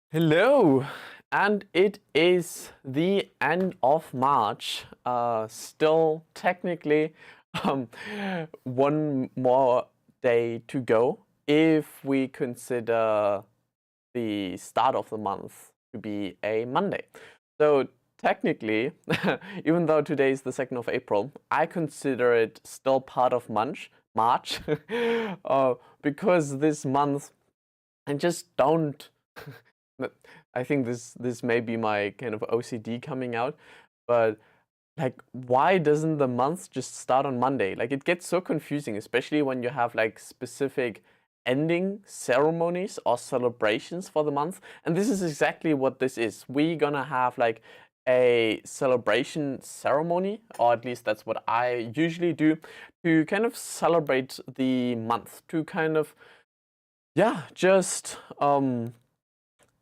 Hello, and it is the end of March. Still technically um, one more day to go if we consider the start of the month to be a Monday. So technically, even though today is the 2nd of April, I consider it still part of March, because this month I just don't. I think this may be my kind of OCD coming out, but like, why doesn't the month just start on Monday? Like, it gets so confusing, especially when you have like specific ending ceremonies or celebrations for the month. And this is exactly what this is. We're gonna have like a celebration ceremony, or at least that's what I usually do, to kind of celebrate the month, to kind of, yeah, just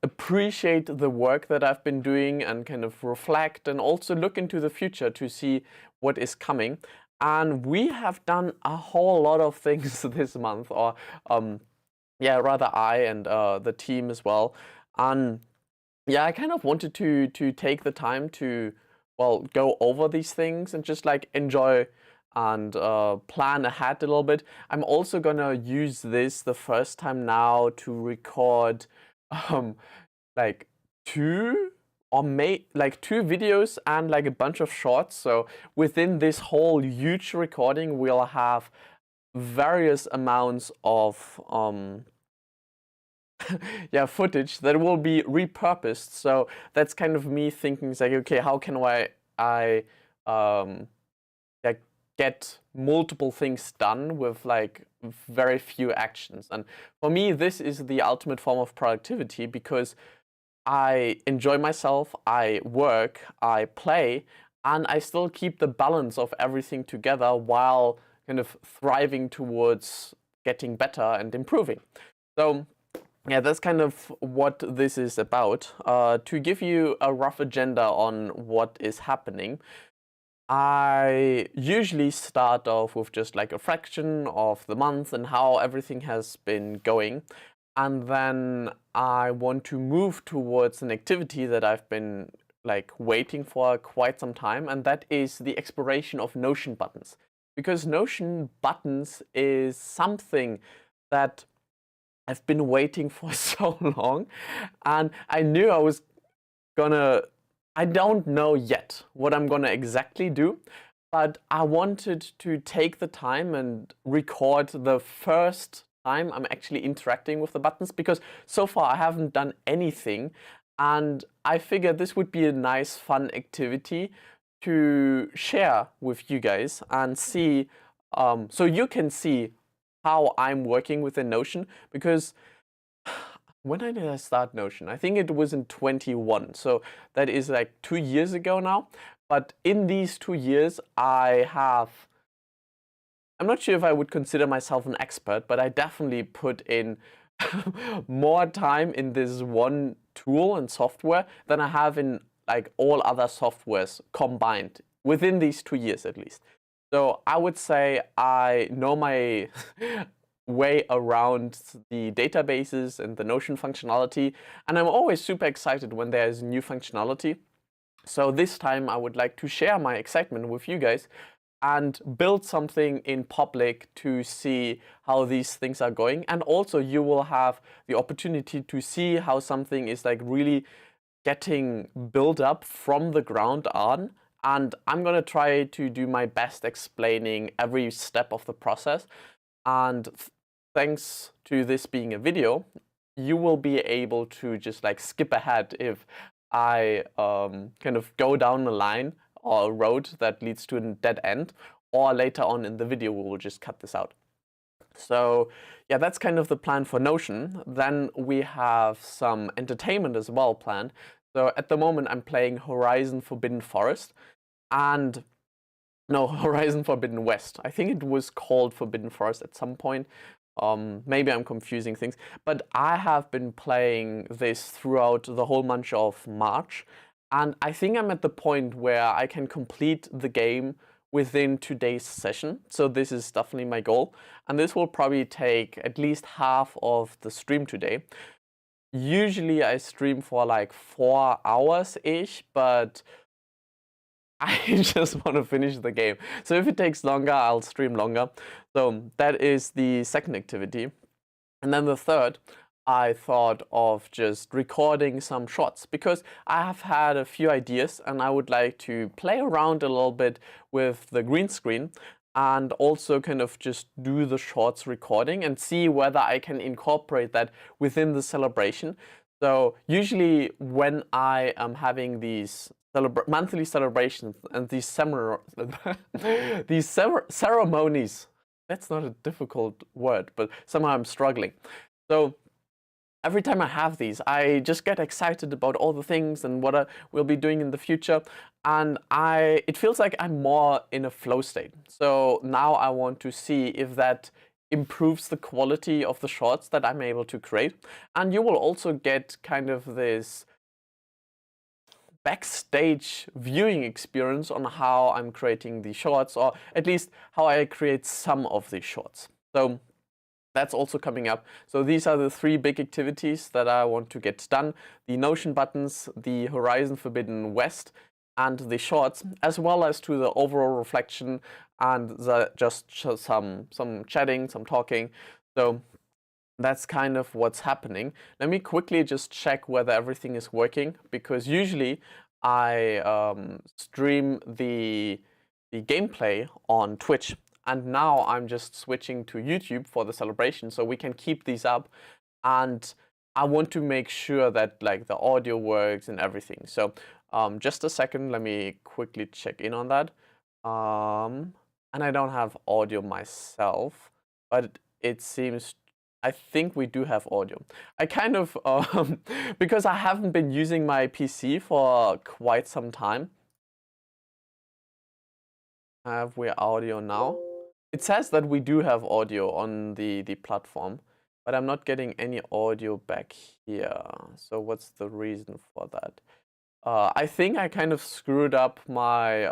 appreciate the work that I've been doing and kind of reflect and also look into the future to see what is coming. And we have done a whole lot of things this month, or yeah, rather I and the team as well. And yeah, I kind of wanted to take the time to, well, go over these things and just like enjoy and plan ahead a little bit. I'm also gonna use this the first time now to record um, like two or like two videos and like a bunch of shorts. So within this whole huge recording, we'll have various amounts of yeah, footage that will be repurposed. So that's kind of me thinking, it's like, okay, how can I like get multiple things done with like very few actions? And for me, this is the ultimate form of productivity because I enjoy myself, I work, I play, and I still keep the balance of everything together while kind of thriving towards getting better and improving. So yeah, that's kind of what this is about. To give you a rough agenda on what is happening, I usually start off with just like a fraction of the month and how everything has been going. And then I want to move towards an activity that I've been like waiting for quite some time, and that is the exploration of Notion buttons. Because Notion buttons is something that I've been waiting for so long, and I knew I was gonna. I don't know yet what I'm gonna exactly do, but I wanted to take the time and record the first time I'm actually interacting with the buttons, because so far I haven't done anything, and I figured this would be a nice fun activity to share with you guys and see, so you can see how I'm working within Notion. Because when did I start Notion? I think it was in 21, so that is like 2 years ago now. But in these 2 years, I'm not sure if I would consider myself an expert, but I definitely put in more time in this one tool and software than I have in like all other softwares combined within these 2 years at least. So I would say I know my way around the databases and the Notion functionality, and I'm always super excited when there's new functionality. So this time I would like to share my excitement with you guys and build something in public to see how these things are going. And also you will have the opportunity to see how something is like really getting built up from the ground on. And I'm gonna try to do my best explaining every step of the process. And thanks to this being a video, you will be able to just like skip ahead if I kind of go down a line or a road that leads to a dead end, or later on in the video we will just cut this out. So yeah, that's kind of the plan for Notion. Then we have some entertainment as well planned. So at the moment I'm playing Horizon Forbidden Forest, and no, Horizon Forbidden West. I think it was called Forbidden Forest at some point. Maybe I'm confusing things, but I have been playing this throughout the whole month of March, and I think I'm at the point where I can complete the game within today's session. So this is definitely my goal, and this will probably take at least half of the stream today. usually I stream for like 4 hours-ish, but I just want to finish the game. So if it takes longer, I'll stream longer. So that is the second activity. And then the third, I thought of just recording some shots because I have had a few ideas and I would like to play around a little bit with the green screen and also kind of just do the shorts recording and see whether I can incorporate that within the celebration. So usually when I am having these monthly celebrations and these ceremonies, that's not a difficult word, but somehow I'm struggling. So every time I have these, I just get excited about all the things and what I will be doing in the future. And it feels like I'm more in a flow state. So now I want to see if that improves the quality of the shorts that I'm able to create. And you will also get kind of this backstage viewing experience on how I'm creating the shorts, or at least how I create some of the shorts. So that's also coming up. So these are the 3 big activities that I want to get done: the Notion buttons, the Horizon Forbidden West, and the shorts, as well as to the overall reflection and just some chatting, some talking. So that's kind of what's happening. Let me quickly just check whether everything is working, because usually I stream the gameplay on Twitch, and now I'm just switching to YouTube for the celebration, so we can keep these up. And I want to make sure that like the audio works and everything. So just a second, let me quickly check in on that. And I don't have audio myself, but it seems, I think we do have audio. I kind of, because I haven't been using my PC for quite some time. Have we audio now? It says that we do have audio on the platform, but I'm not getting any audio back here. So what's the reason for that? I think I kind of screwed up my,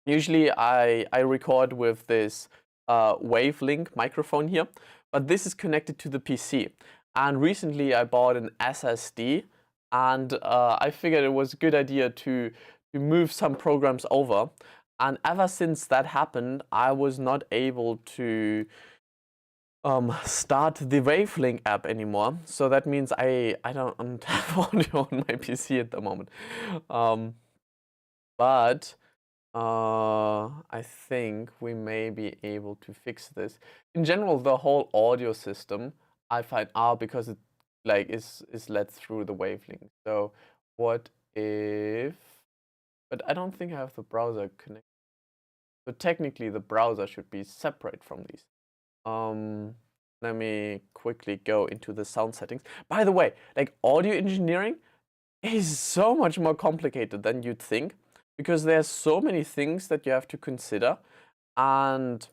usually I record with this Wavelink microphone here, but this is connected to the PC. And recently I bought an SSD, and I figured it was a good idea to move some programs over. And ever since that happened, I was not able to start the Wavelink app anymore. So that means I don't have audio on my PC at the moment. But I think we may be able to fix this. In general, the whole audio system I find because it like is led through the Wavelink. So what if? But I don't think I have the browser connected. So technically, the browser should be separate from these. Let me quickly go into the sound settings. By the way, like audio engineering is so much more complicated than you'd think, because there's so many things that you have to consider, and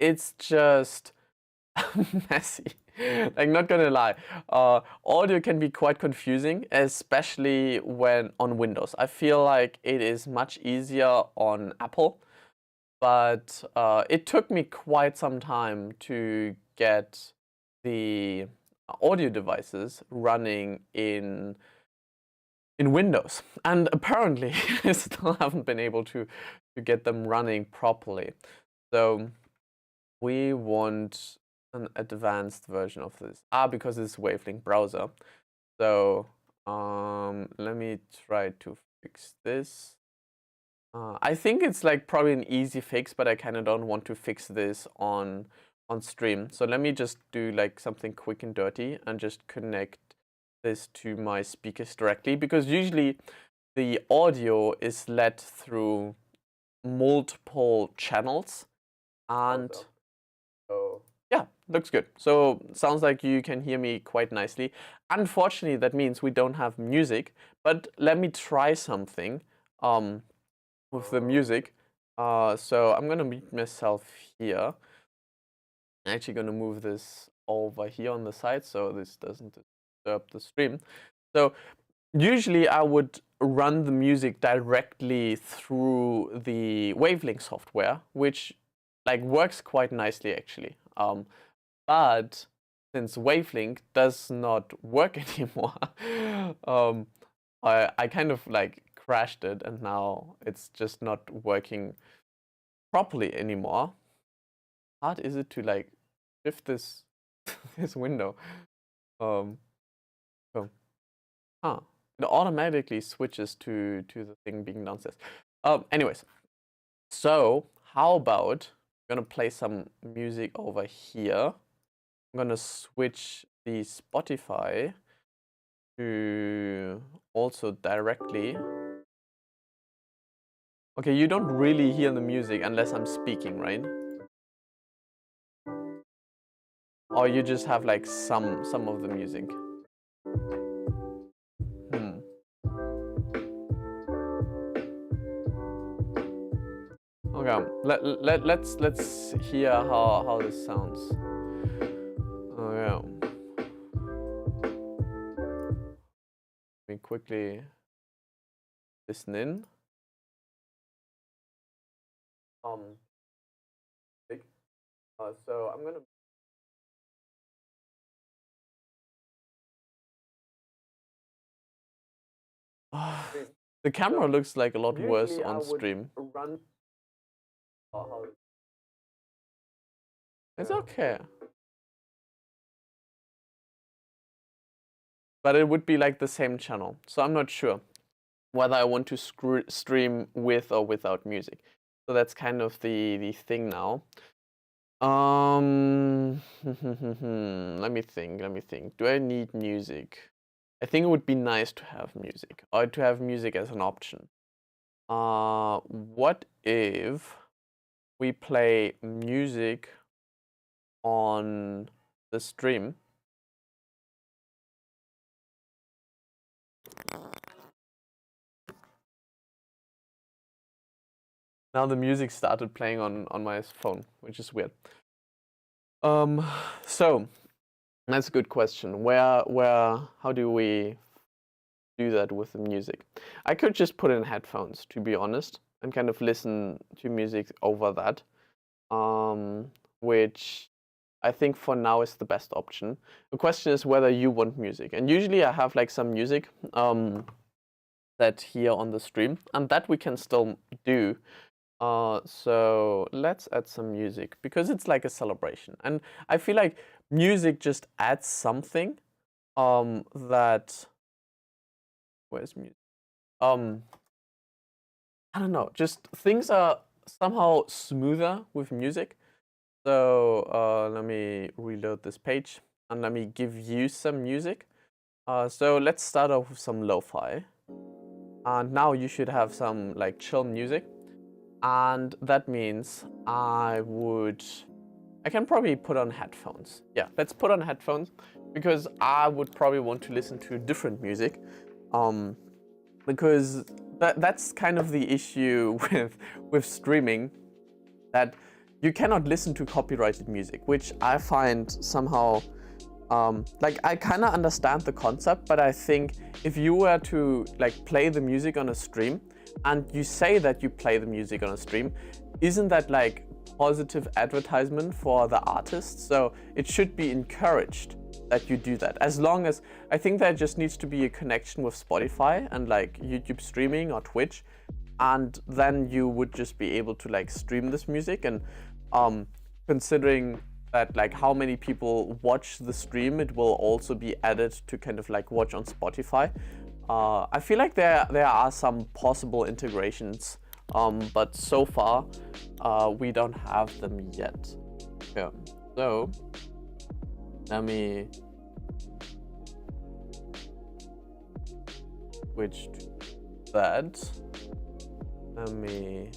it's just messy. Like, not gonna lie, audio can be quite confusing, especially when on Windows. I feel like it is much easier on Apple, but it took me quite some time to get the audio devices running in Windows, and apparently I still haven't been able to get them running properly. So we want an advanced version of this. Because it's Wavelink browser. So let me try to fix this. I think it's like probably an easy fix, but I kind of don't want to fix this on stream. So let me just do like something quick and dirty and just connect this to my speakers directly, because usually the audio is led through multiple channels. And so yeah, looks good. So sounds like you can hear me quite nicely. Unfortunately, that means we don't have music, but let me try something with the music. So I'm gonna mute myself here. I'm actually gonna move this over here on the side so this doesn't disturb the stream. So usually I would run the music directly through the Wavelink software, which like works quite nicely actually. But since Wavelink does not work anymore, I kind of like crashed it, and now it's just not working properly anymore. How hard is it to like shift this this window? So, it automatically switches to the thing being downstairs. Anyways, so how about I'm gonna play some music over here. I'm gonna switch the Spotify to also directly. Okay, you don't really hear the music unless I'm speaking, right? Or you just have like some of the music. Okay, let's hear how this sounds. Okay. Let me quickly listen in. So I'm gonna. The camera looks like a lot worse on stream. It's okay. But it would be like the same channel. So I'm not sure whether I want to stream with or without music. So that's kind of the thing now. Let me think. Do I need music? I think it would be nice to have music, or to have music as an option. What if we play music on the stream? Now the music started playing on my phone, which is weird. So that's a good question. How do we do that with the music? I could just put in headphones, to be honest, and kind of listen to music over that, which I think for now is the best option. The question is whether you want music, and usually I have like some music that here on the stream, and that we can still do. So let's add some music because it's like a celebration, and I feel like music just adds something that where's music? I don't know, just things are somehow smoother with music. So let me reload this page and let me give you some music. So let's start off with some lo-fi, and now you should have some like chill music. And that means I can probably put on headphones. Yeah, let's put on headphones because I would probably want to listen to different music. Because that's kind of the issue with streaming, that you cannot listen to copyrighted music, which I find somehow like I kind of understand the concept, but I think if you were to like play the music on a stream and you say that you play the music on a stream, isn't that like positive advertisement for the artist? So it should be encouraged that you do that. As long as, I think there just needs to be a connection with Spotify and like YouTube streaming or Twitch, and then you would just be able to like stream this music. And considering that like how many people watch the stream, it will also be added to kind of like watch on Spotify. I feel like there are some possible integrations, but so far we don't have them yet. Yeah. So let me switch to that. Let me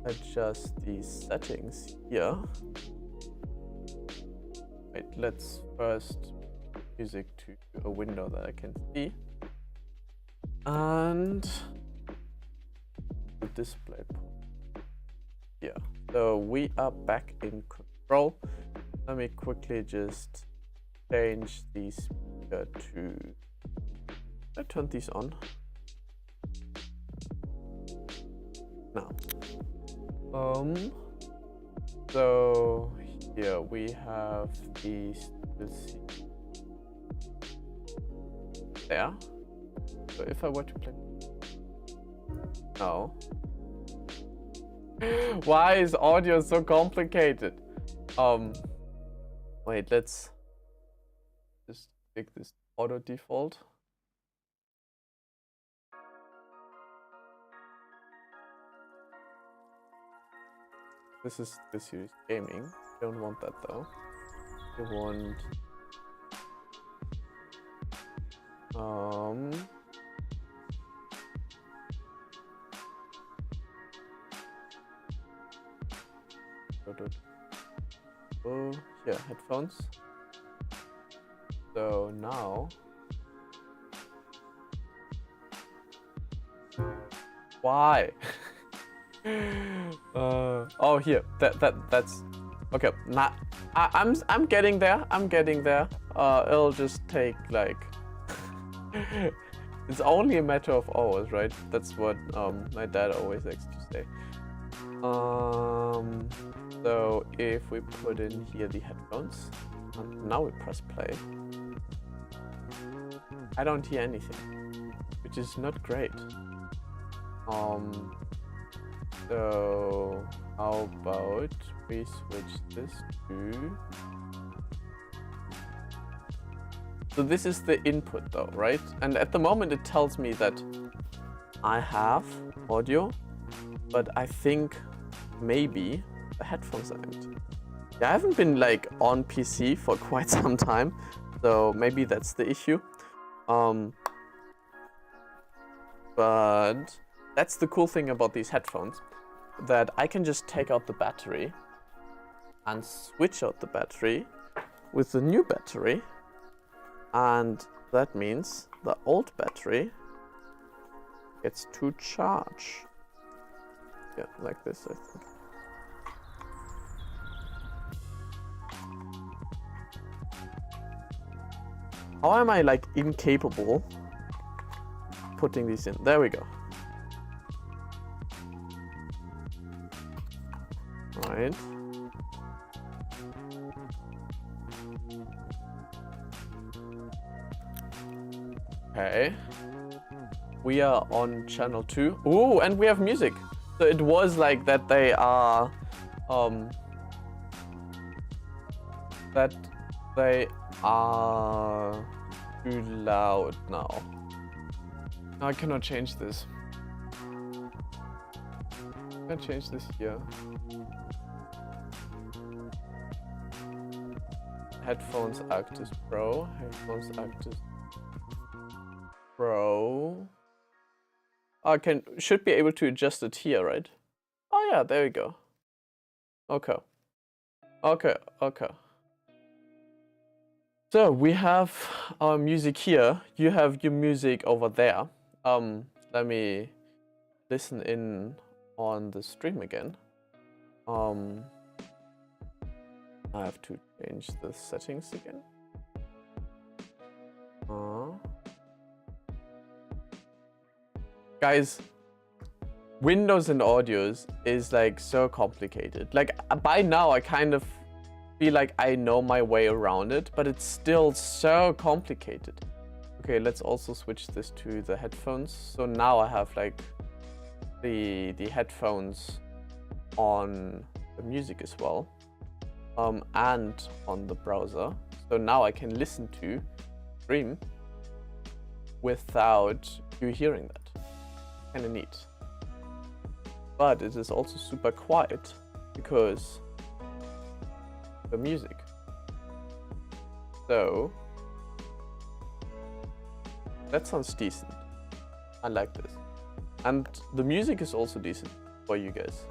adjust these settings here. Wait, let's first music to a window that I can see. And the display here. So we are back in control. Let me quickly just change the speaker to, I turn these on now. So here we have the Let's see. There. So if I were to play... No. Why is audio so complicated? Wait, let's just pick this auto default. This is the series gaming. Don't want that though. You want oh yeah, headphones. So now why? Oh here, that's okay. Nah, I'm getting there. I'm getting there. It'll just take like it's only a matter of hours, right? That's what my dad always likes to say. So if we put in here the headphones, and now we press play, I don't hear anything, which is not great. So how about we switch this to... So this is the input though, right? And at the moment it tells me that I have audio, but I think maybe the headphones are empty. Yeah, I haven't been like on PC for quite some time, so maybe that's the issue. But that's the cool thing about these headphones, that I can just take out the battery and switch out the battery with the new battery, and that means the old battery gets to charge. Yeah, like this, I think. How am I like incapable putting these in? There we go. Right. Okay. We are on channel 2. Ooh, and we have music. So it was like that they are too loud now. I cannot change this. I can change this here. Headphones Arctis Pro. Headphones Arctis Pro. I should be able to adjust it here, right? Oh yeah, there we go. Okay. Okay, okay. So we have our music here. You have your music over there. Let me listen in on the stream again. I have to change the settings again. Guys, Windows and audios is like so complicated. Like by now I kind of feel like I know my way around it, but it's still so complicated. Okay, let's also switch this to the headphones. So now I have like the headphones on the music as well, and on the browser. So now I can listen to stream without you hearing that. Kind of neat. But it is also super quiet because the music. So that sounds decent. I like this. And the music is also decent for you guys.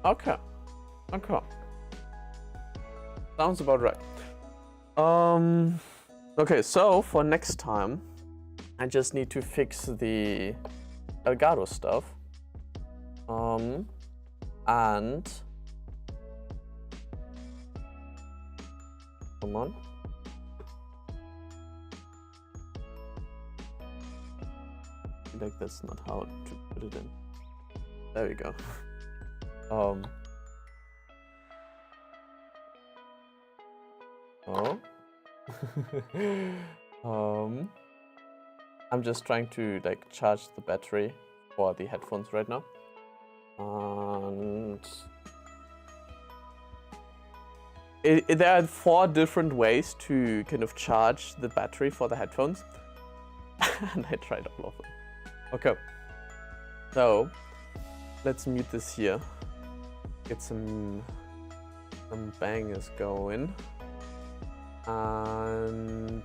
Okay. Okay. Sounds about right. Okay, so for next time, I just need to fix the Elgato stuff. And come on. Like that's not how to put it in. There we go. I'm just trying to like charge the battery for the headphones right now. And there are 4 different ways to kind of charge the battery for the headphones. And I tried all of them. Okay, so let's mute this here. Get some bangers going. And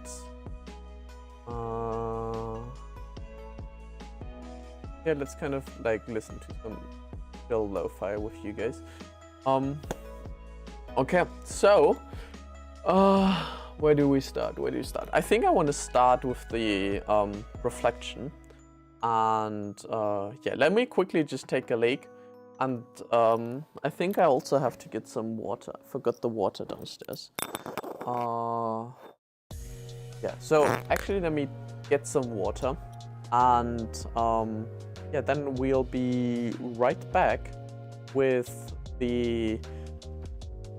yeah, let's kind of like listen to some chill lo-fi with you guys. Okay, so where do we start? I think I want to start with the reflection. And yeah, let me quickly just take a leak. And I think I also have to get some water. I forgot the water downstairs. Yeah, so actually let me get some water. And yeah, then we'll be right back with the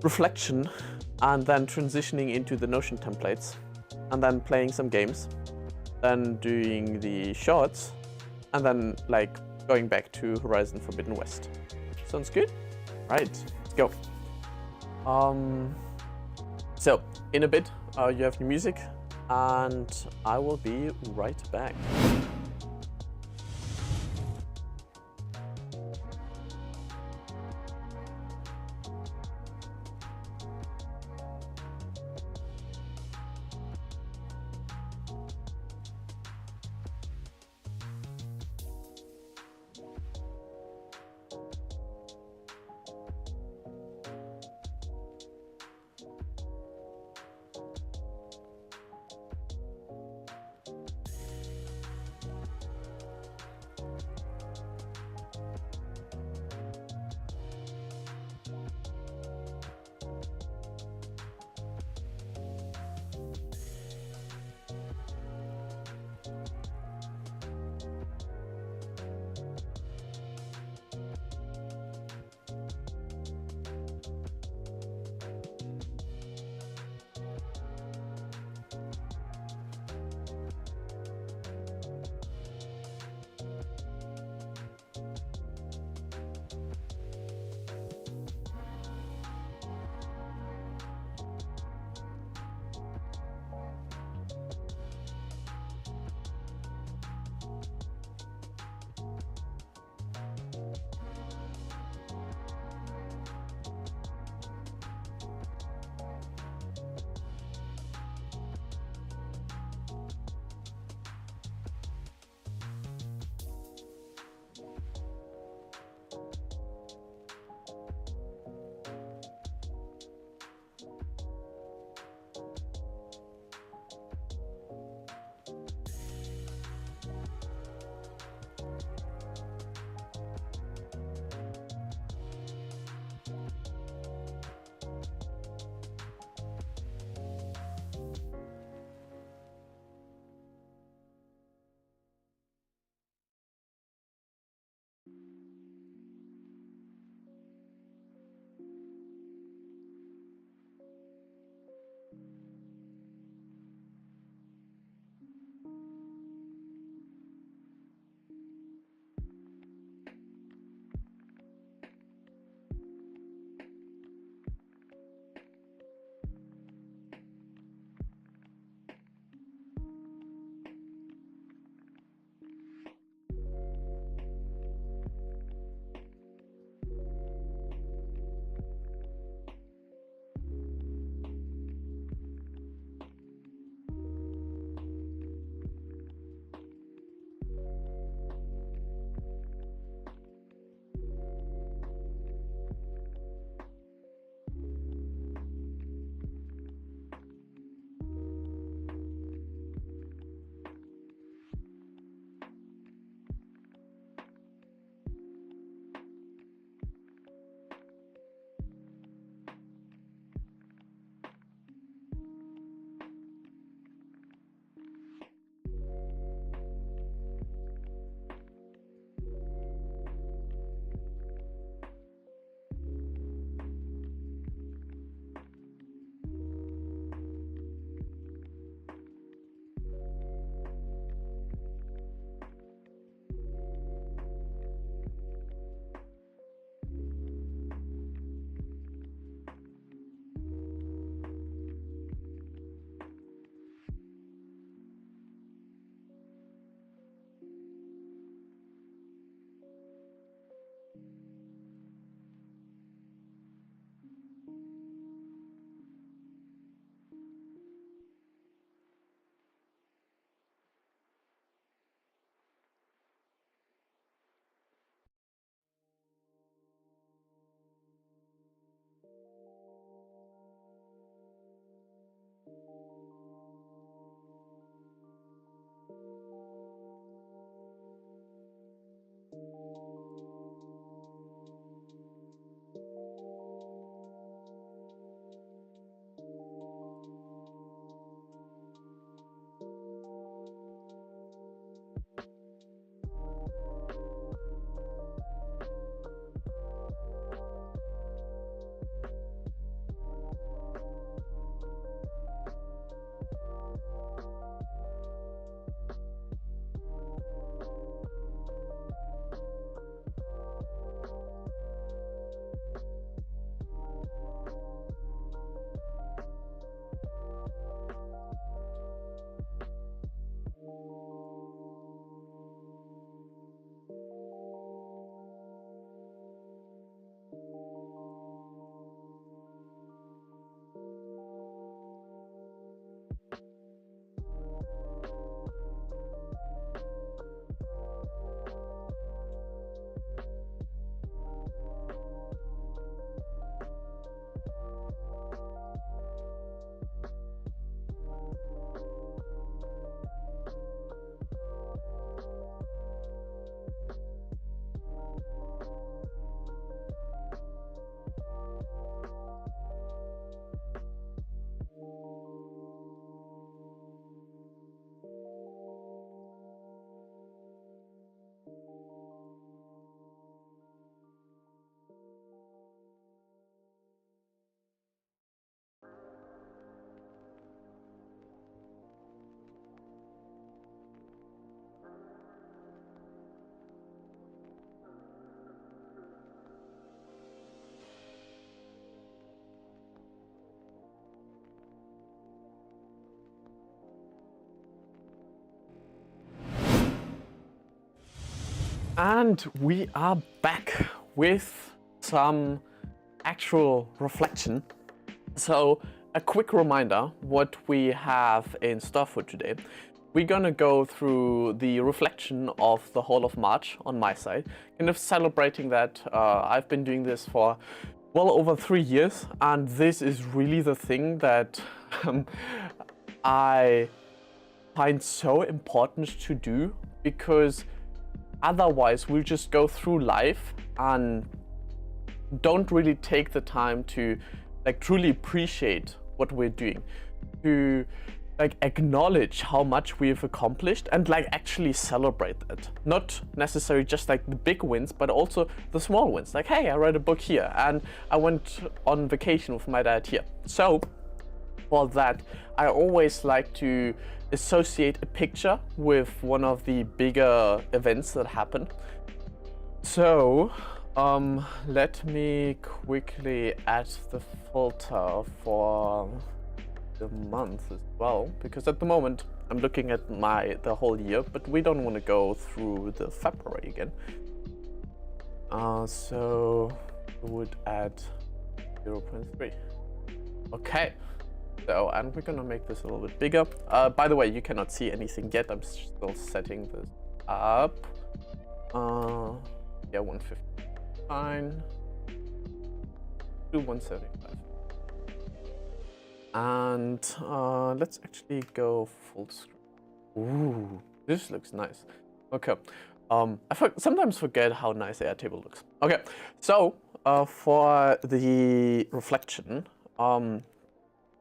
reflection and then transitioning into the Notion templates and then playing some games, then doing the shorts, and then like going back to Horizon Forbidden West. Sounds good? Right, let's go. So in a bit you have new music and I will be right back. And we are back with some actual reflection. So a quick reminder what we have in store for today. We're gonna go through the reflection of the whole of March on my side, kind of celebrating that. I've been doing this for well over 3 years, and this is really the thing that I find so important to do, because otherwise we'll just go through life and don't really take the time to like truly appreciate what we're doing, to like acknowledge how much we've accomplished and like actually celebrate that. Not necessarily just like the big wins, but also the small wins. Like, hey, I read a book here and I went on vacation with my dad here. So for that, I always like to associate a picture with one of the bigger events that happen. So let me quickly add the filter for the month as well, because at the moment I'm looking at the whole year, but we don't want to go through the February again. So we would add 0.3. Okay. So, and we're gonna make this a little bit bigger. By the way, you cannot see anything yet. I'm still setting this up. Yeah, 150. Fine. Do 175. And let's actually go full screen. Ooh, this looks nice. Okay. I sometimes forget how nice the Airtable looks. Okay, so for the reflection,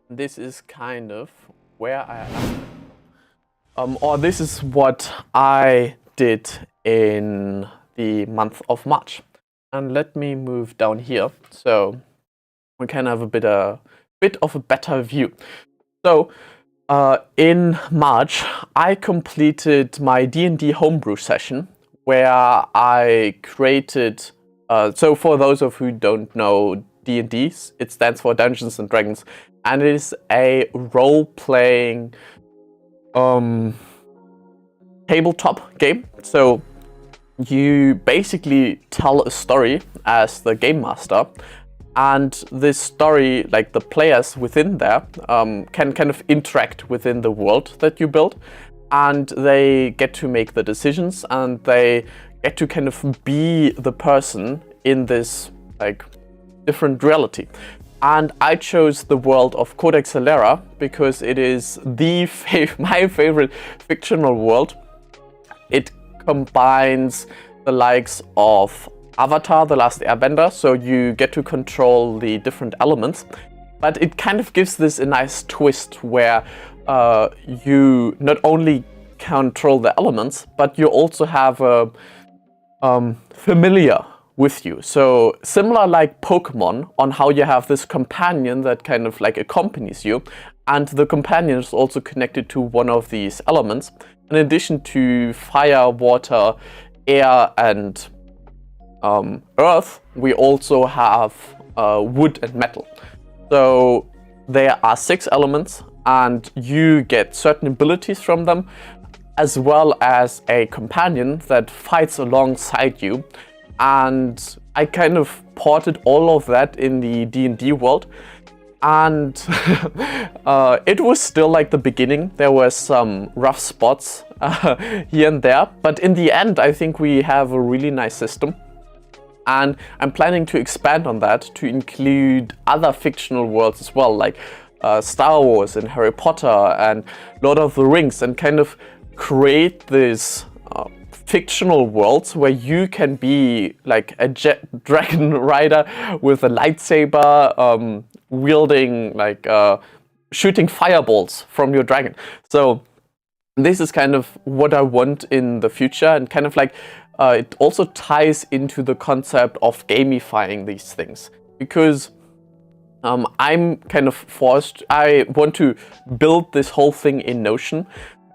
this is kind of where I am. Or this is what I did in the month of March. And let me move down here so we can have a bit of a better view. So in March, I completed my D&D homebrew session where I created, so for those of you who don't know D&D, it stands for Dungeons and Dragons, and it is a role-playing tabletop game. So you basically tell a story as the game master, and this story, like the players within there, can kind of interact within the world that you build, and they get to make the decisions, and they get to kind of be the person in this like different reality. And I chose the world of Codex Alera because it is my favorite fictional world. It combines the likes of Avatar, The Last Airbender, so you get to control the different elements, but it kind of gives this a nice twist where you not only control the elements, but you also have a familiar with you. So similar like Pokemon, on how you have this companion that kind of like accompanies you, and the companion is also connected to one of these elements. In addition to fire, water, air, and earth, we also have wood and metal. So there are 6 elements, and you get certain abilities from them, as well as a companion that fights alongside you. And I kind of ported all of that in the D&D world, and it was still like the beginning. There were some rough spots here and there, but in the end I think we have a really nice system, and I'm planning to expand on that to include other fictional worlds as well, like Star Wars and Harry Potter and Lord of the Rings, and kind of create this fictional worlds where you can be like a dragon rider with a lightsaber, wielding like shooting fireballs from your dragon. So this is kind of what I want in the future, and kind of like it also ties into the concept of gamifying these things, because I'm kind of forced. I want to build this whole thing in Notion,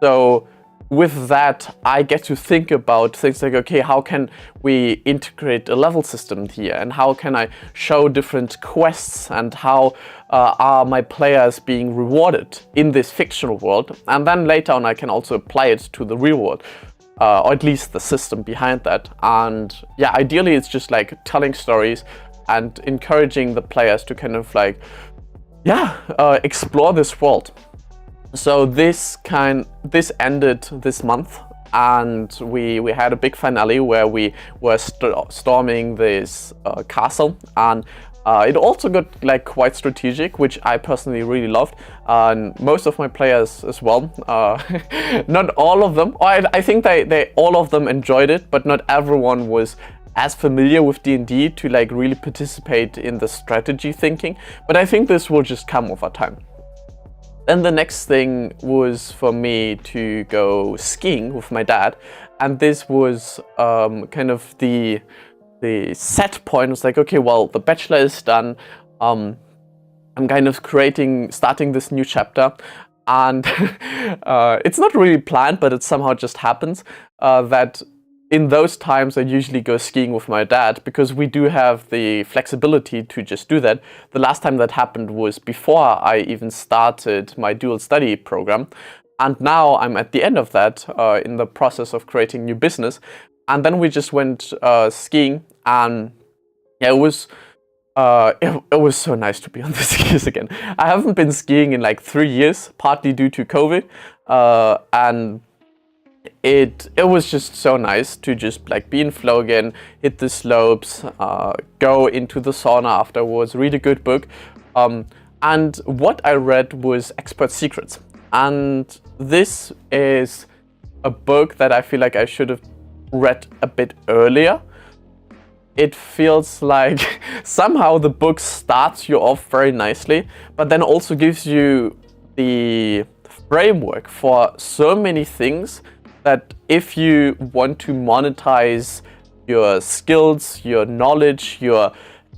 so with that, I get to think about things like, okay, how can we integrate a level system here? And how can I show different quests? And how are my players being rewarded in this fictional world? And then later on, I can also apply it to the real world. or at least the system behind that. And yeah, ideally it's just like telling stories and encouraging the players to kind of like, explore this world. So this ended this month, and we had a big finale where we were storming this castle, and it also got like quite strategic, which I personally really loved, and most of my players as well. Not all of them, or I think they all of them enjoyed it, but not everyone was as familiar with D&D to like really participate in the strategy thinking. But I think this will just come over time. Then the next thing was for me to go skiing with my dad, and this was kind of the set point. It was like, okay, well, the bachelor is done. I'm kind of starting this new chapter, and it's not really planned, but it somehow just happens that in those times I usually go skiing with my dad, because we do have the flexibility to just do that. The last time that happened was before I even started my dual study program, and now I'm at the end of that, in the process of creating new business. And then we just went skiing, and yeah, it was so nice to be on the skis again. I haven't been skiing in like 3 years, partly due to COVID, and it was just so nice to just like be in flow again, hit the slopes, go into the sauna afterwards, read a good book. And what I read was Expert Secrets, and this is a book that I feel like I should have read a bit earlier. It feels like somehow the book starts you off very nicely, but then also gives you the framework for so many things that if you want to monetize your skills, your knowledge, your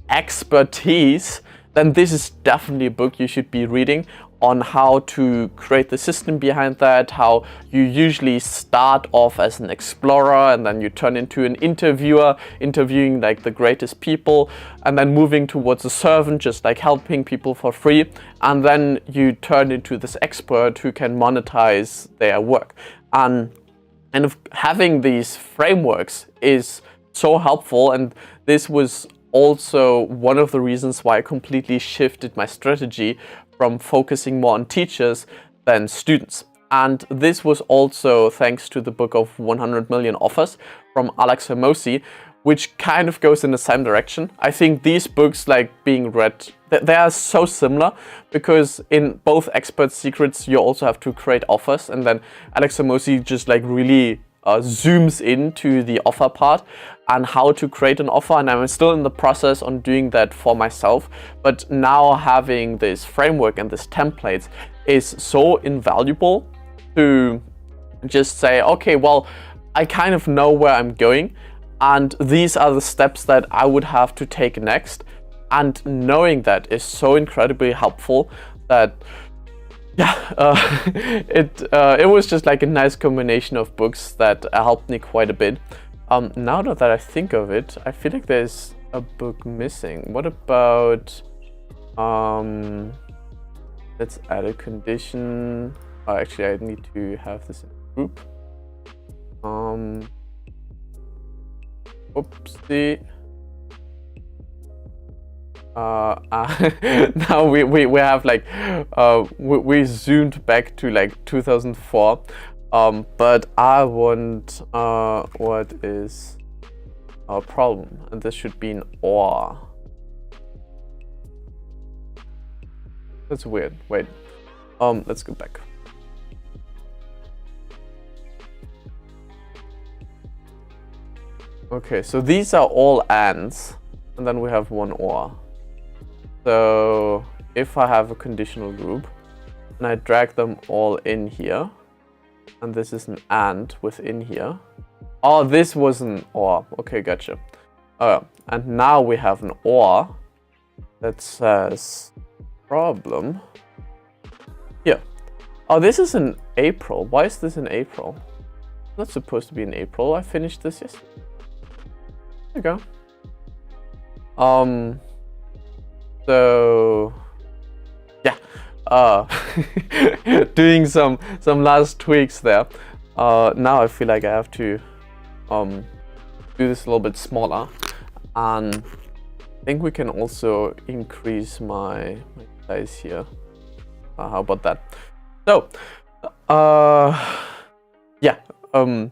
expertise, then this is definitely a book you should be reading on how to create the system behind that, how you usually start off as an explorer and then you turn into an interviewer, interviewing like the greatest people, and then moving towards a servant, just like helping people for free, and then you turn into this expert who can monetize their work. And having these frameworks is so helpful, and this was also one of the reasons why I completely shifted my strategy from focusing more on teachers than students. And this was also thanks to the book of 100 Million Offers from Alex Hermosi, which kind of goes in the same direction. I think these books, like being read, they are so similar, because in both Expert Secrets you also have to create offers, and then Alex Hermosi just like really zooms into the offer part and how to create an offer. And I'm still in the process on doing that for myself, but now having this framework and this templates is so invaluable to just say, okay, well, I kind of know where I'm going, and these are the steps that I would have to take next. And knowing that is so incredibly helpful that it was just like a nice combination of books that helped me quite a bit. Now that I think of it, I feel like there's a book missing. What about let's add a condition. Actually, I need to have this in a group. Oopsie. Now we have like we zoomed back to like 2004, but I want what is our problem, and this should be an or. That's weird. Wait, let's go back. Okay, so these are all ands, and then we have one or. So if I have a conditional group and I drag them all in here, and this is an and within here. Oh, this was an or. Okay, gotcha. And now we have an or that says problem here. Oh, this is in April. Why is this in April? It's not supposed to be in April. I finished this yesterday. There you go. So yeah, doing some last tweaks there. now I feel like I have to do this a little bit smaller, and I think we can also increase my size here. How about that? So, yeah.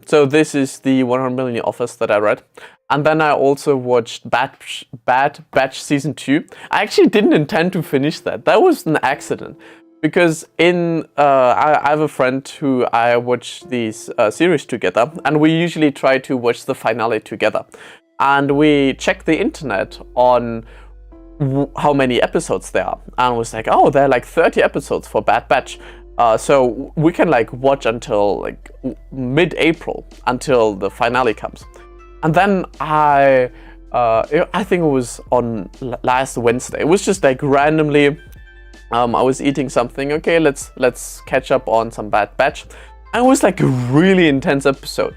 So this is the 100 Million Office that I read, and then I also watched Bad Batch Season 2. I actually didn't intend to finish that. That was an accident, because I have a friend who I watch these series together, and we usually try to watch the finale together. And we check the internet on how many episodes there are, and was like, oh, there are like 30 episodes for Bad Batch. So we can like watch until like mid-April, until the finale comes. And then I think it was on last Wednesday. It was just like randomly, I was eating something. Okay, let's catch up on some Bad Batch. And it was like a really intense episode,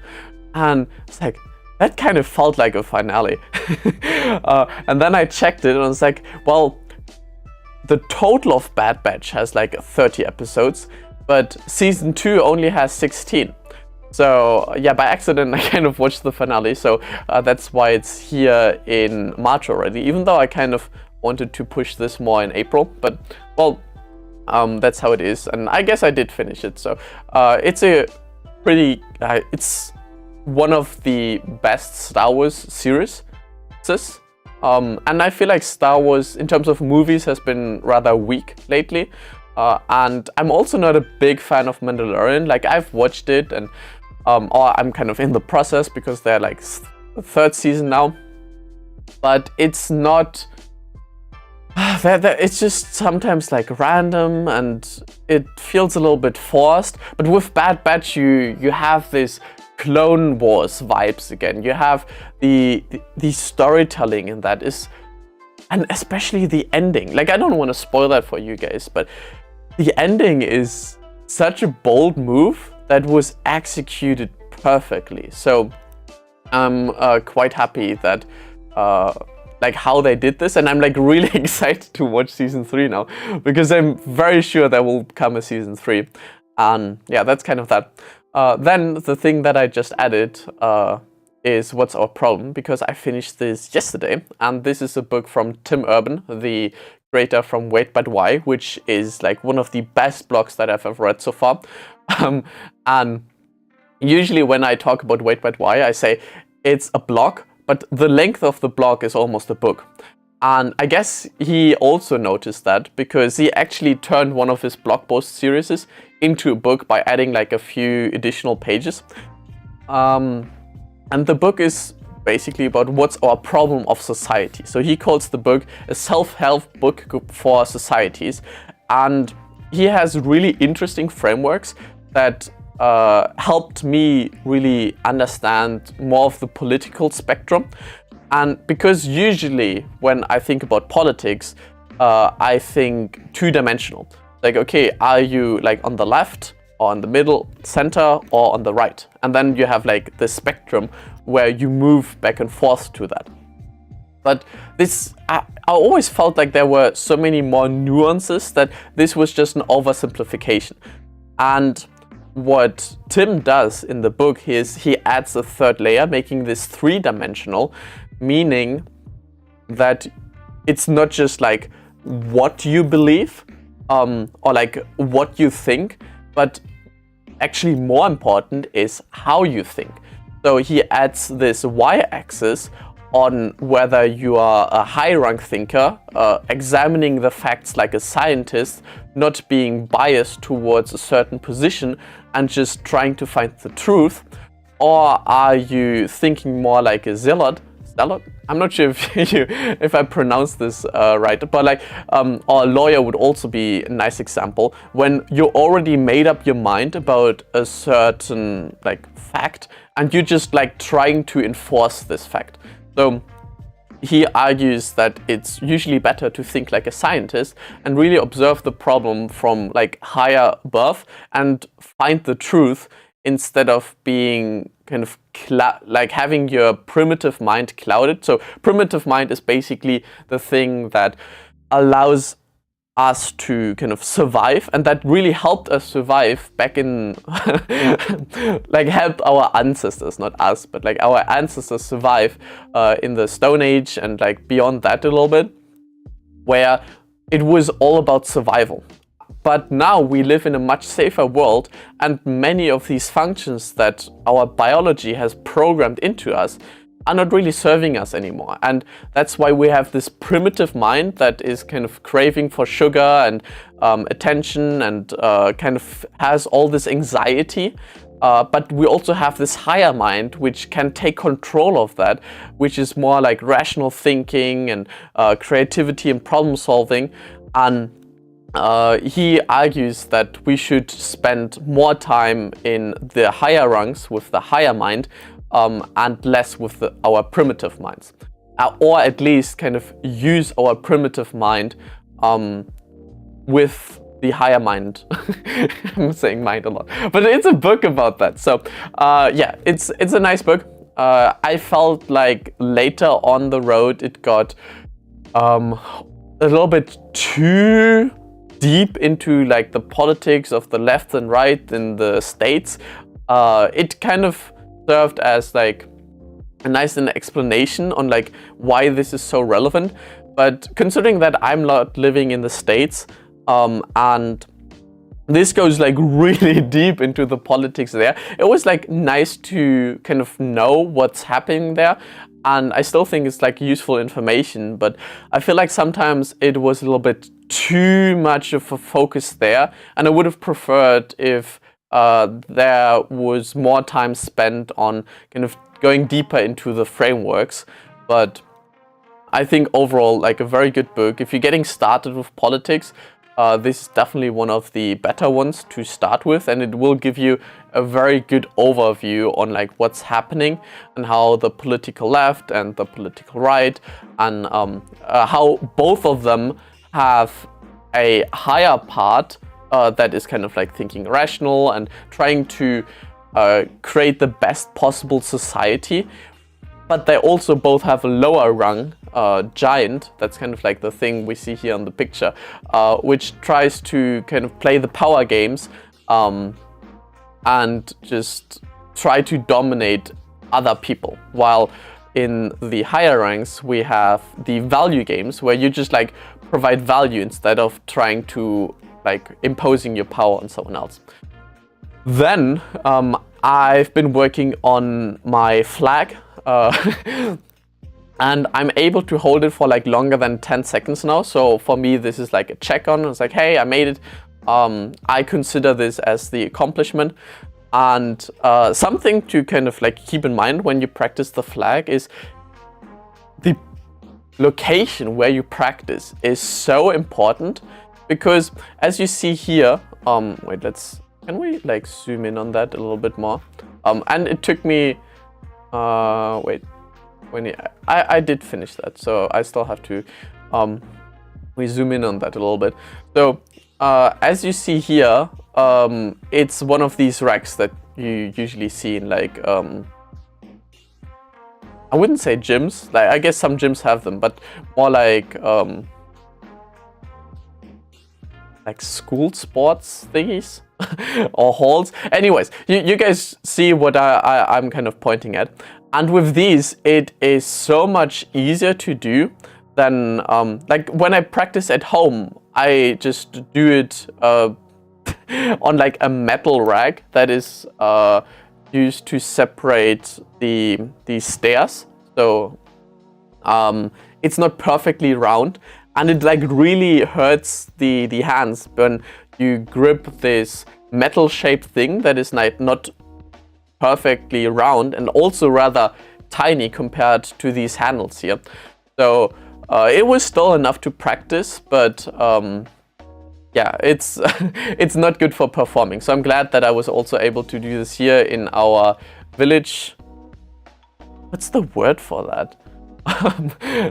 and it's like, that kind of felt like a finale. And then I checked it, and I was like, well, the total of Bad Batch has like 30 episodes, but season 2 only has 16. So yeah, by accident I kind of watched the finale, so that's why it's here in March already, even though I kind of wanted to push this more in April, but well, that's how it is, and I guess I did finish it. So it's a pretty, it's one of the best Star Wars series. And I feel like Star Wars, in terms of movies, has been rather weak lately. And I'm also not a big fan of Mandalorian. Like, I've watched it, and or I'm kind of in the process, because they're like third season now. But it's not... it's just sometimes like random, and it feels a little bit forced. But with Bad Batch, you have this Clone Wars vibes again. You have the storytelling in that is, and especially the ending. Like, I don't want to spoil that for you guys, but the ending is such a bold move that was executed perfectly. So I'm quite happy that like how they did this, and I'm like really excited to watch season 3 now, because I'm very sure there will come a season 3. And yeah, that's kind of that. Then the thing that I just added is What's Our Problem, because I finished this yesterday, and this is a book from Tim Urban, the creator from Wait But Why, which is like one of the best blogs that I've ever read so far. And usually when I talk about Wait But Why, I say it's a blog, but the length of the blog is almost a book. And I guess he also noticed that, because he actually turned one of his blog post series into a book by adding like a few additional pages. And the book is basically about what's our problem of society. So he calls the book a self-help book for societies. And he has really interesting frameworks that helped me really understand more of the political spectrum. And because usually when I think about politics, I think two-dimensional. Like, okay, are you like on the left or in the middle, center, or on the right? And then you have like the spectrum where you move back and forth to that. But this, I always felt like there were so many more nuances that this was just an oversimplification. And what Tim does in the book is he adds a third layer, making this three-dimensional, meaning that it's not just like what you believe or like what you think, but actually more important is how you think. So he adds this y-axis on whether you are a high-rank thinker, examining the facts like a scientist, not being biased towards a certain position and just trying to find the truth, or are you thinking more like a zealot? I'm not sure if I pronounced this right, but like, or a lawyer would also be a nice example. When you already made up your mind about a certain like fact, and you're just like trying to enforce this fact. So he argues that it's usually better to think like a scientist and really observe the problem from like higher above and find the truth, instead of being kind of like having your primitive mind clouded. So primitive mind is basically the thing that allows us to kind of survive, and that really helped us survive back in like helped our ancestors, not us, but like our ancestors survive in the Stone Age and like beyond that a little bit, where it was all about survival. But now we live in a much safer world, and many of these functions that our biology has programmed into us are not really serving us anymore. And that's why we have this primitive mind that is kind of craving for sugar and attention, and kind of has all this anxiety. But we also have this higher mind which can take control of that, which is more like rational thinking and creativity and problem solving. And he argues that we should spend more time in the higher rungs with the higher mind, and less with our primitive minds. Or at least kind of use our primitive mind with the higher mind. I'm saying mind a lot, but it's a book about that. So yeah, it's a nice book. I felt like later on the road it got a little bit too deep into like the politics of the left and right in the States. It kind of served as like a nice explanation on like why this is so relevant. But considering that I'm not living in the States, and this goes like really deep into the politics there, it was like nice to kind of know what's happening there. And I still think it's like useful information, but I feel like sometimes it was a little bit too much of a focus there, and I would have preferred if there was more time spent on kind of going deeper into the frameworks. But I think overall, like a very good book. If you're getting started with politics, this is definitely one of the better ones to start with, and it will give you a very good overview on like what's happening and how the political left and the political right, and how both of them have a higher part that is kind of like thinking rational and trying to create the best possible society. But they also both have a lower rung giant, that's kind of like the thing we see here on the picture, which tries to kind of play the power games and just try to dominate other people. While in the higher ranks we have the value games, where you just like provide value instead of trying to like imposing your power on someone else. Then I've been working on my flag, and I'm able to hold it for like longer than 10 seconds now. So for me, this is like a check on. It's like, hey, I made it. I consider this as the accomplishment. And something to kind of like keep in mind when you practice the flag is the location where you practice is so important, because as you see here, wait, can we like zoom in on that a little bit more? And it took me, I did finish that, so I still have to, we zoom in on that a little bit. So as you see here, it's one of these racks that you usually see in like, I wouldn't say gyms, like I guess some gyms have them, but more like school sports thingies or halls. Anyways, you guys see what I'm kind of pointing at. And with these, it is so much easier to do than like when I practice at home. I just do it on like a metal rack that is used to separate the stairs. So it's not perfectly round, and it like really hurts the hands when you grip this metal shaped thing that is not perfectly round and also rather tiny compared to these handles here. So it was still enough to practice, but yeah, it's it's not good for performing. So I'm glad that I was also able to do this here in our village. What's the word for that?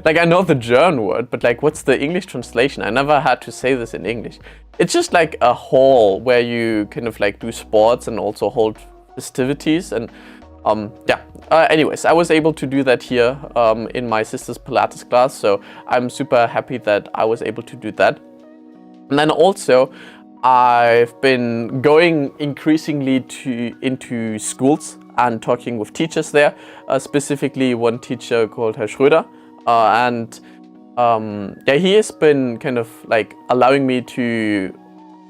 Like I know the German word, but like what's the English translation? I never had to say this in English. It's just like a hall where you kind of like do sports and also hold festivities, and yeah. Anyways, I was able to do that here in my sister's Pilates class, so I'm super happy that I was able to do that. And then also, I've been going increasingly into schools and talking with teachers there, specifically one teacher called Herr Schröder, and yeah, he has been kind of like allowing me to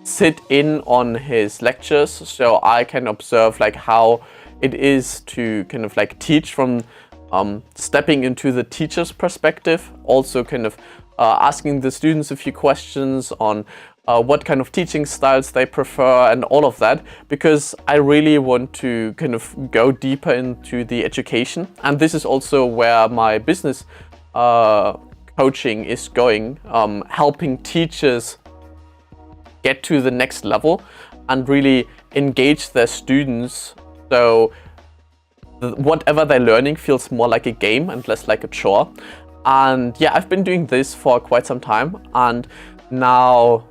sit in on his lectures, so I can observe like how it is to kind of like teach from stepping into the teacher's perspective, also kind of asking the students a few questions on what kind of teaching styles they prefer and all of that, because I really want to kind of go deeper into the education. And this is also where my business coaching is going, helping teachers get to the next level and really engage their students, so whatever they're learning feels more like a game and less like a chore. And yeah, I've been doing this for quite some time, and now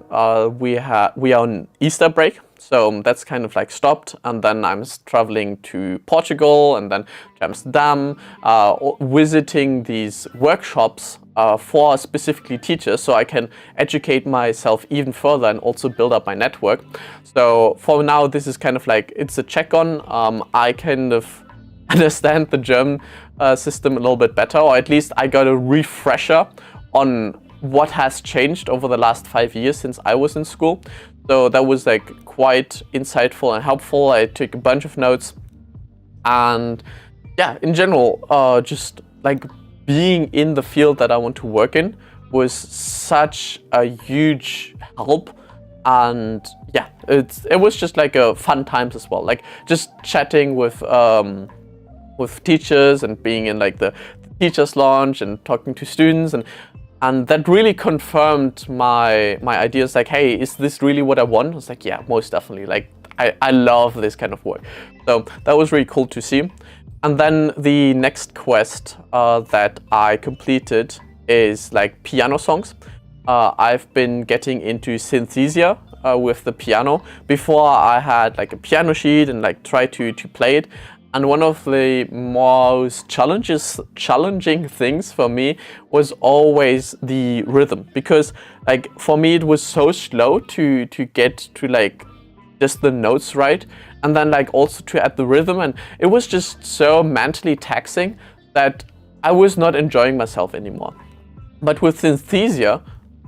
we are on Easter break, so that's kind of like stopped, and then I'm traveling to Portugal and then to Amsterdam, visiting these workshops for specifically teachers, so I can educate myself even further and also build up my network. So for now, this is kind of like, it's a check on. I kind of understand the German system a little bit better, or at least I got a refresher on what has changed over the last 5 years since I was in school. So that was like quite insightful and helpful. I took a bunch of notes, and yeah, in general, just like being in the field that I want to work in was such a huge help. And yeah, it was just like a fun times as well, like just chatting with teachers and being in like the teachers lounge and talking to students, and that really confirmed my ideas, like, hey, is this really what I want? I was like, yeah, most definitely, like I love this kind of work. So that was really cool to see. And then the next quest that I completed is like piano songs. I've been getting into synthesia with the piano. Before, I had like a piano sheet and like tried to play it. And one of the most challenging things for me was always the rhythm, because like for me it was so slow to get to like just the notes right, and then like also to add the rhythm, and it was just so mentally taxing that I was not enjoying myself anymore. But with synthesia,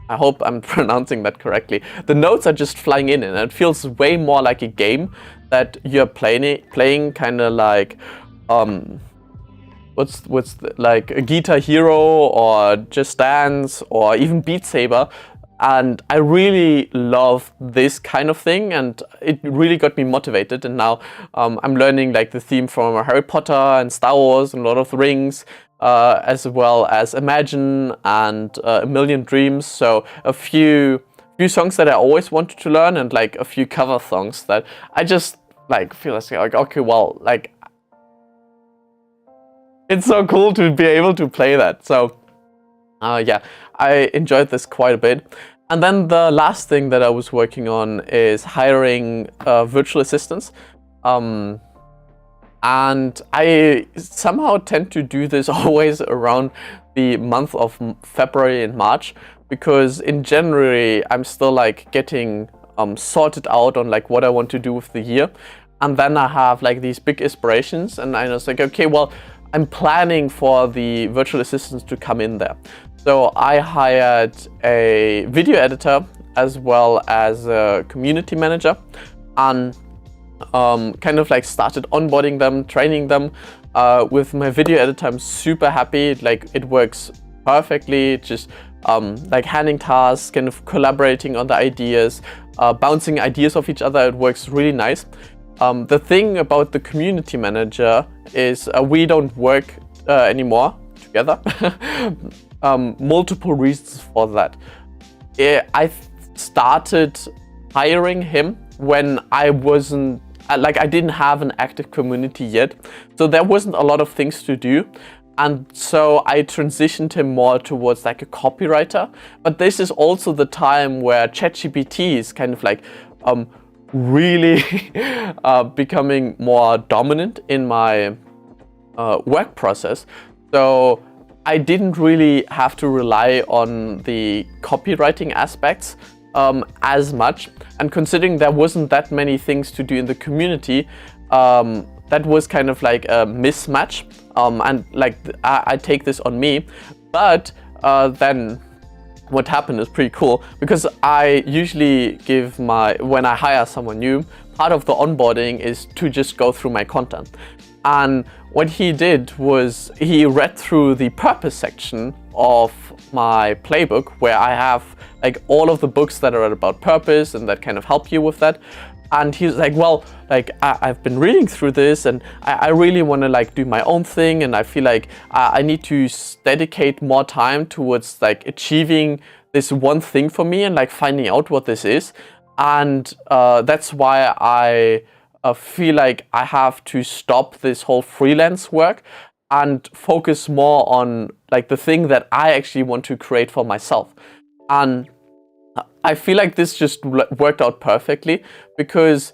I hope I'm pronouncing that correctly, the notes are just flying in, and it feels way more like a game that you're playing kind of like like a Guitar Hero or Just Dance or even Beat Saber. And I really love this kind of thing, and it really got me motivated. And now I'm learning like the theme from Harry Potter and Star Wars and Lord of the Rings, as well as Imagine and A Million Dreams. So a few songs that I always wanted to learn, and like a few cover songs that I just like feel like okay, well, like it's so cool to be able to play that. So yeah, I enjoyed this quite a bit. And then the last thing that I was working on is hiring virtual assistants. And I somehow tend to do this always around the month of February and March, because in January I'm still like getting sorted out on like what I want to do with the year. And then I have like these big aspirations, and I was like, okay, well, I'm planning for the virtual assistants to come in there. So I hired a video editor as well as a community manager, and kind of like started onboarding them, training them. With my video editor, I'm super happy. Like it works perfectly. Just like handing tasks, kind of collaborating on the ideas, bouncing ideas off each other. It works really nice. The thing about the community manager is we don't work anymore together. Multiple reasons for that. I started hiring him when I wasn't, like I didn't have an active community yet. So there wasn't a lot of things to do. And so I transitioned him more towards like a copywriter. But this is also the time where ChatGPT is kind of like really becoming more dominant in my work process. So I didn't really have to rely on the copywriting aspects as much. And considering there wasn't that many things to do in the community, that was kind of like a mismatch. And like I take this on me, but then what happened is pretty cool, because I usually give when I hire someone new, part of the onboarding is to just go through my content. And what he did was he read through the purpose section of my playbook, where I have like all of the books that are about purpose and that kind of help you with that. And he was like, well, like I've been reading through this, and I really want to like do my own thing, and I feel like I need to dedicate more time towards like achieving this one thing for me and like finding out what this is. And that's why I feel like I have to stop this whole freelance work and focus more on like the thing that I actually want to create for myself. And I feel like this just worked out perfectly, because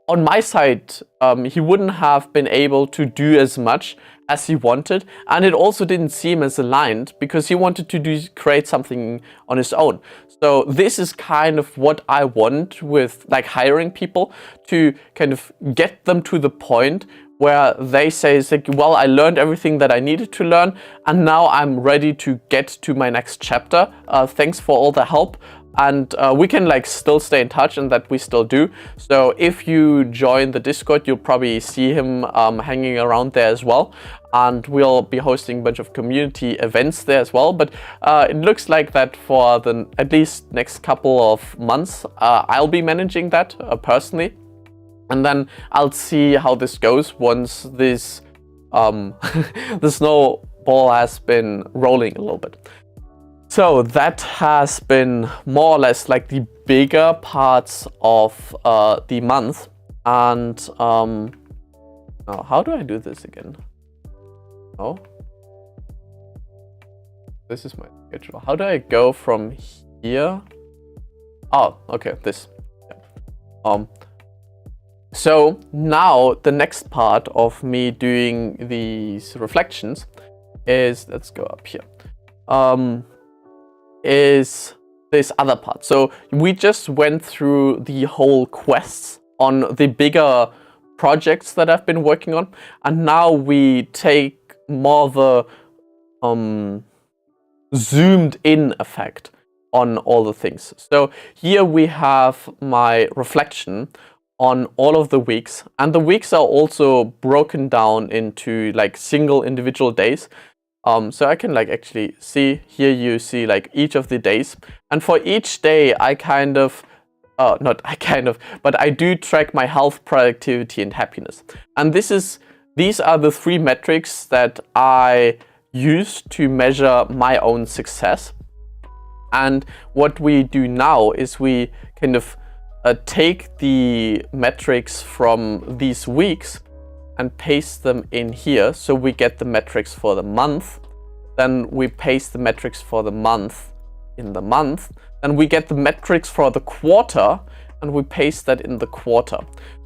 on my side, he wouldn't have been able to do as much as he wanted, and it also didn't seem as aligned because he wanted to create something on his own. So this is kind of what I want with like hiring people, to kind of get them to the point where they say, it's like, well, I learned everything that I needed to learn, and now I'm ready to get to my next chapter. Thanks for all the help. And we can like still stay in touch, and that we still do. So if you join the Discord, you'll probably see him hanging around there as well. And we'll be hosting a bunch of community events there as well. But it looks like that for the at least next couple of months, I'll be managing that personally. And then I'll see how this goes once this the snowball has been rolling a little bit. So that has been more or less like the bigger parts of the month. And oh, how do I do this again? Oh, this is my schedule. How do I go from here? Oh, okay, this. Yeah. So now the next part of me doing these reflections is, let's go up here. Is this other part. So we just went through the whole quests on the bigger projects that I've been working on, and now we take more the zoomed in effect on all the things. So here we have my reflection on all of the weeks, and the weeks are also broken down into like single individual days. So I can like actually see here, you see like each of the days, and for each day I kind of but I do track my health, productivity, and happiness. And these are the three metrics that I use to measure my own success. And what we do now is we kind of take the metrics from these weeks and paste them in here. So we get the metrics for the month. Then we paste the metrics for the month in the month. Then we get the metrics for the quarter, and we paste that in the quarter.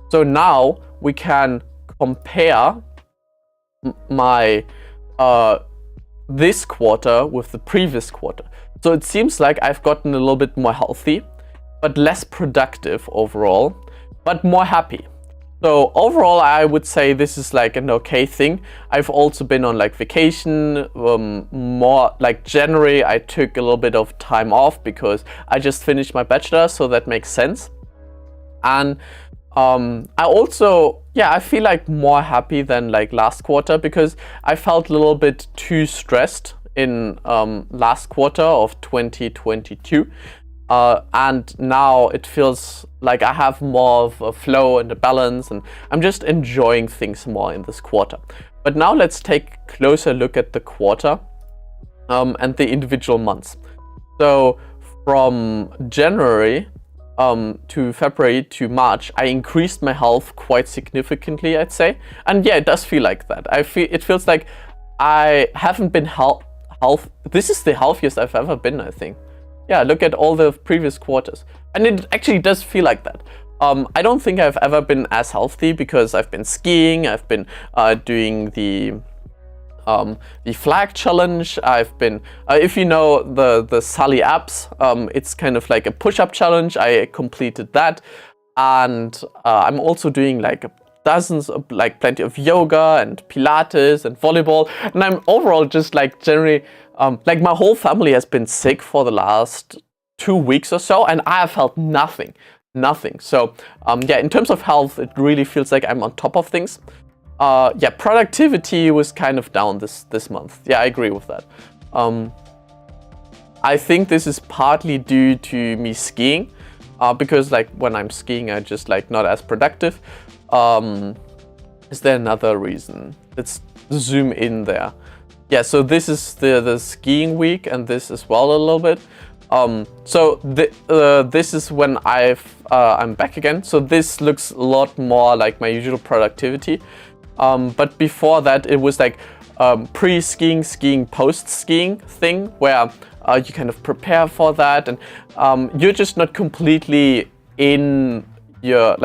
So now we can compare my this quarter with the previous quarter. So it seems like I've gotten a little bit more healthy, but less productive overall, but more happy. So overall, I would say this is like an okay thing. I've also been on like vacation, more like January. I took a little bit of time off because I just finished my bachelor, so that makes sense. And I also, I feel like more happy than like last quarter, because I felt a little bit too stressed in last quarter of 2022. And now it feels like I have more of a flow and a balance, and I'm just enjoying things more in this quarter. But now let's take a closer look at the quarter and the individual months. So from January to February to March, I increased my health quite significantly, I'd say. And yeah, it does feel like that. It feels like I haven't been this is the healthiest I've ever been, I think. Yeah, look at all the previous quarters. And it actually does feel like that. I don't think I've ever been as healthy because I've been skiing, I've been doing the the flag challenge. I've been, if you know the Sully apps, it's kind of like a push-up challenge. I completed that, and I'm also doing like dozens of like plenty of yoga and Pilates and volleyball, and I'm overall just like generally like my whole family has been sick for the last 2 weeks or so, and I have felt nothing. So yeah, in terms of health, it really feels like I'm on top of things. Yeah, productivity was kind of down this month. Yeah, I agree with that. I think this is partly due to me skiing, because like when I'm skiing, I just like not as productive. Is there another reason? Let's zoom in there. Yeah, so this is the skiing week, and this as well a little bit. So this is when I'm back again. So this looks a lot more like my usual productivity. But before that, it was like pre-skiing, skiing, post-skiing thing where you kind of prepare for that, and you're just not completely in your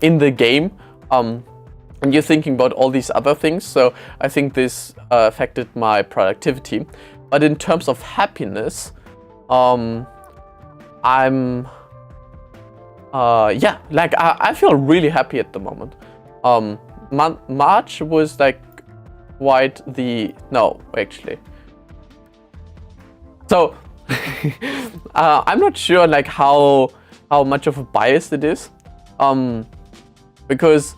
in the game, and you're thinking about all these other things. So I think this affected my productivity. But in terms of happiness, I'm yeah, like I feel really happy at the moment. March was like quite the no, actually. So I'm not sure like how much of a bias it is, because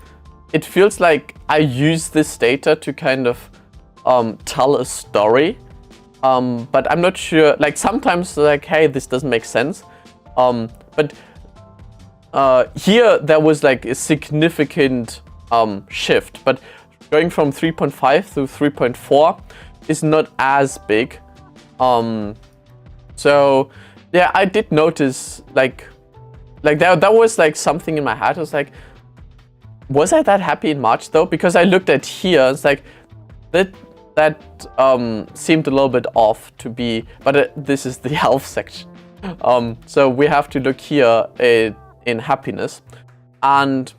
it feels like I use this data to kind of tell a story, but I'm not sure. Like sometimes like, hey, this doesn't make sense, but here there was like a significant shift, but going from 3.5 to 3.4 is not as big. So yeah, I did notice like that was like something in my head. I was like, was I that happy in March though? Because I looked at here, it's like that seemed a little bit off to be, but this is the health section. So we have to look here in happiness, and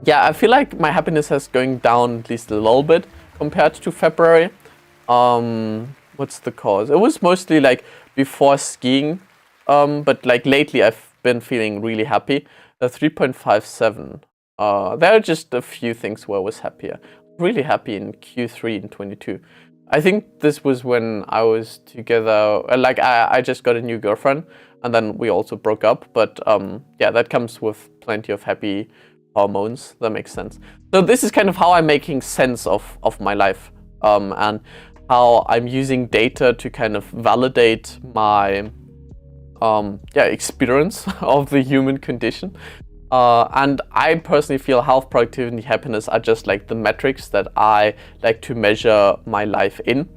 yeah, I feel like my happiness is going down at least a little bit compared to February. What's the cause? It was mostly like before skiing, but like lately I've been feeling really happy. 3.57. There are just a few things where I was happier. Really happy in Q3 in 22. I think this was when I was together, like I just got a new girlfriend, and then we also broke up. But yeah, that comes with plenty of happy hormones. That makes sense. So this is kind of how I'm making sense of my life, and how I'm using data to kind of validate my yeah, experience of the human condition. And I personally feel health, productivity, and happiness are just like the metrics that I like to measure my life in.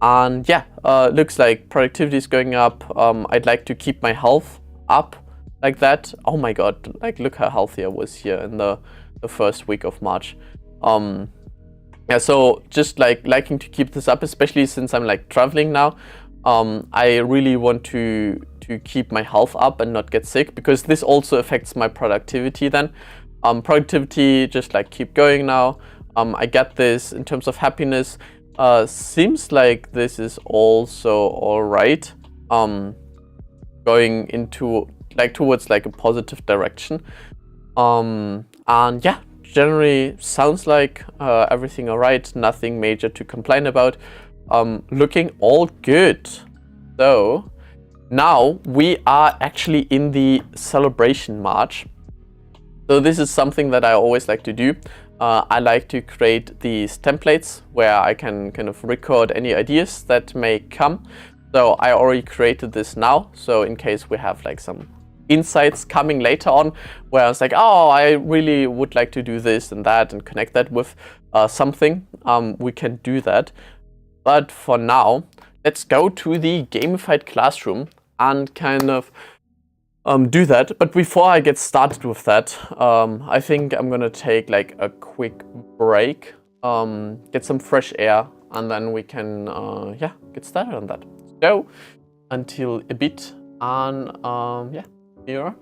And yeah, looks like productivity is going up. I'd like to keep my health up like that. Oh my god, like look how healthy I was here in the first week of March. Yeah, so just like liking to keep this up, especially since I'm like traveling now. I really want to keep my health up and not get sick, because this also affects my productivity then. Productivity, just like keep going now. I get this. In terms of happiness, seems like this is also all right. Going into like towards like a positive direction. And yeah, generally sounds like everything all right. Nothing major to complain about. Looking all good. So now we are actually in the celebration March. So this is something that I always like to do. I like to create these templates where I can kind of record any ideas that may come. So I already created this now. So in case we have like some insights coming later on, where I was like, oh, I really would like to do this and that and connect that with something, we can do that. But for now, let's go to the gamified classroom and kind of do that. But before I get started with that, I think I'm gonna take like a quick break, get some fresh air, and then we can yeah, get started on that. So until a bit, and yeah, here you are.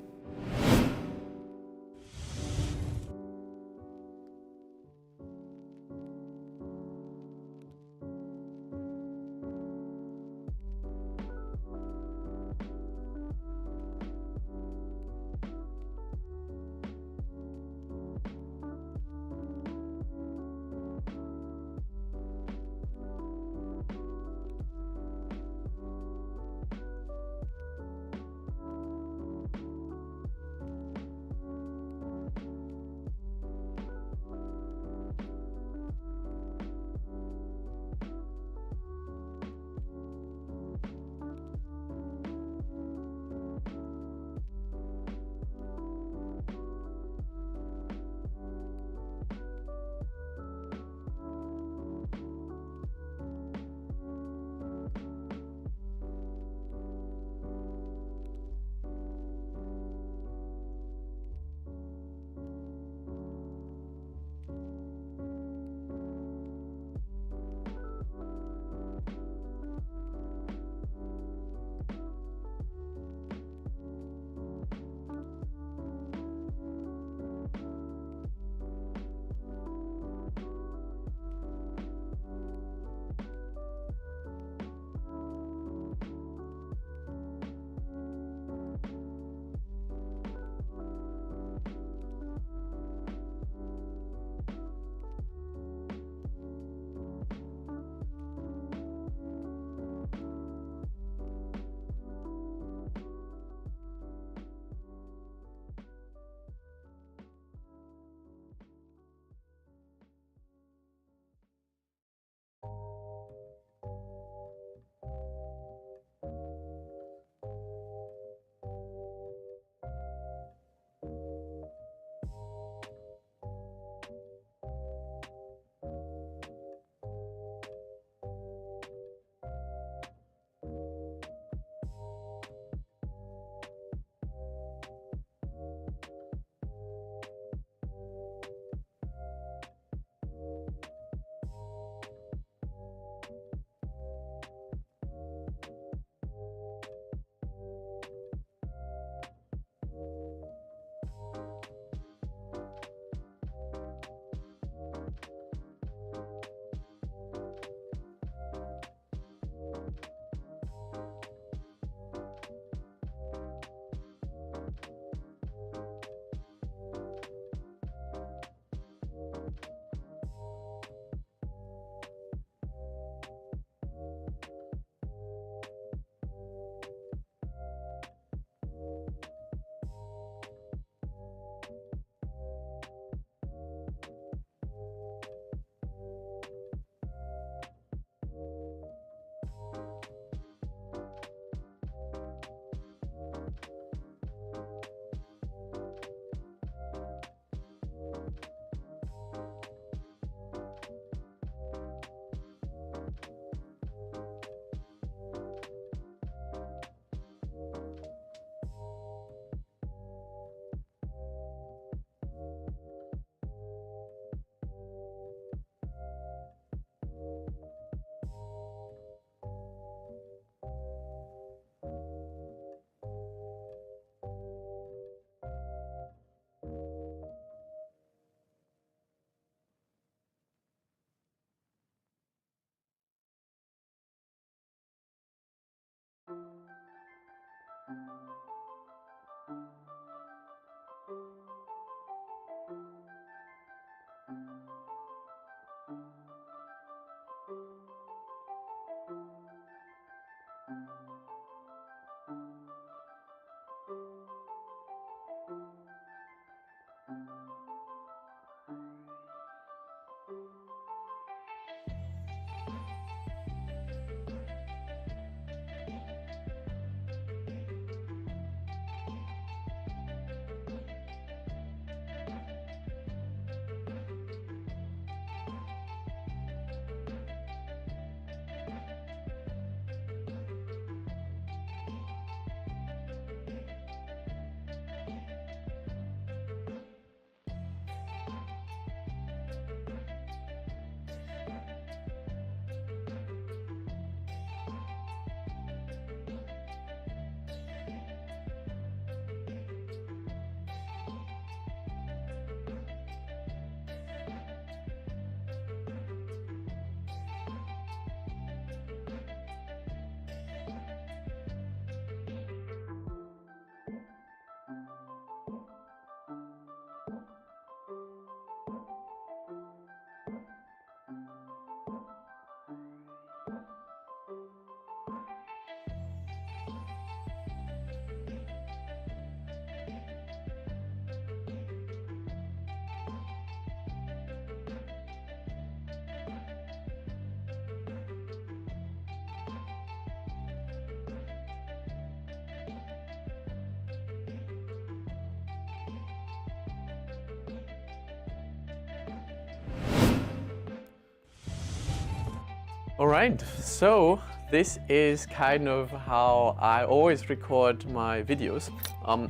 All right, so this is kind of how I always record my videos.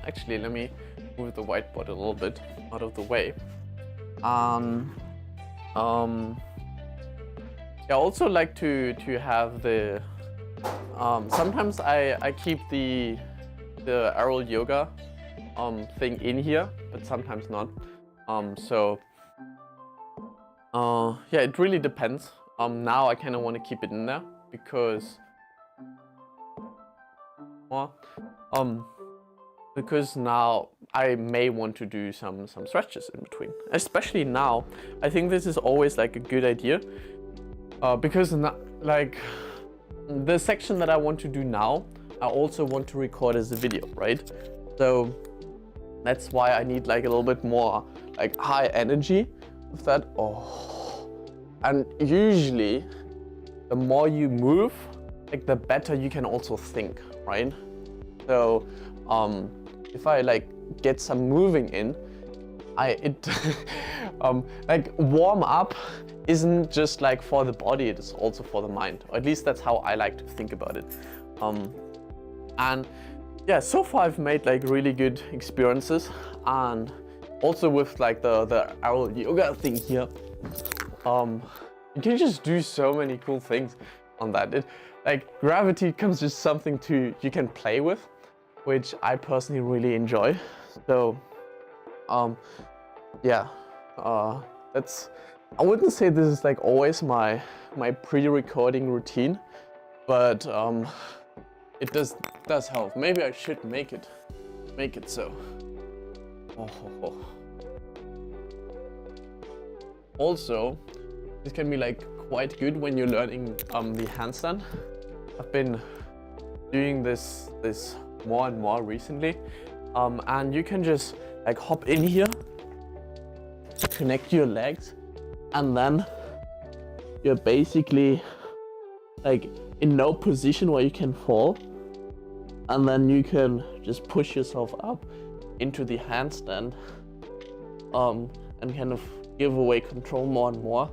Actually, let me move the whiteboard a little bit out of the way. I also like to have the. Sometimes I keep the aerial yoga thing in here, but sometimes not. Yeah, it really depends. Now I kind of want to keep it in there because, well, because now I may want to do some stretches in between. Especially now, I think this is always like a good idea because like the section that I want to do now, I also want to record as a video, right? So that's why I need like a little bit more like high energy with that. And usually the more you move, like the better you can also think, right? So if I like get some moving in, like warm up isn't just like for the body, it is also for the mind. Or at least that's how I like to think about it. And yeah, so far I've made like really good experiences, and also with like the aerial yoga thing here. You can just do so many cool things on that. Like gravity comes just something you can play with, which I personally really enjoy. So, yeah, I wouldn't say this is like always my pre-recording routine, but it does help. Maybe I should make it so. Also, this can be like quite good when you're learning the handstand. I've been doing this more and more recently, and you can just like hop in here, connect your legs, and then you're basically like in no position where you can fall, and then you can just push yourself up into the handstand, and kind of give away control more and more.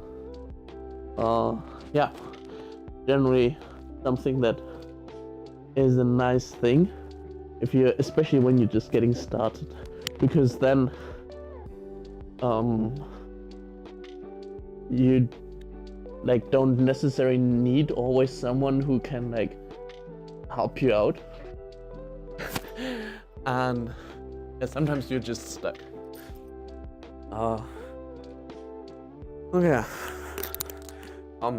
Yeah, generally something that is a nice thing especially when you're just getting started, because then you like don't necessarily need always someone who can like help you out. And yeah, sometimes you're just stuck. Okay.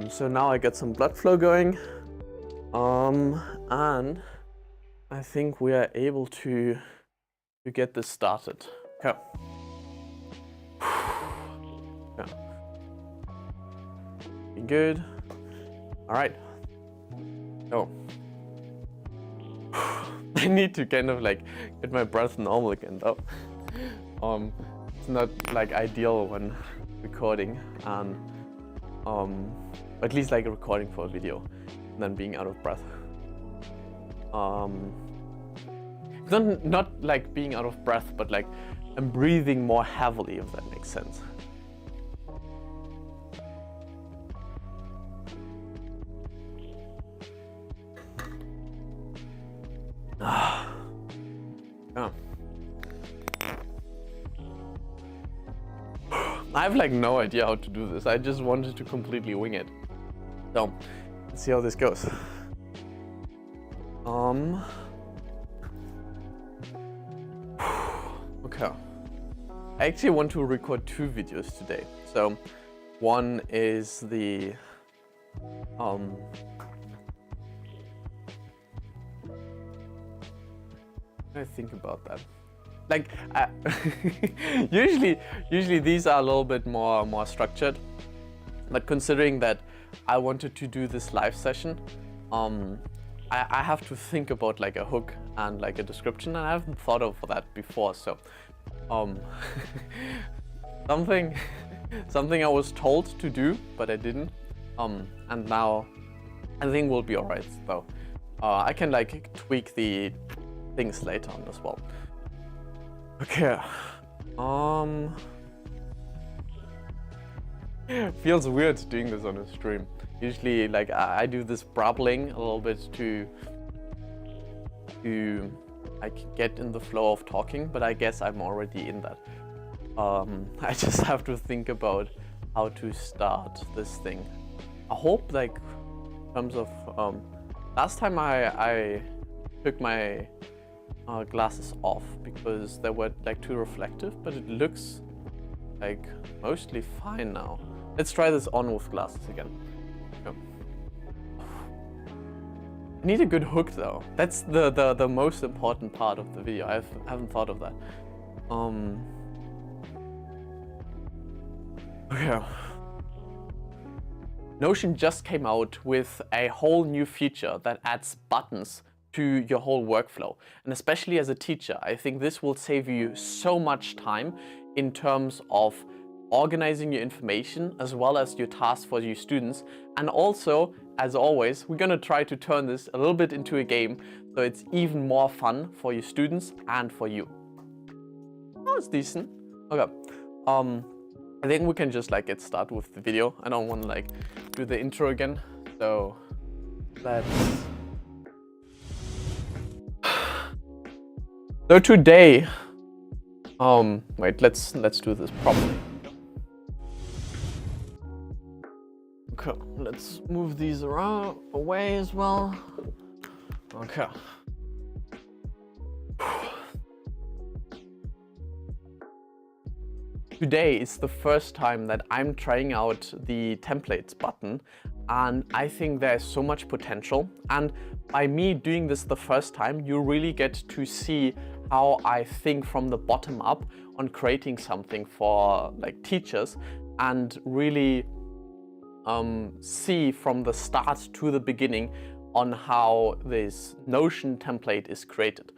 So now I get some blood flow going, and I think we are able to get this started. Okay. Yeah. Be good. All right. So I need to kind of like get my breath normal again, though. It's not like ideal when recording, and at least like recording for a video and then being out of breath. Not like being out of breath, but like I'm breathing more heavily, if that makes sense. Yeah. I have like no idea how to do this. I just wanted to completely wing it. So let's see how this goes. Okay. I actually want to record 2 videos today. So one is the I think about that. Like usually these are a little bit more structured, but considering that I wanted to do this live session, I have to think about like a hook and like a description, and I haven't thought of that before. So something I was told to do, but I didn't, and now I think we'll be alright though. I can like tweak the things later on as well. Okay. Feels weird doing this on a stream. Usually, like I do this brabbling a little bit to like get in the flow of talking, but I guess I'm already in that. I just have to think about how to start this thing. I hope, like, in terms of last time I took my glasses off because they were like too reflective, but it looks like mostly fine now. Let's try this on with glasses again. Go. I need a good hook though. That's the most important part of the video. I haven't thought of that. Okay. Notion just came out with a whole new feature that adds buttons to your whole workflow. And especially as a teacher, I think this will save you so much time in terms of organizing your information as well as your tasks for your students. And also, as always, we're gonna try to turn this a little bit into a game so it's even more fun for your students and for you. Oh, it's decent. Okay. I think we can just like get started with the video. I don't want to like do the intro again. So let's. So today, wait, let's do this properly. Okay, let's move these around away as well. Okay. Today is the first time that I'm trying out the templates button, and I think there's so much potential. And by me doing this the first time, you really get to see how I think from the bottom up on creating something for like teachers, and really see from the start to the beginning on how this Notion template is created.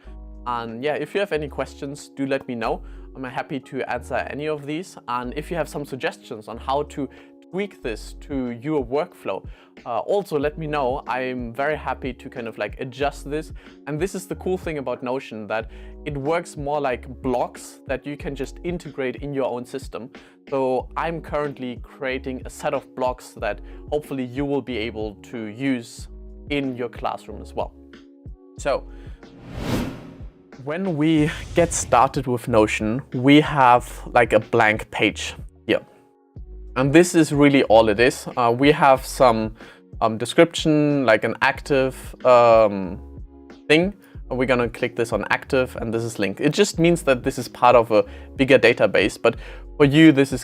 And yeah, if you have any questions, do let me know. I'm happy to answer any of these. And if you have some suggestions on how to tweak this to your workflow, also let me know. I'm very happy to kind of like adjust this. And this is the cool thing about Notion, that it works more like blocks that you can just integrate in your own system. So I'm currently creating a set of blocks that hopefully you will be able to use in your classroom as well. So when we get started with Notion, we have like a blank page here. And this is really all it is. We have some description, like an active thing. We're gonna click this on active, and this is linked. It just means that this is part of a bigger database, but for you, this is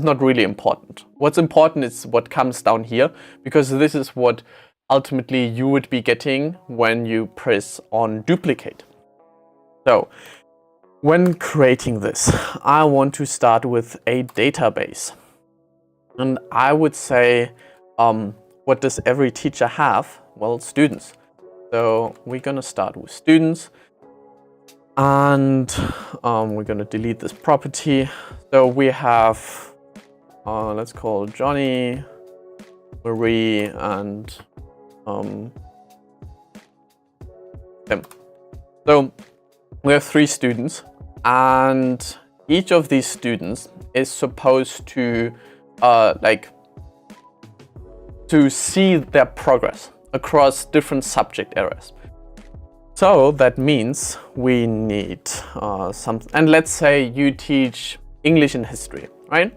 not really important. What's important is what comes down here, because this is what ultimately you would be getting when you press on duplicate. So when creating this, I want to start with a database. And I would say, what does every teacher have? Well, students. So we're gonna start with students, and we're gonna delete this property. So we have, let's call Johnny, Marie, and them. So we have 3 students, and each of these students is supposed to to see their progress across different subject areas. So that means we need and let's say you teach English and history, right?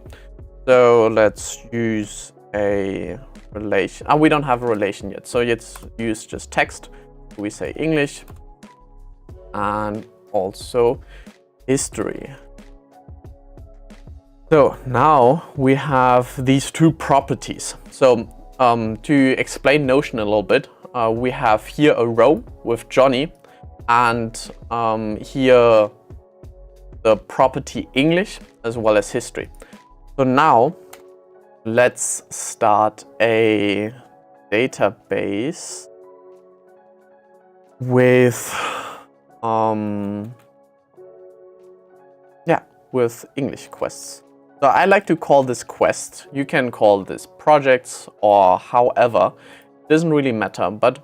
So let's use a relation. We don't have a relation yet, so let's use just text. We say English and also history. So now we have these 2 properties. So to explain Notion a little bit, we have here a row with Johnny, and here the property English as well as history. So now let's start a database with with English quests. So I like to call this quest. You can call this projects or however, it doesn't really matter, but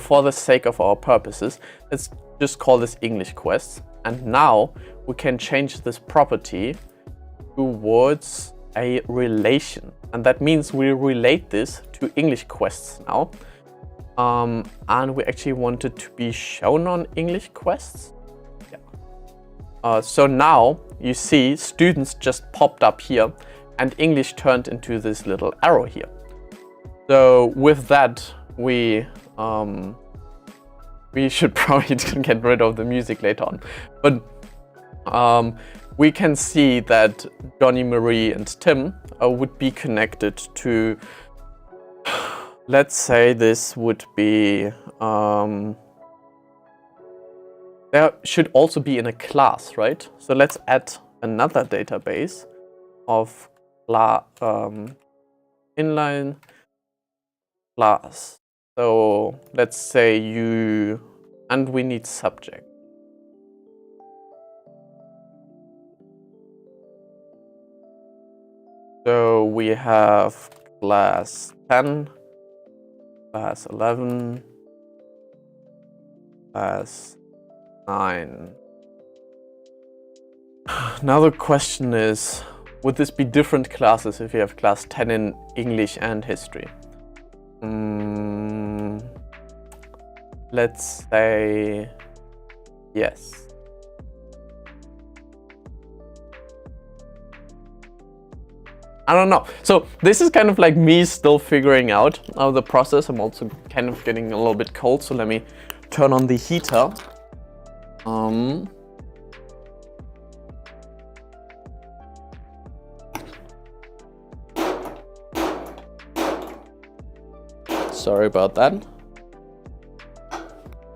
for the sake of our purposes, let's just call this English quests. And now we can change this property towards a relation. And that means we relate this to English quests now. And we actually want it to be shown on English quests. Yeah. So now you see students just popped up here and English turned into this little arrow here. So with that, we should probably get rid of the music later on. But we can see that Johnny, Marie, and Tim would be connected to, let's say this would be, there should also be in a class, right? So let's add another database of inline class. So let's say you, and we need subject. So we have class 10, class 11, class 9. Now the question is, would this be different classes if you have class 10 in English and history? Let's say yes. I don't know. So this is kind of like me still figuring out the process. I'm also kind of getting a little bit cold, so let me turn on the heater. Sorry about that.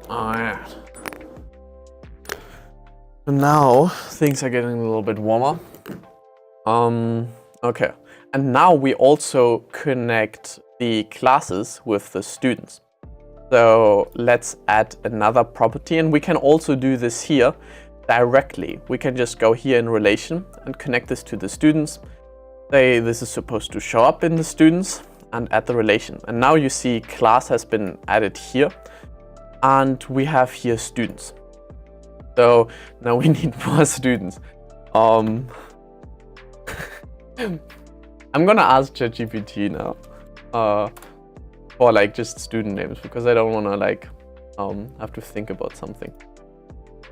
Alright. So now things are getting a little bit warmer. Okay. And now we also connect the classes with the students. So let's add another property, and we can also do this here directly. We can just go here in relation and connect this to the students. Say this is supposed to show up in the students and add the relation. And now you see class has been added here and we have here students. So now we need more students. I'm gonna ask ChatGPT now for like just student names, because I don't wanna like have to think about something.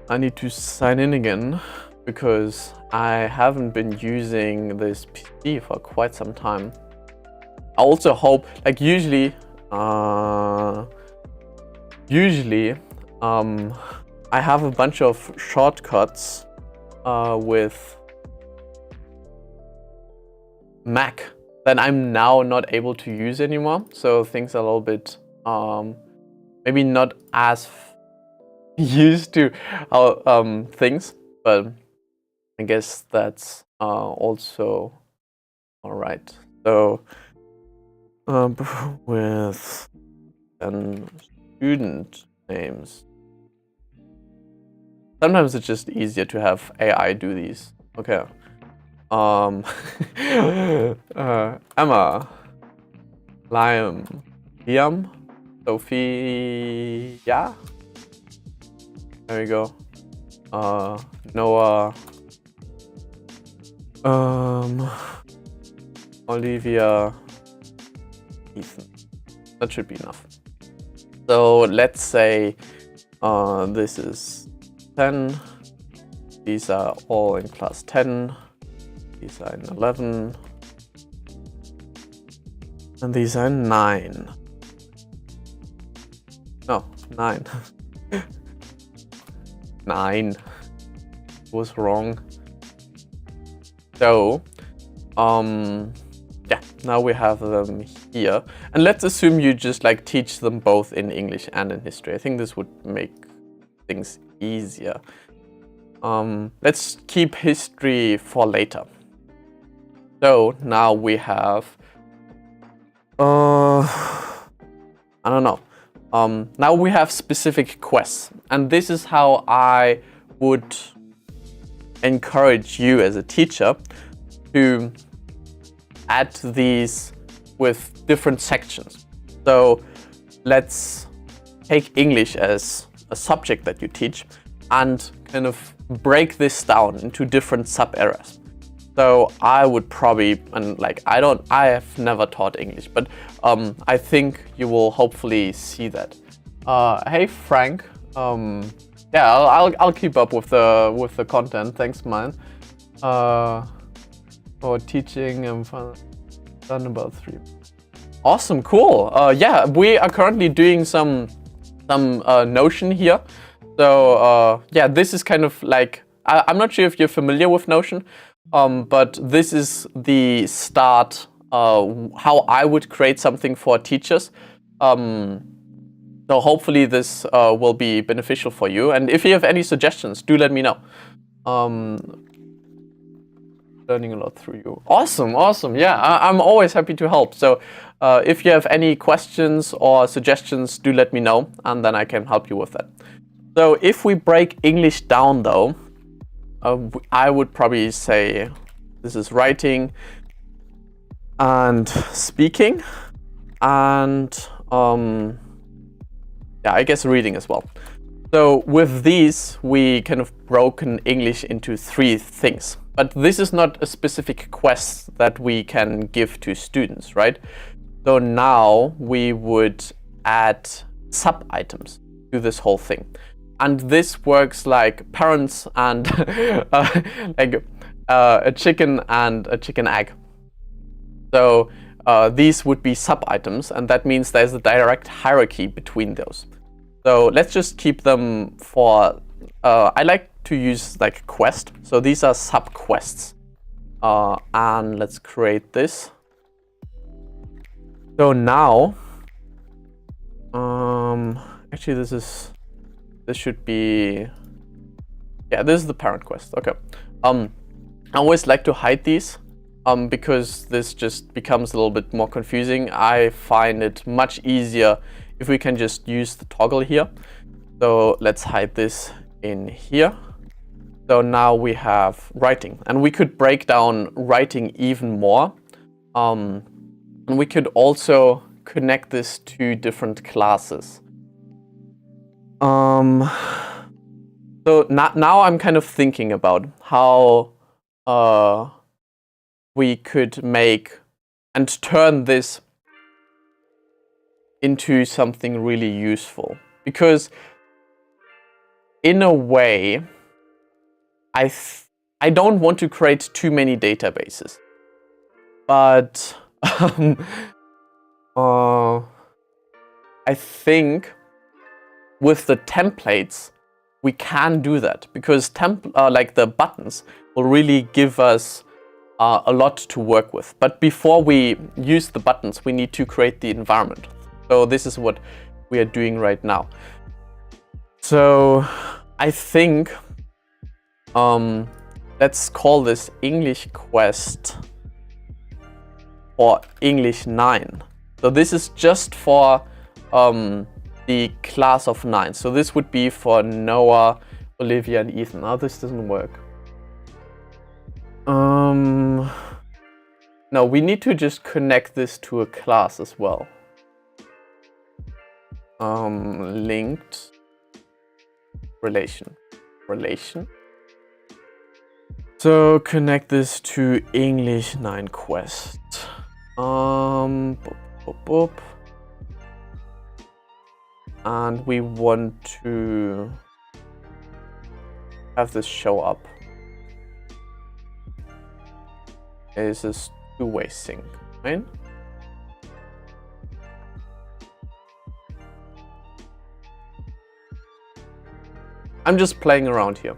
I need to sign in again because I haven't been using this PC for quite some time. I also hope, like usually I have a bunch of shortcuts with Mac that I'm now not able to use anymore. So things are a little bit maybe not as used to how things, but I guess that's also all right. So with student names, sometimes it's just easier to have AI do these. Okay. Emma, Liam, Sophie, yeah. There we go. Noah, Olivia, Ethan. That should be enough. So let's say this is 10. These are all in class 10. These are in 11. And these are in 9. No, 9. 9. Was wrong. So, yeah, now we have them here. And let's assume you just like teach them both in English and in history. I think this would make things easier. Let's keep history for later. So now we have, I don't know. Now we have specific quests, and this is how I would encourage you as a teacher to add these with different sections. So let's take English as a subject that you teach and kind of break this down into different sub-areas. So I would probably, and like I have never taught English, but I think you will hopefully see that. Hey Frank, yeah, I'll keep up with the content. Thanks, man. For teaching and done about 3. Awesome, cool. Yeah, we are currently doing some Notion here. So yeah, this is kind of like, I'm not sure if you're familiar with Notion, but this is the start, how I would create something for teachers. So hopefully this will be beneficial for you. And if you have any suggestions, do let me know. Learning a lot through you. Awesome, awesome. Yeah, I'm always happy to help. So if you have any questions or suggestions, do let me know, and then I can help you with that. So if we break English down, though, I would probably say this is writing and speaking, and yeah, I guess reading as well. So with these, we kind of broken English into 3 things. But this is not a specific quest that we can give to students, right? So now we would add sub-items to this whole thing. And this works like parents and like a chicken and a chicken egg. So these would be sub-items, and that means there's a direct hierarchy between those. So let's just keep them for, I like to use like quest. So these are sub-quests. And let's create this. So now, actually this should be, yeah, this is the parent quest. Okay. I always like to hide these because this just becomes a little bit more confusing. I find it much easier if we can just use the toggle here. So let's hide this in here. So now we have writing, and we could break down writing even more. And we could also connect this to different classes. So now I'm kind of thinking about how we could make and turn this into something really useful. Because in a way, I don't want to create too many databases. But I think with the templates, we can do that, because like the buttons will really give us a lot to work with. But before we use the buttons, we need to create the environment. So this is what we are doing right now. So I think let's call this English Quest for English 9. So this is just for the class of 9. So this would be for Noah, Olivia, and Ethan. Oh, this doesn't work. No, we need to just connect this to a class as well. Linked relation. So connect this to English 9 Quest. Boop, boop, boop. And we want to have this show up. This is two-way sync, right? I'm just playing around here.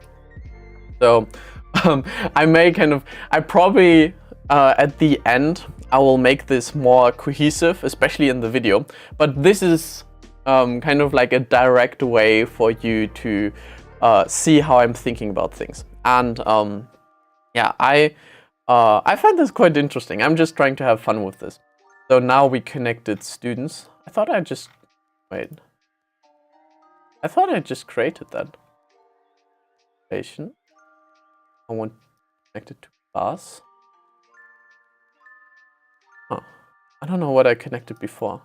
So I probably at the end, I will make this more cohesive, especially in the video. But this is kind of like a direct way for you to see how I'm thinking about things. And yeah, I find this quite interesting. I'm just trying to have fun with this. So now we connected students. I thought I just created that. I want connected to class. Huh. I don't know what I connected before.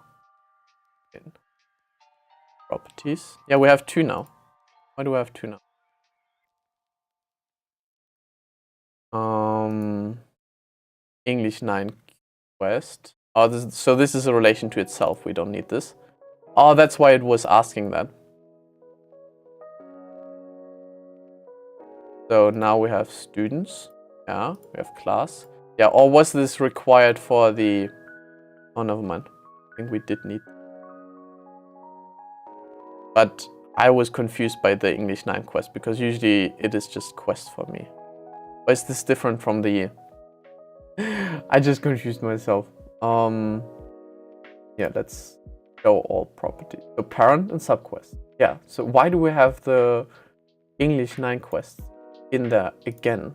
Properties. Yeah, we have 2 now. Why do I have 2 now? English 9 quest. Oh, so this is a relation to itself. We don't need this. Oh, that's why it was asking that. So now we have students. Yeah, we have class. Yeah, or was this required for the... Oh, never mind. I think we did need... But I was confused by the English 9 quest, because usually it is just quest for me. Or is this different from the... I just confused myself. Yeah, let's go all property. So parent and subquest. Yeah, so why do we have the English 9 quest in there again?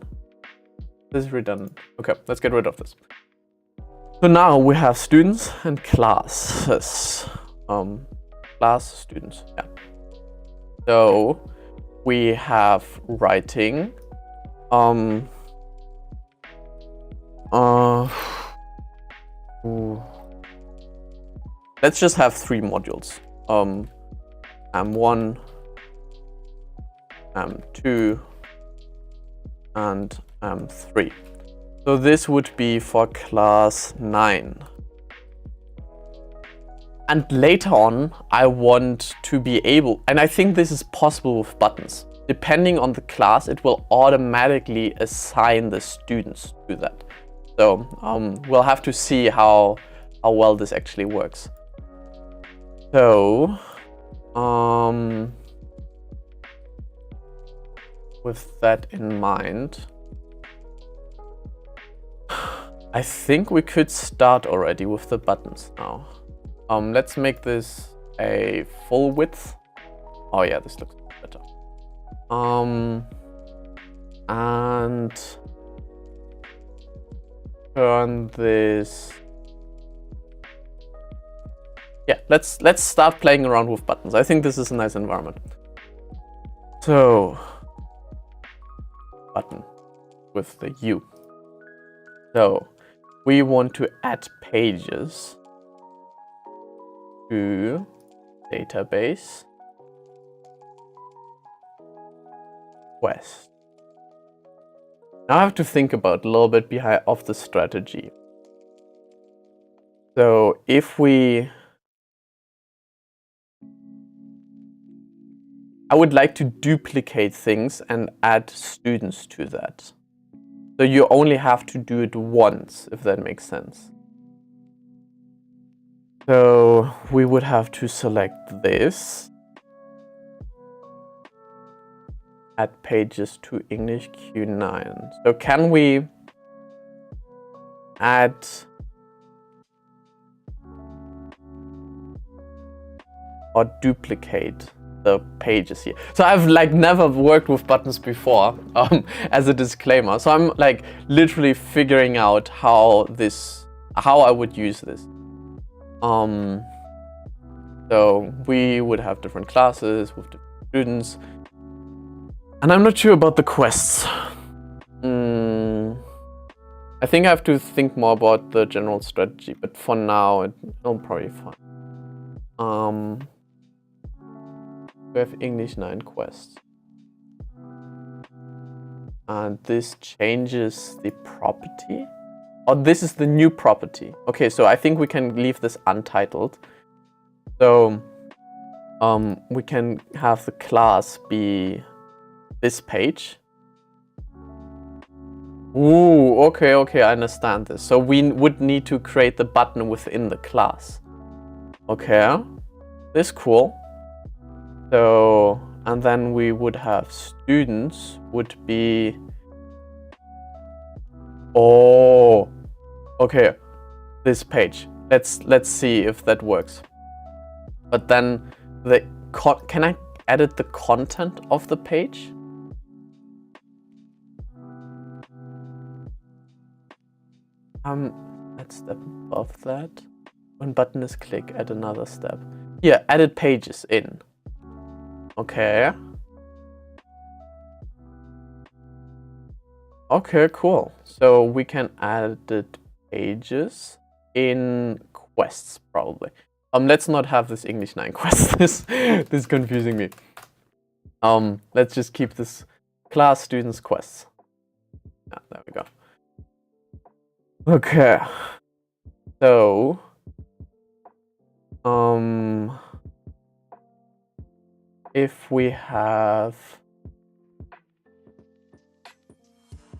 This is redundant. Okay, let's get rid of this. So now we have students and classes. Class, students, yeah. So we have writing. Let's just have 3 modules. M1, M2, and M3. So this would be for class 9. And later on, I want to be able, and I think this is possible with buttons. Depending on the class, it will automatically assign the students to that. So we'll have to see how well this actually works. So with that in mind, I think we could start already with the buttons now. Let's make this a full width. Oh yeah, this looks better. And turn this. Yeah, let's start playing around with buttons. I think this is a nice environment. So button with the U. So we want to add pages to database quest. Now I have to think about a little bit behind of the strategy. So if I would like to duplicate things and add students to that. So you only have to do it once, if that makes sense. So we would have to select this. Add pages to English Q9. So can we add or duplicate the pages here? So I've never worked with buttons before, as a disclaimer. So I'm literally figuring out how I would use this. So we would have different classes with different students. And I'm not sure about the quests. I think I have to think more about the general strategy, but for now, it'll probably be fine. We have English 9 quests. And this changes the property. Oh, this is the new property. Okay, so I think we can leave this untitled. So we can have the class be this page. Ooh, okay, I understand this. So we would need to create the button within the class. Okay, this is cool. So, and then we would have students would be... Oh, okay, this page. Let's see if that works. But then can I edit the content of the page? Let's step above that. When button is clicked, add another step. Here, edit pages in. Okay. Okay, cool. So we can edit pages in quests, probably. Let's not have this English 9 quest. This is confusing me. Let's just keep this class students quests. Yeah, there we go. Okay. So, if we have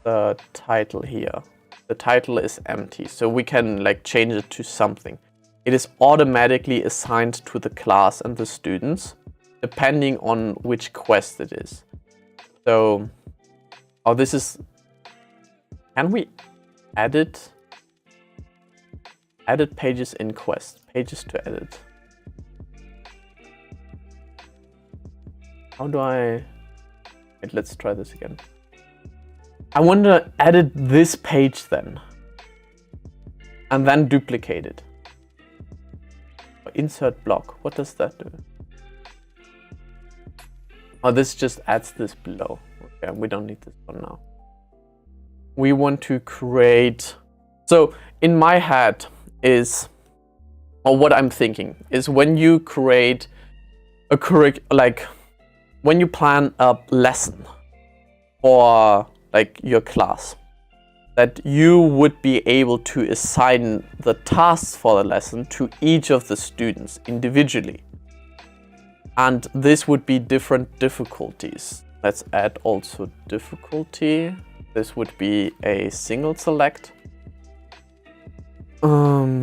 the title here, the title is empty, so we can like change it to something. It is automatically assigned to the class and the students, depending on which quest it is. So, oh, this is, can we edit pages in quest, pages to edit? How do I, wait, let's try this again. I want to edit this page then, and then duplicate it. Insert block, what does that do? Oh, this just adds this below. Okay, we don't need this one now. We want to create, so in my head is, or what I'm thinking is, when you create a when you plan a lesson for like your class, that you would be able to assign the tasks for the lesson to each of the students individually. And this would be different difficulties. Let's add also difficulty. This would be a single select.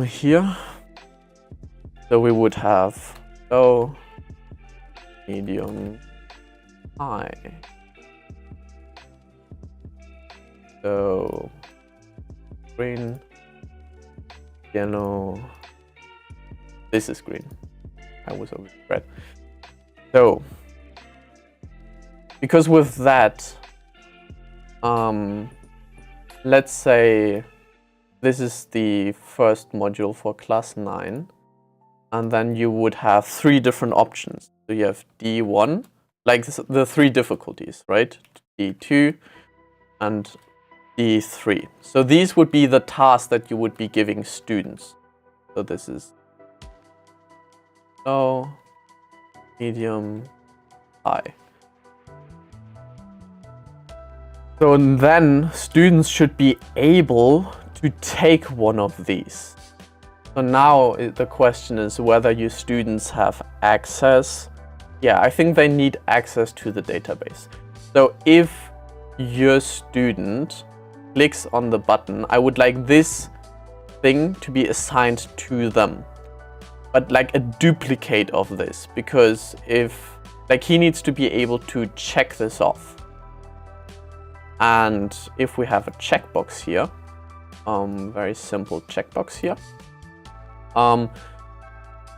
Here. So we would have low, medium, high. So green, yellow. This is green. I was over red. So because with that, let's say this is the first module for class 9, and then you would have 3 different options. So you have D1, like this, the 3 difficulties, right? D2 and D3. So these would be the tasks that you would be giving students. So this is low, medium, high. So then students should be able to take one of these. So now the question is whether your students have access. Yeah, I think they need access to the database. So if your student clicks on the button, I would like this thing to be assigned to them, but like a duplicate of this, because if like he needs to be able to check this off. And if we have a checkbox here, very simple checkbox here,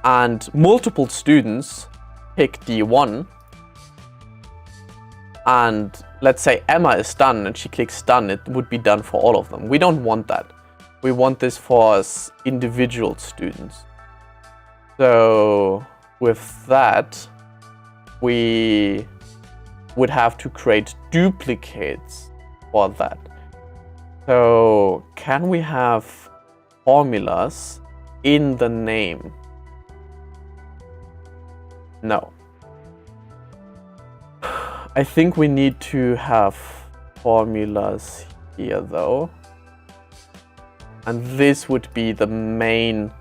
and multiple students pick D1, and let's say Emma is done and she clicks done, it would be done for all of them. We don't want that. We want this for individual students. So with that, we would have to create duplicates for that. So can we have formulas in the name? No. I think we need to have formulas here though. And this would be the main.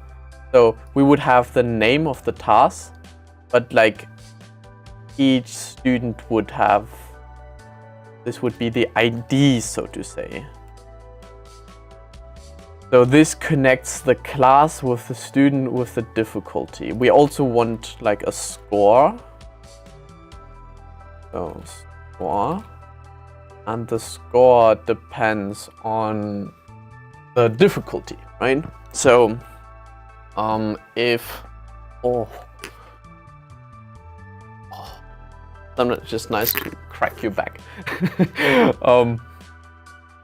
So we would have the name of the task, but like each student would have, this would be the ID, so to say. So this connects the class with the student with the difficulty. We also want like a score. So score. And the score depends on the difficulty, right? So if, just nice to crack you back.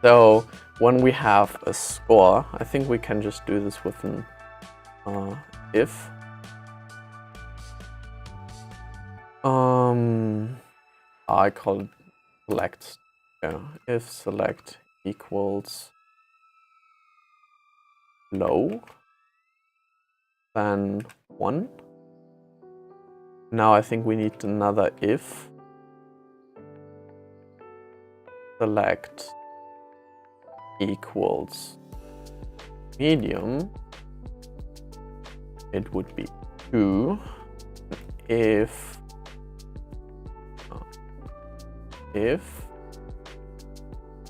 So when we have a score, I think we can just do this with an if. I call it select. Yeah, if select equals low, then 1. Now I think we need another if. Select equals medium, it would be 2. If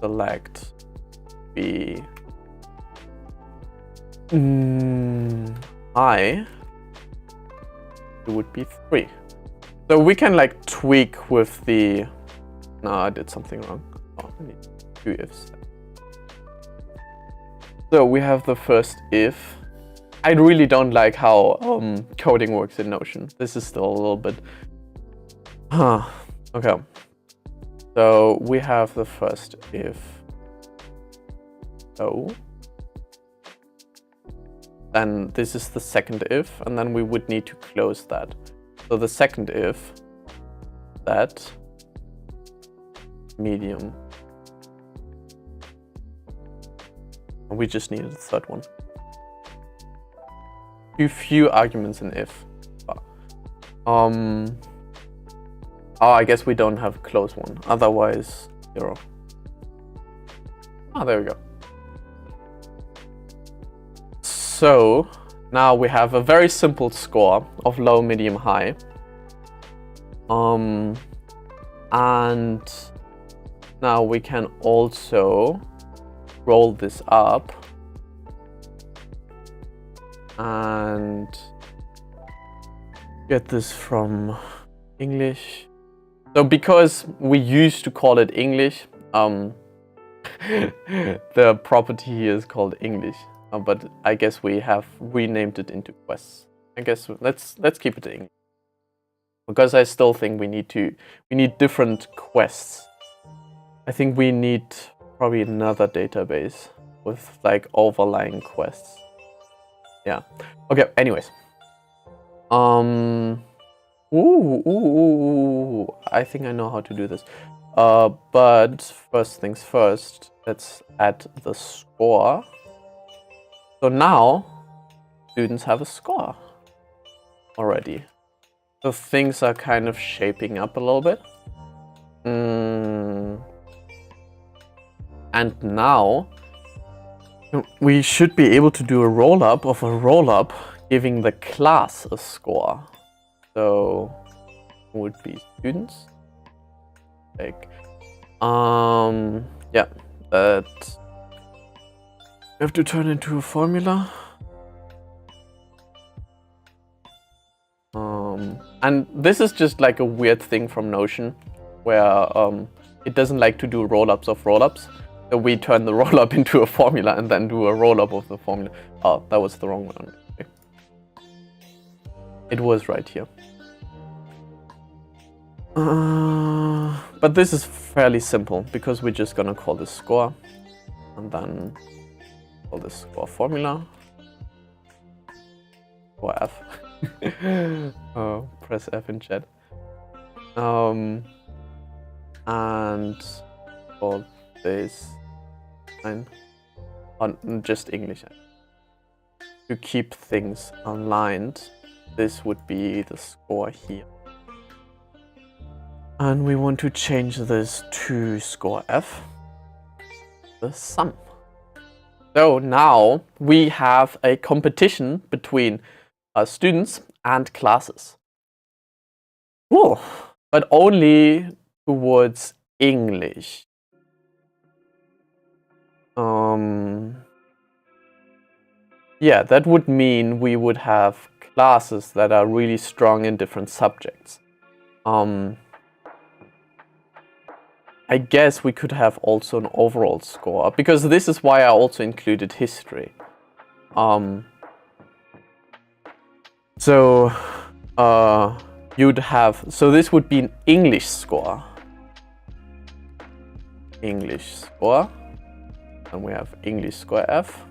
select be high, it would be 3. So we can like tweak with the, no, I did something wrong. Oh, I need 2 ifs. So we have the first if. I really don't like how coding works in Notion. This is still a little bit, okay. So we have the first if. So then this is the second if, and then we would need to close that. So the second if, that medium. And we just needed the third one. Too few arguments in if. Oh, I guess we don't have a close one. Otherwise, 0. Ah, there we go. So now we have a very simple score of low, medium, high. And now we can also roll this up and get this from English. So because we used to call it English, the property here is called English, but I guess we have renamed it into quests. I guess let's keep it English, because I still think we need different quests. I think we need probably another database with like overlying quests. Yeah. Okay. Anyways. I think I know how to do this. But first things first, let's add the score. So now students have a score already. So things are kind of shaping up a little bit. And now we should be able to do a roll-up of a roll-up giving the class a score. So would be students. Like, yeah, that you have to turn into a formula. And this is just like a weird thing from Notion, where it doesn't like to do roll-ups of roll-ups. So we turn the roll-up into a formula and then do a roll-up of the formula. Oh, that was the wrong one. Okay. It was right here. But this is fairly simple because we're just gonna call this score and then call this score formula. Or F. Press F in chat. And call this on just English. To keep things aligned, this would be the score here. And we want to change this to score F, the sum. So now we have a competition between students and classes. Cool, but only towards English. Yeah, that would mean we would have classes that are really strong in different subjects. I guess we could have also an overall score, because this is why I also included history. So you'd have, so this would be an English score. English score. And we have English score F.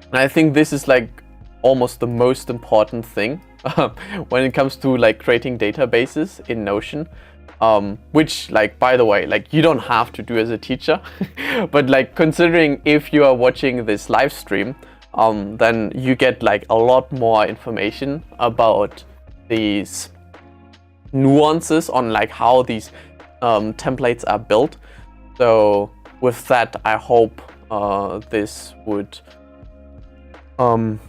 And I think this is like almost the most important thing when it comes to like creating databases in Notion. Which, like, by the way, like, you don't have to do as a teacher, but like, considering if you are watching this live stream, then you get like a lot more information about these nuances on like how these templates are built. So with that, I hope this would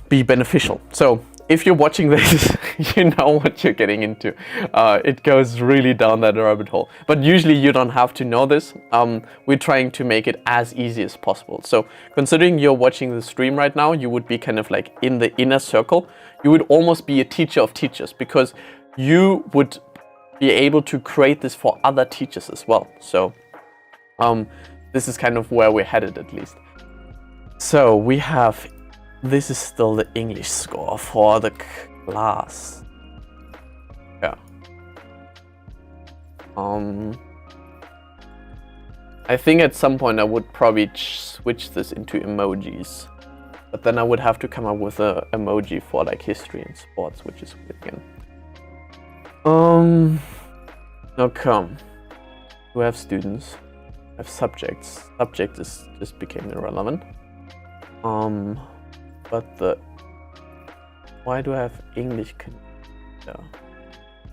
be beneficial. So if you're watching this, you know what you're getting into. It goes really down that rabbit hole. But usually you don't have to know this. We're trying to make it as easy as possible. So considering you're watching the stream right now, you would be kind of like in the inner circle. You would almost be a teacher of teachers, because you would be able to create this for other teachers as well. So this is kind of where we're headed, at least. So we have, this is still the English score for the class. Yeah. I think at some point I would probably switch this into emojis, but then I would have to come up with an emoji for like history and sports, which is weird again. Okay. We have students. We have subjects. Subject is just became irrelevant. But why do I have English?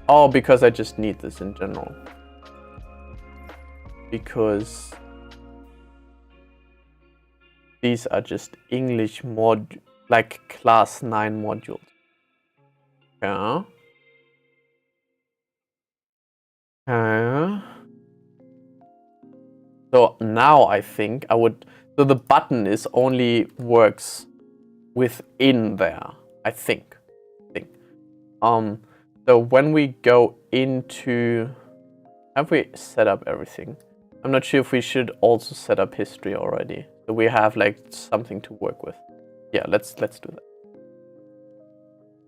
Oh, because I just need this in general. Because these are just English like class 9 modules. Yeah. So now I think I would, so the button is only works within there, I think. So when we go into, have we set up everything? I'm not sure if we should also set up history already, so we have like something to work with. Yeah, let's do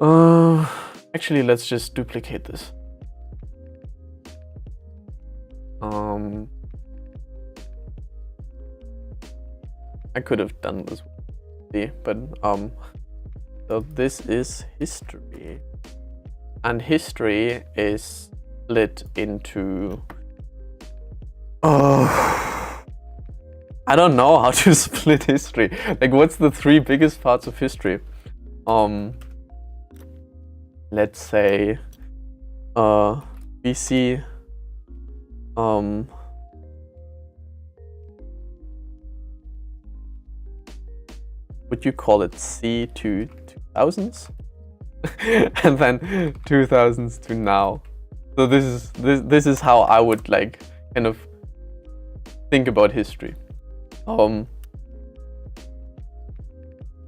that. Actually, let's just duplicate this. I could have done this, but so this is history, and history is split into. I don't know how to split history. Like, what's the 3 biggest parts of history? Let's say BC. Would you call it C to 2000s? And then 2000s to now. So this is how I would like kind of think about history.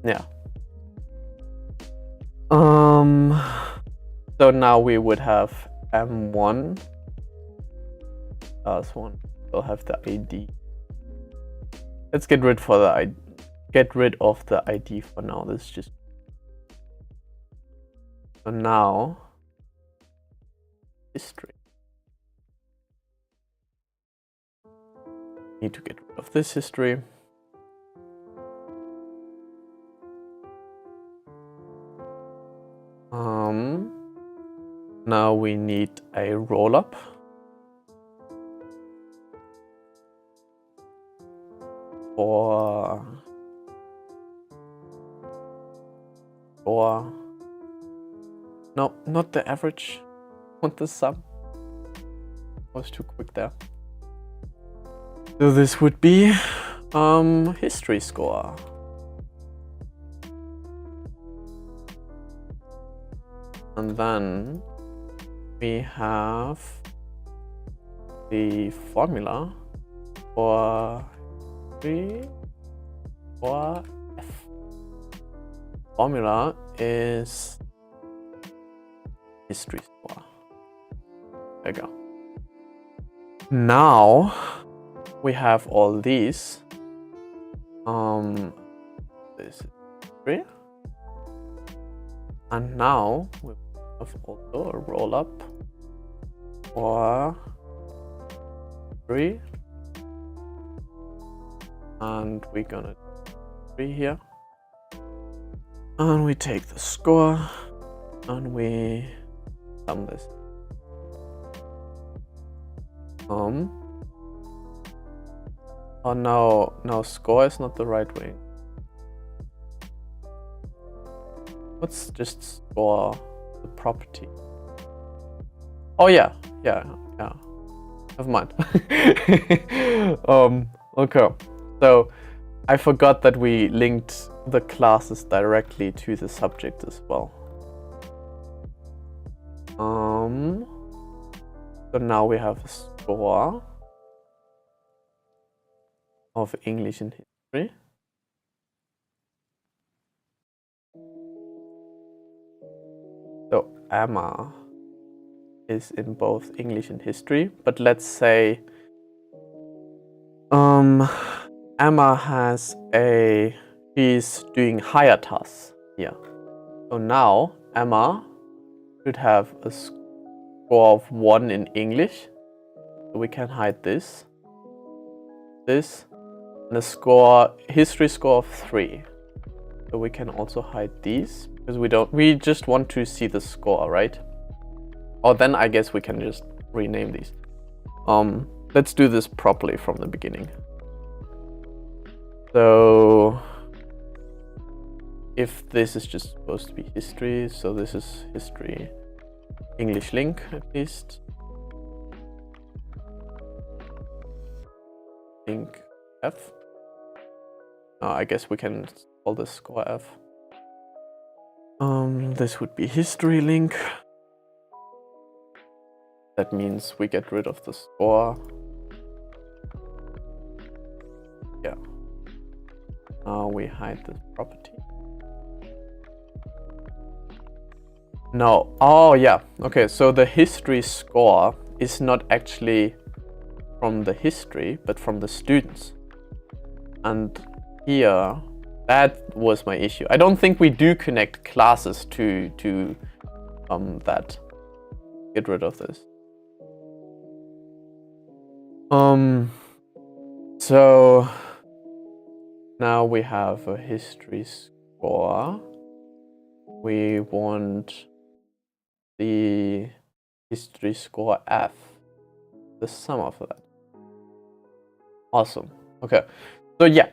Yeah. So now we would have M1 plus 1. We'll have the ID. Let's get rid of the ID for now. This is just, so now history. Need to get rid of this history. Now we need a roll-up. Or no, not the average. I want the sum. I was too quick there. So this would be history score. And then we have the formula for F. Formula is history score. There you go. Now we have all these. This is 3. And now we have also a roll up for 3. And we're gonna do 3 here. And we take the score and we sum this. Oh no, score is not the right way. Let's just score the property. Oh yeah. Never mind. Okay. So I forgot that we linked the classes directly to the subject as well. So now we have a score of English and history. So Emma is in both English and history, but let's say Emma she's doing higher tasks here. So now Emma should have a score of 1 in English. So we can hide this, and a history score of 3. So we can also hide these because we just want to see the score, right? Or then I guess we can just rename these. Let's do this properly from the beginning. So if this is just supposed to be history, so this is history, English link at least. Link F. I guess we can call this score F. This would be history link. That means we get rid of the score. Yeah. Now we hide this property. No. Oh, yeah. Okay, so the history score is not actually from the history, but from the students. And here, that was my issue. I don't think we do connect classes to that. Get rid of this. So now we have a history score. We want the history score F, the sum of that. Awesome. Okay. So yeah.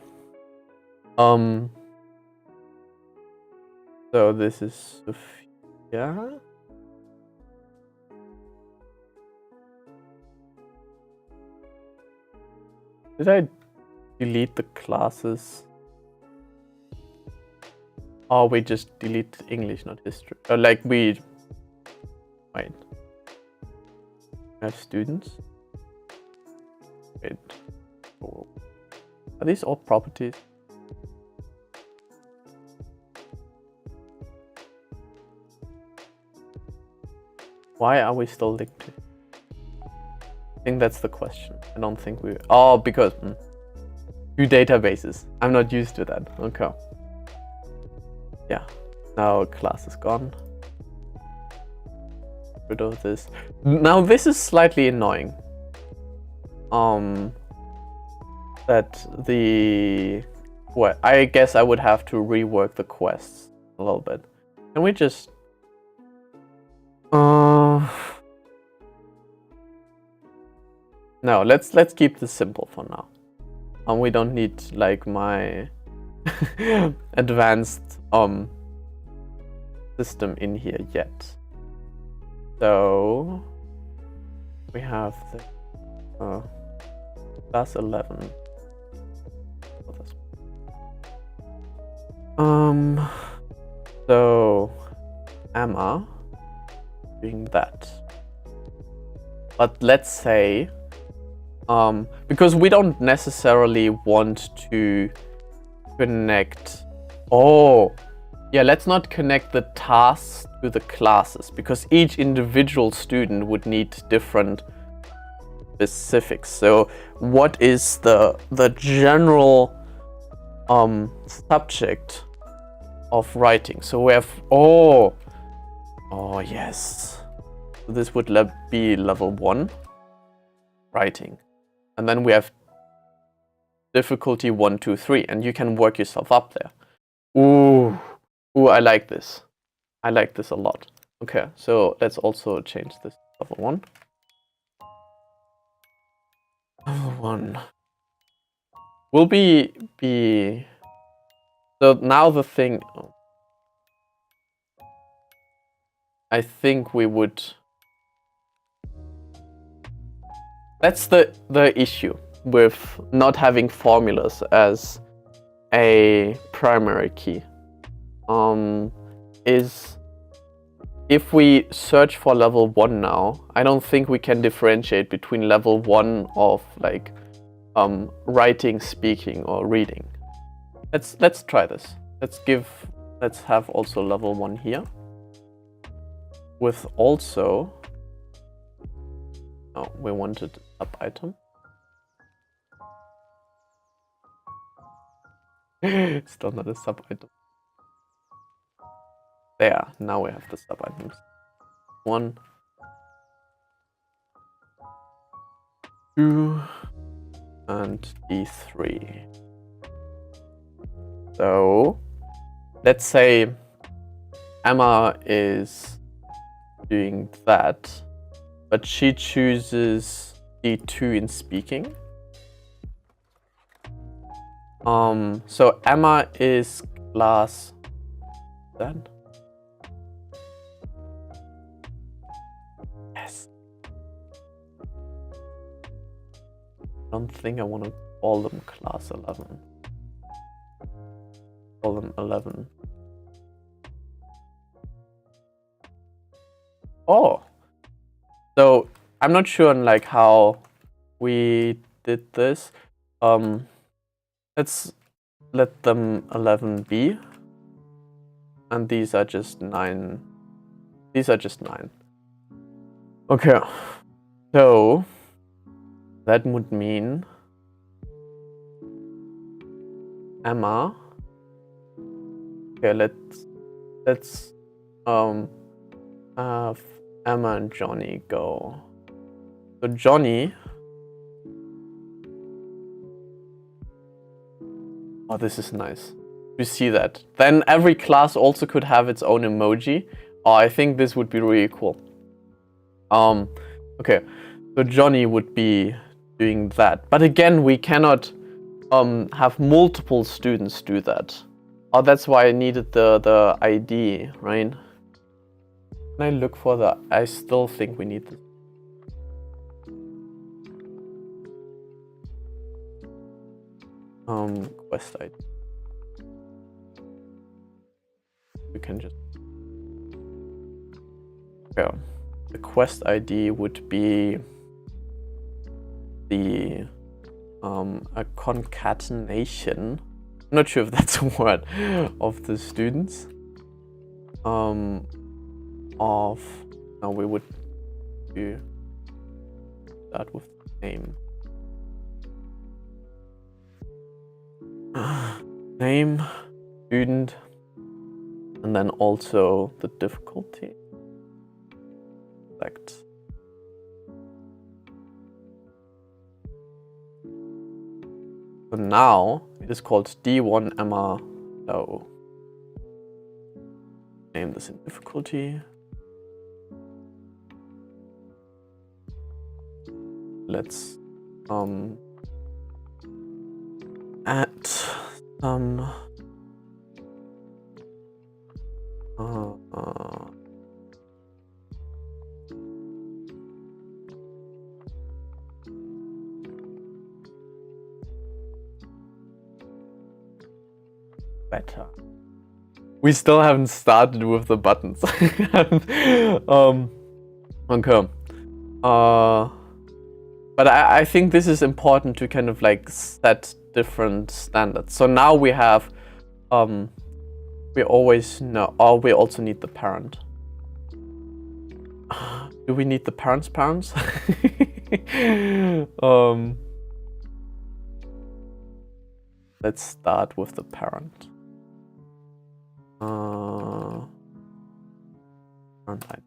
So this is Sophia. Did I delete the classes? Oh, we just delete English, not history. Wait. We have students. Wait. Oh. Are these all properties? Why are we still linked to? I think that's the question. I don't think we... Oh, because... two databases. I'm not used to that. Okay. Yeah. Now class is gone. Rid of this. Now this is slightly annoying. That the... Well, I guess I would have to rework the quests a little bit. Can we just... No, let's keep this simple for now. We don't need like my advanced system in here yet. So we have the class 11. So Emma doing that. But let's say because we don't necessarily want to connect. Oh, yeah, let's not connect the tasks to the classes because each individual student would need different specifics. So what is the general subject of writing? So we have, oh yes. So this would be level 1, writing. And then we have difficulty 1, 2, 3, and you can work yourself up there. Ooh, I like this. I like this a lot. Okay, so let's also change this to level 1. Level 1 will be. So now the thing. I think we would. That's the issue with not having formulas as a primary key is if we search for level 1 now, I don't think we can differentiate between level 1 of like writing, speaking, or reading. Let's try this. Let's have also level 1 here. With also, oh, we wanted a sub item. Still not a sub item. There, now we have the sub items. 1, 2, and D3. So let's say Emma is doing that, but she chooses D2 in speaking. So Emma is class that. Yes. I don't think I want to call them class 11. Call them 11. Oh, so I'm not sure on like how we did this. Let's let them 11 be, and these are just 9. These are just 9. Okay, so that would mean Emma. Okay, let's have Emma and Johnny go. So Johnny. Oh, this is nice. You see that. Then every class also could have its own emoji. Oh, I think this would be really cool. Okay, so Johnny would be doing that. But again, we cannot have multiple students do that. Oh, that's why I needed the ID, right? Can I look for the... I still think we need this. Quest ID. We can just... Okay. The quest ID would be the a concatenation. I'm not sure if that's a word of the students. Of now we would do that with the name. Name, student, and then also the difficulty. Select. So now it is called D1 Emma Low. Name this in difficulty. Let's add some better. We still haven't started with the buttons. Okay. But I think this is important to kind of like set different standards. So now we have, we always know, oh, we also need the parent. Do we need the parents? Let's start with the parent. Parent ID.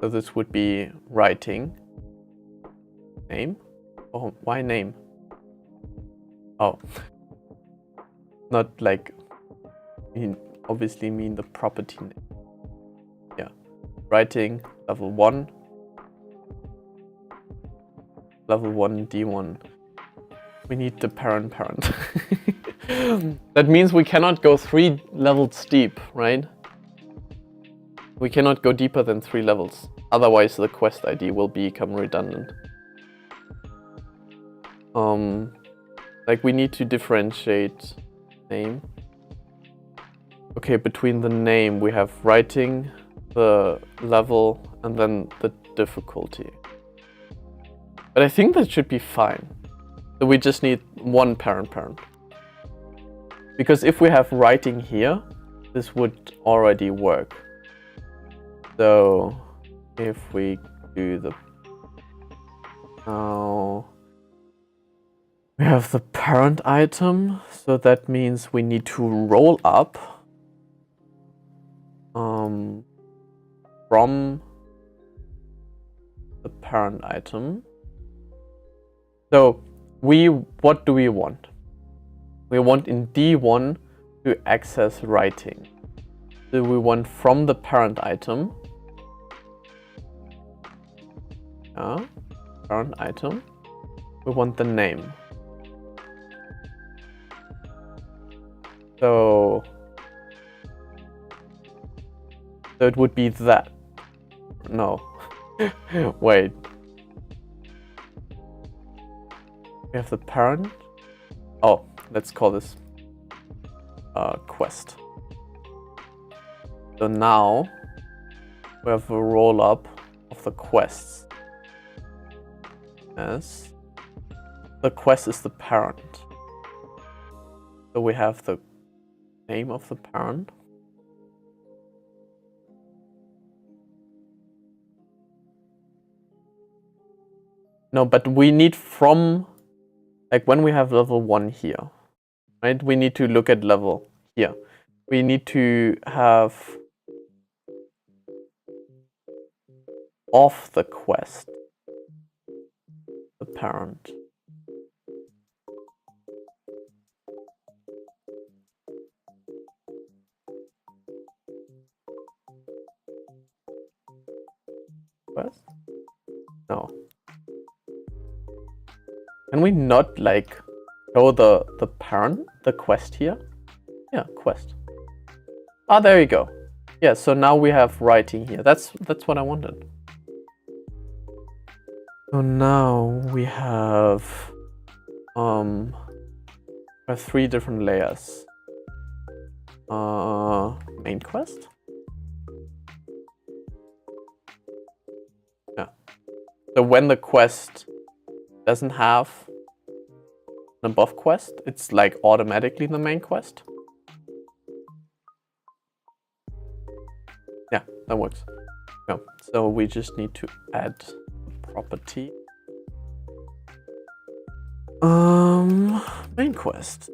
So this would be writing. Name? Oh, why name? Oh. Not like, obviously mean the property name. Yeah. Writing, level 1. Level 1, D1. We need the parent. That means we cannot go 3 levels deep, right? We cannot go deeper than 3 levels. Otherwise the quest ID will become redundant. Like we need to differentiate name. Okay, between the name we have writing, the level, and then the difficulty. But I think that should be fine. So we just need one parent. Because if we have writing here, this would already work. So if we do the... Now we have the parent item, so that means we need to roll up from the parent item. So what do we want? We want in D1 to access writing. So we want from the parent item. Parent item. We want the name. So it would be that. No. Wait. We have the parent. Oh, let's call this quest. So now we have a roll up of the quests. Yes. The quest is the parent. So we have the name of the parent. No, but we need from, like when we have level 1 here, right? We need to look at level here. We need to have of the quest, the parent. Quest? No. Can we not like show the parent, the quest here? Yeah, quest. Ah, there you go. Yeah, so now we have writing here. That's what I wanted. So now we have 3 different layers. Main quest. Yeah. So when the quest doesn't have an above quest, it's like automatically the main quest. Yeah, that works. Yeah. So we just need to add a property. Main quest.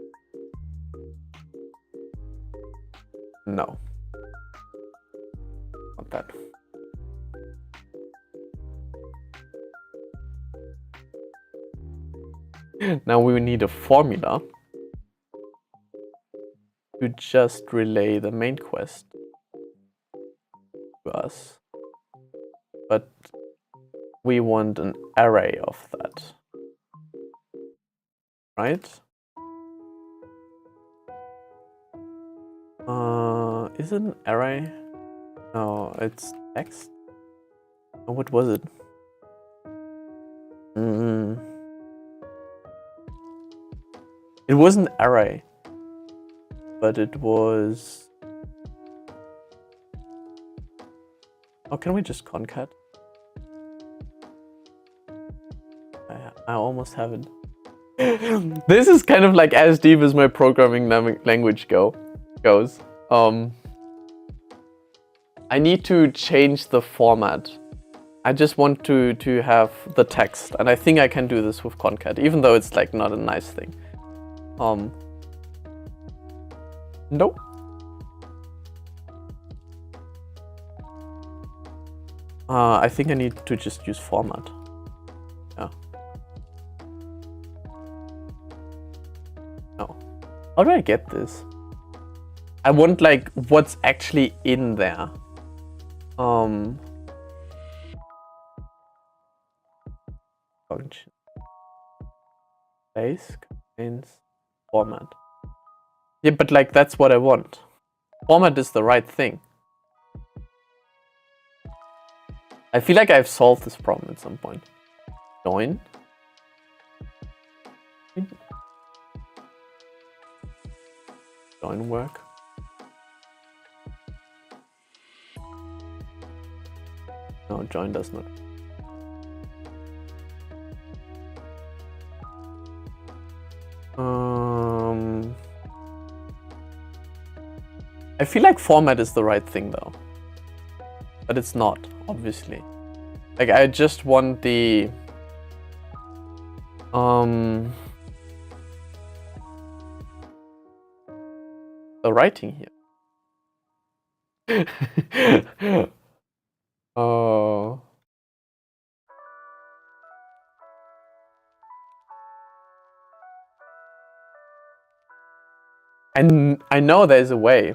No. Not that. Now we need a formula to just relay the main quest to us. But we want an array of that. Right? Is it an array? No, it's text. Oh, what was it? It was an array, but it was... Oh, can we just concat? I almost have it. This is kind of like as deep as my programming language goes. I need to change the format. I just want to have the text, and I think I can do this with concat, even though it's like not a nice thing. Nope. I think I need to just use format. Yeah. No. How do I get this? I want like what's actually in there. Function. Base contains format. Yeah, but like that's what I want. Format is the right thing. I feel like I've solved this problem at some point. Join. Join work. No, join does not. I feel like format is the right thing though, but it's not, obviously. Like I just want the writing here. Oh. And I know there's a way.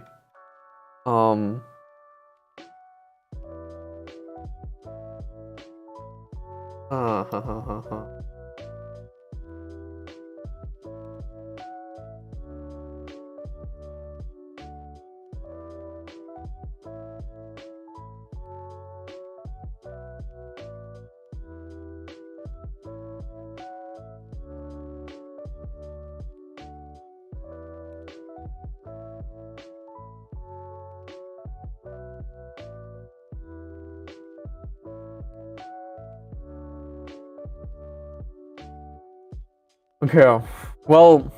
Okay, well,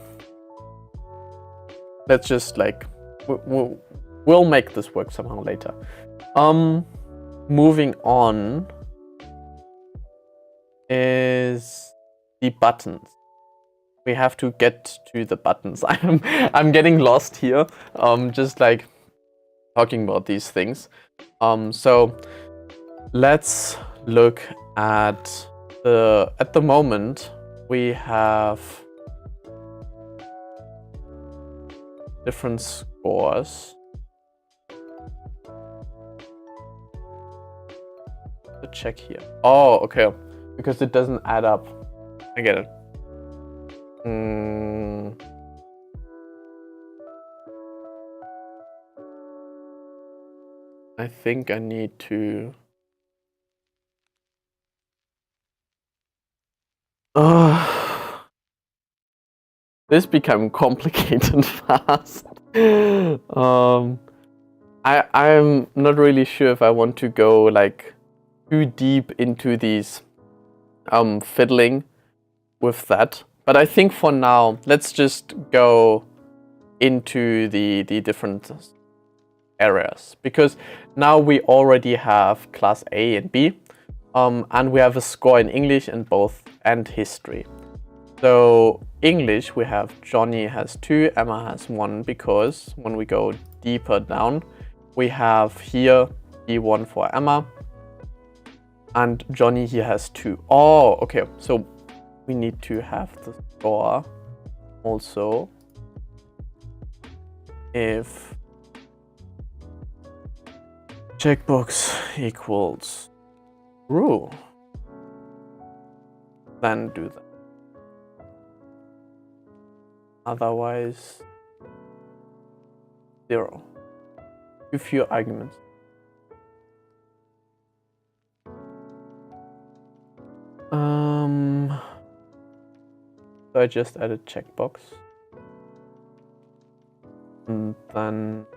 let's just like, we'll make this work somehow later. Moving on is the buttons. We have to get to the buttons. I'm getting lost here. Just like talking about these things. So let's look at the moment we have different scores. To check here. Oh, okay. Because it doesn't add up. I get it. I think I need to. This became complicated fast. I'm not really sure if I want to go like too deep into these fiddling with that. But I think for now, let's just go into the different areas, because now we already have class A and B, and we have a score in English and history. So English, we have Johnny has 2, Emma has 1, because when we go deeper down, we have here B1 for Emma, and Johnny here has 2. Oh, okay, so we need to have the score also if checkbox equals true, then do that. Otherwise, 0. Too few arguments. So I just added checkbox. And then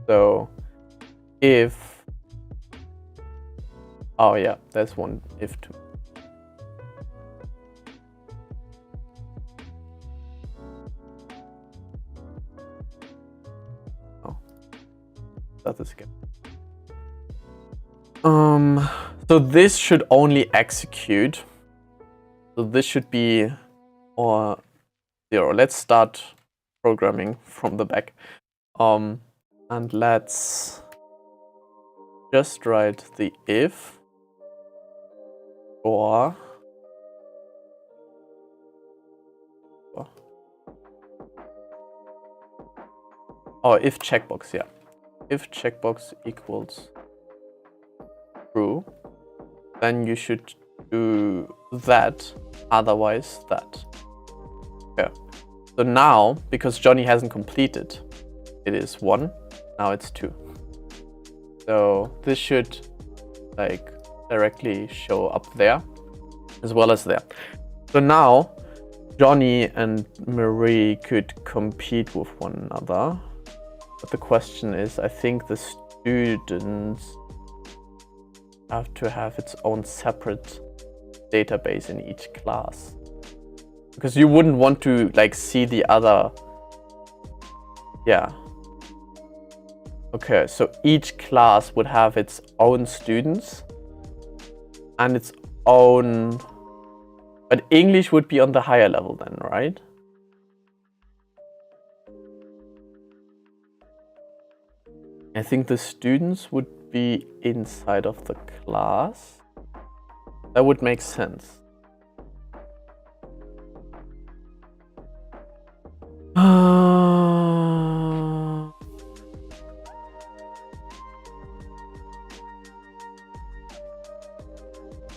so if, oh yeah, there's one if too. Oh, that is good. So this should only execute. So this should be or 0. Let's start programming from the back. And let's just write the if or if checkbox, yeah. If checkbox equals true, then you should do that, otherwise that. Yeah. So now, because Johnny hasn't completed, it is 1, now it's 2. So this should like directly show up there as well as there. So now Johnny and Marie could compete with one another. But the question is, I think the students have to have its own separate database in each class. Because you wouldn't want to like see the other. Yeah. Okay, so each class would have its own students and its own, but English would be on the higher level then, right? I think the students would be inside of the class. That would make sense.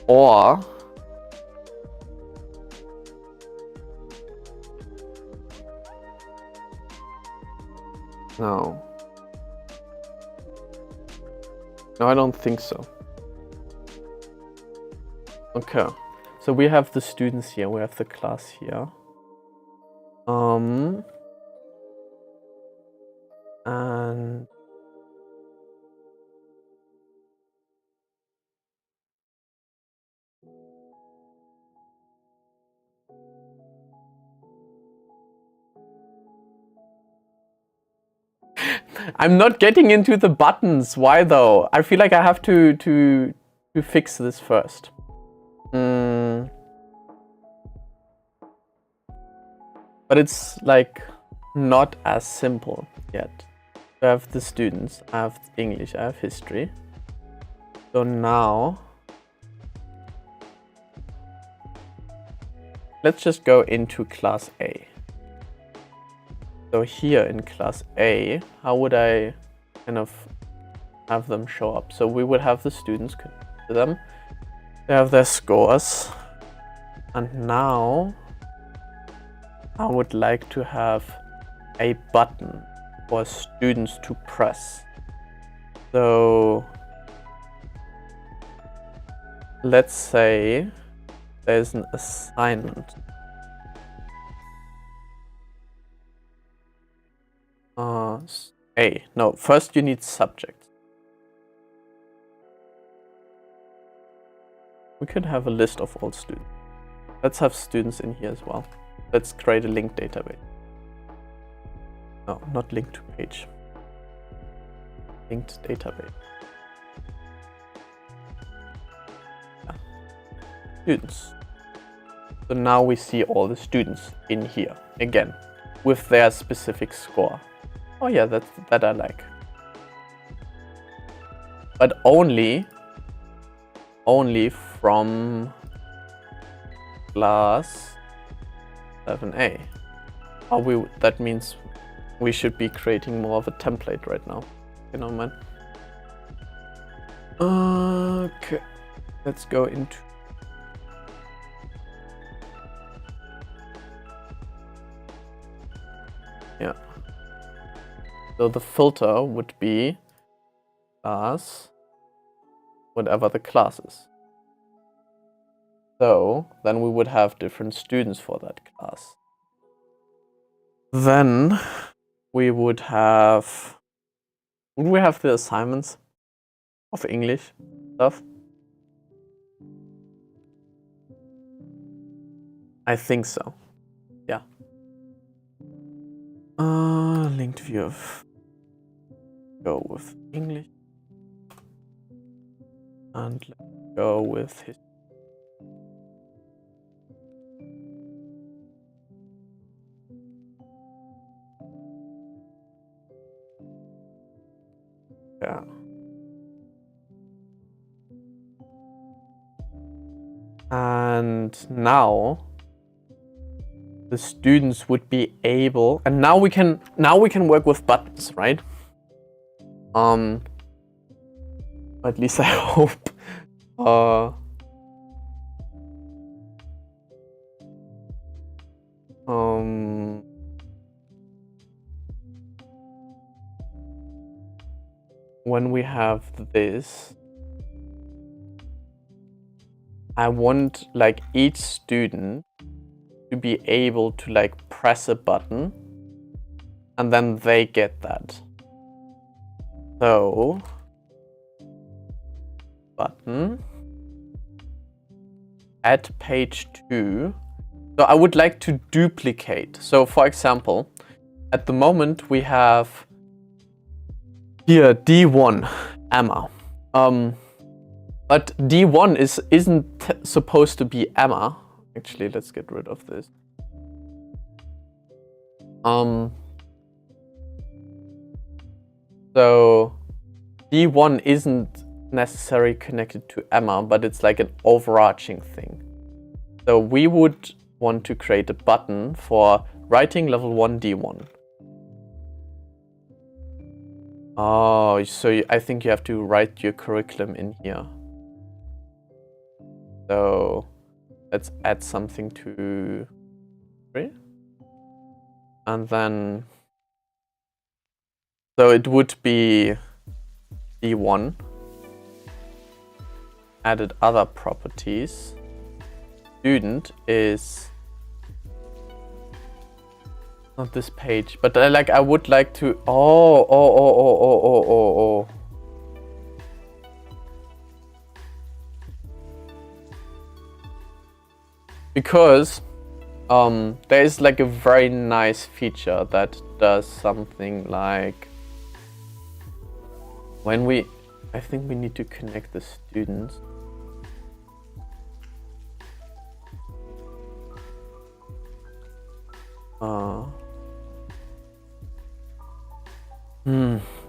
Or no. No, I don't think so. Okay, so we have the students here, we have the class here. And I'm not getting into the buttons. Why though? I feel like I have to fix this first. But it's like not as simple yet. I have the students, I have English, I have history. So now let's just go into class A. So here in class A, how would I kind of have them show up? So we would have the students connect to them. They have their scores. And now I would like to have a button for students to press. So let's say there's an assignment. A. No, first you need subject. We could have a list of all students. Let's have students in here as well. Let's create a linked database. No, not linked to page. Linked database. Yeah. Students. So now we see all the students in here again with their specific score. Oh yeah, that I like. But only from class 7A. That means we should be creating more of a template right now. You know, man. Okay, let's go into. Yeah. So the filter would be class, whatever the class is. So then we would have different students for that class. Then we would have the assignments of English stuff? I think so. Yeah. Linked view of. Go with English. And let's go with history. Yeah. And now the students would be able, and now we can work with buttons, right? At least I hope. when we have this, I want like each student to be able to like press a button and then they get that. So, button, add page 2. So I would like to duplicate. So for example, at the moment we have here D1, Emma. But D1 isn't supposed to be Emma. Actually, let's get rid of this. So D1 isn't necessarily connected to Emma, but it's like an overarching thing. So we would want to create a button for writing level 1 D1. Oh, so I think you have to write your curriculum in here. So let's add something to 3. And then, so it would be D1. Added other properties. Student is not this page, but I would like to. Oh. Because there is like a very nice feature that does something like when I think we need to connect the students.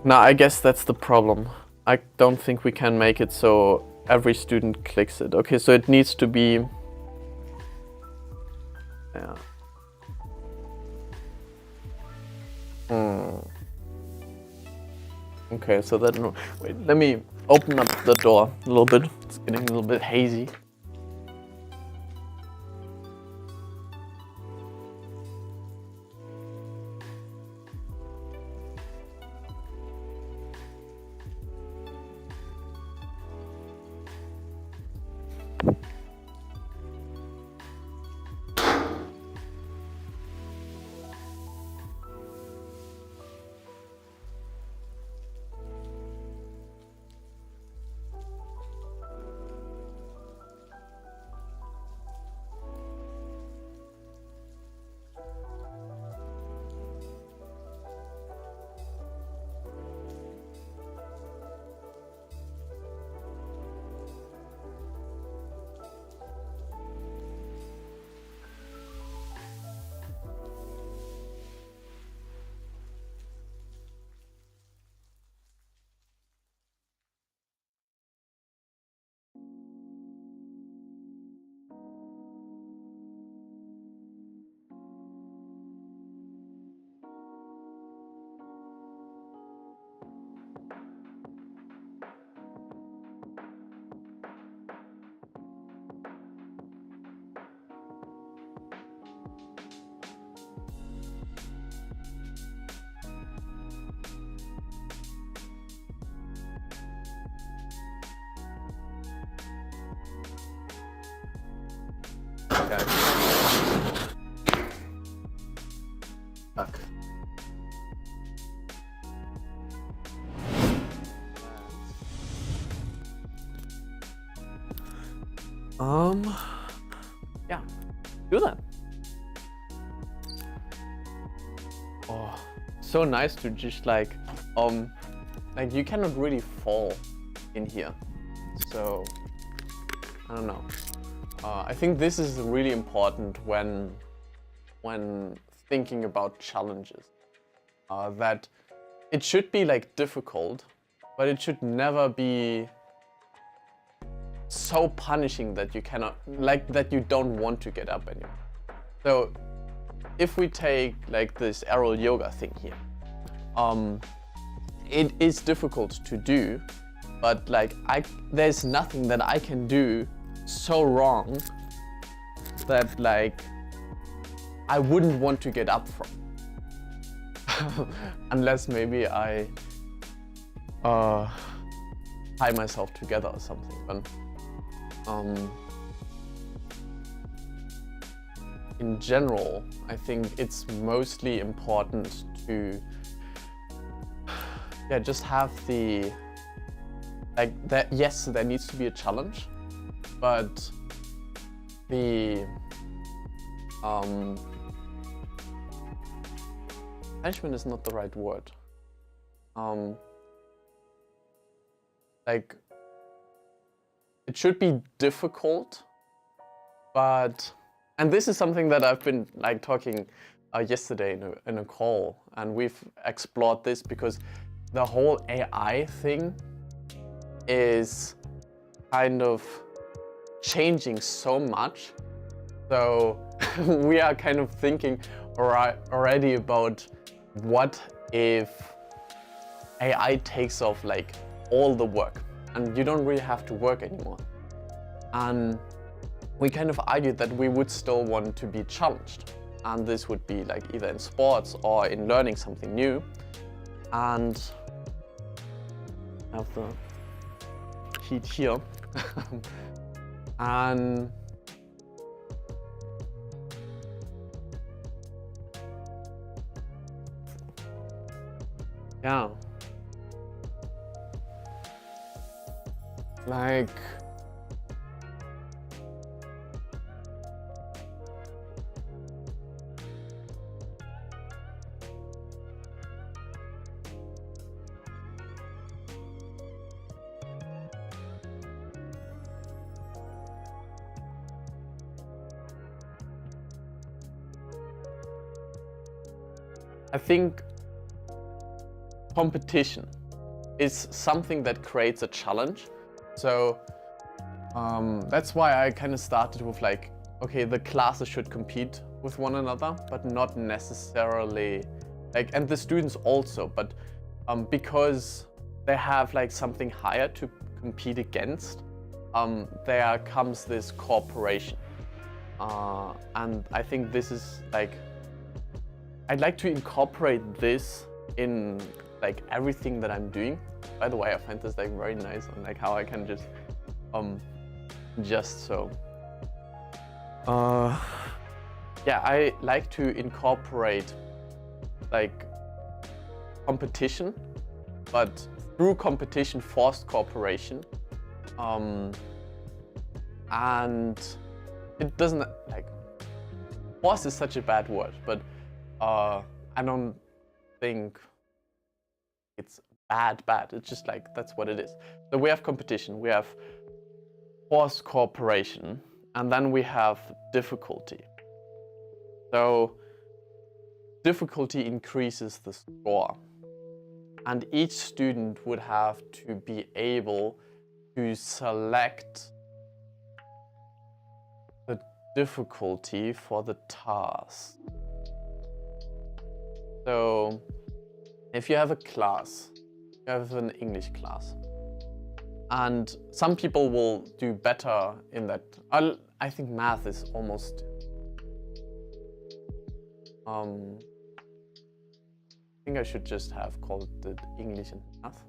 No, I guess that's the problem. I don't think we can make it so every student clicks it. Okay, so it needs to be. Yeah. Okay, so that. Wait, let me open up the door a little bit. It's getting a little bit hazy. Okay. Fuck. Yeah, do that. Oh, so nice to just like you cannot really fall in here. So, I don't know. I think this is really important when thinking about challenges. That it should be like difficult, but it should never be so punishing that you cannot, like that you don't want to get up anymore. So if we take like this aerial yoga thing here, it is difficult to do, but like there's nothing that I can do so wrong that like I wouldn't want to get up from. Unless maybe I tie myself together or something. But in general, I think it's mostly important to just have the that. Yes, there needs to be a challenge, but the punishment is not the right word. Like, it should be difficult, but, and this is something that I've been like talking yesterday in a call, and we've explored this because the whole AI thing is kind of changing so much. So we are kind of thinking already about what if AI takes off like all the work and you don't really have to work anymore. And we kind of argued that we would still want to be challenged. And this would be like either in sports or in learning something new. And I have the heat here. And yeah, like I think competition is something that creates a challenge. So that's why I kind of started with like, okay, the classes should compete with one another, but not necessarily like, and the students also, but because they have like something higher to compete against, there comes this cooperation. And I think this is like, I'd like to incorporate this in like everything that I'm doing. By the way, I find this like very nice on like how I can just so. Yeah, I like to incorporate like competition, but through competition, forced cooperation. And it doesn't like, forced is such a bad word, but I don't think it's bad. It's just like, that's what it is. So we have competition, we have forced cooperation, and then we have difficulty. So difficulty increases the score. And each student would have to be able to select the difficulty for the task. So if you have a class, you have an English class, and some people will do better in that. I think math is almost, I think I should just have called it English and math.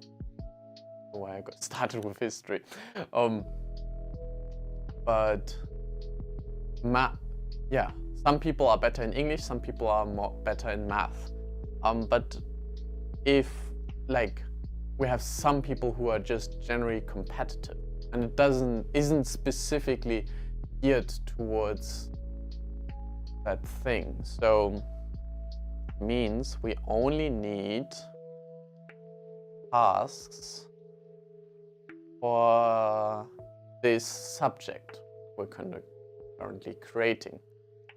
Why I got started with history. But yeah, some people are better in English, some people are better in math. But if like we have some people who are just generally competitive and it isn't specifically geared towards that thing. So it means we only need tasks for this subject we're currently creating.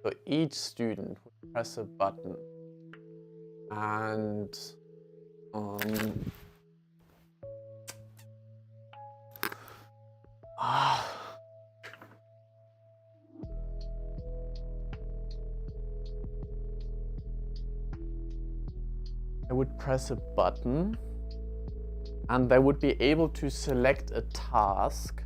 So each student would press a button and I would press a button and they would be able to select a task.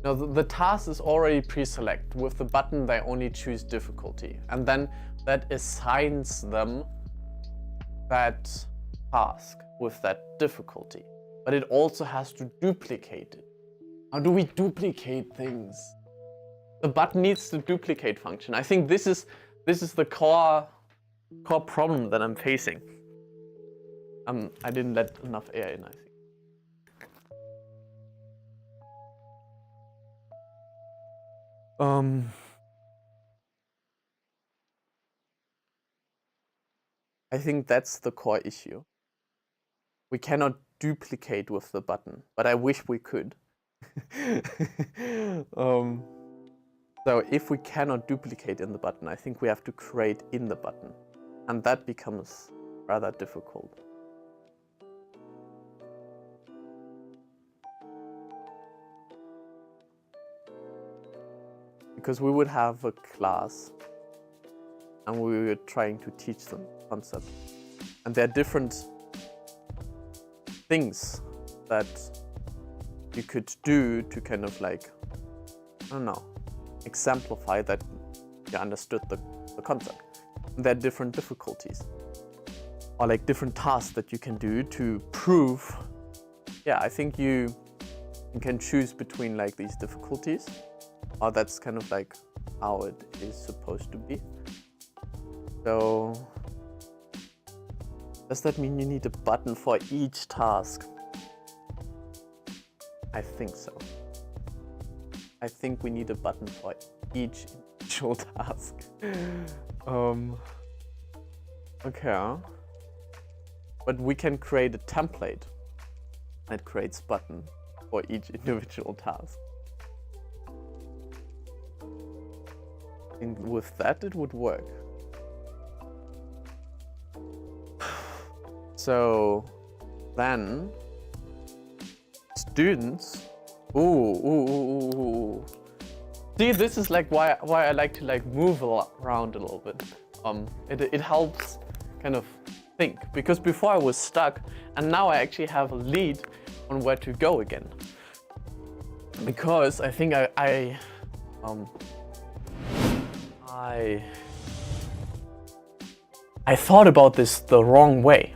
Now the task is already pre-selected. With the button they only choose difficulty, and then that assigns them that task with that difficulty, but it also has to duplicate it. How do we duplicate things? The button needs the duplicate function. I think this is the core problem that I'm facing. I didn't let enough air in, I think. I think that's the core issue. We cannot duplicate with the button, but I wish we could. So if we cannot duplicate in the button, I think we have to create in the button, and that becomes rather difficult. Because we would have a class and we were trying to teach them concept. And there are different things that you could do to kind of like, I don't know, exemplify that you understood the concept. And there are different difficulties or like different tasks that you can do to prove. Yeah, I think you can choose between like these difficulties. Or that's kind of like how it is supposed to be. So, does that mean you need a button for each task? I think so. I think we need a button for each individual task. Okay. But we can create a template that creates button for each individual task. And with that, it would work. So then, students. See, this is like why I like to like move around a little bit. It helps kind of think, because before I was stuck, and now I actually have a lead on where to go again. Because I think I thought about this the wrong way.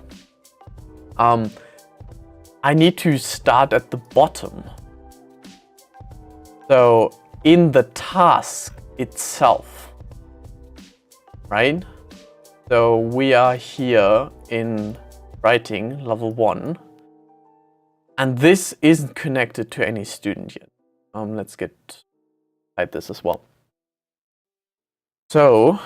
I need to start at the bottom. So in the task itself, right? So we are here in writing level 1, and this isn't connected to any student yet. Let's type this as well. So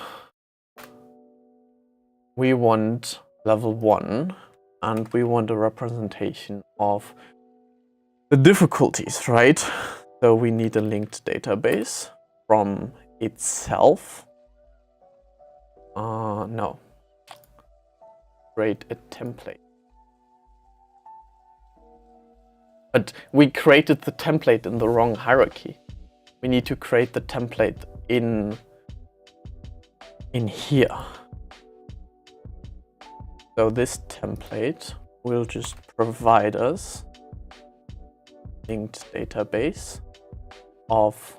we want level 1, and we want a representation of the difficulties, right? So we need a linked database from itself. No. Create a template. But we created the template in the wrong hierarchy. We need to create the template in here. So this template will just provide us linked database of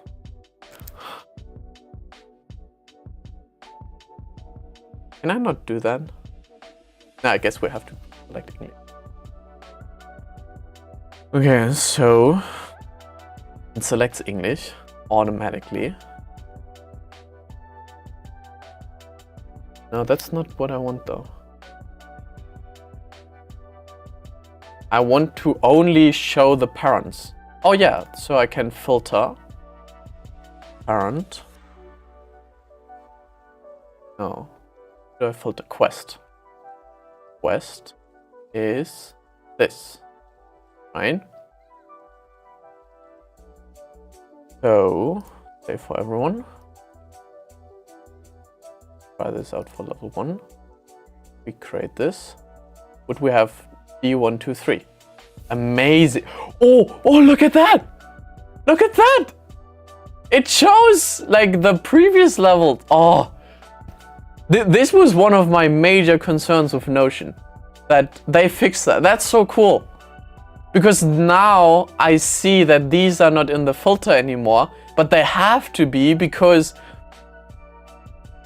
Can I not do that? No, I guess we have to select English. Okay, so it selects English automatically. No, that's not what I want though. I want to only show the parents. Oh yeah, so I can filter parent. No, do I filter quest? Quest is this, right? So, say for everyone. Try this out for level 1. We create this. Would we have D1, 2, 3? Amazing! Oh, look at that! Look at that! It shows like the previous level. Oh, this was one of my major concerns with Notion, that they fixed that. That's so cool. Because now I see that these are not in the filter anymore, but they have to be because,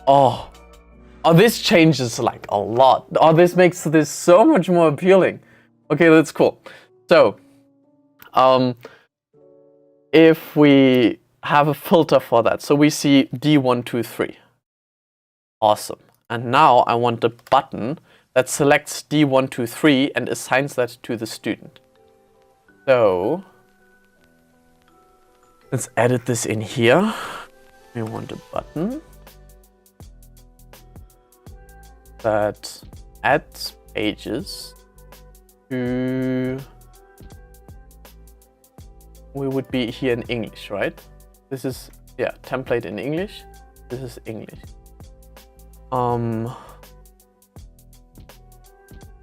oh, Oh, this changes like a lot. Oh, this makes this so much more appealing. Okay, that's cool. So, if we have a filter for that, so we see D123. Awesome. And now I want a button that selects D123 and assigns that to the student. So, let's edit this in here. We want a button that adds pages to, we would be here in English, right? This is, yeah, template in English. This is English. Can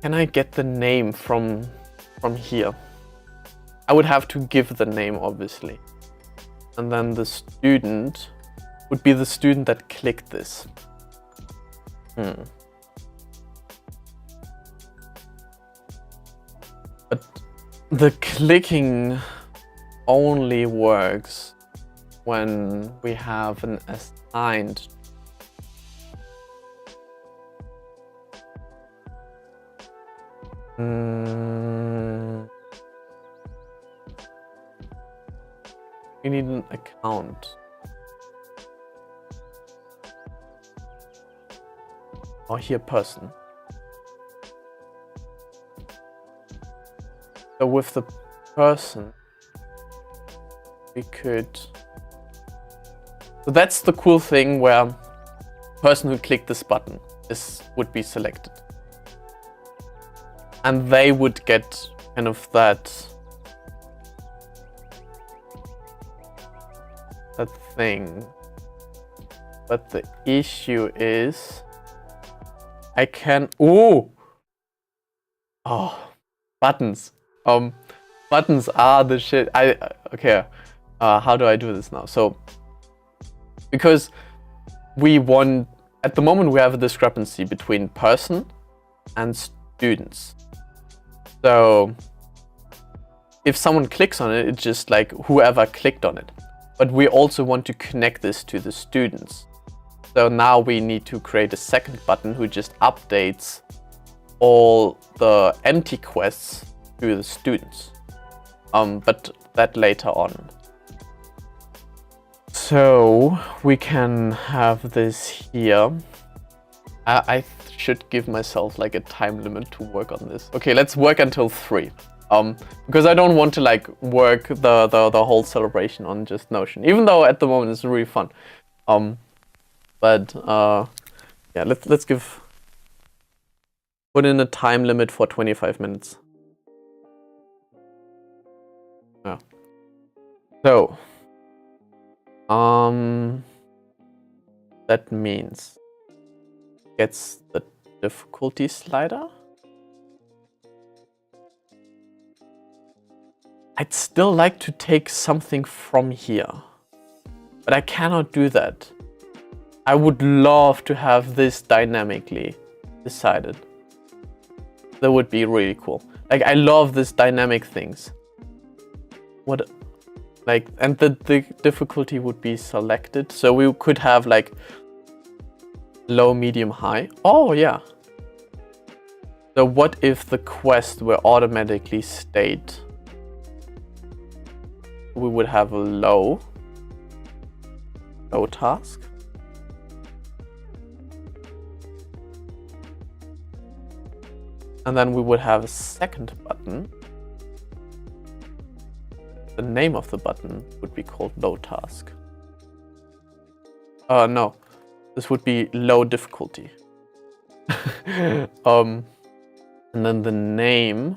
I get the name from here? I would have to give the name, obviously. And then the student would be the student that clicked this. But the clicking only works when we have an assigned. We need an account. Or here, person. So with the person, we could. So that's the cool thing where person who clicked this button would be selected. And they would get kind of that thing. But the issue is I can buttons. Buttons are the shit. Okay. How do I do this now? So because we want, at the moment we have a discrepancy between person and students. So if someone clicks on it, it's just like whoever clicked on it. But we also want to connect this to the students. So now we need to create a second button who just updates all the empty quests to the students. But that later on. So we can have this here. I should give myself like a time limit to work on this. Okay, let's work until 3. Because I don't want to like work the whole celebration on just Notion, even though at the moment it's really fun. Yeah, let's put in a time limit for 25 minutes. Yeah. So that means gets the difficulty slider. I'd still like to take something from here, but I cannot do that. I would love to have this dynamically decided. That would be really cool. Like, I love this dynamic things. What, like, and the difficulty would be selected. So we could have like low, medium, high. Oh yeah. So what if the quest were automatically state? We would have a low task. And then we would have a second button. The name of the button would be called low task. No, this would be low difficulty. And then the name.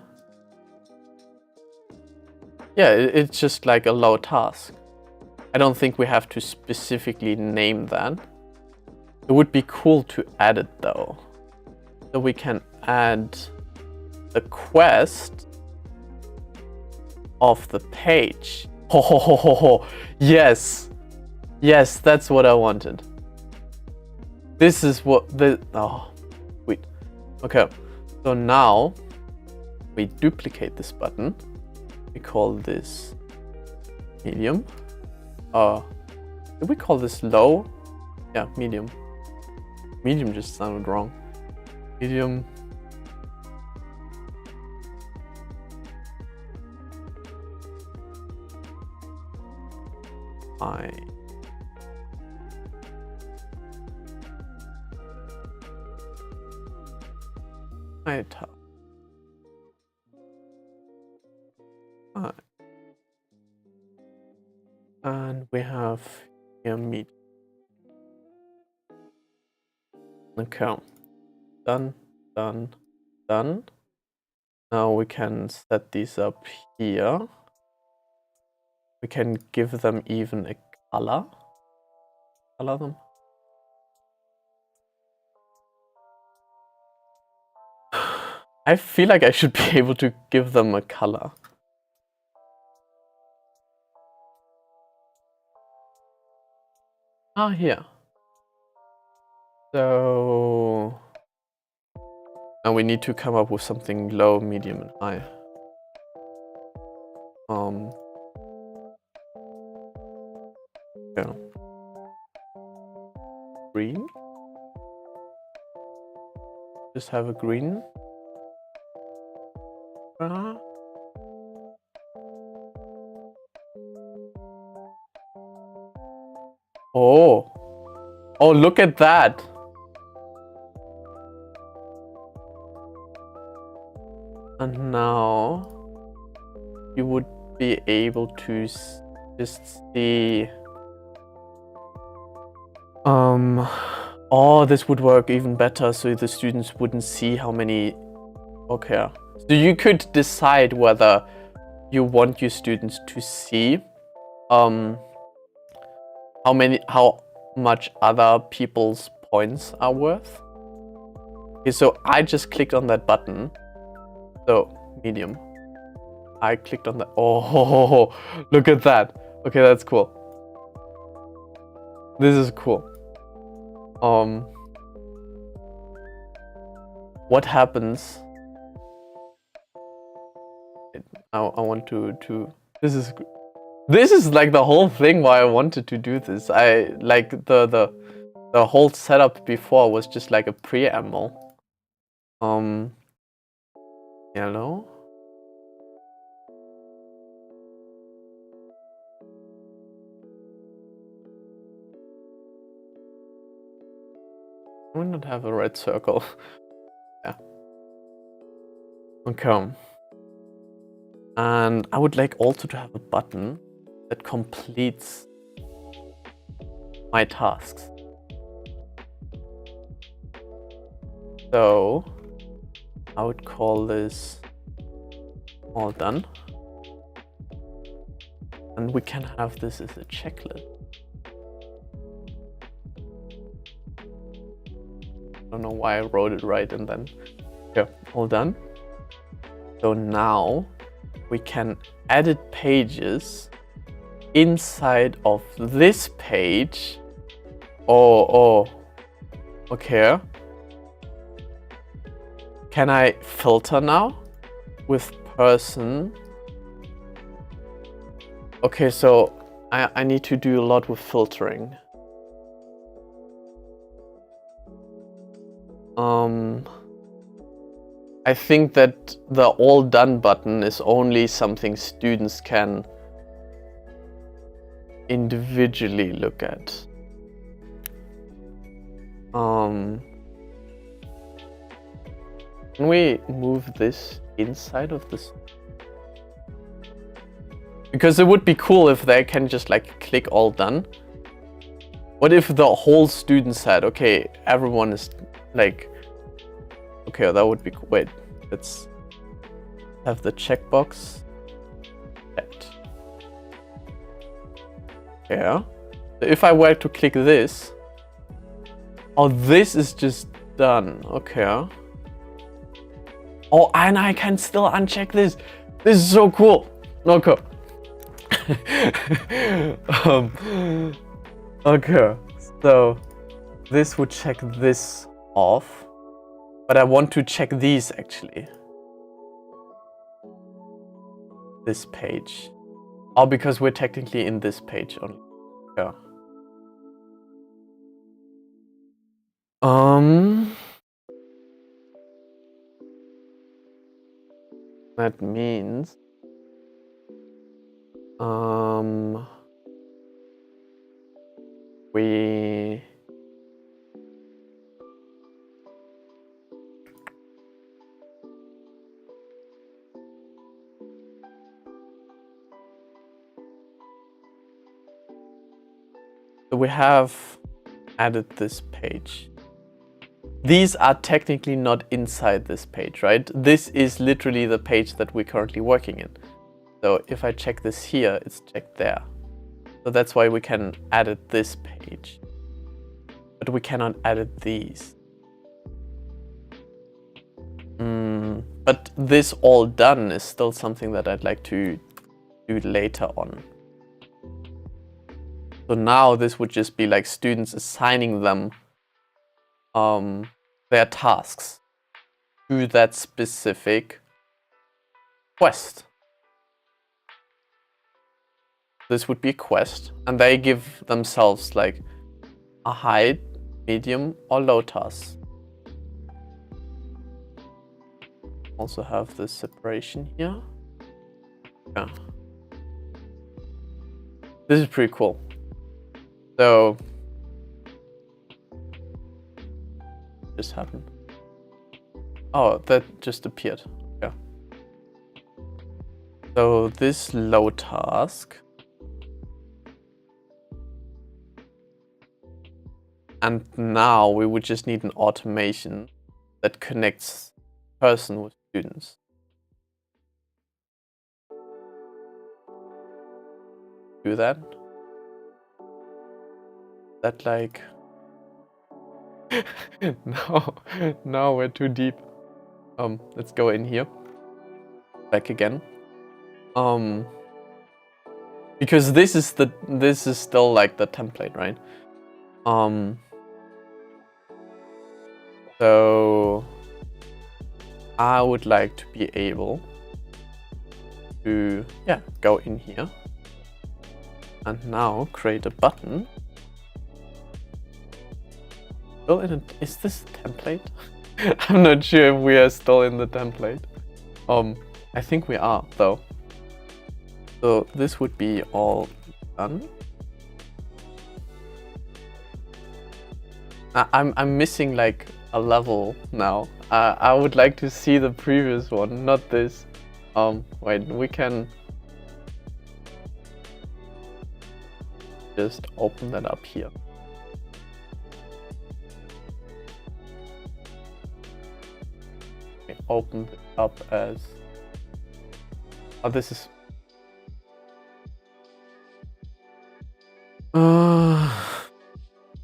Yeah, it's just like a low task. I don't think we have to specifically name that. It would be cool to add it though. So we can add the quest of the page. Ho ho ho ho ho. Yes. Yes, that's what I wanted. This is what the, oh, wait. Okay, so now we duplicate this button. We call this medium. Did we call this low? Yeah, medium. medium just sounded wrong. Medium. High. High task. High. And we have here medium. Okay. Done, done, done. Now we can set these up here. We can give them even a color. Color them. I feel like I should be able to give them a color. Ah, here. So now we need to come up with something low, medium, and high. Yeah. Green. Just have a green. Oh. Oh, look at that. And now you would be able to just see. Oh, this would work even better, so the students wouldn't see how many. Okay. So you could decide whether you want your students to see how much other people's points are worth. Okay, so I just clicked on that button. So medium. I clicked on that. Oh, look at that. Okay, that's cool. This is cool. What happens? I want to. This is like the whole thing why I wanted to do this. I like the whole setup before was just like a preamble. Yellow. Why not have a red circle? Yeah. Okay. And I would like also to have a button that completes my tasks. So I would call this all done. And we can have this as a checklist. I don't know why I wrote it right and then, yeah, all done. So now we can edit pages inside of this page. Oh, okay. Can I filter now with person? Okay, so I need to do a lot with filtering. I think that the all done button is only something students can individually look at. Can we move this inside of this? Because it would be cool if they can just like click all done. What if the whole student said, okay, everyone is like, okay, that would be cool. Wait, let's have the checkbox checked. Yeah. So if I were to click this, oh, this is just done. Okay. Oh, and I can still uncheck this. This is so cool. Okay. Okay. So this would check this off, but I want to check these actually. This page. Oh, because we're technically in this page only. Yeah. That means we have added this page. These are technically not inside this page, right? This is literally the page that we're currently working in. So if I check this here, it's checked there. So that's why we can edit this page. But we cannot edit these. But this all done is still something that I'd like to do later on. So now this would just be like students assigning them their tasks to that specific quest. This would be a quest, and they give themselves like a high, medium, or low task. Also have this separation here. Yeah. This is pretty cool. So just happened. Oh, that just appeared. Yeah. So this low task. And now we would just need an automation that connects person with students. Do that. That like no, we're too deep. Let's go in here. Back again. Because this is still like the template, right? So I would like to be able to go in here and now create a button. Still in it? Is this a template? I'm not sure if we are still in the template. I think we are though. So this would be all done. I'm missing like a level now. I would like to see the previous one, not this. Wait, we can just open that up here. Open it up as this is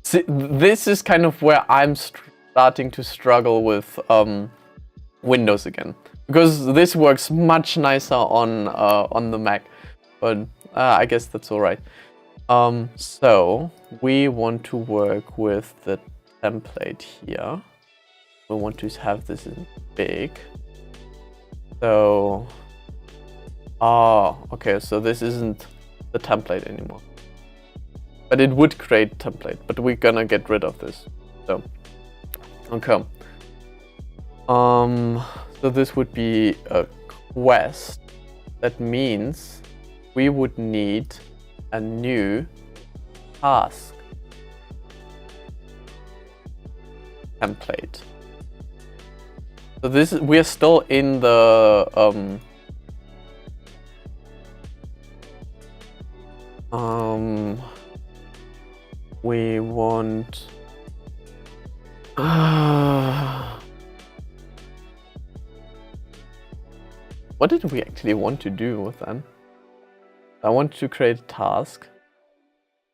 see, this is kind of where I'm starting to struggle with Windows again, because this works much nicer on the Mac, but I guess that's all right. So we want to work with the template here. We want to have this in big. So, okay, so this isn't the template anymore. But it would create template, but we're gonna get rid of this. So, okay. So this would be a quest. That means we would need a new task template. So this is, we're still in the we want what did we actually want to do with that? I want to create a task.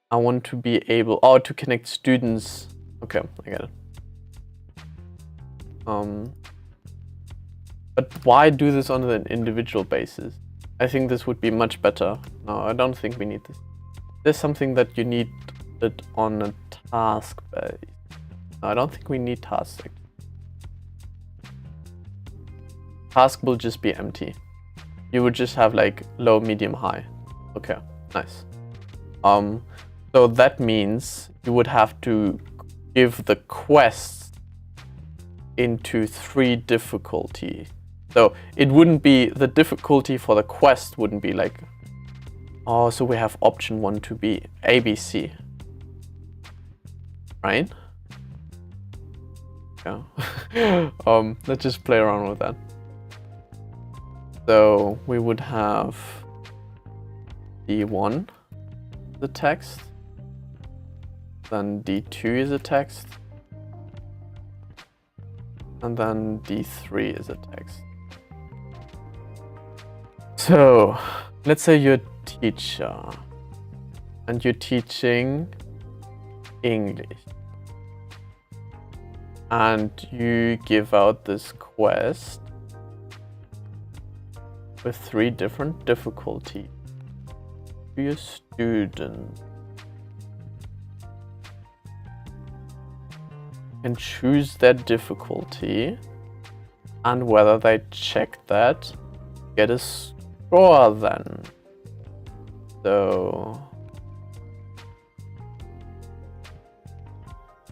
I want to be able to connect students. Okay, I get it. But why do this on an individual basis? I think this would be much better. No, I don't think we need this. There's something that you need it on a task base. No, I don't think we need tasks. Task will just be empty. You would just have like low, medium, high. Okay, nice. So that means you would have to give the quest into 3 difficulty. So it wouldn't be, the difficulty for the quest wouldn't be like, oh, so we have option 1 to be ABC, right? Yeah. Let's just play around with that. So we would have D1, the text, then D2 is a text, and then D3 is a text. So let's say you're a teacher and you're teaching English, and you give out this quest with 3 different difficulties to your student. And choose that difficulty, and whether they check that, get a score then. So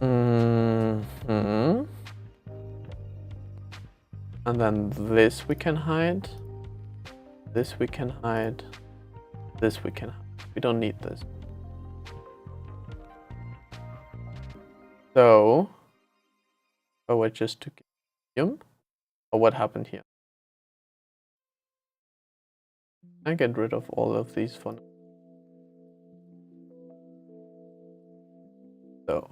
and then this we can hide, this we can hide, this we can hide. We don't need this. So, oh, I just took medium. Or what happened here? I get rid of all of these for now. So,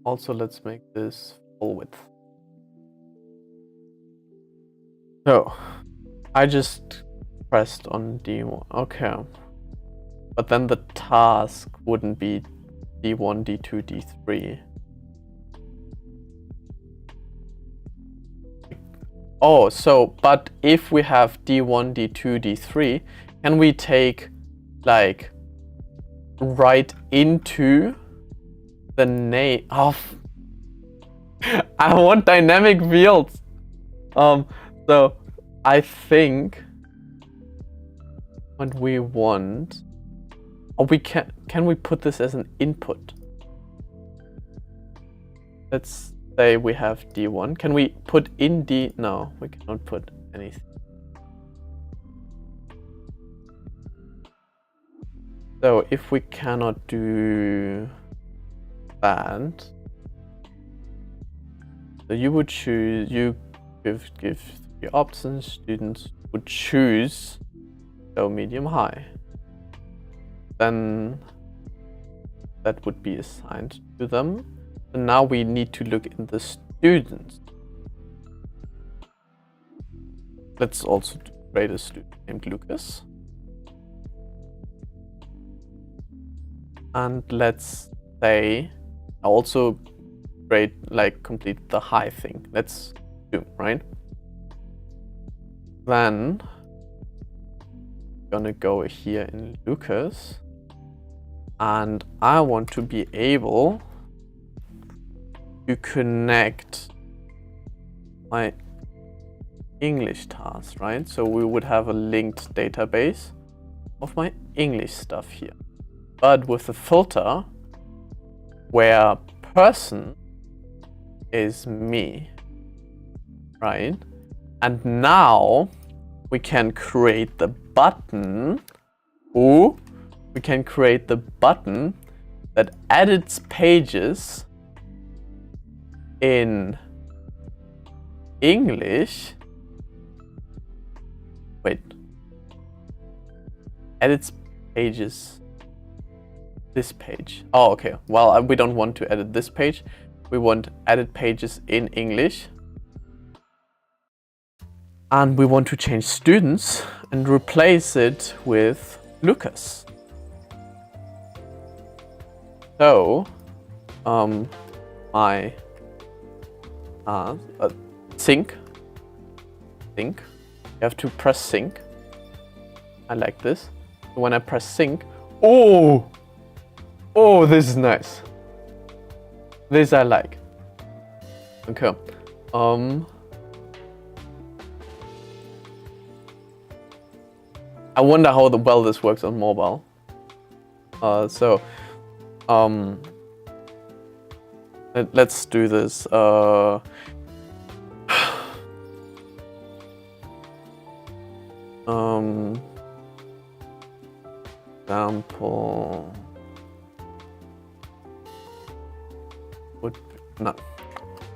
also let's make this full width. So, I just pressed on D1. Okay. But then the task wouldn't be D1, D2, D3. Oh, so, but if we have D1, D2, D3, can we take, like, right into the name of... I want dynamic fields! So, I think what we want... Oh, we can we put this as an input? Let's say we have D1. Can we put in D? No, we cannot put anything. So if we cannot do that, so you would choose, you give 3 options, students would choose low, medium, high. Then that would be assigned to them. And now we need to look in the students. Let's also create a student named Lucas. And let's say also create, like, complete the high thing. Let's do, right? Then I'm gonna go here in Lucas, and I want to be able to connect my English task, right? So we would have a linked database of my English stuff here, but with a filter where person is me, right? And now we can create the button. Ooh, we can create the button that edits pages in English. Wait. Edits pages. This page. Oh, okay. Well, we don't want to edit this page. We want edit pages in English. And we want to change students and replace it with Lucas. So, my sync. You have to press sync. I like this. When I press sync, oh, this is nice. This I like. Okay. I wonder how well this works on mobile. Let's do this. Example would be, no,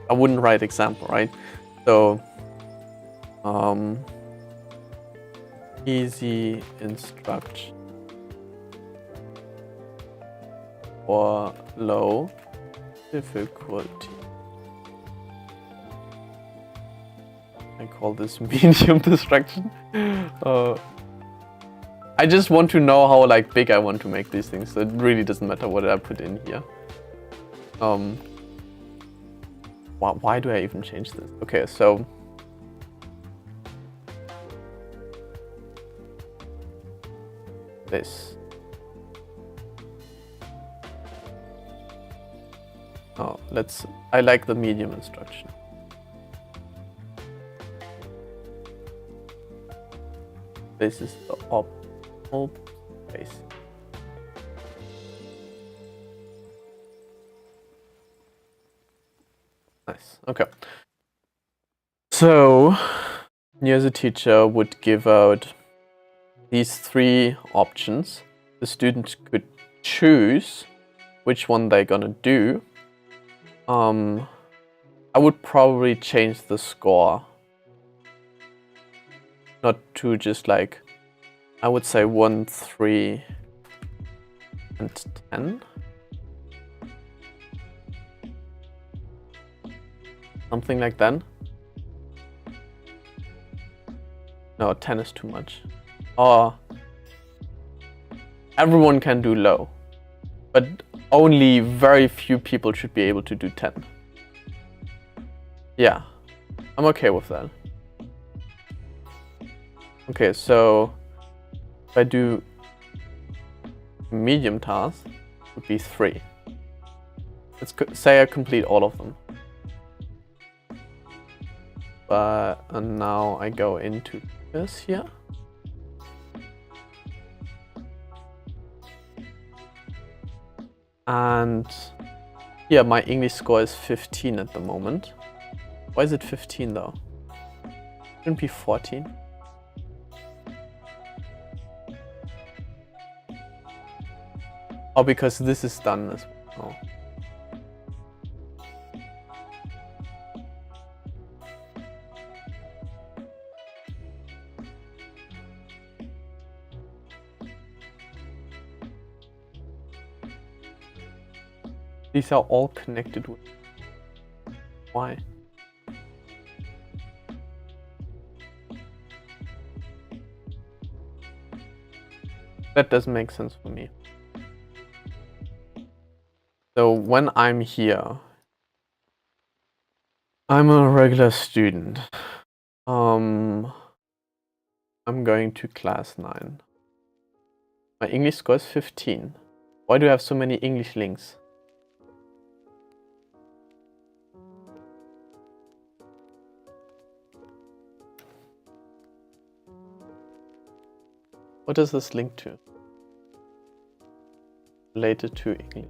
I wouldn't write example, right? So easy instruction or low difficulty. I call this medium instruction. I just want to know how like big I want to make these things. So it really doesn't matter what I put in here. Why do I even change this? Okay, so this. Oh, I like the medium instruction. This is the optimal space. Nice, okay. So, you as a teacher would give out these 3 options. The student could choose which one they're gonna do. I would probably change the score. Not to just like, I would say 1, 3, and 10. Something like that. No, 10 is too much. Or everyone can do low, but only very few people should be able to do 10. Yeah, I'm okay with that. Okay, so if I do medium task, it would be 3. Let's say I complete all of them. And now I go into this here. And yeah, my English score is 15 at the moment. Why is it 15 though? Shouldn't be 14. Oh, because this is done as well. Oh. These are all connected with. Why? That doesn't make sense for me. So when I'm here, I'm a regular student. I'm going to class 9. My English score is 15. Why do I have so many English links? What does this link to? Related to English.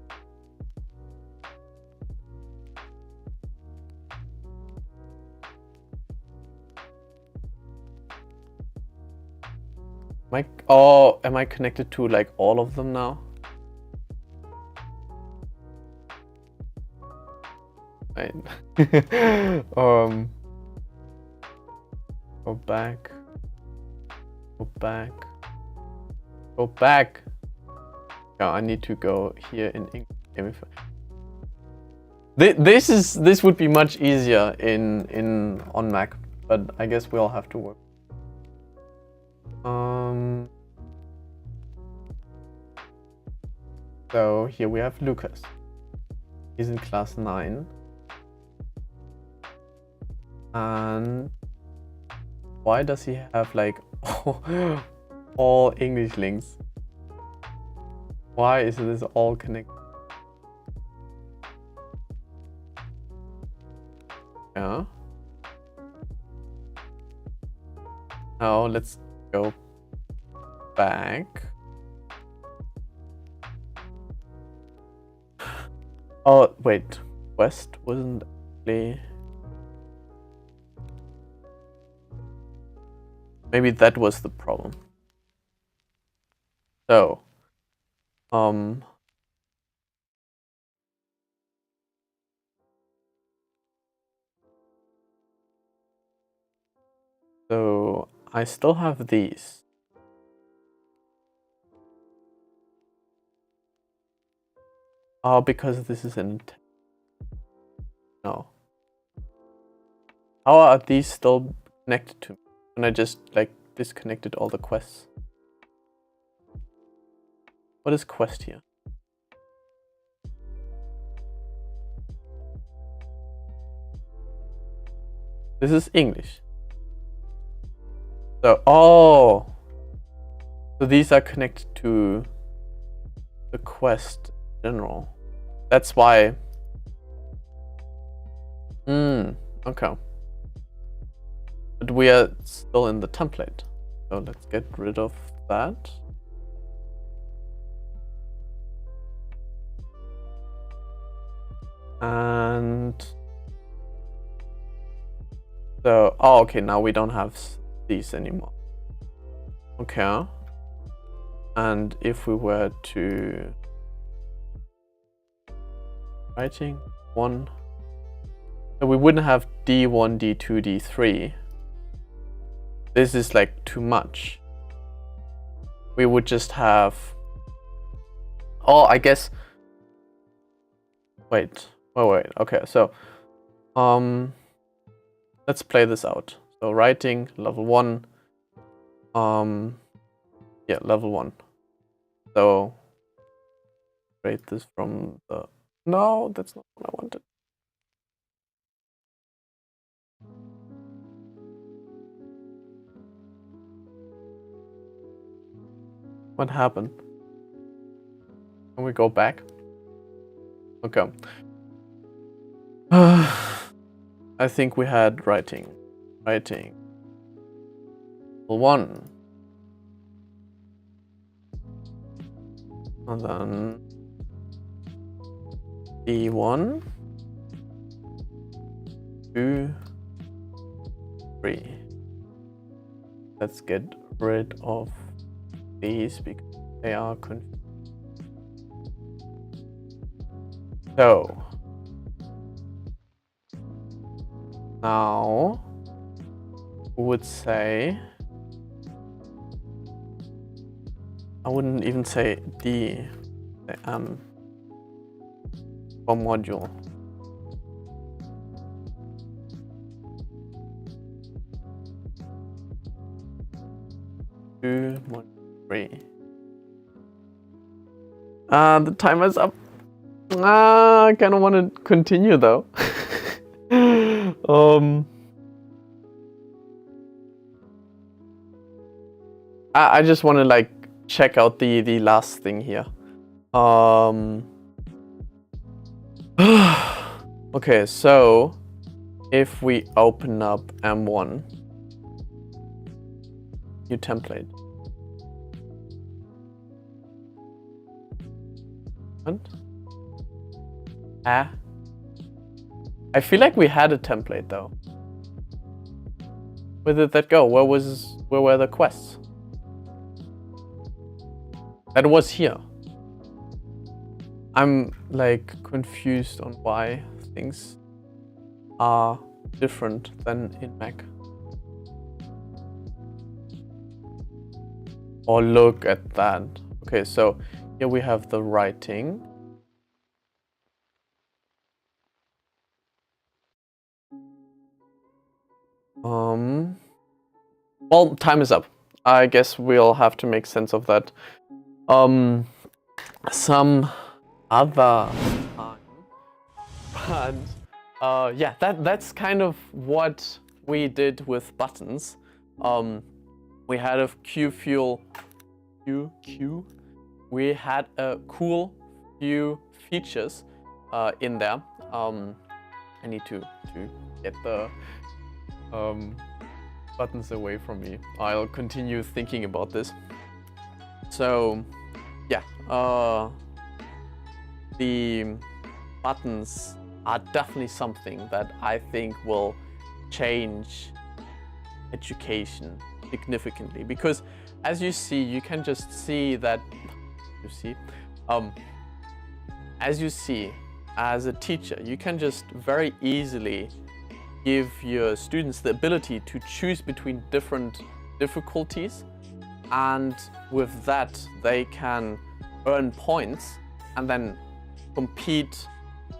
Am I connected to like all of them now? Right. Go back. Go back. Go back. Yeah, I need to go here in English. This would be much easier on Mac, but I guess we all have to work. So here we have Lucas. He's in class 9. And why does he have like all English links? Why is this all connected? Yeah. Now let's go back. Oh, wait. quest wasn't actually... Maybe that was the problem. So, so I still have these. Oh, because this is an... No. How are these still connected to me? And I just like disconnected all the quests. What is quest here? This is English. So, oh, so these are connected to the quest in general. That's why. Okay. But we are still in the template. So let's get rid of that. And so, oh, okay, now we don't have these anymore. Okay. And if we were to writing 1, so we wouldn't have D1, D2, D3. This is like too much. We would just have, oh, I guess, wait, okay, so, let's play this out. So writing, level 1, yeah, level 1. So, rate this from the, no, that's not what I wanted. What happened? Can we go back? Okay. I think we had writing. Level 1. And then D1, 2, 3. Let's get rid of these because they are confused. So now we would say, I wouldn't even say D, for module. Module 3. The timer's up. I kind of want to continue though. I just want to like check out the last thing here. Okay, so if we open up M1, new template. What? I feel like we had a template though. Where did that go? Where were the quests? That was here. I'm like confused on why things are different than in Mac. Oh, look at that. Okay, so here we have the writing. Well, time is up. I guess we'll have to make sense of that some other time. But yeah, that's kind of what we did with buttons. We had a we had a cool few features in there. I need to get the buttons away from me. I'll continue thinking about this. So yeah, the buttons are definitely something that I think will change education significantly. Because as you see, you can just see that, as you see, as a teacher, you can just very easily give your students the ability to choose between different difficulties, and with that they can earn points and then compete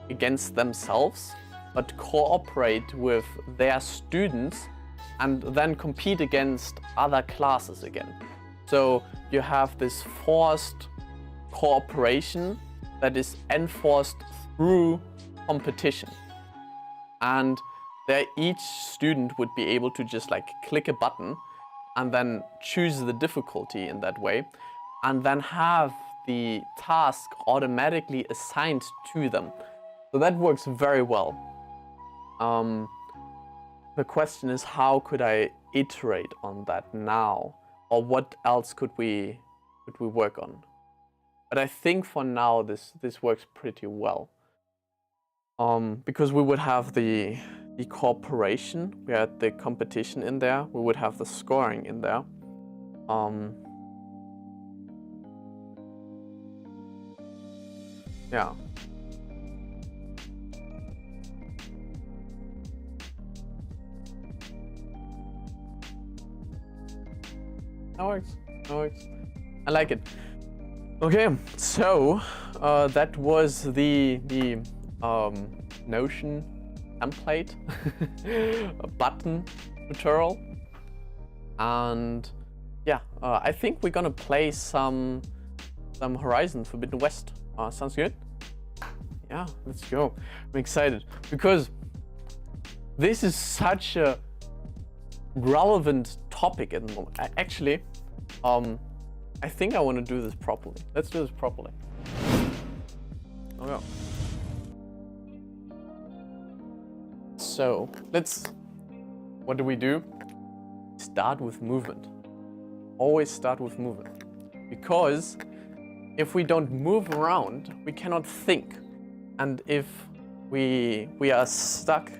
against themselves, but cooperate with their students and then compete against other classes again. So you have this forced cooperation that is enforced through competition. And there each student would be able to just like click a button and then choose the difficulty in that way, and then have the task automatically assigned to them. So that works very well. The question is, how could I iterate on that now? Or what else could we work on? But I think for now this works pretty well. Because we would have the cooperation, we had the competition in there, we would have the scoring in there. Yeah. That works. That works. I like it. Okay, so that was the Notion template button tutorial, and yeah, I think we're gonna play some Horizon Forbidden West. Sounds good? Yeah, let's go. I'm excited because this is such a relevant topic at the moment. Actually, I think I want to do this properly. Let's do this properly. Okay. So what do? Start with movement. Always start with movement. Because if we don't move around, we cannot think. And if we are stuck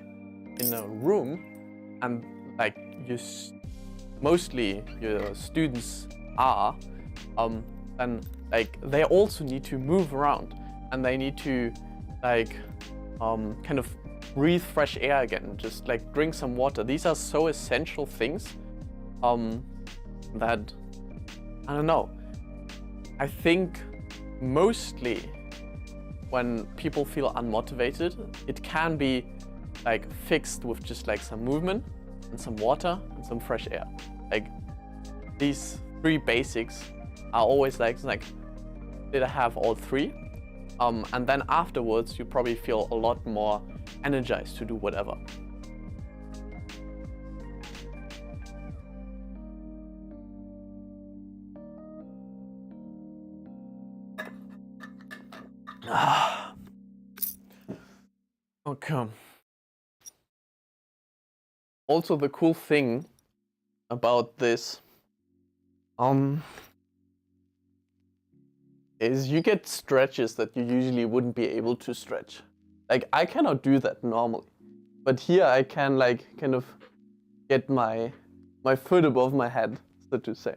in a room, and like mostly your students are, then like they also need to move around, and they need to like kind of breathe fresh air again, just like drink some water. These are so essential things that, I don't know, I think mostly when people feel unmotivated, it can be like fixed with just like some movement and some water and some fresh air. Like these three basics are always like did I have all three? And then afterwards you probably feel a lot more energized to do whatever. Okay. Also, the cool thing about this is you get stretches that you usually wouldn't be able to stretch. Like I cannot do that normally, but here I can like kind of get my foot above my head, so to say.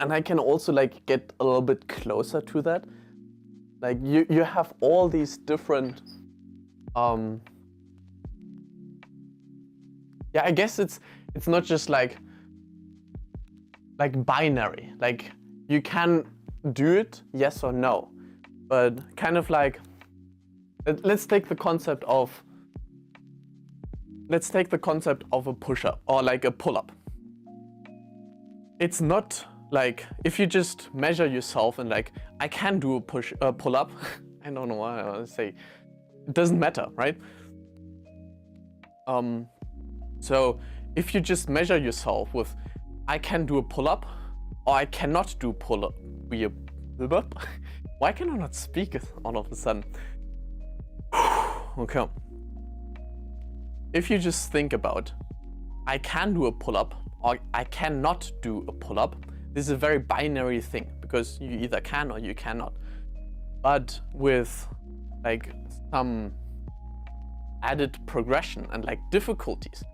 And I can also like get a little bit closer to that. Like you have all these different yeah, I guess it's not just like binary. Like you can do it, yes or no, but kind of like let's take the concept of a push-up or like a pull-up. It's not like if you just measure yourself and like I can do a pull-up. I don't know why I want to say it doesn't matter, right? So if you just measure yourself with I can do a pull-up or I cannot do pull-up. Why can I not speak all of a sudden? Okay. If you just think about I can do a pull-up or I cannot do a pull-up, this is a very binary thing because you either can or you cannot. but with like some added progression and like difficulties.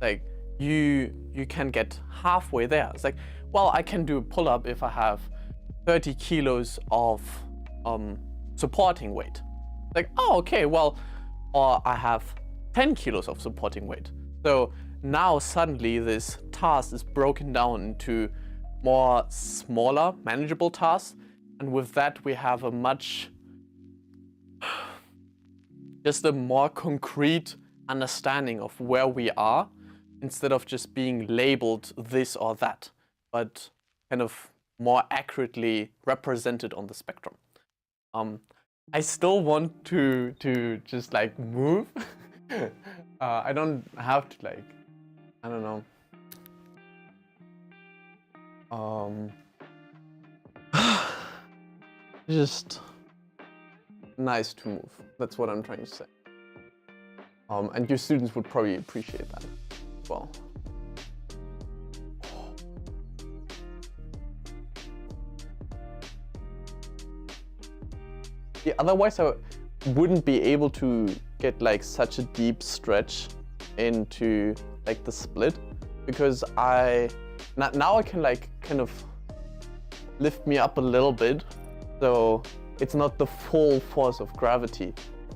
Like you can get halfway there. It's like, well, I can do a pull-up if I have 30 kilos of supporting weight. Like, oh, okay, well, or I have 10 kilos of supporting weight. So now suddenly this task is broken down into more smaller, manageable tasks. And with that, we have a just a more concrete understanding of where we are, instead of just being labeled this or that, but kind of more accurately represented on the spectrum. I still want to just like move. I don't have to like, I don't know. Just nice to move. That's what I'm trying to say. And your students would probably appreciate that as well. Yeah, otherwise I wouldn't be able to get like such a deep stretch into like the split, because now I can like kind of lift me up a little bit, so it's not the full force of gravity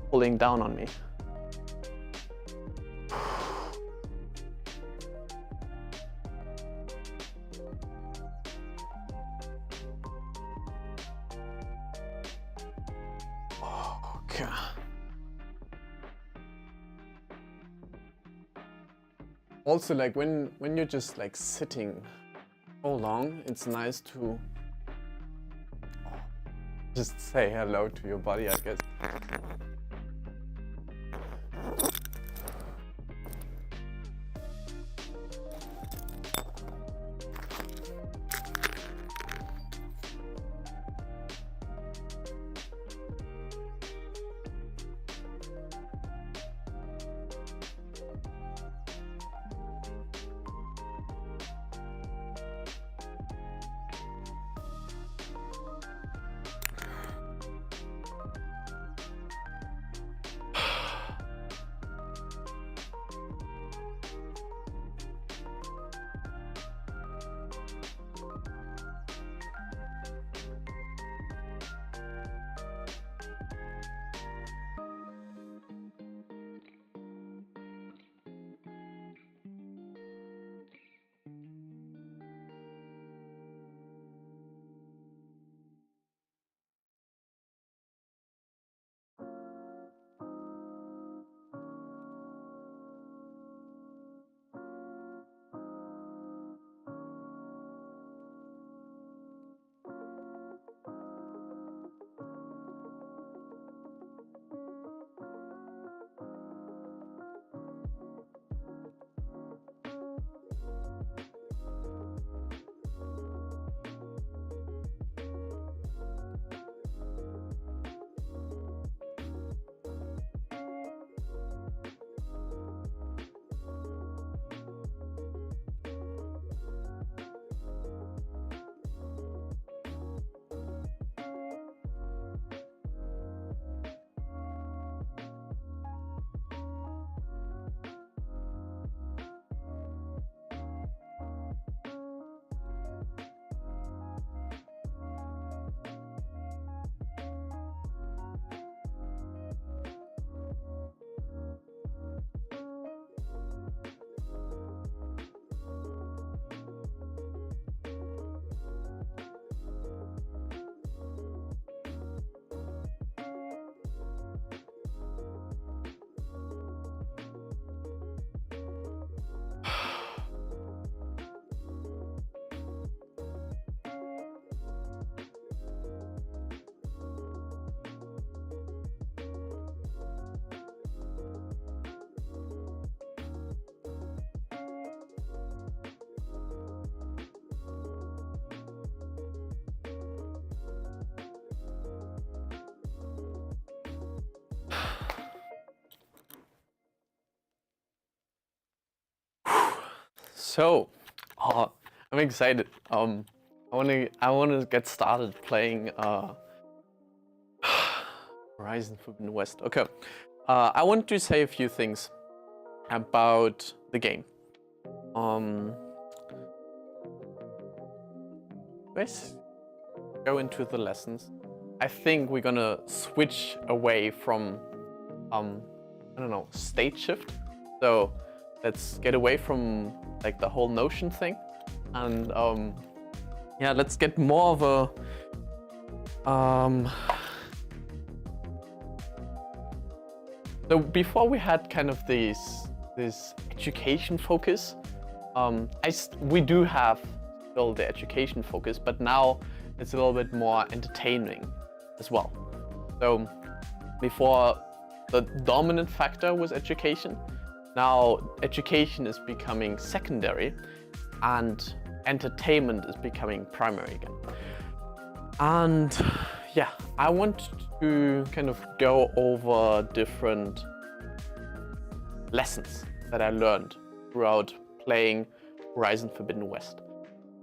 pulling down on me. Okay. Also, like when you're just like sitting so long, it's nice to just say hello to your body, I guess. So, I'm excited. I wanna get started playing Horizon Forbidden West. Okay. I want to say a few things about the game. Let's go into the lessons. I think we're gonna switch away from, I don't know, state shift. So let's get away from like the whole notion thing, and yeah, let's get more of a so before we had kind of this education focus. We do have still the education focus, but now it's a little bit more entertaining as well. So before, the dominant factor was education. Now education is becoming secondary and entertainment is becoming primary again. And yeah, I want to kind of go over different lessons that I learned throughout playing Horizon Forbidden West.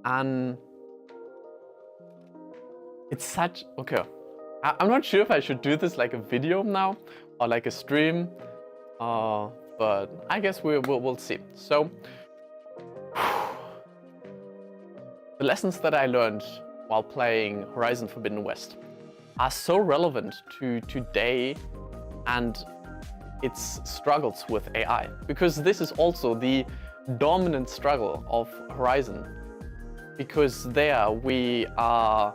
And it's such, okay, I'm not sure if I should do this like a video now or like a stream, but I guess we'll see. So the lessons that I learned while playing Horizon Forbidden West are so relevant to today and its struggles with AI, because this is also the dominant struggle of Horizon, because there we are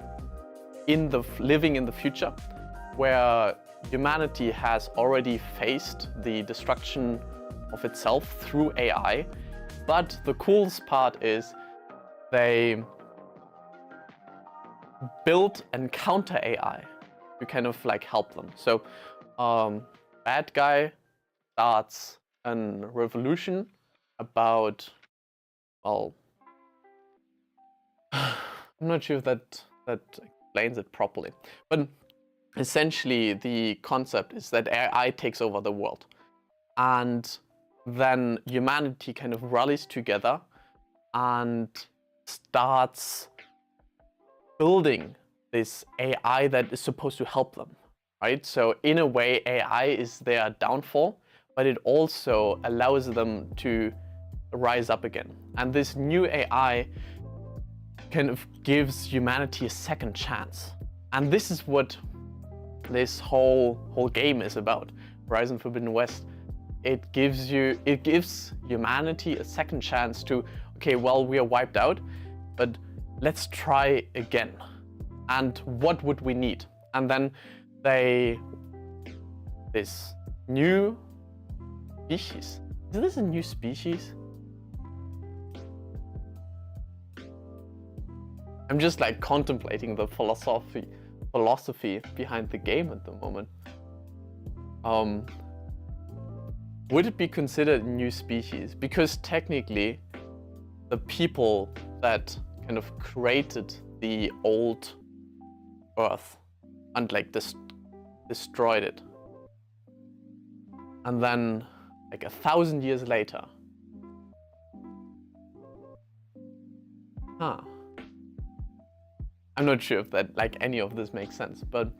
living in the future where humanity has already faced the destruction of itself through AI. But the coolest part is they build and counter AI to kind of like help them. So bad guy starts a revolution about, well, I'm not sure if that explains it properly, but essentially the concept is that AI takes over the world, and then humanity kind of rallies together and starts building this AI that is supposed to help them, right? So in a way, AI is their downfall, but it also allows them to rise up again. And this new AI kind of gives humanity a second chance. And this is what this whole game is about. Horizon Forbidden West. It gives humanity a second chance to, okay, well, we are wiped out, but let's try again. And what would we need? And then this new species. Is this a new species? I'm just like contemplating the philosophy behind the game at the moment. Would it be considered a new species? Because technically, the people that kind of created the old Earth and like destroyed it, and then like 1,000 years later, I'm not sure if that like any of this makes sense, but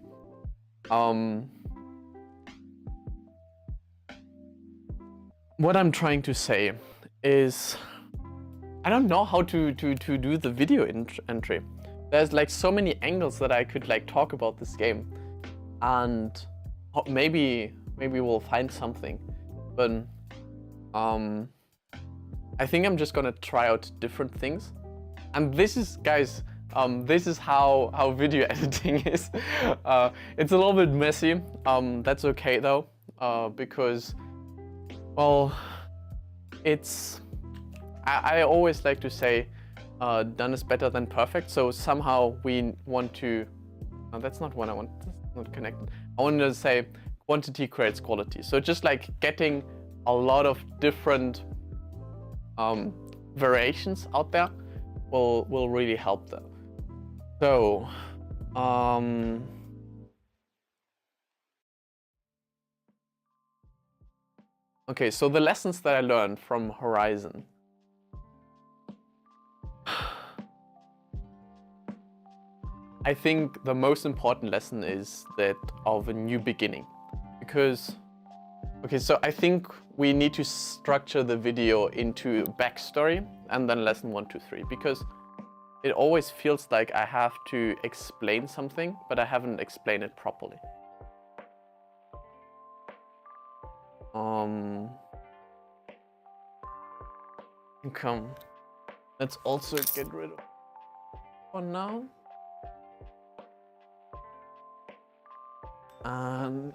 what I'm trying to say is I don't know how to do the video entry. There's like so many angles that I could like talk about this game, and maybe we'll find something, but I think I'm just gonna try out different things. And this is, guys, this is how video editing is. It's a little bit messy. That's okay though, because, well, I always like to say done is better than perfect. So somehow we want to, no, that's not what I want, that's not connected. I wanted to say quantity creates quality. So just like getting a lot of different variations out there will really help them. So, okay, so the lessons that I learned from Horizon. I think the most important lesson is that of a new beginning. Because, okay, so I think we need to structure the video into backstory and then lesson 1, 2, 3, because it always feels like I have to explain something, but I haven't explained it properly. Come. Let's also get rid of for now. And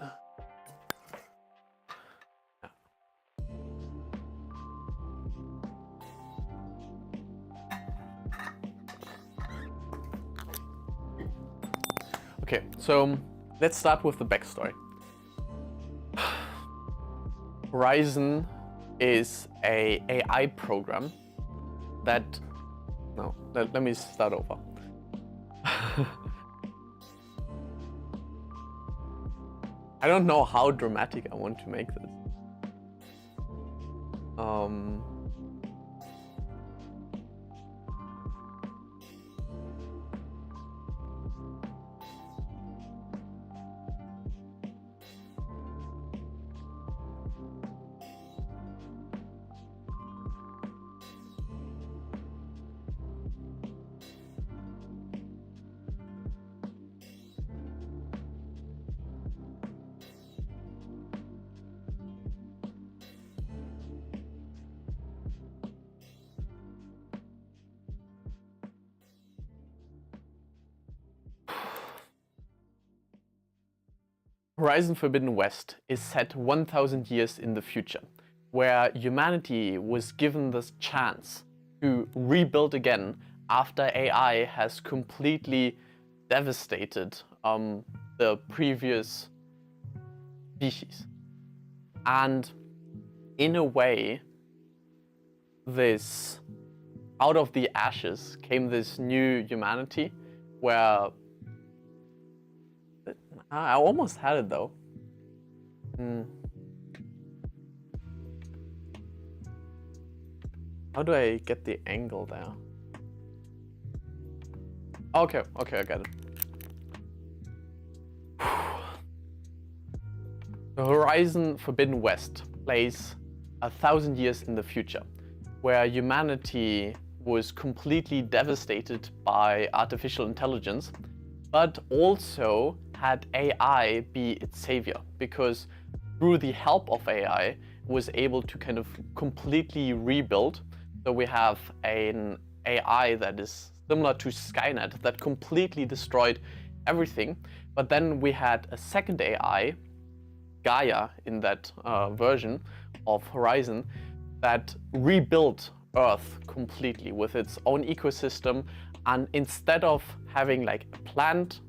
okay, so let's start with the backstory. Horizon is a AI program that, no, let me start over. I don't know how dramatic I want to make this. Horizon Forbidden West is set 1,000 years in the future, where humanity was given this chance to rebuild again after AI has completely devastated the previous species. And in a way, this out of the ashes came this new humanity where I almost had it though. How do I get the angle there? Okay, I got it. The Horizon Forbidden West plays 1,000 years in the future, where humanity was completely devastated by artificial intelligence, but also had AI be its savior, because through the help of AI, it was able to kind of completely rebuild. So we have an AI that is similar to Skynet that completely destroyed everything. But then we had a second AI, Gaia, in that version of Horizon, that rebuilt Earth completely with its own ecosystem. And instead of having like plant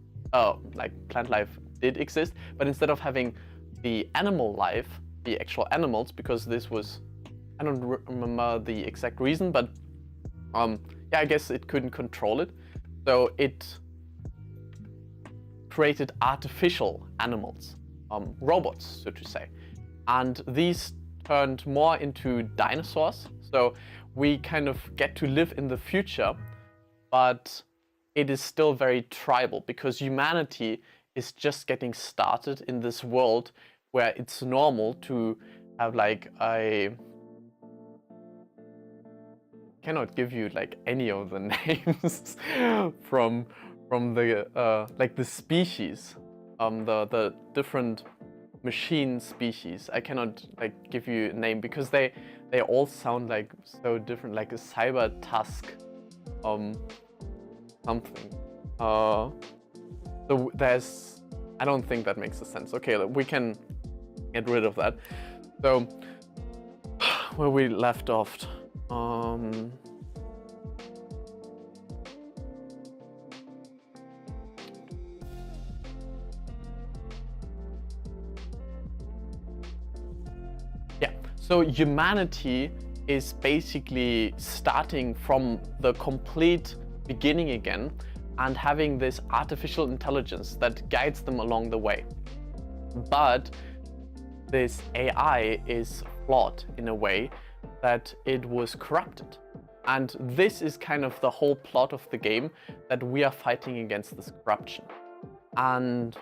life did exist, but instead of having the animal life, the actual animals, because this was, I don't remember the exact reason, but yeah, I guess it couldn't control it. So it created artificial animals, robots, so to say. And these turned more into dinosaurs. So we kind of get to live in the future, but it is still very tribal, because humanity is just getting started in this world where it's normal to have like cannot give you like any of the names from the like the species, the different machine species. I cannot like give you a name because they all sound like so different, like a cyber tusk, something. So there's, I don't think that makes a sense. Okay, we can get rid of that. So where we left off. Yeah, so humanity is basically starting from the complete beginning again and having this artificial intelligence that guides them along the way. But this AI is flawed in a way that it was corrupted. And this is kind of the whole plot of the game, that we are fighting against this corruption. And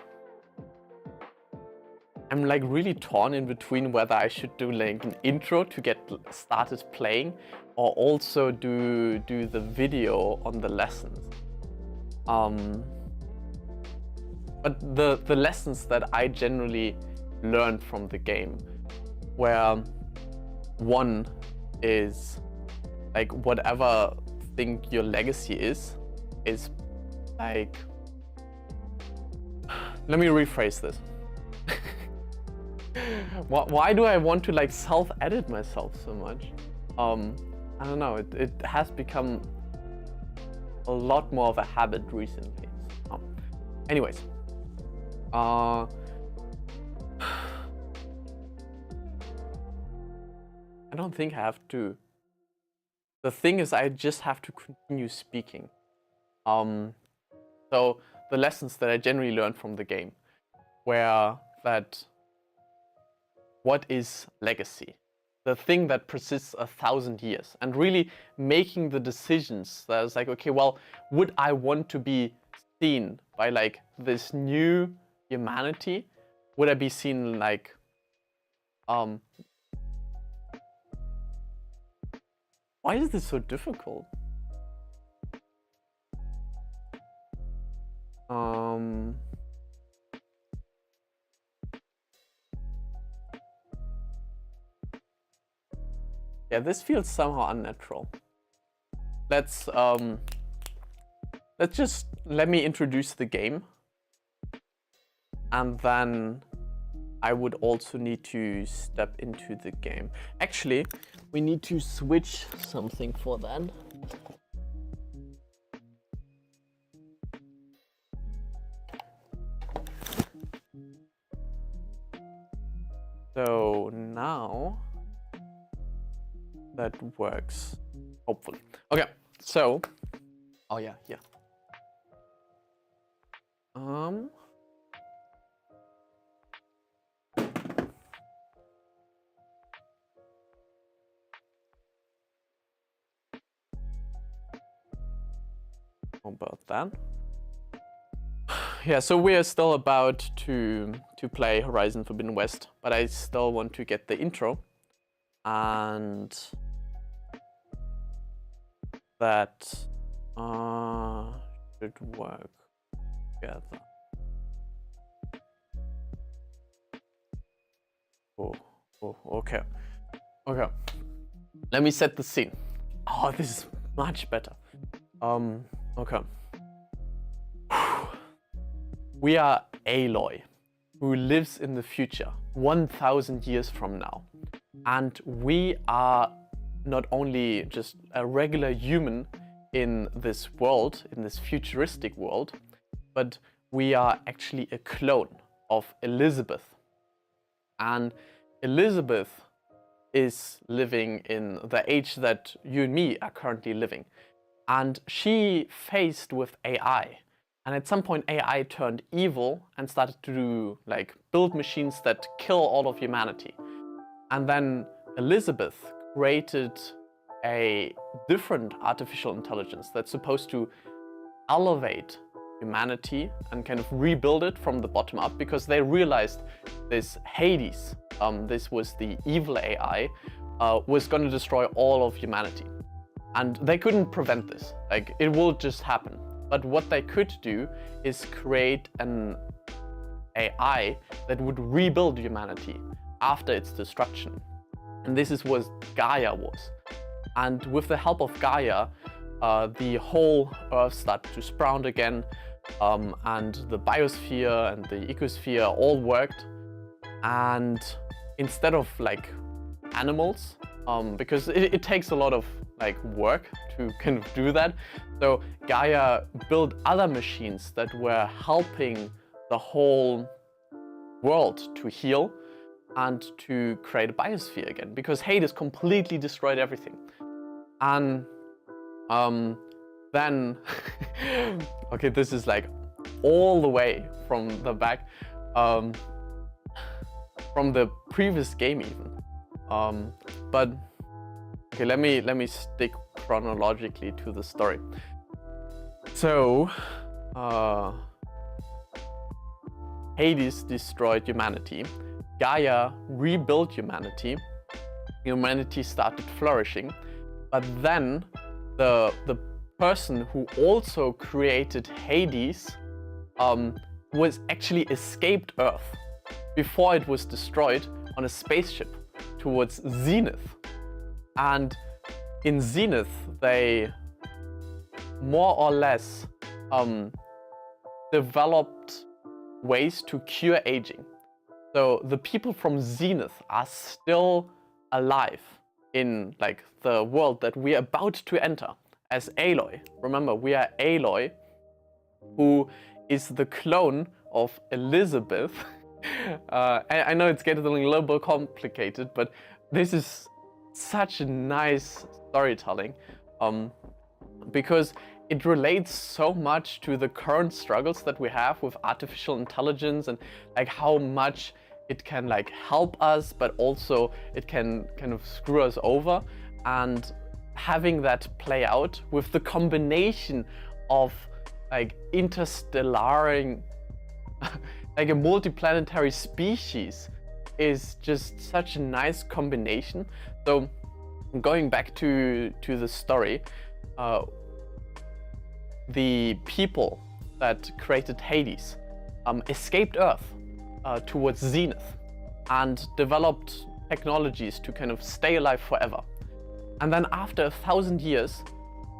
I'm like really torn in between whether I should do like an intro to get started playing, or also do the video on the lessons. But the lessons that I generally learned from the game, where one is like whatever thing your legacy is like, let me rephrase this. Why do I want to like self-edit myself so much? I don't know, it has become a lot more of a habit recently. Anyways, I don't think I have to. The thing is, I just have to continue speaking. So the lessons that I generally learned from the game were that what is legacy? The thing that persists 1,000 years, and really making the decisions that is like, okay, well, would I want to be seen by like this new humanity? Would I be seen like, why is this so difficult? Yeah, this feels somehow unnatural. Let's just let me introduce the game, and then I would also need to step into the game. Actually, we need to switch something for that. So now that works, hopefully. Okay, so, oh yeah, yeah. About that. Yeah, so we are still about to play Horizon Forbidden West, but I still want to get the intro, and that should work together. Oh, okay. Okay. Let me set the scene. Oh, this is much better. Okay. We are Aloy, who lives in the future, 1,000 years from now. And we are not only just a regular human in this world, in this futuristic world, but we are actually a clone of Elizabeth. And Elizabeth is living in the age that you and me are currently living. And she faced with AI. And at some point AI turned evil and started to like build machines that kill all of humanity. And then Elizabeth created a different artificial intelligence that's supposed to elevate humanity and kind of rebuild it from the bottom up, because they realized this Hades, this was the evil AI, was going to destroy all of humanity. And they couldn't prevent this, like it will just happen. But what they could do is create an AI that would rebuild humanity after its destruction. And this is what Gaia was. And with the help of Gaia, the whole Earth started to sprout again, and the biosphere and the ecosphere all worked. And instead of like animals, because it takes a lot of like work to kind of do that, so Gaia built other machines that were helping the whole world to heal and to create a biosphere again, because Hades completely destroyed everything. And then okay, this is like all the way from the back, from the previous game even, but Okay, let me stick chronologically to the story. So, Hades destroyed humanity. Gaia rebuilt humanity. Humanity started flourishing. But then the person who also created Hades was actually escaped Earth before it was destroyed on a spaceship towards Zenith. And in Zenith, they more or less developed ways to cure aging. So the people from Zenith are still alive in like the world that we are about to enter as Aloy. Remember, we are Aloy, who is the clone of Elizabeth. I know it's getting a little bit complicated, but this is such a nice storytelling because it relates so much to the current struggles that we have with artificial intelligence and like how much it can like help us, but also it can kind of screw us over. And having that play out with the combination of like interstellaring like a multiplanetary species is just such a nice combination. So going back to the story, the people that created Hades escaped Earth towards Zenith and developed technologies to kind of stay alive forever. And then after 1,000 years,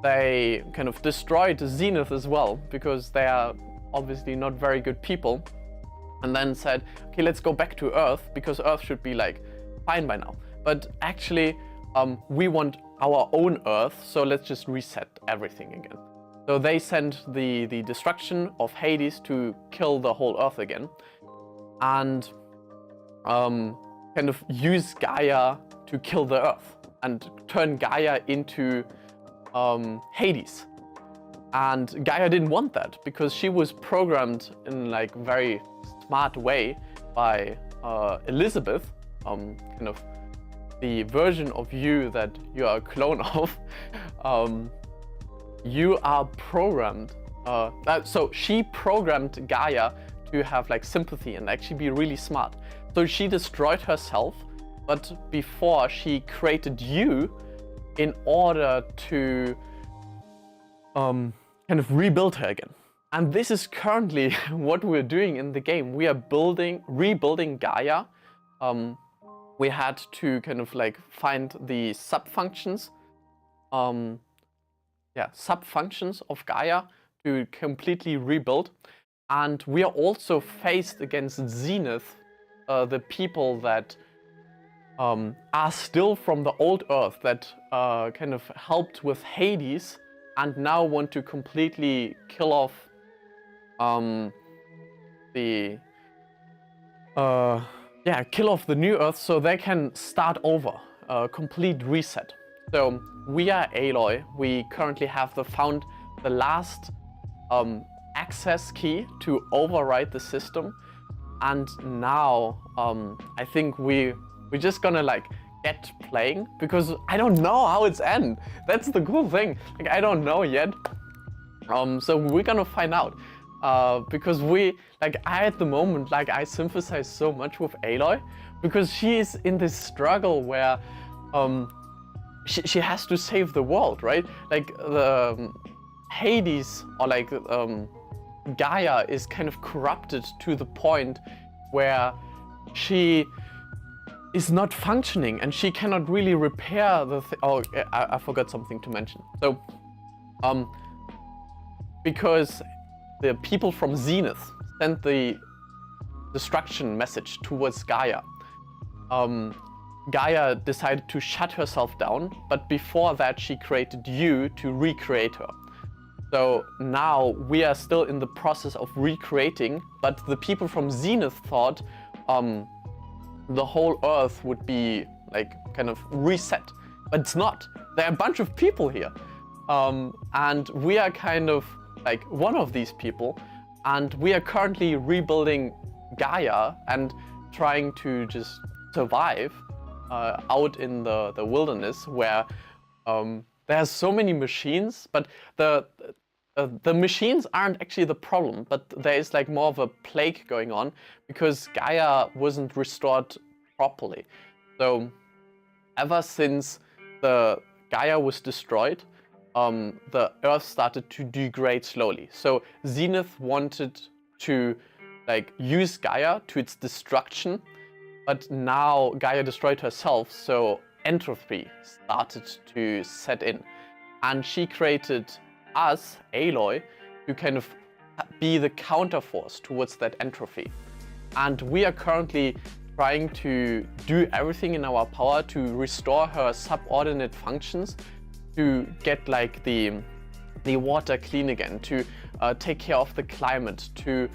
they kind of destroyed Zenith as well, because they are obviously not very good people. And then said, okay, let's go back to Earth, because Earth should be like fine by now. But actually, we want our own Earth, so let's just reset everything again. So they sent the destruction of Hades to kill the whole Earth again, and kind of use Gaia to kill the Earth and turn Gaia into Hades. And Gaia didn't want that, because she was programmed in like very smart way by Elizabeth, kind of the version of you that you are a clone of. You are programmed, so she programmed Gaia to have like sympathy and actually be really smart. So she destroyed herself, but before she created you in order to kind of rebuild her again. And this is currently what we're doing in the game. We are rebuilding Gaia. We had to kind of like find the sub-functions, sub-functions of Gaia to completely rebuild. And we are also faced against Zenith, the people that are still from the old Earth, that kind of helped with Hades and now want to completely kill off kill off the new Earth so they can start over, complete reset. So we are Aloy. We currently have found the last access key to override the system, and now I think we're just gonna like get playing, because I don't know how it's end. That's the cool thing. Like, I don't know yet. So we're gonna find out. Because I at the moment, like, I sympathize so much with Aloy, because she is in this struggle where she has to save the world, right? Like the Hades, or like Gaia, is kind of corrupted to the point where she is not functioning and she cannot really repair the I forgot something to mention. So because the people from Zenith sent the destruction message towards Gaia, Gaia decided to shut herself down, but before that she created you to recreate her. So now we are still in the process of recreating, but the people from Zenith thought the whole Earth would be like kind of reset, but it's not. There are a bunch of people here, and we are kind of like one of these people, and we are currently rebuilding Gaia and trying to just survive. out in the wilderness where there's so many machines, but the machines aren't actually the problem, but there is like more of a plague going on because Gaia wasn't restored properly. So ever since the Gaia was destroyed, the Earth started to degrade slowly. So Zenith wanted to like use Gaia to its destruction, but now Gaia destroyed herself, so entropy started to set in. And she created us, Aloy, to kind of be the counterforce towards that entropy. And we are currently trying to do everything in our power to restore her subordinate functions, to get like the water clean again, to take care of the climate, to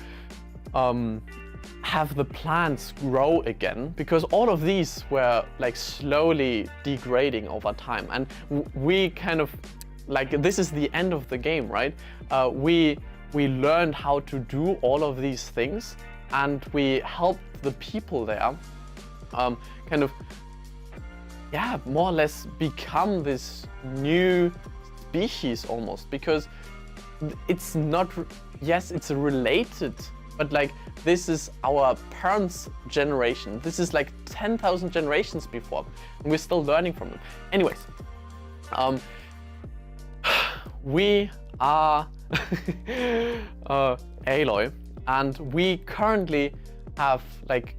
have the plants grow again, because all of these were like slowly degrading over time. And we kind of like, this is the end of the game, right? We learned how to do all of these things, and we helped the people there kind of, yeah, more or less become this new species almost, because it's not, yes, it's related, but like this is our parents' generation. This is like 10,000 generations before, and we're still learning from them. Anyways, we are Aloy, and we currently have like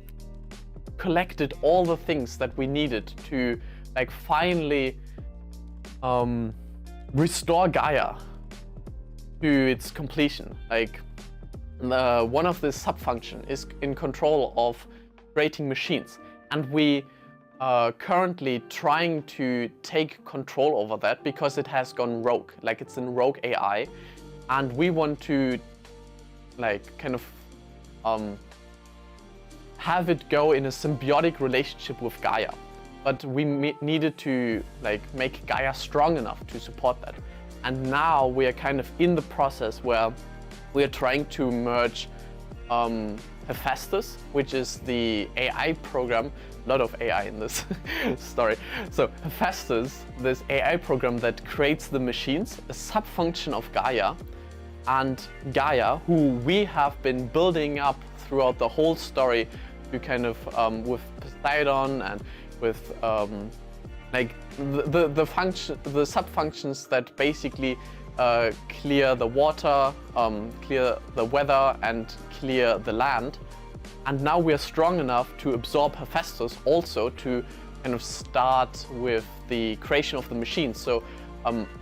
collected all the things that we needed to like finally restore Gaia to its completion. Like one of the sub-function is in control of creating machines, and we are currently trying to take control over that because it has gone rogue. Like it's in rogue AI, and we want to like kind of have it go in a symbiotic relationship with Gaia. But we needed to like make Gaia strong enough to support that. And now we are kind of in the process where we are trying to merge Hephaestus, which is the AI program, a lot of AI in this story. So Hephaestus, this AI program that creates the machines, a sub-function of Gaia, and Gaia, who we have been building up throughout the whole story to kind of, with Poseidon and with like the sub-functions that basically clear the water, clear the weather, and clear the land. And now we are strong enough to absorb Hephaestus also to kind of start with the creation of the machines. So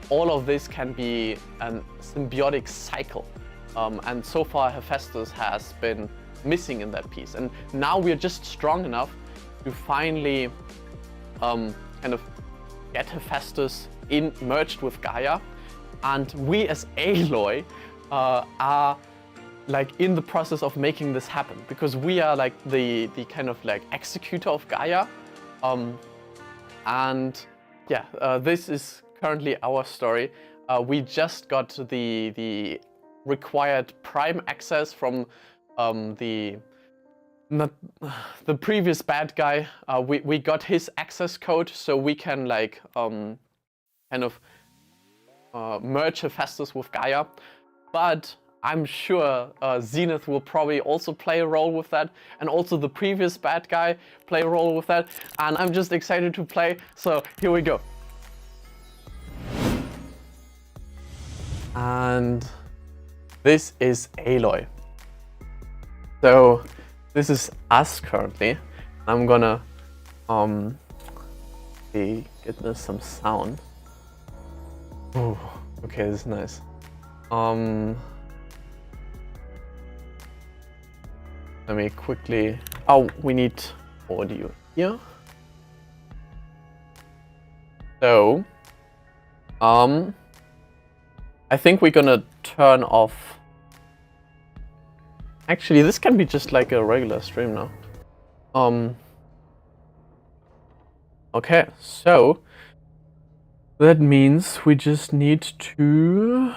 all of this can be a symbiotic cycle. And so far Hephaestus has been missing in that piece. And now we are just strong enough to finally kind of get Hephaestus merged with Gaia. And we as Aloy are like in the process of making this happen, because we are like the kind of like executor of Gaia. And yeah, this is currently our story. We just got the required Prime access from the previous bad guy. We got his access code, so we can like kind of merge Hephaestus with Gaia. But I'm sure Zenith will probably also play a role with that, and also the previous bad guy play a role with that, and I'm just excited to play, so here we go. And this is Aloy. So this is us currently. I'm gonna get this some sound. Oh, okay, this is nice. Let me quickly. Oh, we need audio here. So, I think we're gonna turn off. Actually, this can be just like a regular stream now. Okay, so that means we just need to.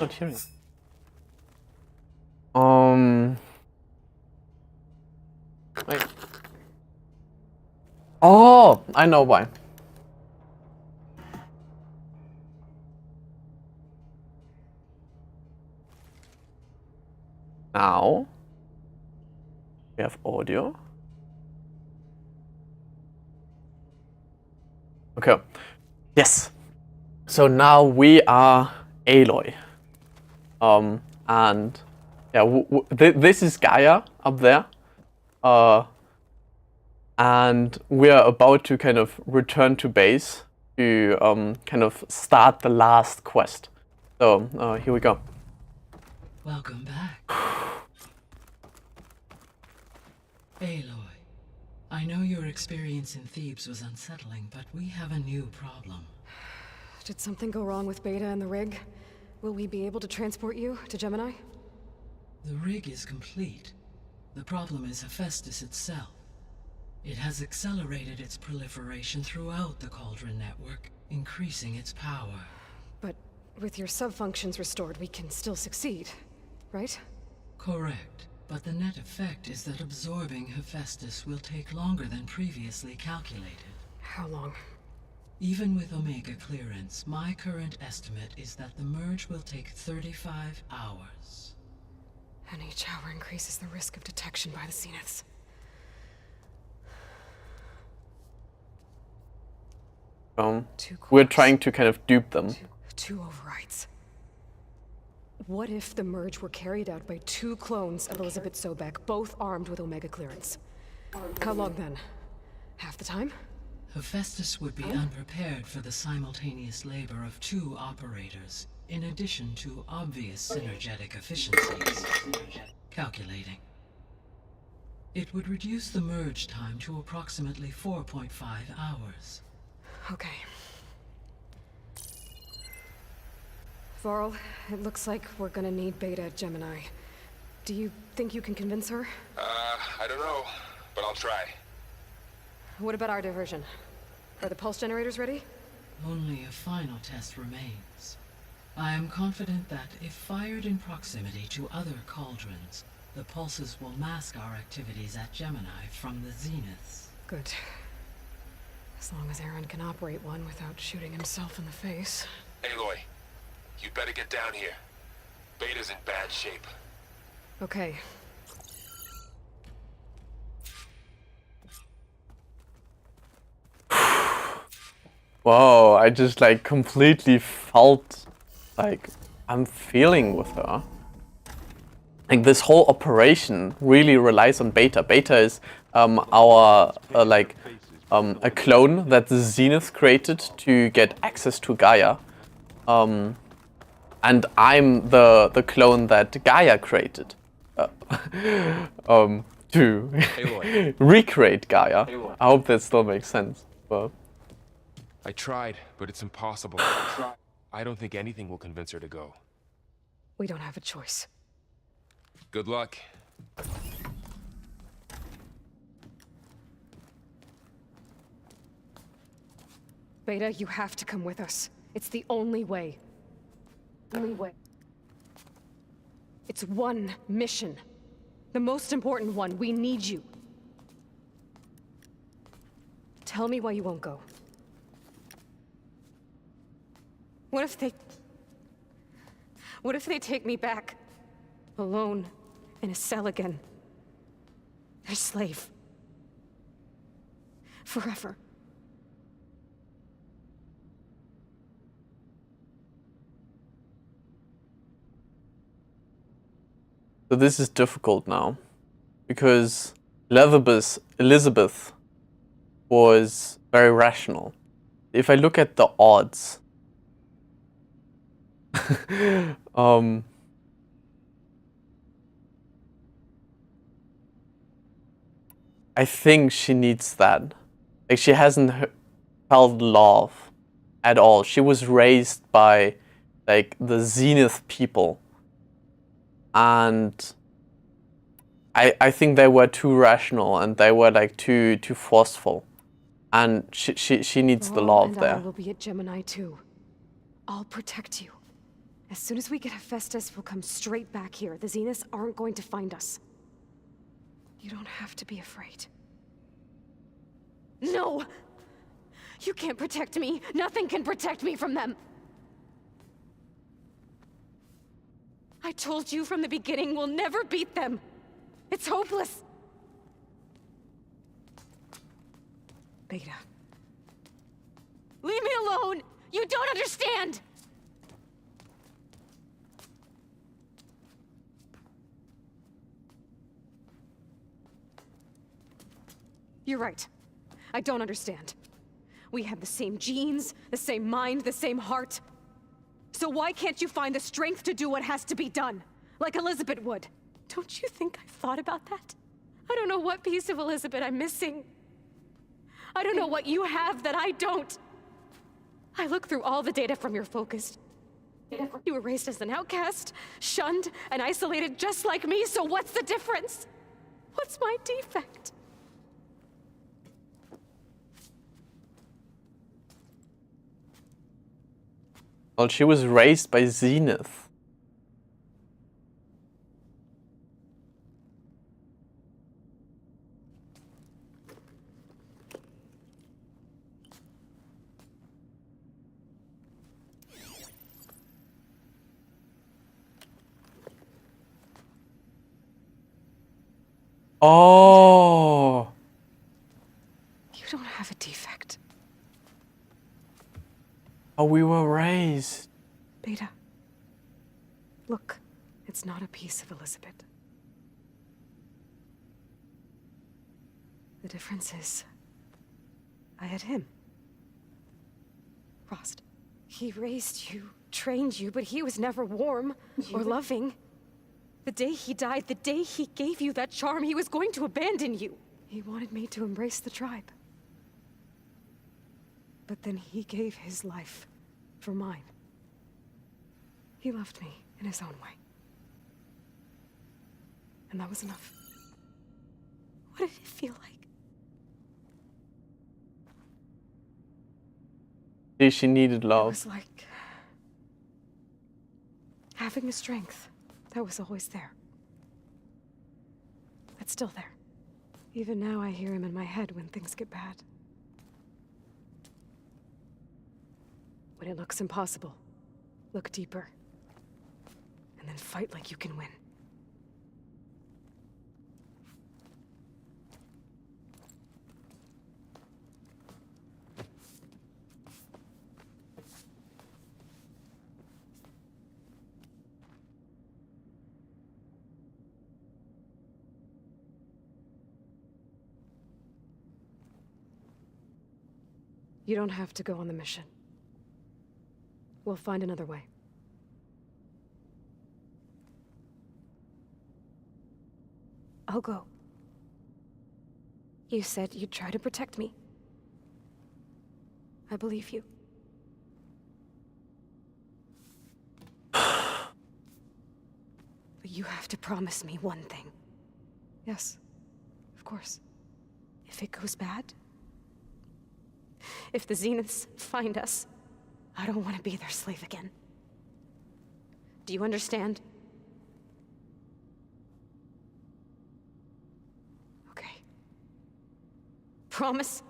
Not hearing. wait. Oh, I know why. Now we have audio. Okay. Yes. So now we are Aloy. And yeah, this is Gaia up there. And we are about to kind of return to base to kind of start the last quest. So here we go. Welcome back. Aloy, I know your experience in Thebes was unsettling, but we have a new problem. Did something go wrong with Beta and the rig? Will we be able to transport you to Gemini? The rig is complete. The problem is Hephaestus itself. It has accelerated its proliferation throughout the Cauldron network, increasing its power. But with your sub-functions restored, we can still succeed, right? Correct. But the net effect is that absorbing Hephaestus will take longer than previously calculated. How long? Even with Omega clearance, my current estimate is that the merge will take 35 hours. And each hour increases the risk of detection by the Zeniths. We're trying to kind of dupe them. Two overrides. What if the merge were carried out by two clones of Elizabeth Sobek, both armed with Omega clearance? How long then? Half the time? Hephaestus would be unprepared for the simultaneous labor of two operators, in addition to obvious synergetic efficiencies. Calculating. It would reduce the merge time to approximately 4.5 hours. Okay. Varl, it looks like we're gonna need Beta at Gemini. Do you think you can convince her? I don't know, but I'll try. What about our diversion? Are the pulse generators ready? Only a final test remains. I am confident that if fired in proximity to other cauldrons, the pulses will mask our activities at Gemini from the Zeniths. Good. As long as Aaron can operate one without shooting himself in the face. Aloy, you better get down here. Beta's in bad shape. Okay. Whoa, I just like completely felt like I'm feeling with her. Like this whole operation really relies on Beta. Beta is our a clone that the Zenith created to get access to Gaia. And I'm the clone that Gaia created to recreate Gaia. I hope that still makes sense. But I tried, but it's impossible. I don't think anything will convince her to go. We don't have a choice. Good luck. Beta, you have to come with us. It's the only way. Only way. It's one mission. The most important one. We need you. Tell me why you won't go. What if they take me back? Alone, in a cell again. Their slave. Forever. So this is difficult now, because Elizabeth was very rational. If I look at the odds, I think she needs that. Like, she hasn't felt love at all. She was raised by like the Zenith people, and I think they were too rational and they were like too forceful, and she needs the love there. I will be at Gemini too. I'll protect you. As soon as we get Hephaestus, we'll come straight back here. The Zeniths aren't going to find us. You don't have to be afraid. No! You can't protect me. Nothing can protect me from them. I told you from the beginning, we'll never beat them. It's hopeless. Beta. Leave me alone! You don't understand! You're right. I don't understand. We have the same genes, the same mind, the same heart. So why can't you find the strength to do what has to be done? Like Elizabeth would. Don't you think I've thought about that? I don't know what piece of Elizabeth I'm missing. I don't know what you have that I don't. I look through all the data from your focus. You were raised as an outcast, shunned, and isolated just like me, so what's the difference? What's my defect? Well, she was raised by Zenith. Oh. You don't have a defect. How we were raised. Beta. Look, it's not a piece of Elizabeth. The difference is, I had him. Rost. He raised you, trained you, but he was never warm or loving. The day he died, the day he gave you that charm, he was going to abandon you. He wanted me to embrace the tribe. But then he gave his life for mine. He loved me in his own way. And that was enough. What did it feel like? She needed It love. was like having a strength that was always there. That's still there. Even now I hear him in my head when things get bad. When it looks impossible, look deeper. And then fight like you can win. You don't have to go on the mission. We'll find another way. I'll go. You said you'd try to protect me. I believe you. But you have to promise me one thing. Yes, of course. If it goes bad, if the Zeniths find us, I don't want to be their slave again. Do you understand? Okay. Promise?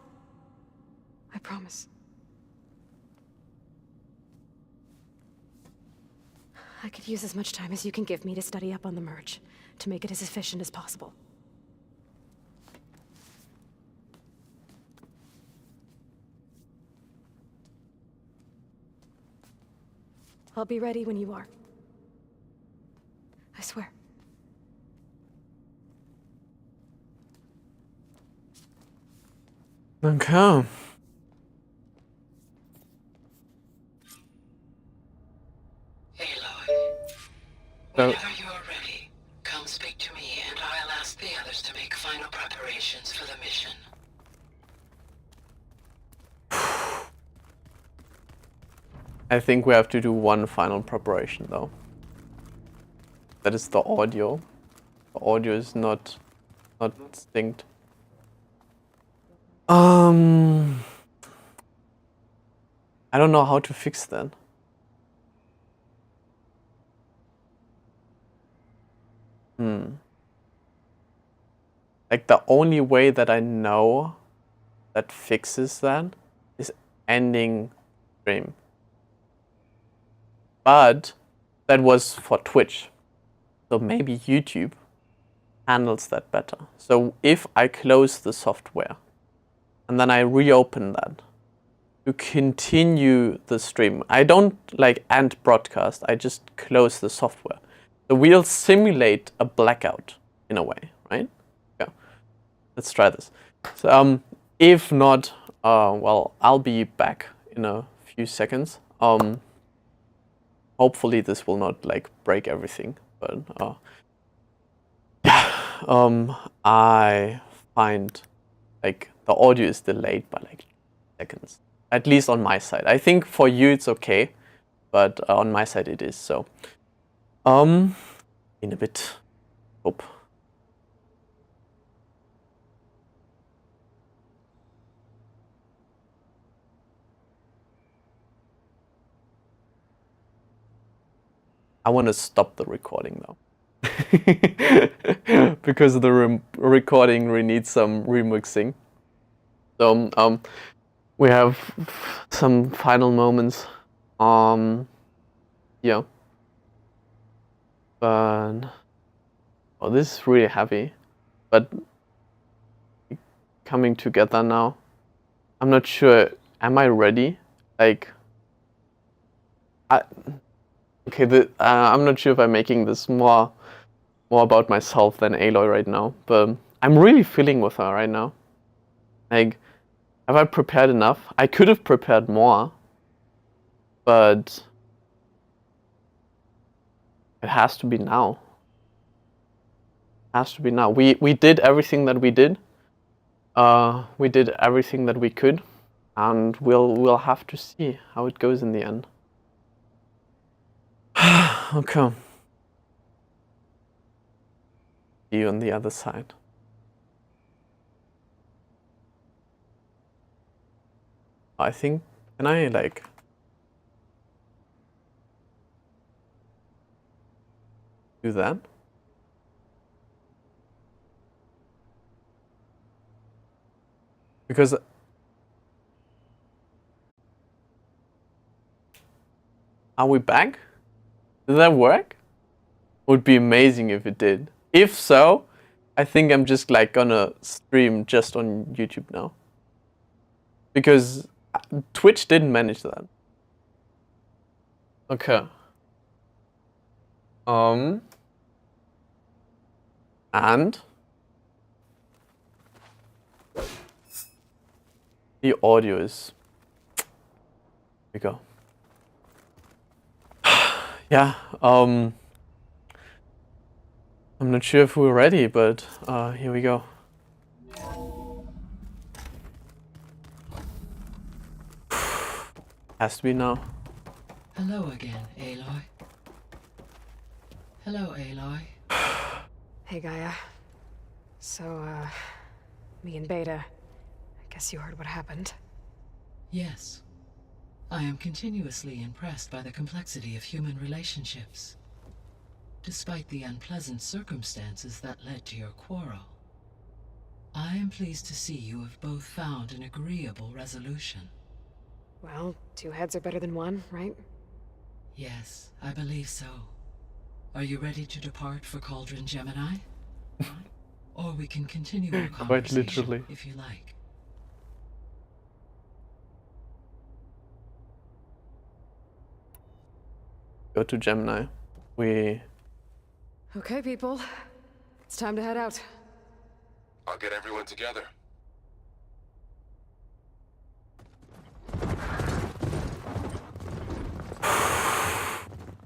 I promise. I could use as much time as you can give me to study up on the merge, to make it as efficient as possible. I'll be ready when you are. I swear. Okay. Aloy, whenever you are ready, come speak to me and I'll ask the others to make final preparations for the mission. I think we have to do one final preparation though. That is the audio. The audio is not distinct. I don't know how to fix that. like the only way that I know that fixes that is ending stream. But that was for Twitch. So maybe YouTube handles that better. So if I close the software and then I reopen that to continue the stream, I don't like end broadcast, I just close the software. So we'll simulate a blackout in a way, right? Yeah. Let's try this. So if not, well, I'll be back in a few seconds. Hopefully this will not like break everything, but yeah, I find like the audio is delayed by like seconds, at least on my side. I think for you it's okay, but on my side it is. So in a bit. Hope. I want to stop the recording though. Because the recording needs some remixing. So we have some final moments. Yeah. But oh, this is really heavy. But coming together now. I'm not sure. Am I ready? Like, okay. I'm not sure if I'm making this more about myself than Aloy right now. But I'm really feeling with her right now. Like, have I prepared enough? I could have prepared more, but it has to be now. It has to be now. We did everything that we did. We did everything that we could, and we'll have to see how it goes in the end. Okay. See you on the other side. I think, can I like do that? Because are we back? Did that work? Would be amazing if it did. If so, I think I'm just like gonna stream just on YouTube now. Because Twitch didn't manage that. Okay. And the audio is. Here we go. Yeah. I'm not sure if we're ready, but here we go. Has to be now. Hello again, Aloy. Hello, Aloy. Hey, Gaia. So, me and Beta, I guess you heard what happened. Yes. I am continuously impressed by the complexity of human relationships. Despite the unpleasant circumstances that led to your quarrel, I am pleased to see you have both found an agreeable resolution. Well, 2 heads are better than 1, right? Yes, I believe so. Are you ready to depart for Cauldron Gemini? Or we can continue our Quite conversation literally. if you like. Go to Gemini. Okay, people. It's time to head out. I'll get everyone together.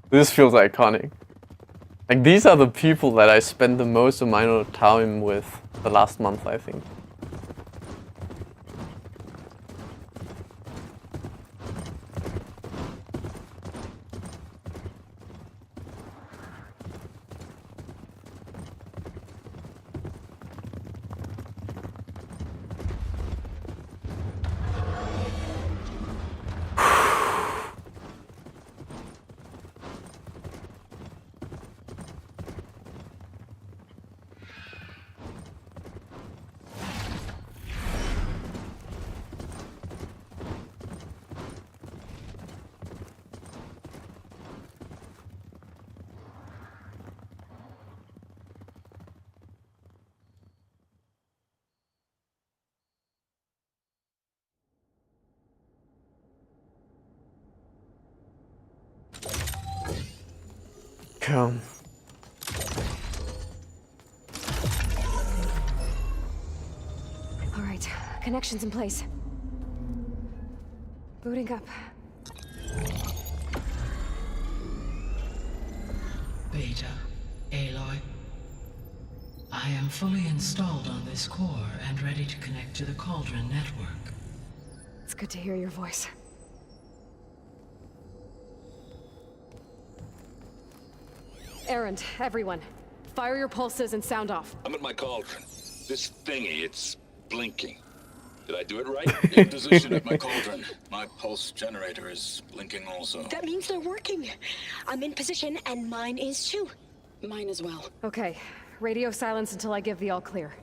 This feels iconic. Like, these are the people that I spent the most amount of time with the last month, I think. Okay. All right, connections in place. Booting up. Beta, Aloy. I am fully installed on this core and ready to connect to the Cauldron network. It's good to hear your voice. Errand, everyone. Fire your pulses and sound off. I'm at my cauldron. This thingy, it's blinking. Did I do it right? In position at my cauldron. My pulse generator is blinking also. That means they're working. I'm in position, and mine is too. Mine as well. Okay, radio silence until I give the all clear.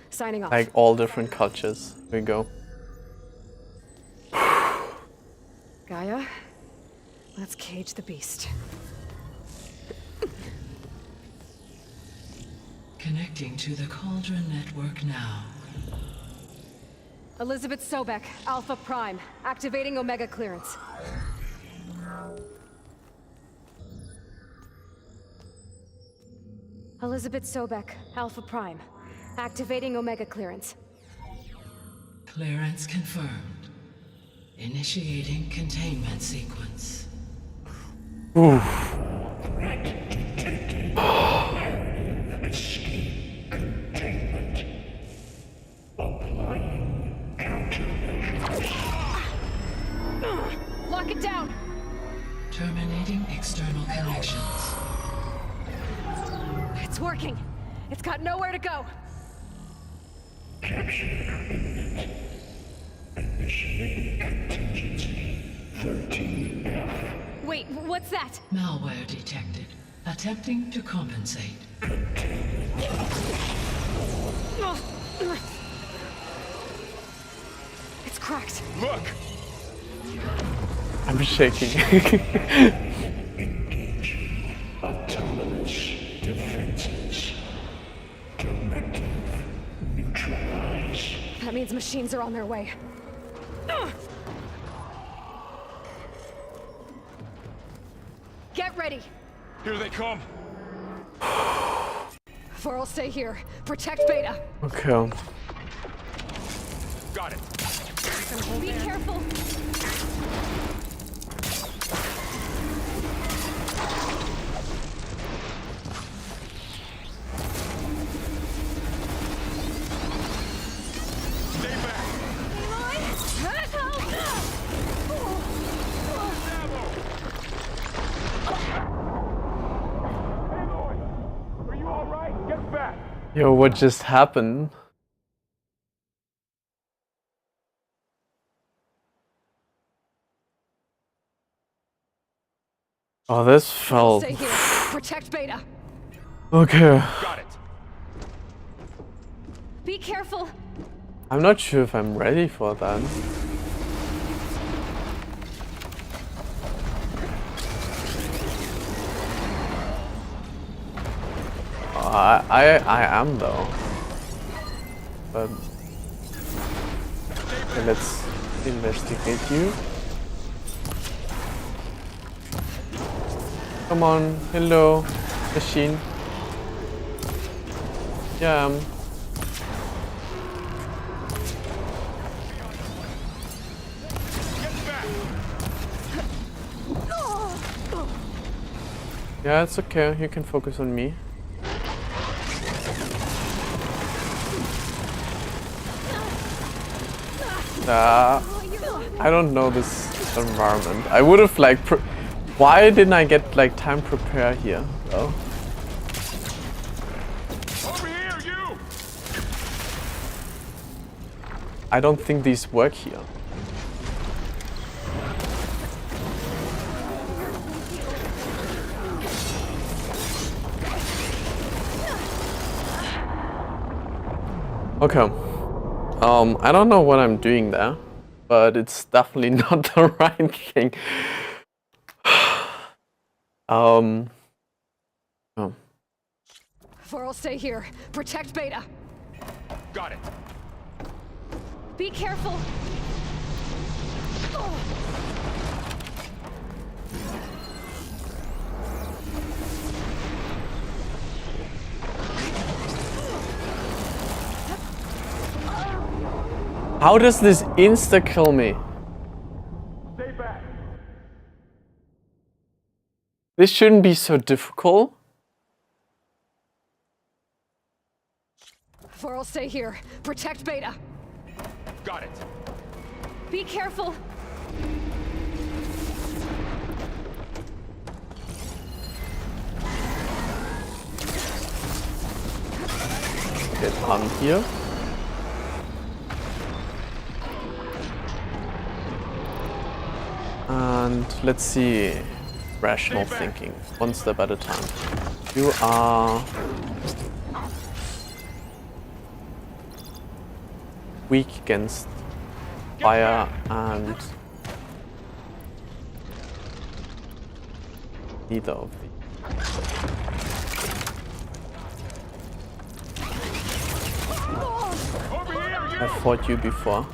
Signing off. Like all different cultures. Here we go. Gaia, let's cage the beast. Connecting to the Cauldron network now. Elizabeth Sobek, Alpha Prime, activating Omega clearance. Elizabeth Sobek, Alpha Prime, activating Omega clearance. Clearance confirmed. Initiating containment sequence. Lock it down! Terminating external connections. It's working. It's got nowhere to go. Wait, what's that? Malware detected. Attempting to compensate. It's cracked. Look! I'm shaking. Autonomous defenses. Directive neutralized. That means machines are on their way. Get ready. Here they come. Vor'll stay here. Protect Beta. Okay. Got it. Be careful. Stay back. Aloy, are you all right? Get back. Yo, what just happened? Oh, this felt... Stay here. Protect Beta. Okay. Got it. Be careful. I'm not sure if I'm ready for that. I am though. But okay, let's investigate you. Come on, hello, machine. Yeah. Yeah, it's okay. You can focus on me. I don't know this environment. I would have like. Why didn't I get like time prepare here? Though? Over here, you. I don't think these work here. Okay. I don't know what I'm doing there, but it's definitely not the right thing. Oh. Vor'll stay here. Protect Beta. Got it. Be careful. How does this insta-kill me? Stay back. This shouldn't be so difficult. Varl, stay here. Protect Beta. Got it. Be careful. Get on here. And let's see. Rational thinking. One step at a time. You are weak against fire and neither of these. I fought you before.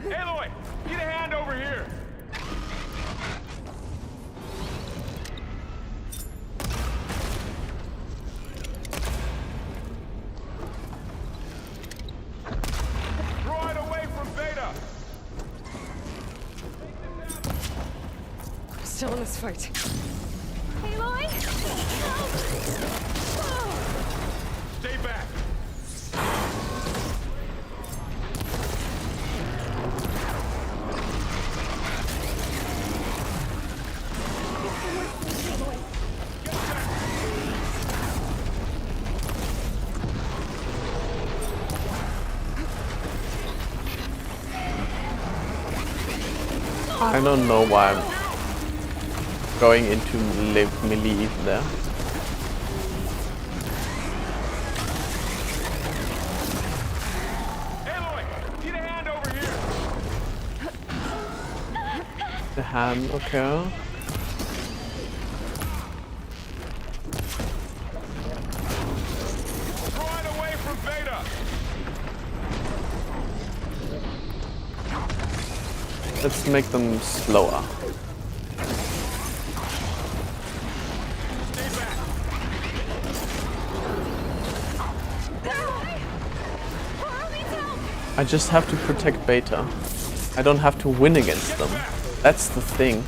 Aloy, get a hand over here. Draw it away from Beta. I'm still in this fight. Aloy! Stay back. I don't know why I'm going into melee even there. Aloy, get a hand over here. The hand, okay. Draw it away from Beta. Let's make them slower. Stay back. I just have to protect Beta. I don't have to win against them. That's the thing.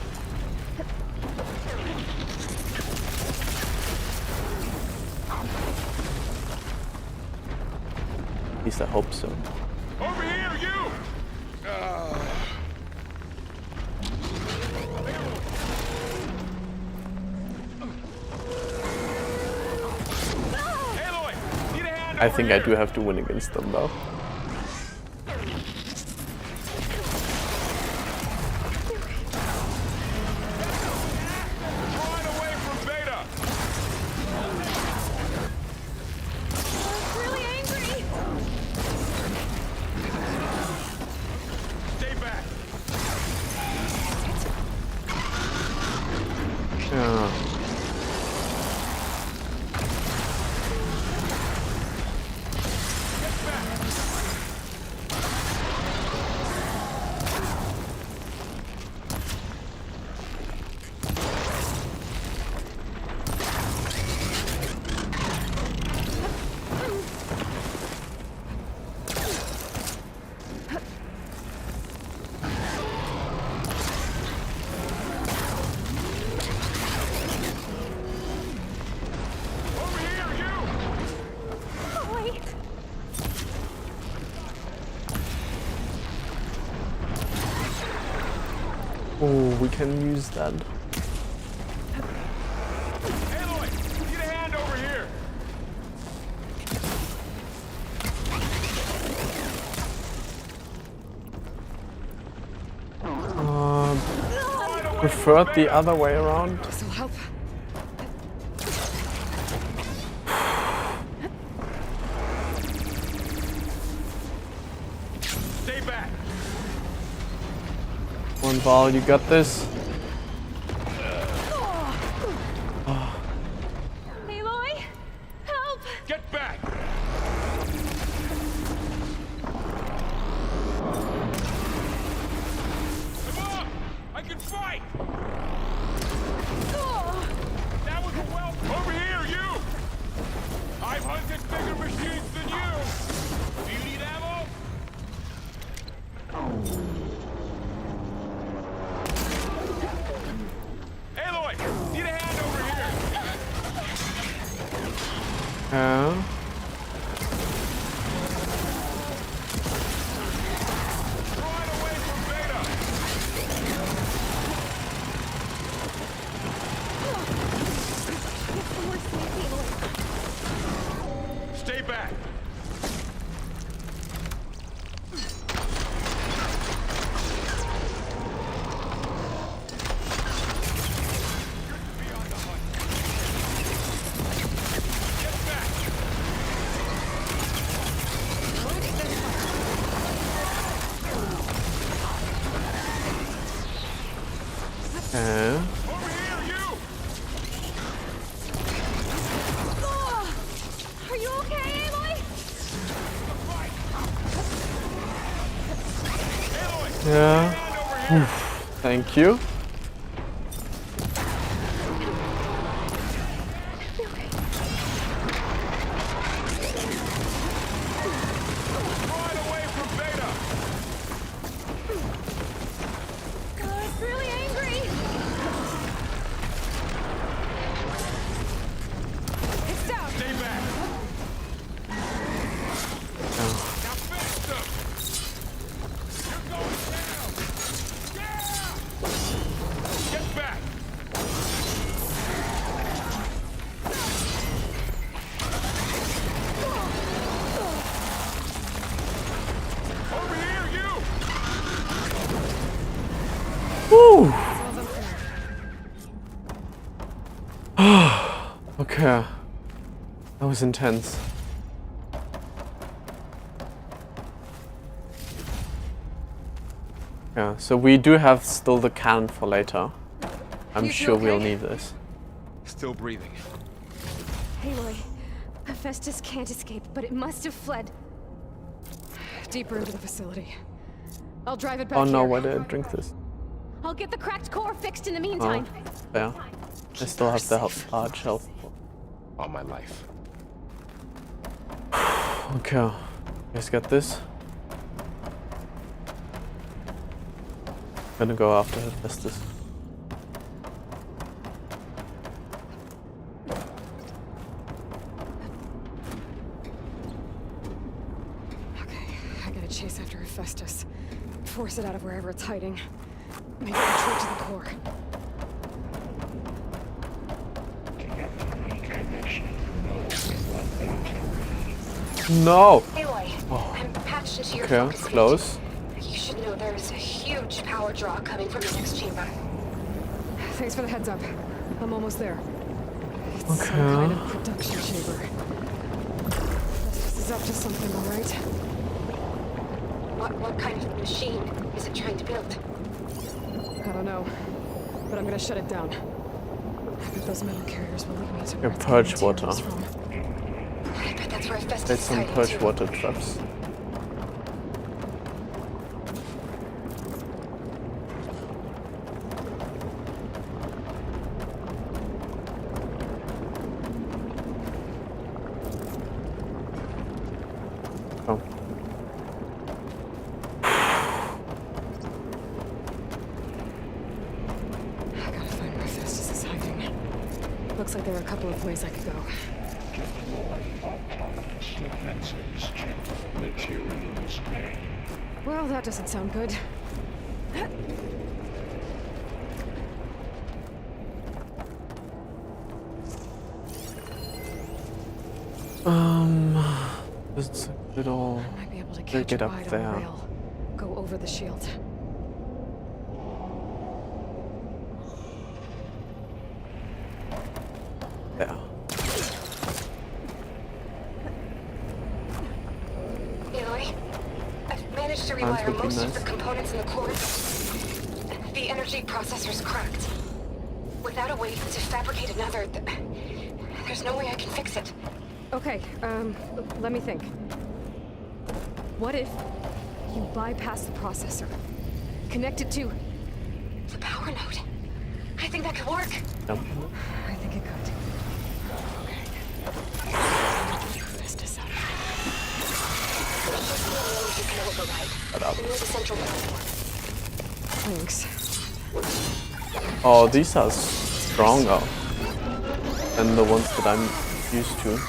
At least I hope so. Over here, you. Aloy, get a hand I over think here. I do have to win against them though. Draw it away from Beta. Really angry. Stay back. Yeah. Over here, you. Oh, we can use that. Aloy, get a hand over here. Preferred the other way around. This'll help. Stay back. Come on, Val, you got this. Aloy? Get back! Come on! I can fight! That was a well... Over here, you! I've hunted bigger machines than you! Do you need ammo? Aloy! Need a hand over here! Run away from Beta! Stay back! Are you okay, Aloy? Yeah. Thank you. Run away from Beta! It's really angry. It's down. Stay back! Now finish them! You're going down! Yeah! Get back! Over here, you! Woo! Okay. That was intense. Yeah, so we do have still the cannon for later. I'm You sure we'll okay? need this. Still breathing. Aloy, Hephaestus can't escape, but it must have fled deeper into the facility. I'll drive it back Oh no, here. why did I drink this? I'll get the cracked core fixed in the Oh, meantime. yeah. I still have the large health. All my life. Okay, you guys got this? Gonna go after Hephaestus. Okay, I gotta chase after Hephaestus. Force it out of wherever it's hiding. Make it retreat to the core. No! Aloy, I'm patched into your Okay, focus field. close. You should know there's a huge power draw coming from the next chamber. Thanks for the heads up. I'm almost there. It's some Okay. kind of production chamber. This is up to something, all right? What kind of machine is it trying to build? I don't know, but I'm gonna shut it down. I bet those metal carriers will lead me to where Yeah, it's purge getting materials water. from. I bet that's where Hephaestus There's is some hiding purge too. water traps. Oh. I gotta find where Hephaestus is hiding. Looks like there are a couple of ways I could go. Defenses check materials. Well, that doesn't sound good. It's a little. I might be able to We'll catch get a up ride there. on the rail. Go over the shield. There. Aloy, I've managed to Sounds rewire would be most of nice. the components in the core. The energy processor's cracked. Without a way to fabricate another, there's no way I can fix it. Okay, let me think. What if you bypass the processor? Connect it to the power node? I think that could work. Yep. I think it could. This design. You can override. Near the central platform. Thanks. Oh, these are stronger than the ones that I'm used to.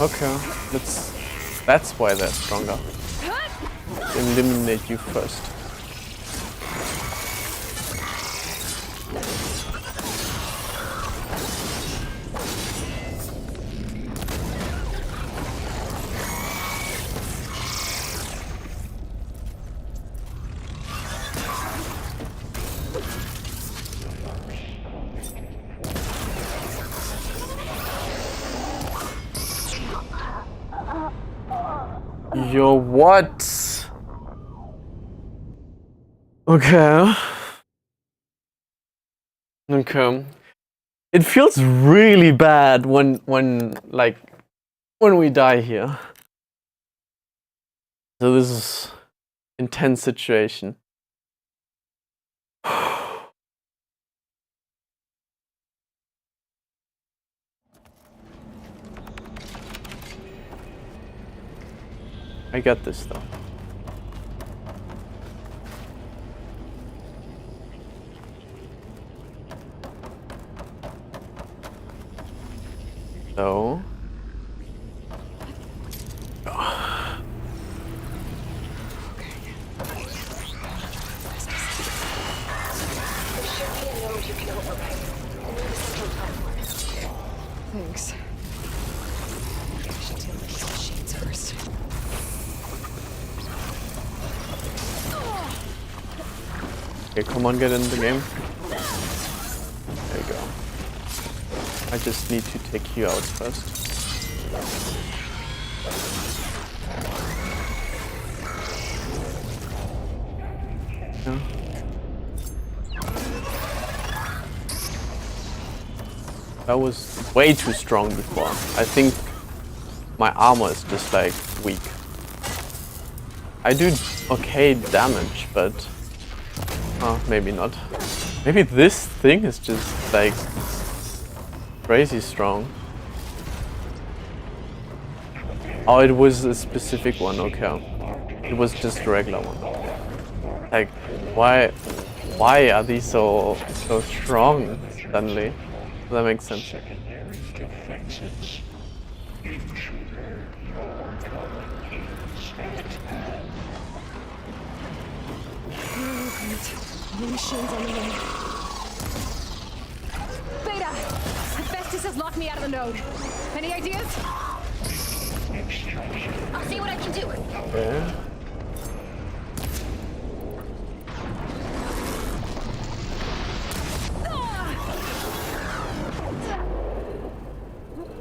Okay, that's why they're stronger. Eliminate you first. Yo, what? Okay. Okay. It feels really bad when we die here. So this is intense situation. I got this though. So Thanks. I should deal with these machines first. okay, come on, get in the game. There you go. I just need to take you out first. Yeah. That was way too strong before. I think my armor is just like weak. I do okay damage, but maybe not. Maybe this thing is just like crazy strong. Oh, it was a specific one, okay. It was just a regular one. Like, why are these so strong suddenly? That makes sense. Secondary defenses. Ensure your blockade is intact. Oh, great. New machines on the way. Beta! Hephaestus has locked me out of the node. Any ideas? I'll see what I can do. Okay.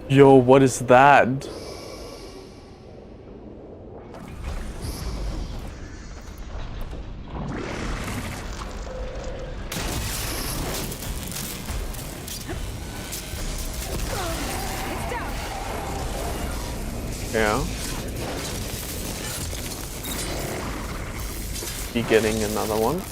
Yo, what is that? Yeah. Be getting another one.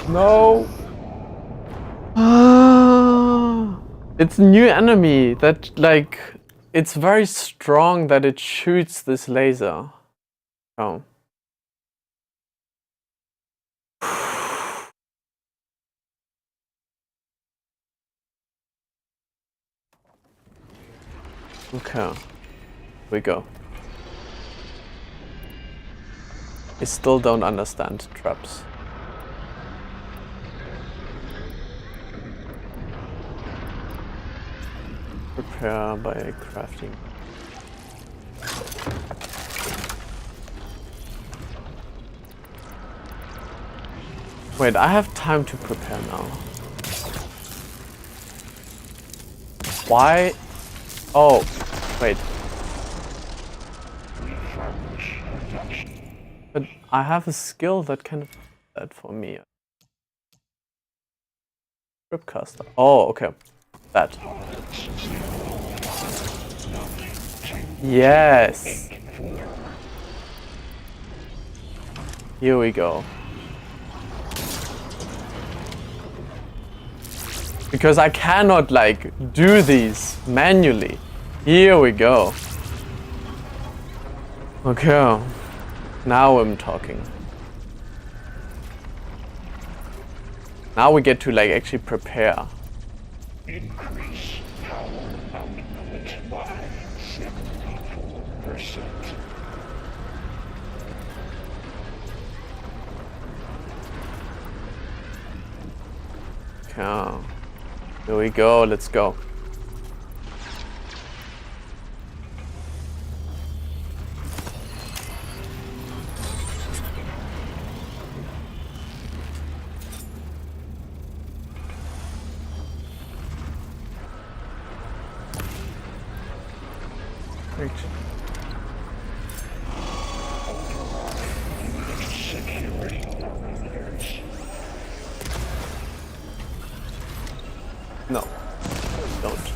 No. It's a new enemy that like it's very strong that it shoots this laser. Oh. Okay. Here we go. I still don't understand traps. Prepare by crafting. Wait, I have time to prepare now. Why? Oh, wait. But I have a skill that can do that for me. Ripcaster. Oh, okay. That. Yes. Here we go. Because I cannot like do these manually. Here we go. Okay. Now I'm talking. Now we get to like actually prepare. Increase power output by 74%. Okay. Here we go, let's go. Great. Security parameters. No, don't.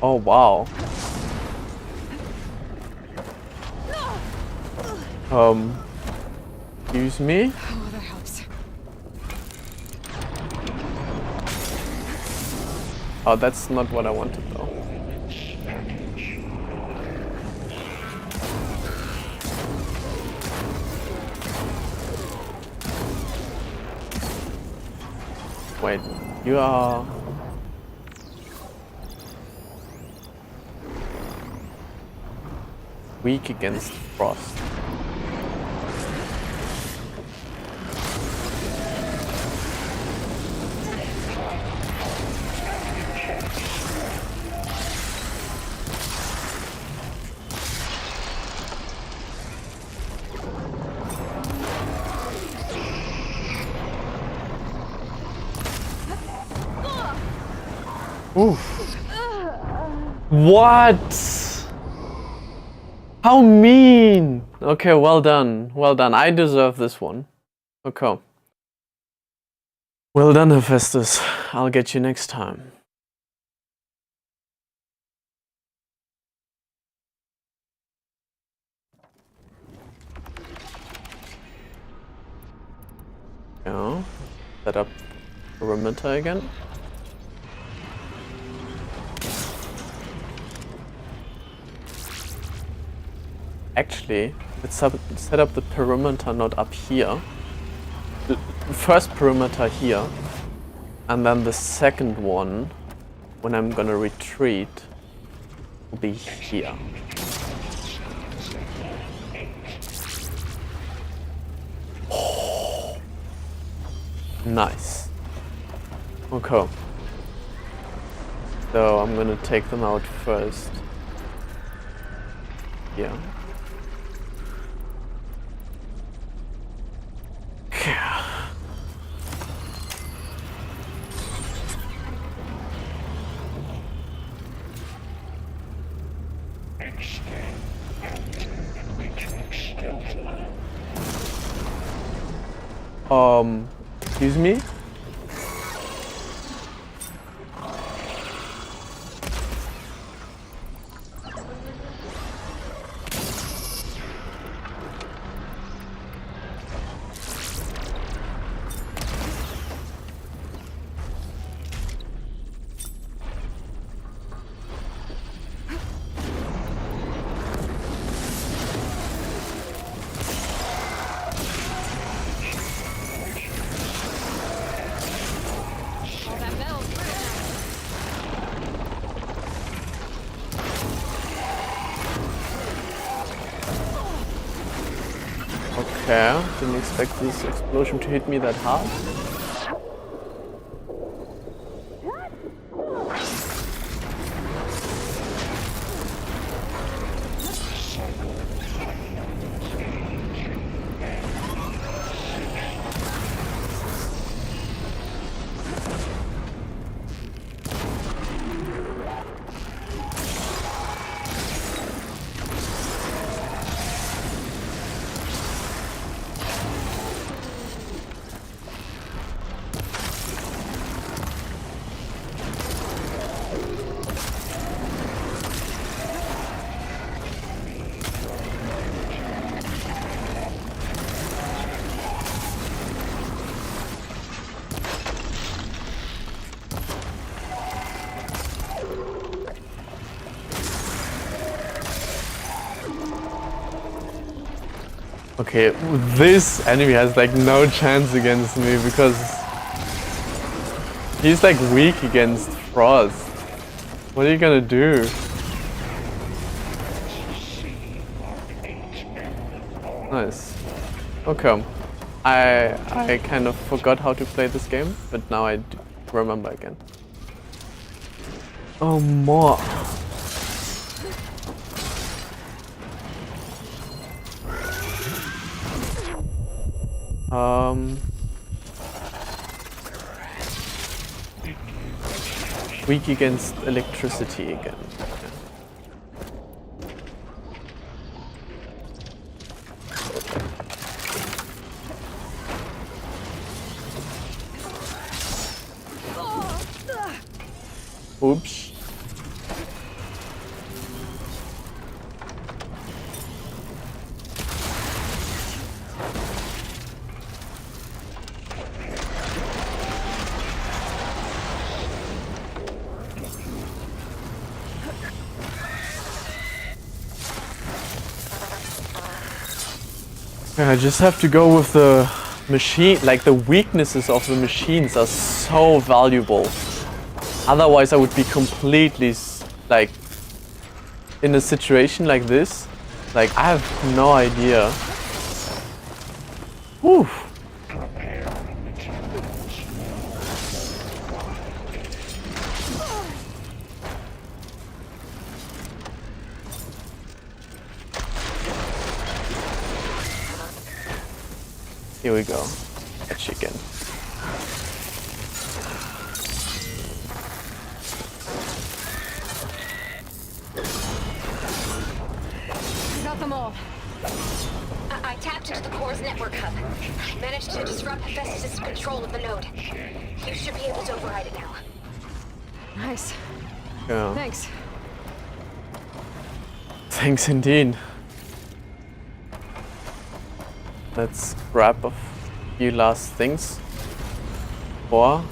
Oh wow. Excuse me? Oh, that helps. Oh, that's not what I wanted though. Wait, you are... weak against frost. Oof. What? How mean! Okay, well done. Well done. I deserve this one. Okay. Well done, Hephaestus. I'll get you next time. Yeah. Set up perimeter again. Actually, let's set up the perimeter not up here. The first perimeter here, and then the second one, when I'm gonna retreat, will be here. Oh, nice. Okay. So I'm gonna take them out first. Yeah. Excuse me? Okay, didn't expect this explosion to hit me that hard. Okay, this enemy has like no chance against me because he's like weak against frost. What are you gonna do? Nice. Okay. I kind of forgot how to play this game, but now I do remember again. Oh, more. Weak against electricity again. Oops. I just have to go with the machine, like the weaknesses of the machines are so valuable. Otherwise I would be completely like in a situation like this. Like I have no idea. Whew. Here we go. A chicken. Got them all. I tapped into the core's network hub. I managed to disrupt Hephaestus' control of the node. You should be able to override it now. Nice. Yeah. Thanks. Thanks indeed. Let's grab a few last things. Or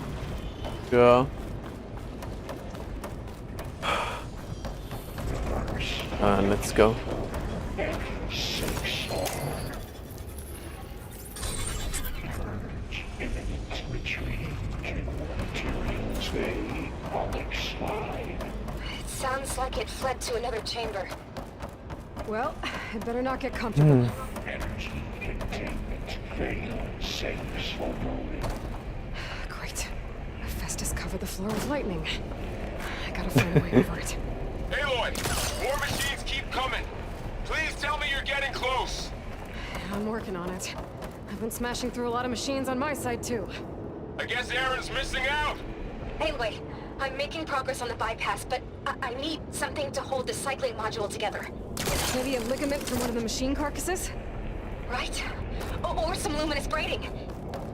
let's go. It sounds like it fled to another chamber. Well, I'd better not get comfortable. Energy containment failed. Safe for rolling. Great. Hephaestus covered the floor with lightning. I gotta find a way over it. Aloy, more machines keep coming. Please tell me you're getting close. I'm working on it. I've been smashing through a lot of machines on my side, too. I guess Aaron's missing out. Anyway, I'm making progress on the bypass, but I need something to hold the cycling module together. Maybe a ligament from one of the machine carcasses? Right? Or some luminous braiding.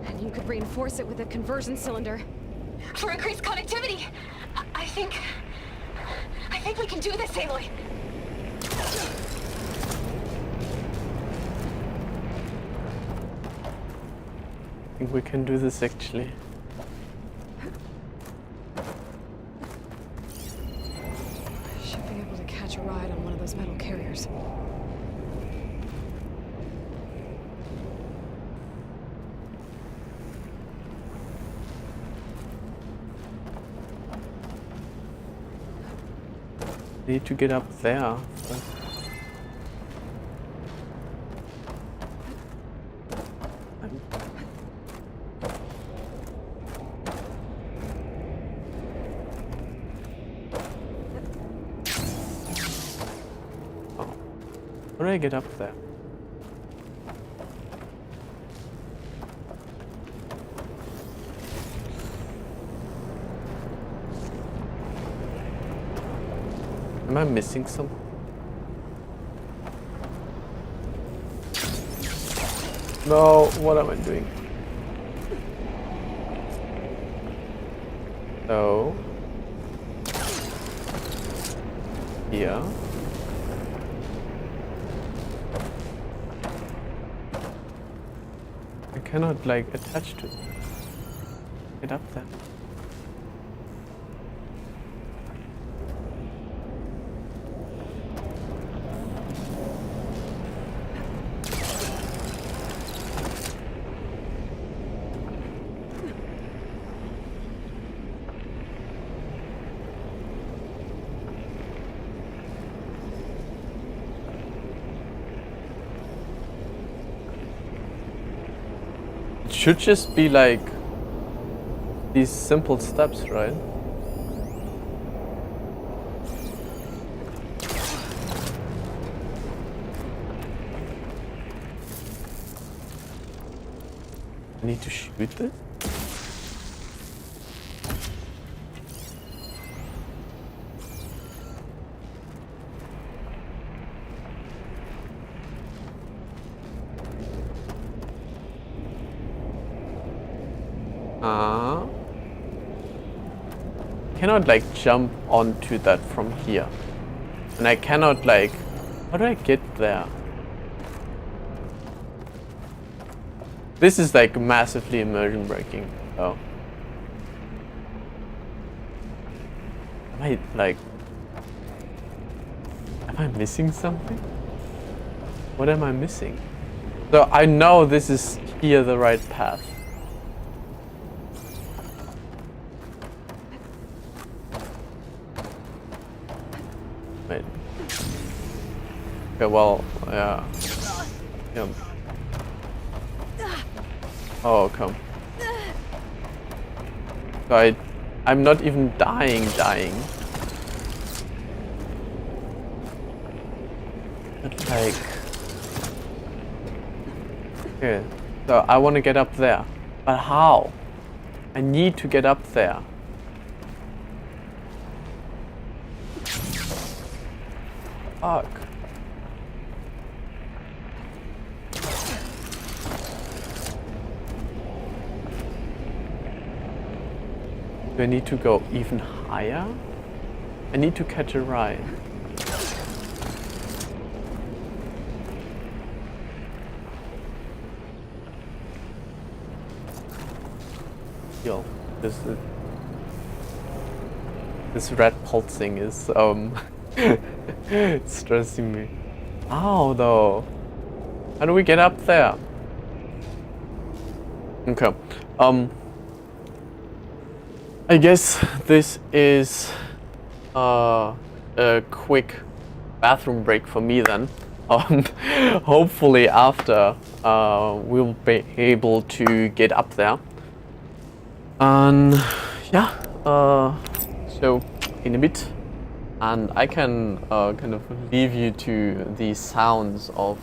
And you could reinforce it with a conversion cylinder. For increased connectivity. I think we can do this, Aloy. I think we can do this actually. Should be able to catch a ride on one of those metal carriers. Need to get up there. Oh. How do I get up there? Am I missing something? No, what am I doing? So here. I cannot like attach to it. Get up there. It should just be like these simple steps, right? I need to shoot it? Cannot like jump onto that from here, and I cannot like, how do I get there? This is like massively immersion breaking. Oh, am I missing something? What am I missing? So I know this is here the right path. Wait. Okay, well, yeah. Yeah. Oh, come. So I'm not even dying. But like... Okay, so I want to get up there. But how? I need to get up there. Fuck. Do I need to go even higher? I need to catch a ride. Yo, this red pulsing is stressing me. How though? How do we get up there? Okay. I guess this is a quick bathroom break for me then. Hopefully after we'll be able to get up there. And yeah, so in a bit, and I can kind of leave you to the sounds of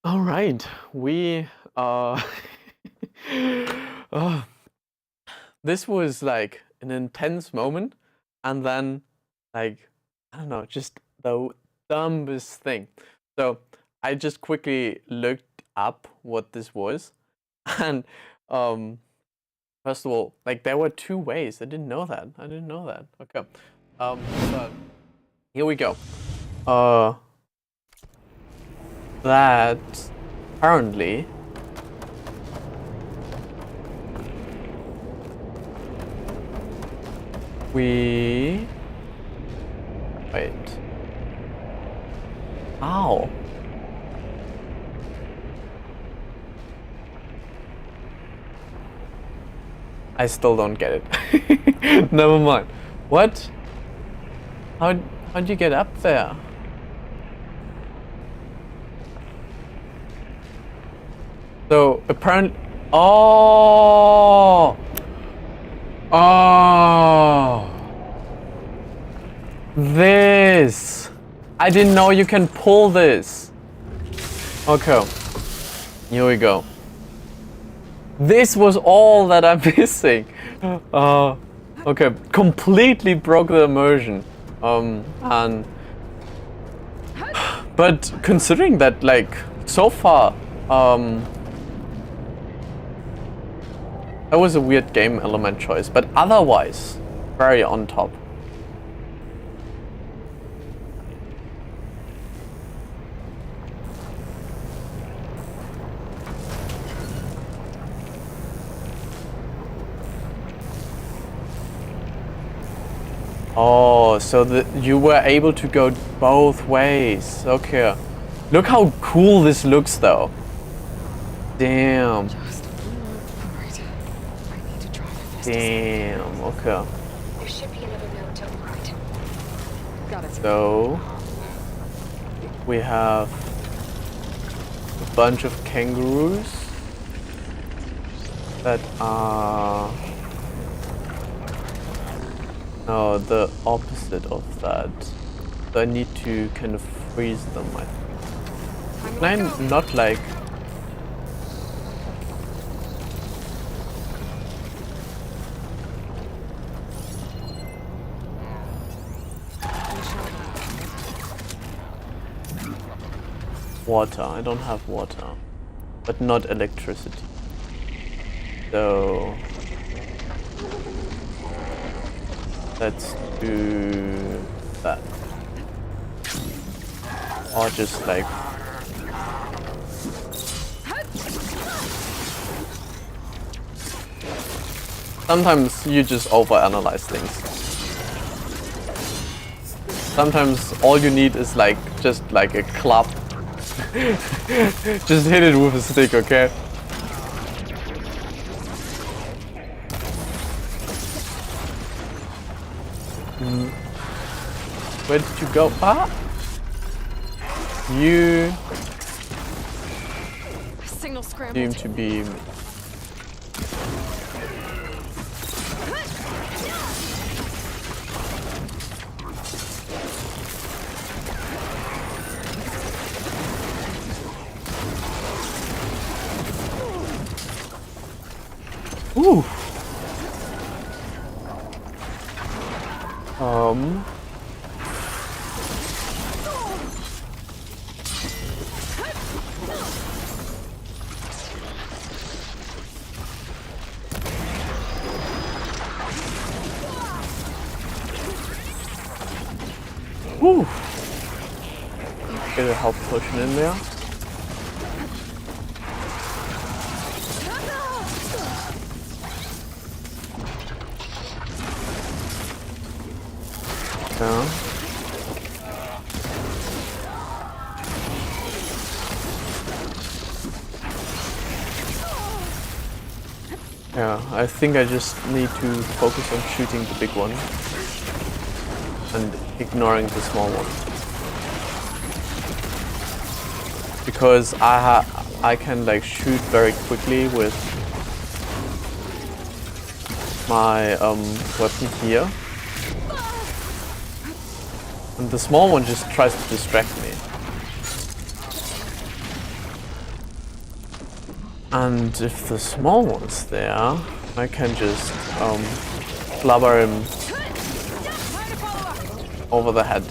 All right, we this was like an intense moment, and then like I don't know, just the dumbest thing. So I just quickly looked up what this was, and first of all, like there were two ways. I didn't know that. Okay, but here we go. That apparently wait. Ow. I still don't get it. Never mind. What? How'd you get up there? So apparently, oh, this. I didn't know you can pull this. Okay, here we go. This was all that I'm missing. Okay, completely broke the immersion. But considering that, like, so far, that was a weird game element choice, but otherwise, very on top. Oh, so you were able to go both ways. Okay. Look how cool this looks, though. Damn. Damn, okay. There should be another node to override. Got it. So we have a bunch of kangaroos that are no, the opposite of that. So I need to kind of freeze them. Can I not like? Water. I don't have water, but not electricity. So let's do that. Or just like sometimes you just overanalyze things. Sometimes all you need is like just like a club. Just hit it with a stick, okay? Where did you go? Ah! You Signal seem scrambled. to be ooh. Whew. Get a health potion in there. Yeah. Yeah, I think I just need to focus on shooting the big one and ignoring the small one, because I can like shoot very quickly with my weapon here, and the small one just tries to distract me. And if the small one's there, I can just blubber him over the head.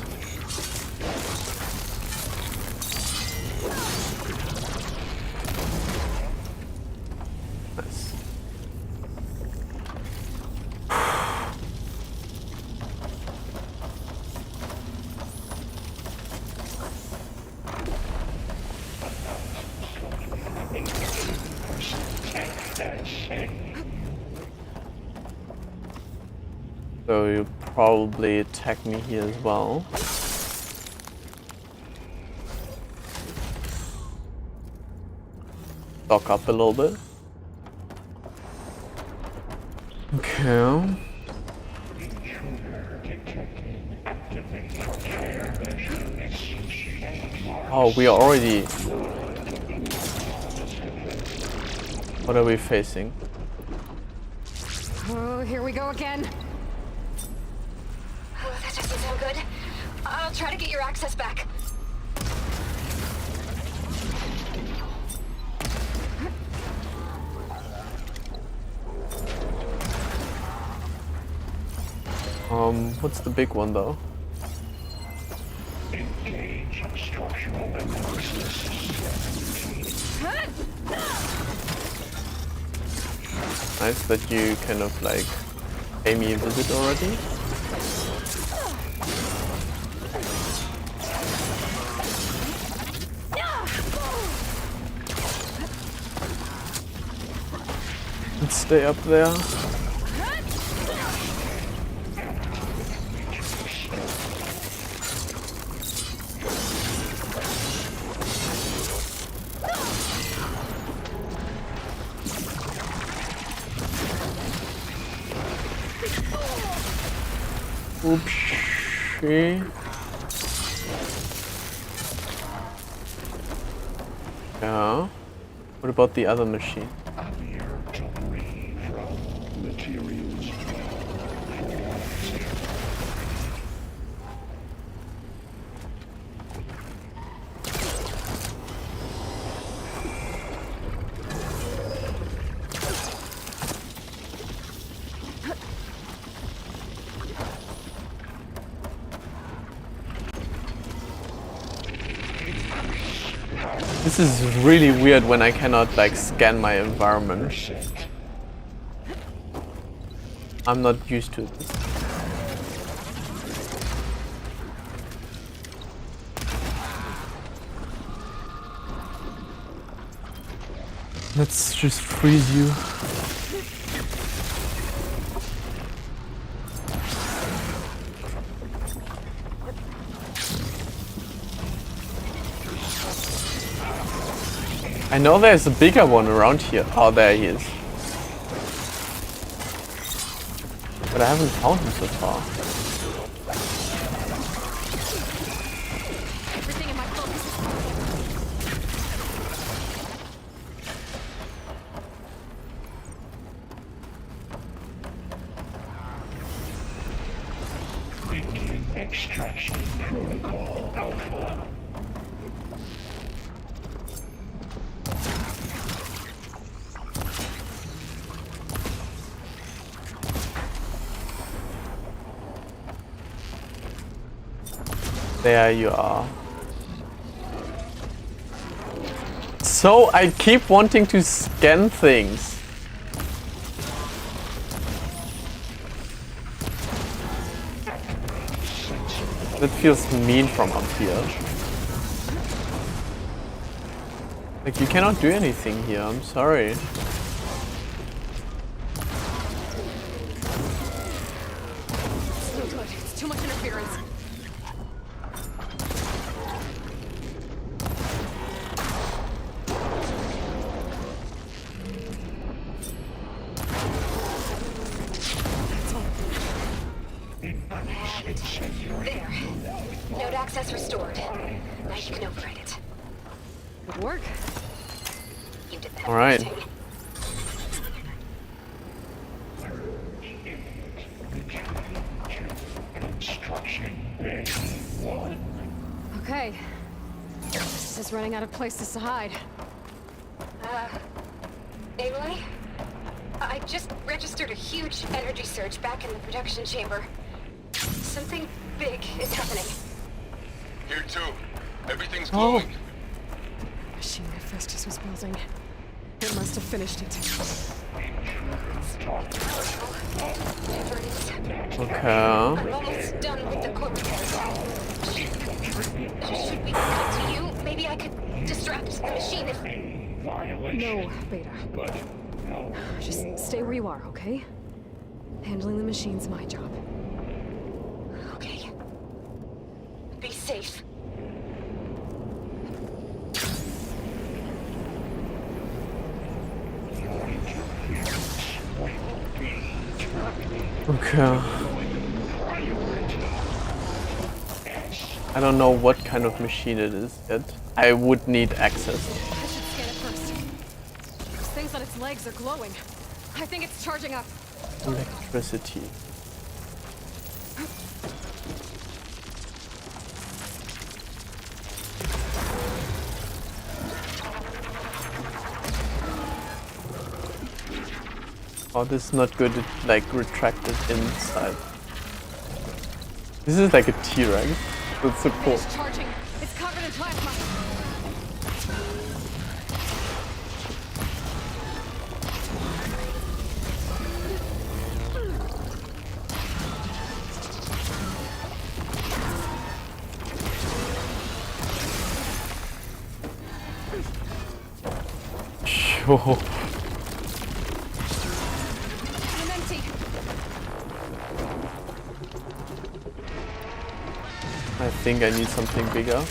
Nice. So you probably attack me here as well. Stock up a little bit. Okay. Oh, we are already... What are we facing? Oh, here we go again. Oh, that doesn't sound good. I'll try to get your access back. What's the big one though? Engage structural analysis. Nice that you kind of like pay me a visit already. Let's stay up there. Oopsie. Yeah. What about the other machine? This is really weird when I cannot like scan my environment. I'm not used to this. Let's just freeze you. I know there's a bigger one around here. Oh, there he is. But I haven't found him so far. Everything in my focus Begin extraction protocol alpha. There you are. So I keep wanting to scan things. That feels mean from up here. Like, you cannot do anything here, I'm sorry. is no good. It's too much interference. There. Node access restored. Now you can override it. Good work. You did that. All right. Construction bay 1. Okay. This is running out of places to hide. Aloy? I just registered a huge energy surge back in the production chamber. Something big is happening. Here too. Everything's Oh. glowing. Machine Hephaestus was building. It must have finished it. Whatever it is. Okay. I'm almost done with the core repairs. Should we come to you? Maybe I could distract the machine if... No, Beta. But no. Just stay where you are, okay? Handling the machine's my job. Okay. Be safe. Okay. I don't know what kind of machine it is yet. I would need access. I should scan it first. Those things on its legs are glowing. I think it's charging up. Electricity. Oh, this is not good. It like retracted inside. This is like a T-Rex. That's so cool. It's charging. It's covered in plasma. Sure. I'm empty. I think I need something bigger.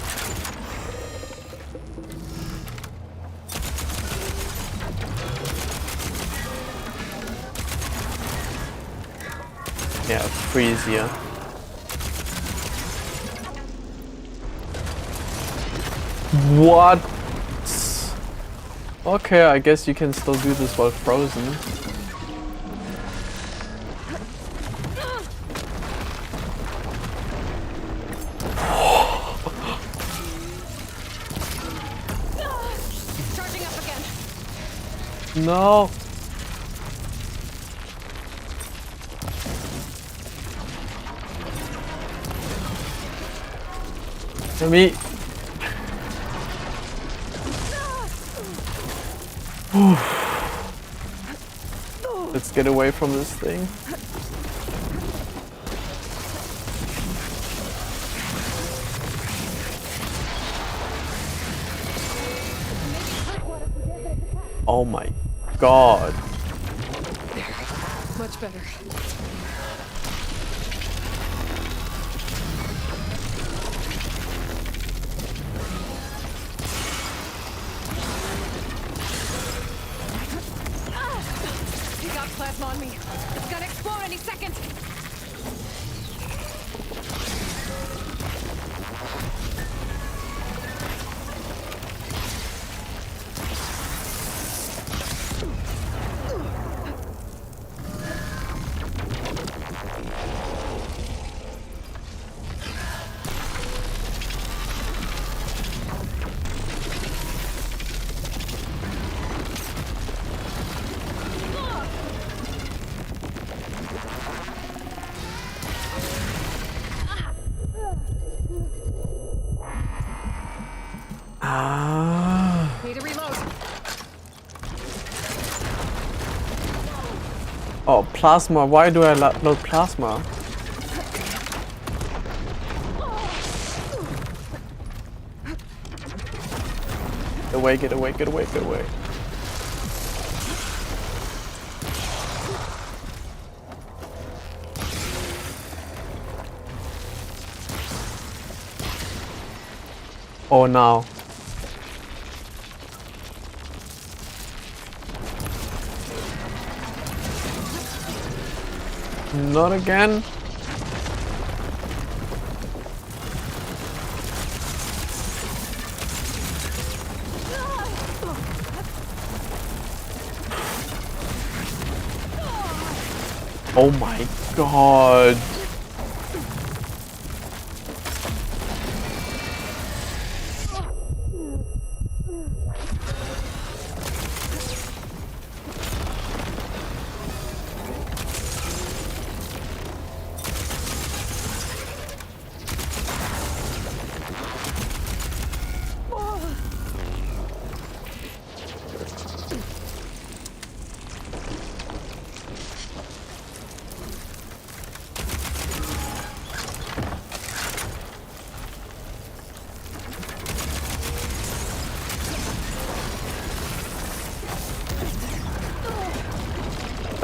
Yeah, freeze here. What? Okay, I guess you can still do this while frozen. Charging up again. No. Let me. Let's get away from this thing. Oh my god. Much better. He got plasma on me. It's gonna explode any second. Need to reload. Oh, plasma. Why do I load plasma? Get away, get away, get away, get away. Oh, now. Not again. Oh my god.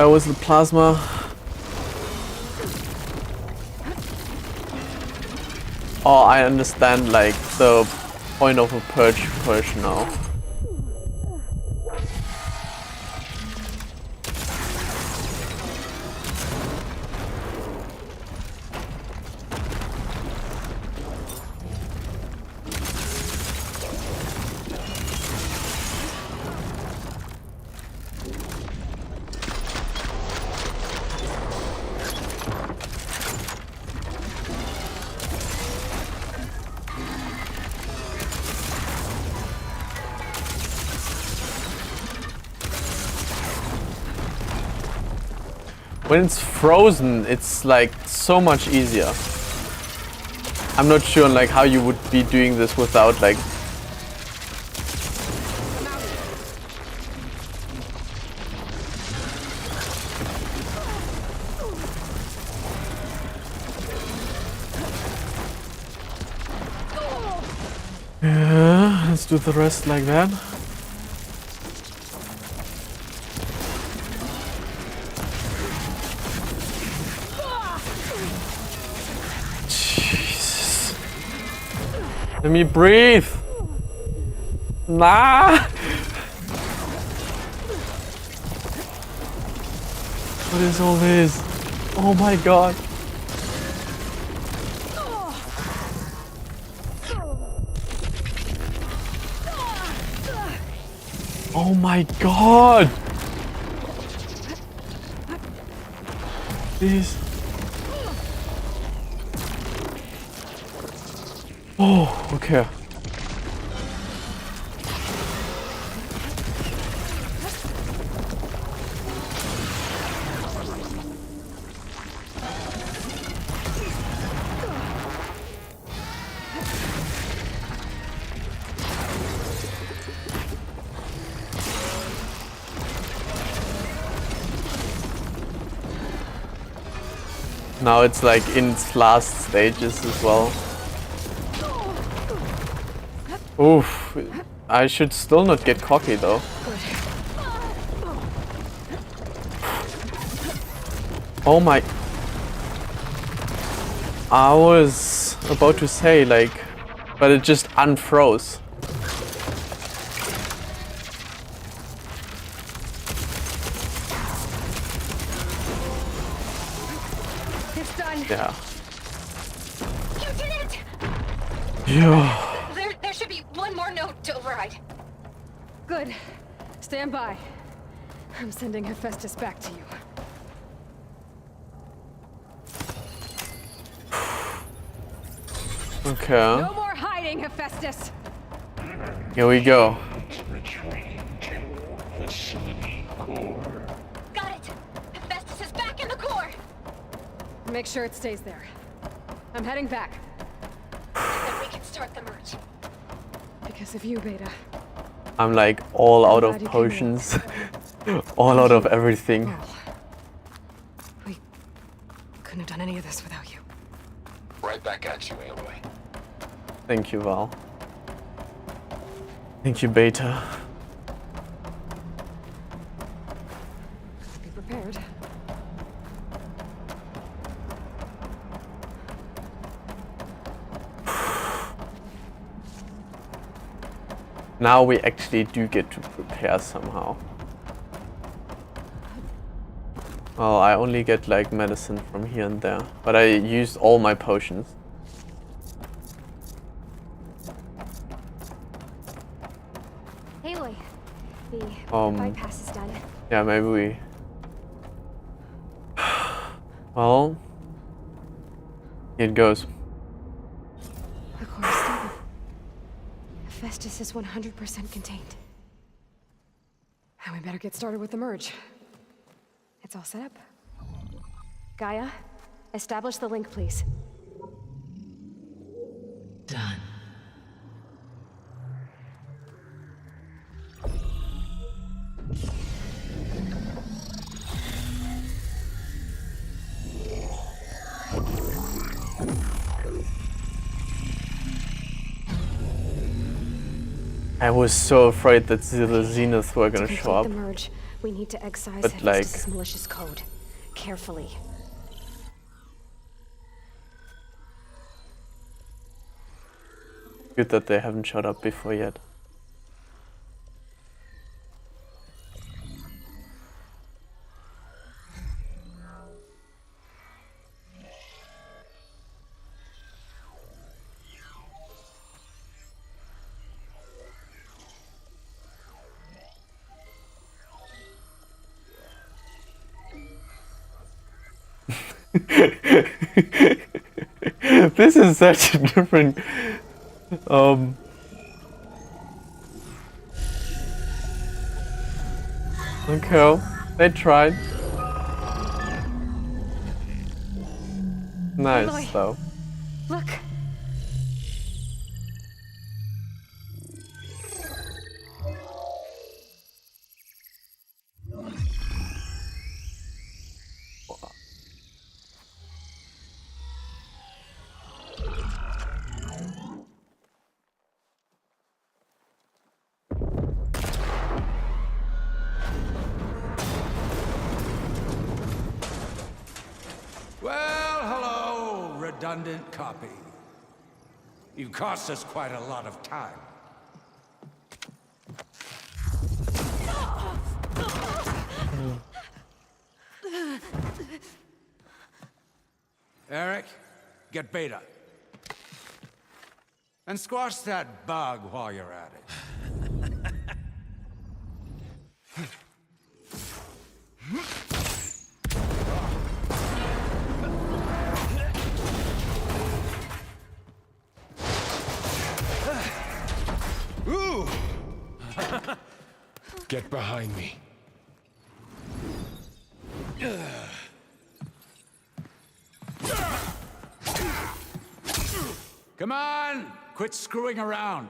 That was the plasma. Oh, I understand like the point of a purge now. When it's frozen, it's like so much easier. I'm not sure like how you would be doing this without like. Yeah, let's do the rest like that. Let me breathe. Nah. What is all this? Oh my god. Oh my god. Please. Oh, okay. Now it's like in its last stages as well. Oof, I should still not get cocky though. Oh my. I was about to say like, but it just unfroze. It's done. Yeah. You did it! Yeah. There should be one more node to override. Good. Stand by. I'm sending Hephaestus back to you. Okay. No more hiding, Hephaestus! Here we go. Retreating to facility core. Got it! Hephaestus is back in the core! Make sure it stays there. I'm heading back. Then we can start the merge. Because of you, Beta. I'm like all out of glad you came potions. All out of everything. Well, we couldn't have done any of this without you. Right back at you, Aloy. Thank you, Val. Thank you, Beta. Be prepared. Now we actually do get to prepare somehow. Well, I only get like medicine from here and there, but I used all my potions. Aloy, the bypass is done. Yeah, maybe we... Well... Here it goes. The core is stable. Hephaestus is 100% contained. And we better get started with the merge. It's all set up. Gaia, establish the link, please. Done. I was so afraid that the Zenith were gonna To show complete up. the merge, We need to excise But, Hephaestus' malicious code. Carefully. Good that they haven't showed up before yet. This is such a different okay, they tried. Nice Aloy. though. Look! Well, hello, redundant copy. You've cost us quite a lot of time. Eric, get Beta. And squash that bug while you're at it. Ooh! Get behind me. Come on! Quit screwing around.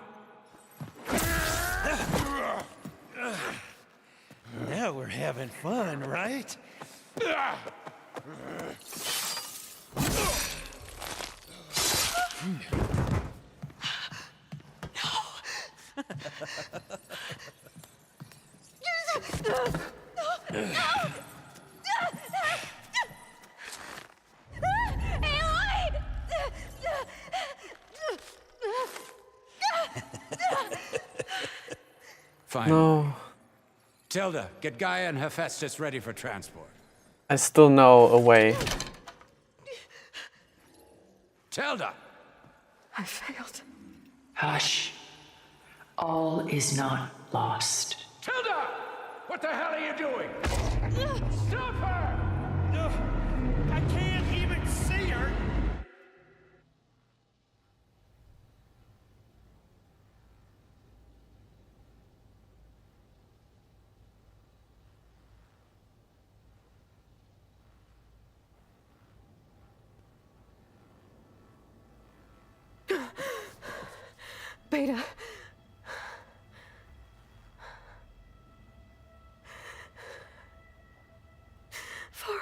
Now we're having fun, right? Fine. No. Tilda, get Gaia and Hephaestus ready for transport. I still know a way. Tilda! I failed. Hush. All is not lost. Tilda! What the hell are you doing? Stop her! I can't even see her. Beta. Varl.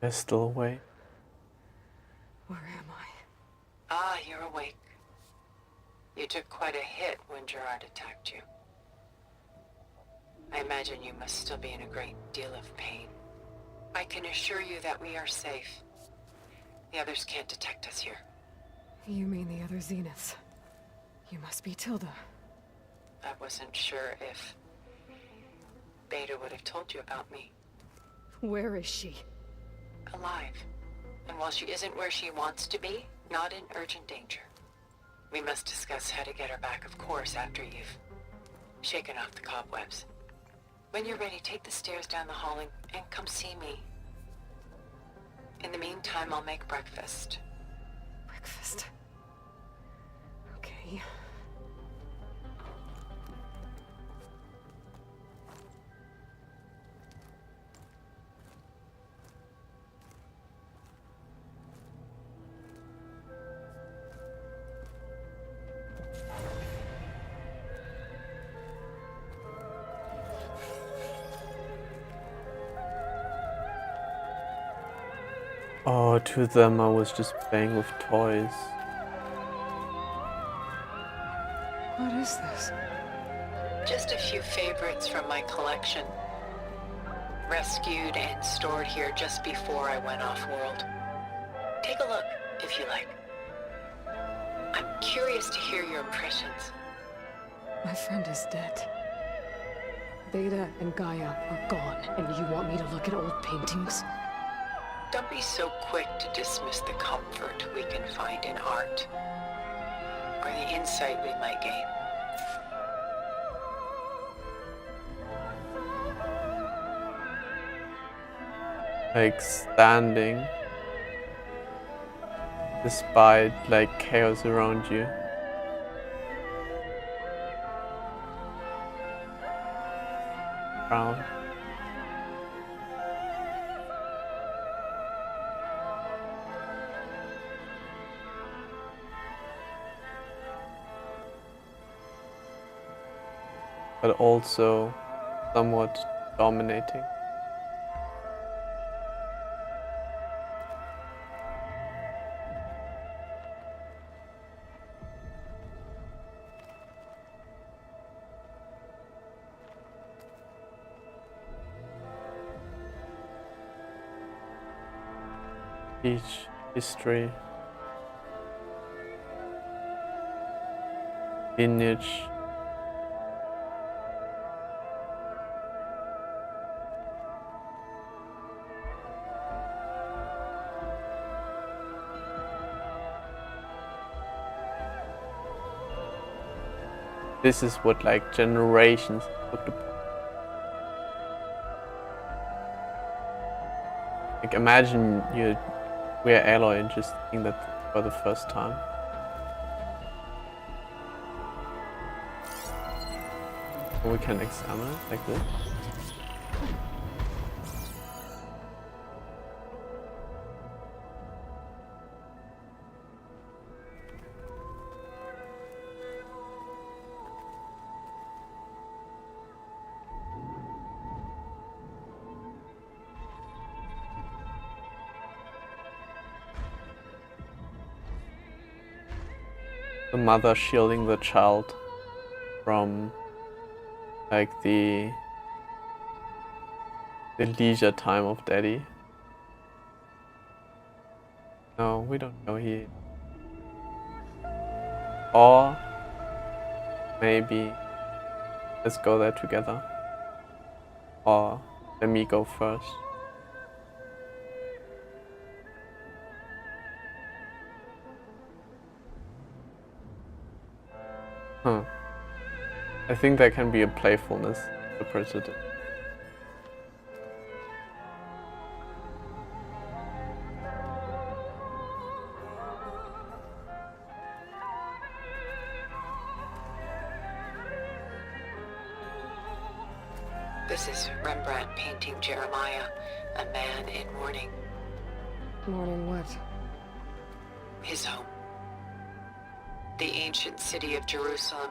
There's still a way. Where am I? Ah, you're awake. You took quite a hit when Gerard attacked you. I imagine you must still be in a great deal of pain. I can assure you that we are safe. The others can't detect us here. You mean the other Zeniths? You must be Tilda. I wasn't sure if Beta would have told you about me. Where is she? Alive. And while she isn't where she wants to be, not in urgent danger. We must discuss how to get her back, of course, after you've shaken off the cobwebs. When you're ready, take the stairs down the hall and come see me. In the meantime, I'll make breakfast. Breakfast. Okay. Oh, to them I was just playing with toys. What is this? Just a few favorites from my collection. Rescued and stored here just before I went off-world. Take a look, if you like. I'm curious to hear your impressions. My friend is dead. Beta and Gaia are gone, and you want me to look at old paintings? Don't be so quick to dismiss the comfort we can find in art, or the insight we might gain. Like standing despite like chaos around you. Proud. But also somewhat dominating. Each history, lineage, this is what like generations looked upon. Like imagine we're Aloy and just seeing that for the first time. And we can examine it like this. The mother shielding the child from like the leisure time of daddy. No, we don't know here. Or maybe let's go there together. Or let me go first. Huh. I think there can be a playfulness interpreted. This is Rembrandt painting Jeremiah, a man in mourning. Mourning what? His home. The ancient city of Jerusalem.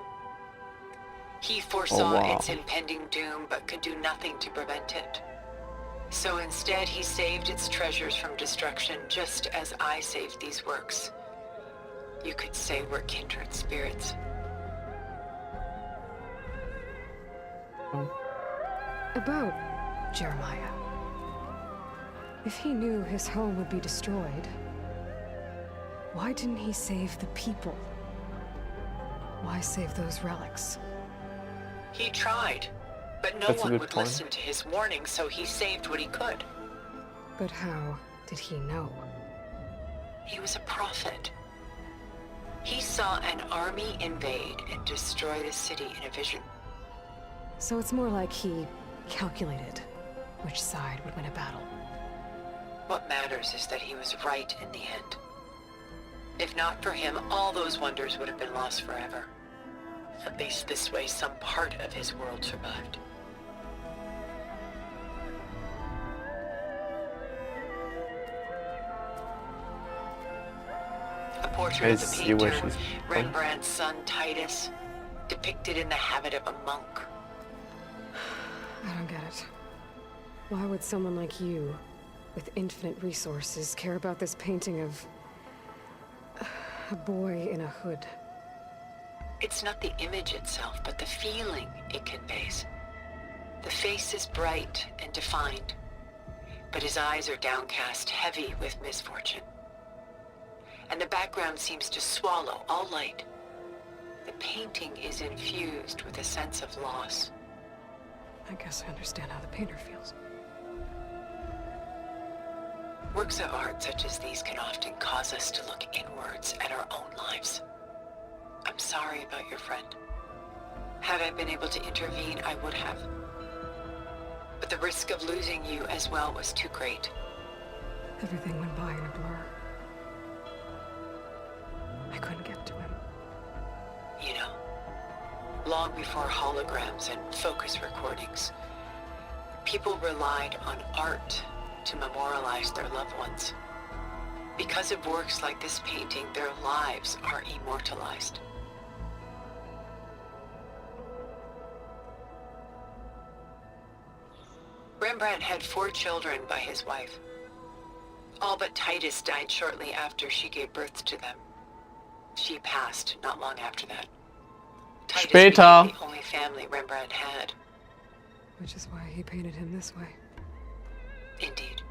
He foresaw its impending doom, but could do nothing to prevent it. So instead, he saved its treasures from destruction, just as I saved these works. You could say we're kindred spirits. About Jeremiah. If he knew his home would be destroyed, why didn't he save the people? Why save those relics? He tried, but no one would listen to his warning, so he saved what he could. But how did he know? He was a prophet. He saw an army invade and destroy the city in a vision. So it's more like he calculated which side would win a battle. What matters is that he was right in the end. If not for him, all those wonders would have been lost forever. At least this way, some part of his world survived. A portrait of the painter, Rembrandt's son Titus, depicted in the habit of a monk. I don't get it. Why would someone like you with infinite resources care about this painting of a boy in a hood? It's not the image itself, but the feeling it conveys. The face is bright and defined, but his eyes are downcast, heavy with misfortune. And the background seems to swallow all light. The painting is infused with a sense of loss. I guess I understand how the painter feels. Works of art such as these can often cause us to look inwards at our own lives. I'm sorry about your friend. Had I been able to intervene, I would have. But the risk of losing you as well was too great. Everything went by in a blur. I couldn't get to him. You know, long before holograms and focus recordings, people relied on art to memorialize their loved ones. Because of works like this painting, their lives are immortalized. Rembrandt had 4 children by his wife. All but Titus died shortly after she gave birth to them. She passed not long after that. Titus became the only family Rembrandt had. Which is why he painted him this way. Indeed.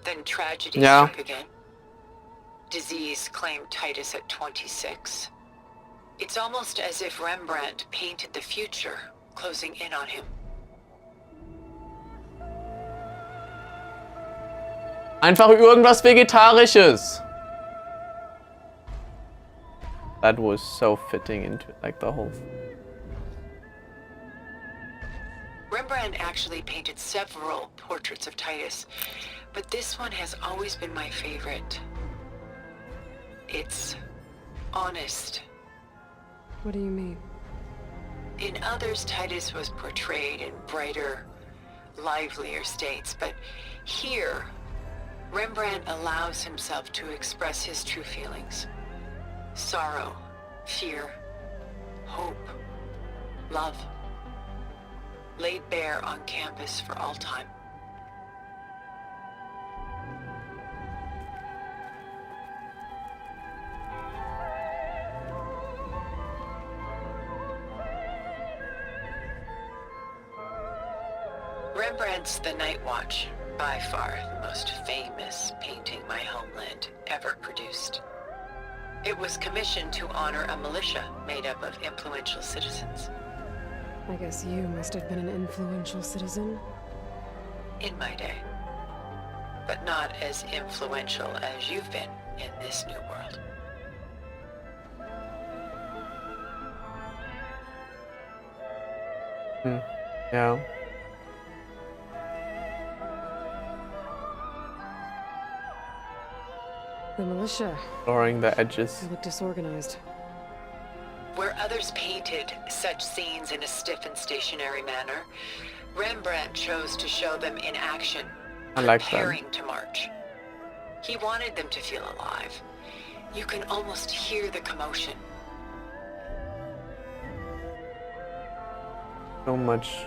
Then tragedy struck again. Disease claimed Titus at 26. It's almost as if Rembrandt painted the future, closing in on him. Einfach irgendwas Vegetarisches. That was so fitting into like the whole. Rembrandt actually painted several portraits of Titus, but this one has always been my favorite. It's honest. What do you mean? In others, Titus was portrayed in brighter, livelier states, but here, Rembrandt allows himself to express his true feelings. Sorrow, fear, hope, love, laid bare on canvas for all time. Rembrandt's The Night Watch, by far the most famous painting my homeland ever produced. It was commissioned to honor a militia made up of influential citizens. I guess you must have been an influential citizen. In my day. But not as influential as you've been in this new world. Yeah. The militia. Blurring the edges. They look disorganized. Where others painted such scenes in a stiff and stationary manner, Rembrandt chose to show them in action, preparing to march. He wanted them to feel alive. You can almost hear the commotion. So much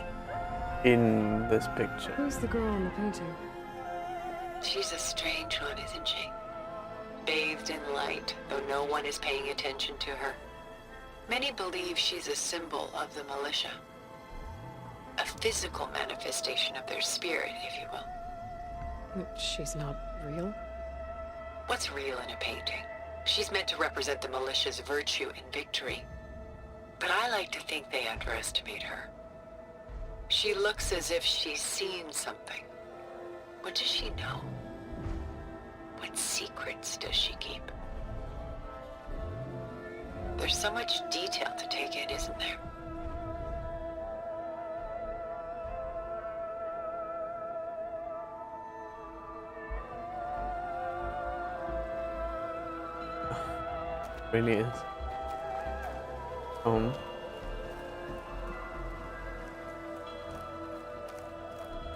in this picture. Who's the girl in the painting? She's a strange one, isn't she? Bathed in light, though no one is paying attention to her. Many believe she's a symbol of the militia. A physical manifestation of their spirit, if you will. But she's not real? What's real in a painting? She's meant to represent the militia's virtue and victory. But I like to think they underestimate her. She looks as if she's seen something. What does she know? What secrets does she keep? There's so much detail to take in, isn't there? Really is.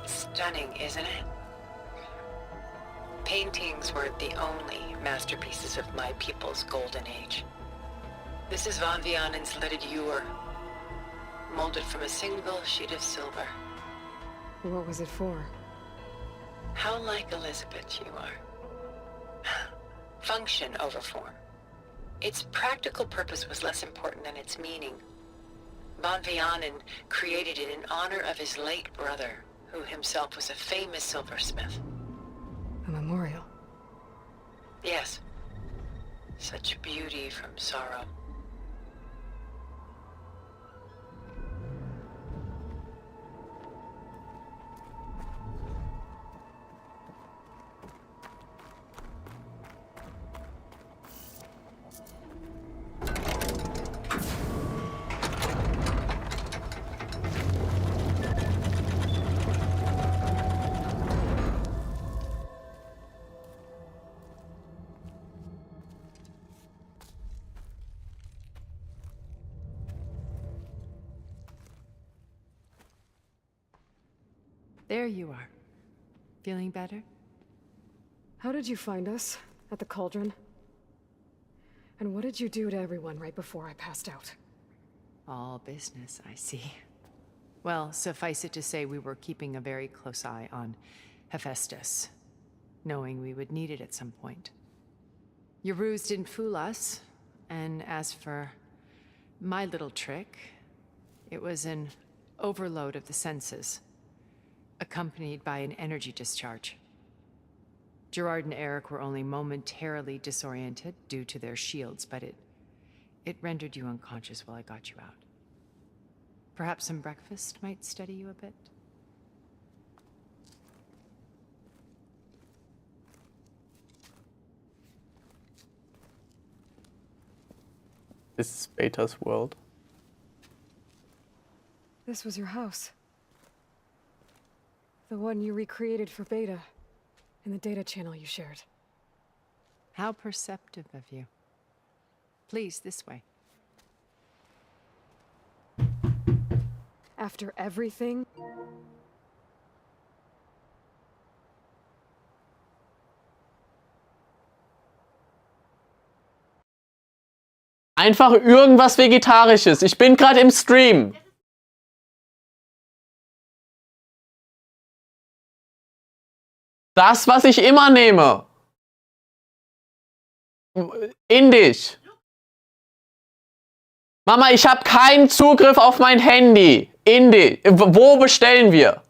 Stunning, isn't it? Paintings were the only masterpieces of my people's golden age. This is Van Vianen's leaded ewer, molded from a single sheet of silver. What was it for? How like Elizabeth you are. Function over form. Its practical purpose was less important than its meaning. Von Vianen created it in honor of his late brother, who himself was a famous silversmith. A memorial. Yes. Such beauty from sorrow. There you are. Feeling better? How did you find us? At the cauldron? And what did you do to everyone right before I passed out? All business, I see. Well, suffice it to say we were keeping a very close eye on Hephaestus, knowing we would need it at some point. Your ruse didn't fool us, and as for my little trick, it was an overload of the senses, accompanied by an energy discharge. Gerard and Eric were only momentarily disoriented due to their shields, but it rendered you unconscious while I got you out. Perhaps some breakfast might steady you a bit? This is Beta's world. This was your house. The one you recreated for Beta, in the data channel you shared. How perceptive of you. Please, this way. After everything? Einfach irgendwas Vegetarisches. Ich bin gerade im Stream. Das, was ich immer nehme. Indisch. Mama, ich habe keinen Zugriff auf mein Handy. Indisch. Wo bestellen wir?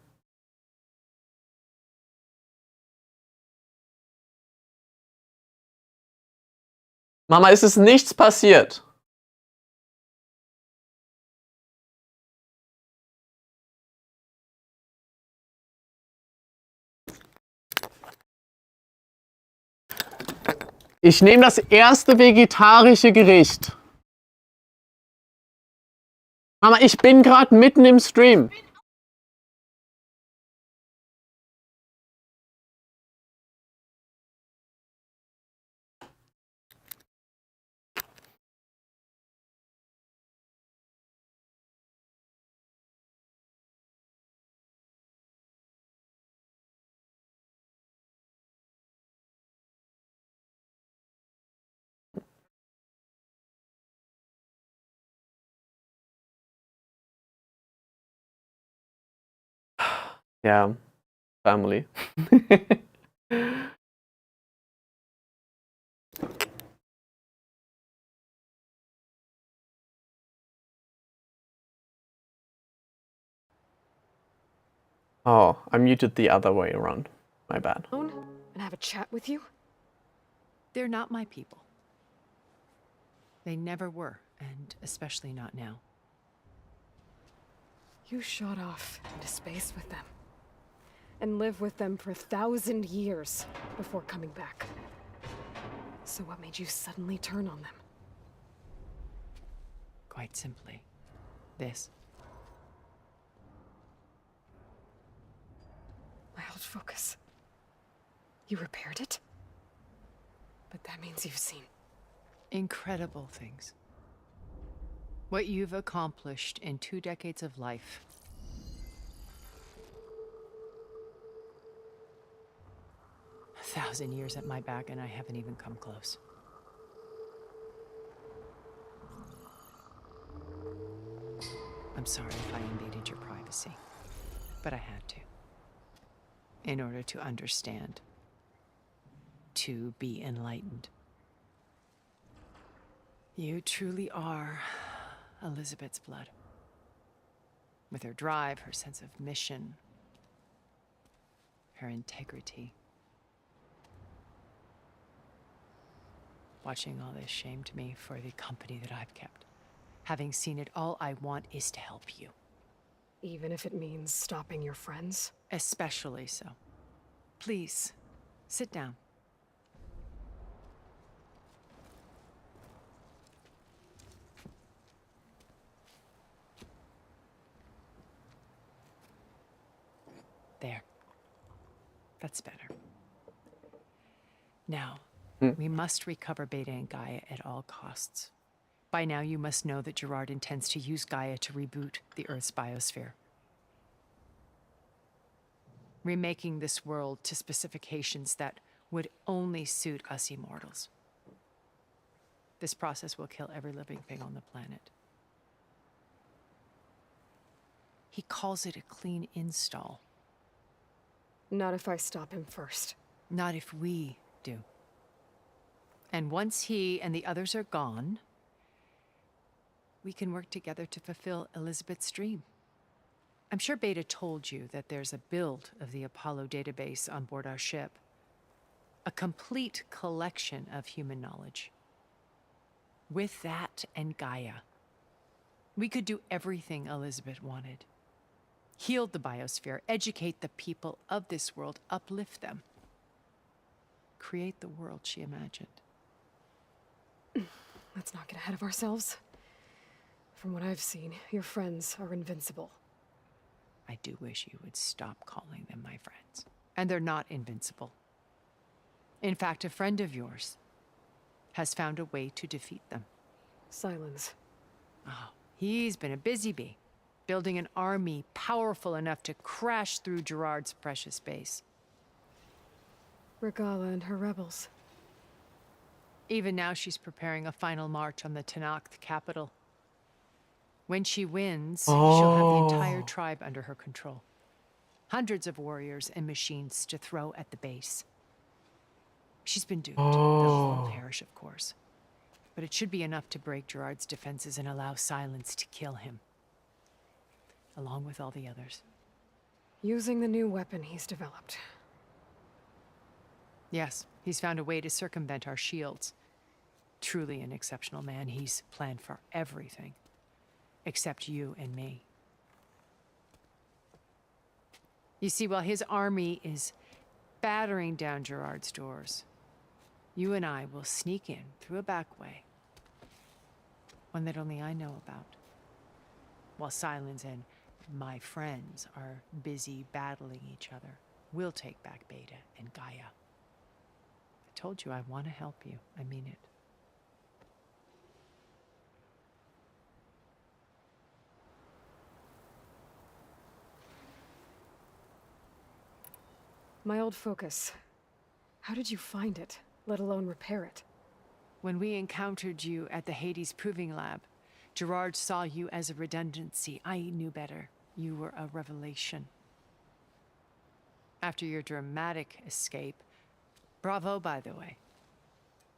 Mama, es ist nichts passiert. Ich nehme das erste vegetarische Gericht. Mama, ich bin gerade mitten im Stream. Ja, family. Oh, I muted the other way around. My bad. And have a chat with you? They're not my people. They never were, and especially not now. You shot off into space with them. And lived with them for 1,000 years before coming back. So what made you suddenly turn on them? Quite simply, this. My old focus. You repaired it? But that means you've seen incredible things. What you've accomplished in 2 decades of life. A 1,000 years at my back and I haven't even come close. I'm sorry if I invaded your privacy, but I had to. in order to understand, to be enlightened. You truly are Elizabeth's blood. With her drive, her sense of mission, her integrity. Watching all this shamed me for the company that I've kept. Having seen it, all I want is to help you. Even if it means stopping your friends? Especially so. Please, sit down. There. That's better. Now, we must recover Beta and Gaia at all costs. By now, you must know that Gerard intends to use Gaia to reboot the Earth's biosphere. Remaking this world to specifications that would only suit us immortals. This process will kill every living thing on the planet. He calls it a clean install. Not if I stop him first. Not if we do. And once he and the others are gone, we can work together to fulfill Elizabeth's dream. I'm sure Beta told you that there's a build of the Apollo database on board our ship. A complete collection of human knowledge. With that and Gaia, we could do everything Elizabeth wanted. Heal the biosphere, educate the people of this world, uplift them. Create the world she imagined. Let's not get ahead of ourselves. From what I've seen, your friends are invincible. I do wish you would stop calling them my friends. And they're not invincible. In fact, a friend of yours has found a way to defeat them. Silence. Oh, he's been a busy bee, building an army powerful enough to crash through Gerard's precious base. Ragalla and her rebels. Even now, she's preparing a final march on the Tenakth capital. When she wins, she'll have the entire tribe under her control. Hundreds of warriors and machines to throw at the base. She's been doomed. They'll all perish, of course. But it should be enough to break Gerard's defenses and allow Silence to kill him. Along with all the others. Using the new weapon he's developed. Yes, he's found a way to circumvent our shields. Truly an exceptional man. He's planned for everything. Except you and me. You see, while his army is battering down Gerard's doors, you and I will sneak in through a back way. One that only I know about. While Silence and my friends are busy battling each other, we'll take back Beta and Gaia. I told you I want to help you. I mean it. My old focus. How did you find it, let alone repair it? When we encountered you at the Hades Proving Lab, Gerard saw you as a redundancy. I knew better. You were a revelation. After your dramatic escape, bravo, by the way.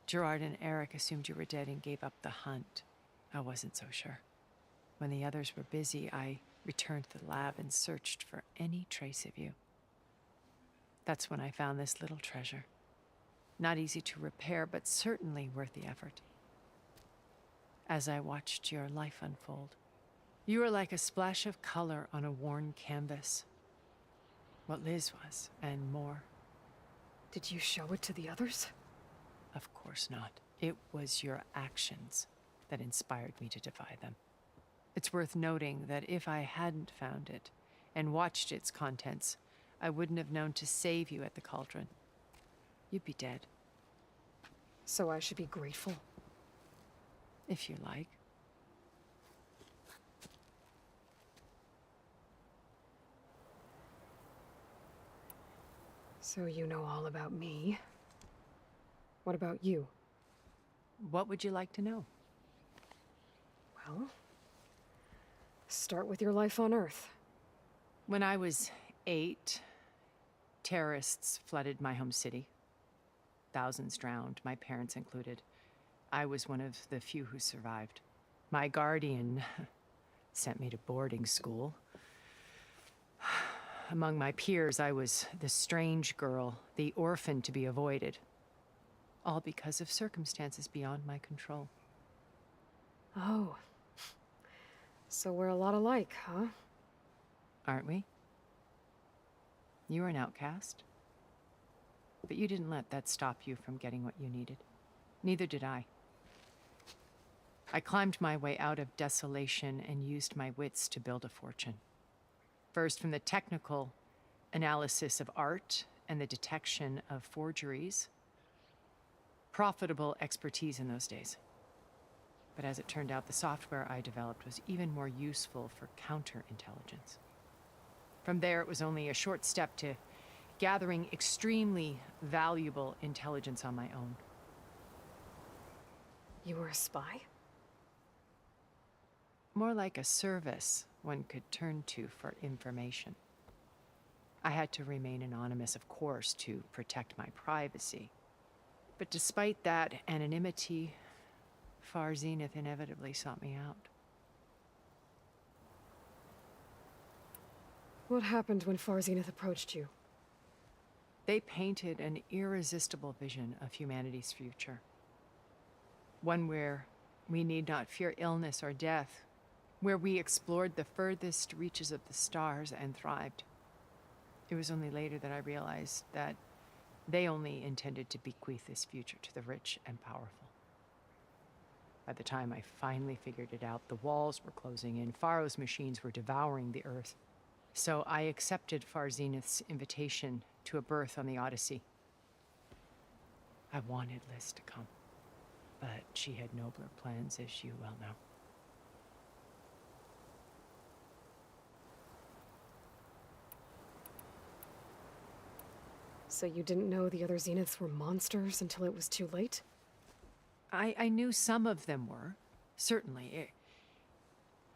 Gerard and Eric assumed you were dead and gave up the hunt. I wasn't so sure. When the others were busy, I returned to the lab and searched for any trace of you. That's when I found this little treasure. Not easy to repair, but certainly worth the effort. As I watched your life unfold, you were like a splash of color on a worn canvas. What Liz was, and more. Did you show it to the others? Of course not. It was your actions that inspired me to defy them. It's worth noting that if I hadn't found it and watched its contents, I wouldn't have known to save you at the cauldron. You'd be dead. So I should be grateful? If you like. So you know all about me. What about you? What would you like to know? Well, start with your life on Earth. When I was 8, Terrorists flooded my home city. Thousands drowned, my parents included. I was one of the few who survived. My guardian sent me to boarding school. Among my peers, I was the strange girl, the orphan to be avoided. All because of circumstances beyond my control. Oh. So we're a lot alike, huh? Aren't we? You were an outcast. But you didn't let that stop you from getting what you needed. Neither did I. I climbed my way out of desolation and used my wits to build a fortune. First, from the technical analysis of art and the detection of forgeries. Profitable expertise in those days. But as it turned out, the software I developed was even more useful for counterintelligence. From there, it was only a short step to gathering extremely valuable intelligence on my own. You were a spy? More like a service one could turn to for information. I had to remain anonymous, of course, to protect my privacy. But despite that anonymity, Far Zenith inevitably sought me out. What happened when Far Zenith approached you? They painted an irresistible vision of humanity's future. One where we need not fear illness or death, where we explored the furthest reaches of the stars and thrived. It was only later that I realized that they only intended to bequeath this future to the rich and powerful. By the time I finally figured it out, the walls were closing in, Faro's machines were devouring the Earth. So I accepted Far Zenith's invitation to a berth on the Odyssey. I wanted Liz to come, but she had nobler plans, as you well know. So you didn't know the other Zeniths were monsters until it was too late? I knew some of them were, certainly.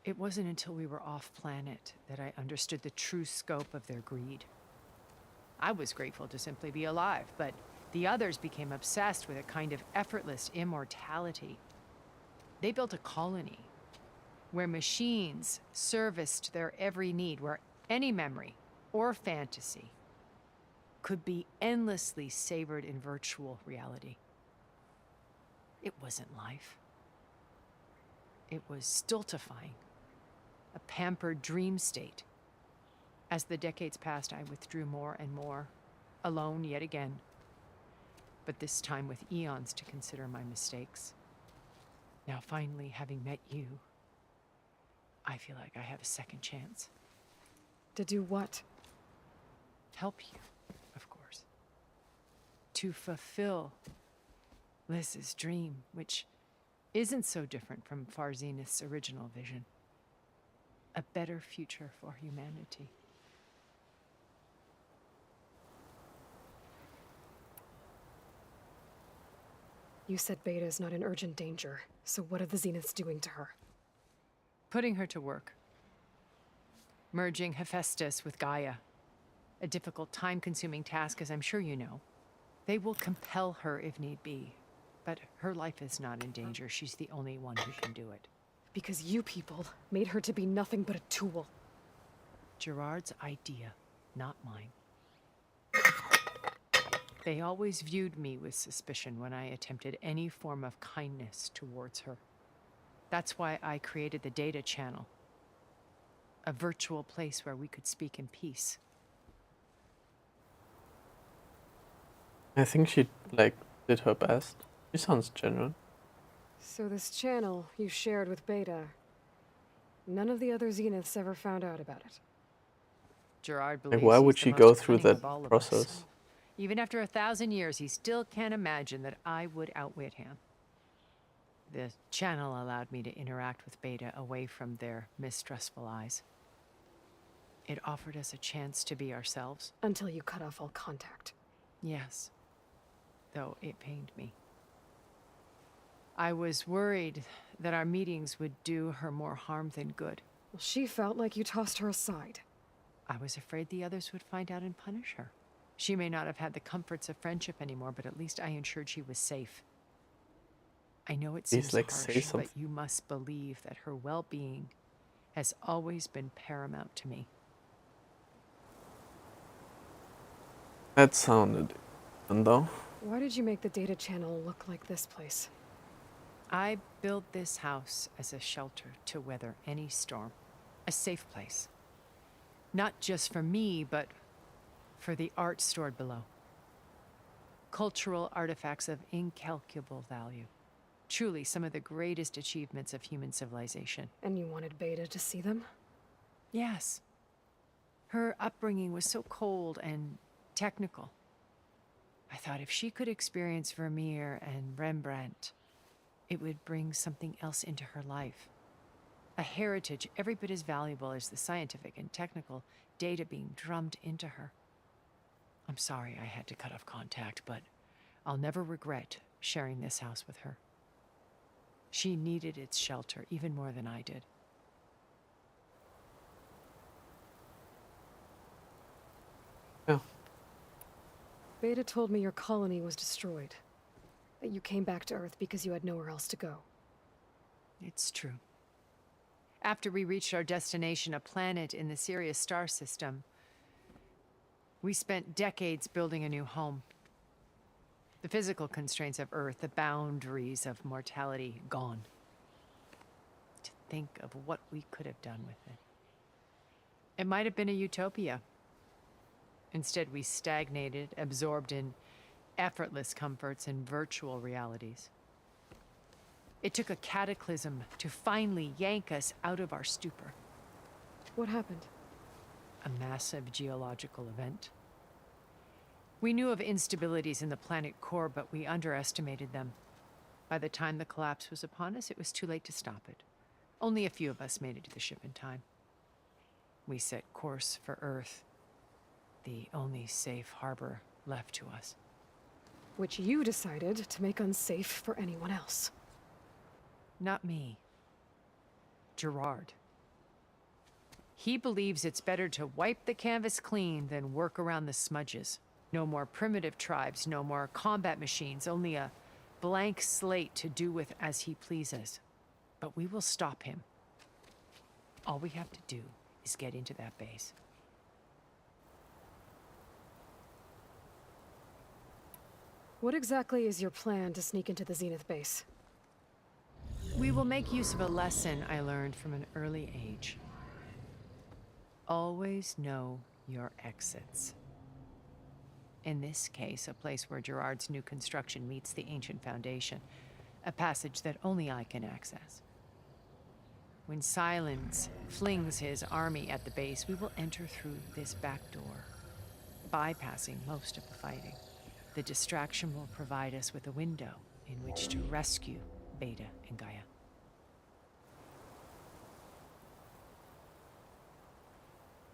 It wasn't until we were off-planet that I understood the true scope of their greed. I was grateful to simply be alive, but the others became obsessed with a kind of effortless immortality. They built a colony where machines serviced their every need, where any memory or fantasy could be endlessly savored in virtual reality. It wasn't life. It was stultifying, a pampered dream state. As the decades passed, I withdrew more and more, alone yet again, but this time with eons to consider my mistakes. Now finally, having met you, I feel like I have a second chance. To do what? Help you, of course. To fulfill Liz's dream, which isn't so different from Far Zenith's original vision. A better future for humanity. You said Beta is not in urgent danger, so what are the Zeniths doing to her? Putting her to work. Merging Hephaestus with Gaia. A difficult, time-consuming task, as I'm sure you know. They will compel her if need be. But her life is not in danger. She's the only one who can do it. Because you people made her to be nothing but a tool. Gerard's idea, not mine. They always viewed me with suspicion when I attempted any form of kindness towards her. That's why I created the data channel. A virtual place where we could speak in peace. I think she, did her best. She sounds genuine. So this channel you shared with Beta, none of the other Zeniths ever found out about it? Gerard believes Why would he's she the go most through cunning that of all of us. process? Even after 1,000 years, he still can't imagine that I would outwit him. The channel allowed me to interact with Beta away from their mistrustful eyes. It offered us a chance to be ourselves. Until you cut off all contact. Yes. Though it pained me. I was worried that our meetings would do her more harm than good. Well, she felt like you tossed her aside. I was afraid the others would find out and punish her. She may not have had the comforts of friendship anymore, but at least I ensured she was safe. I know it seems like, say harsh, something. but you must believe that her well-being has always been paramount to me. That sounded fun, though. Why did you make the data channel look like this place? I built this house as a shelter to weather any storm. A safe place. Not just for me, but for the art stored below. Cultural artifacts of incalculable value. Truly some of the greatest achievements of human civilization. And you wanted Beta to see them? Yes. Her upbringing was so cold and technical. I thought if she could experience Vermeer and Rembrandt, it would bring something else into her life. A heritage every bit as valuable as the scientific and technical data being drummed into her. I'm sorry I had to cut off contact, but I'll never regret sharing this house with her. She needed its shelter even more than I did. Yeah. Beta told me your colony was destroyed. That you came back to Earth because you had nowhere else to go. It's true. After we reached our destination, a planet in the Sirius star system, we spent decades building a new home. The physical constraints of Earth, the boundaries of mortality, gone. To think of what we could have done with it. It might have been a utopia. Instead, we stagnated, absorbed in effortless comforts and virtual realities. It took a cataclysm to finally yank us out of our stupor. What happened? A massive geological event. We knew of instabilities in the planet core, but we underestimated them. By the time the collapse was upon us, it was too late to stop it. Only a few of us made it to the ship in time. We set course for Earth, the only safe harbor left to us. Which you decided to make unsafe for anyone else. Not me. Gerard. He believes it's better to wipe the canvas clean than work around the smudges. No more primitive tribes, no more combat machines, only a blank slate to do with as he pleases. But we will stop him. All we have to do is get into that base. What exactly is your plan to sneak into the Zenith base? We will make use of a lesson I learned from an early age. Always know your exits. In this case, a place where Gerard's new construction meets the ancient foundation, a passage that only I can access. When Silence flings his army at the base, we will enter through this back door, bypassing most of the fighting. The distraction will provide us with a window in which to rescue Beta and Gaia.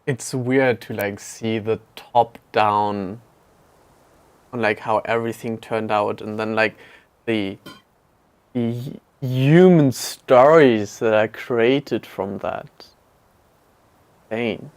It's weird to like see the top down on like how everything turned out, and then like the human stories that are created from that. Pain.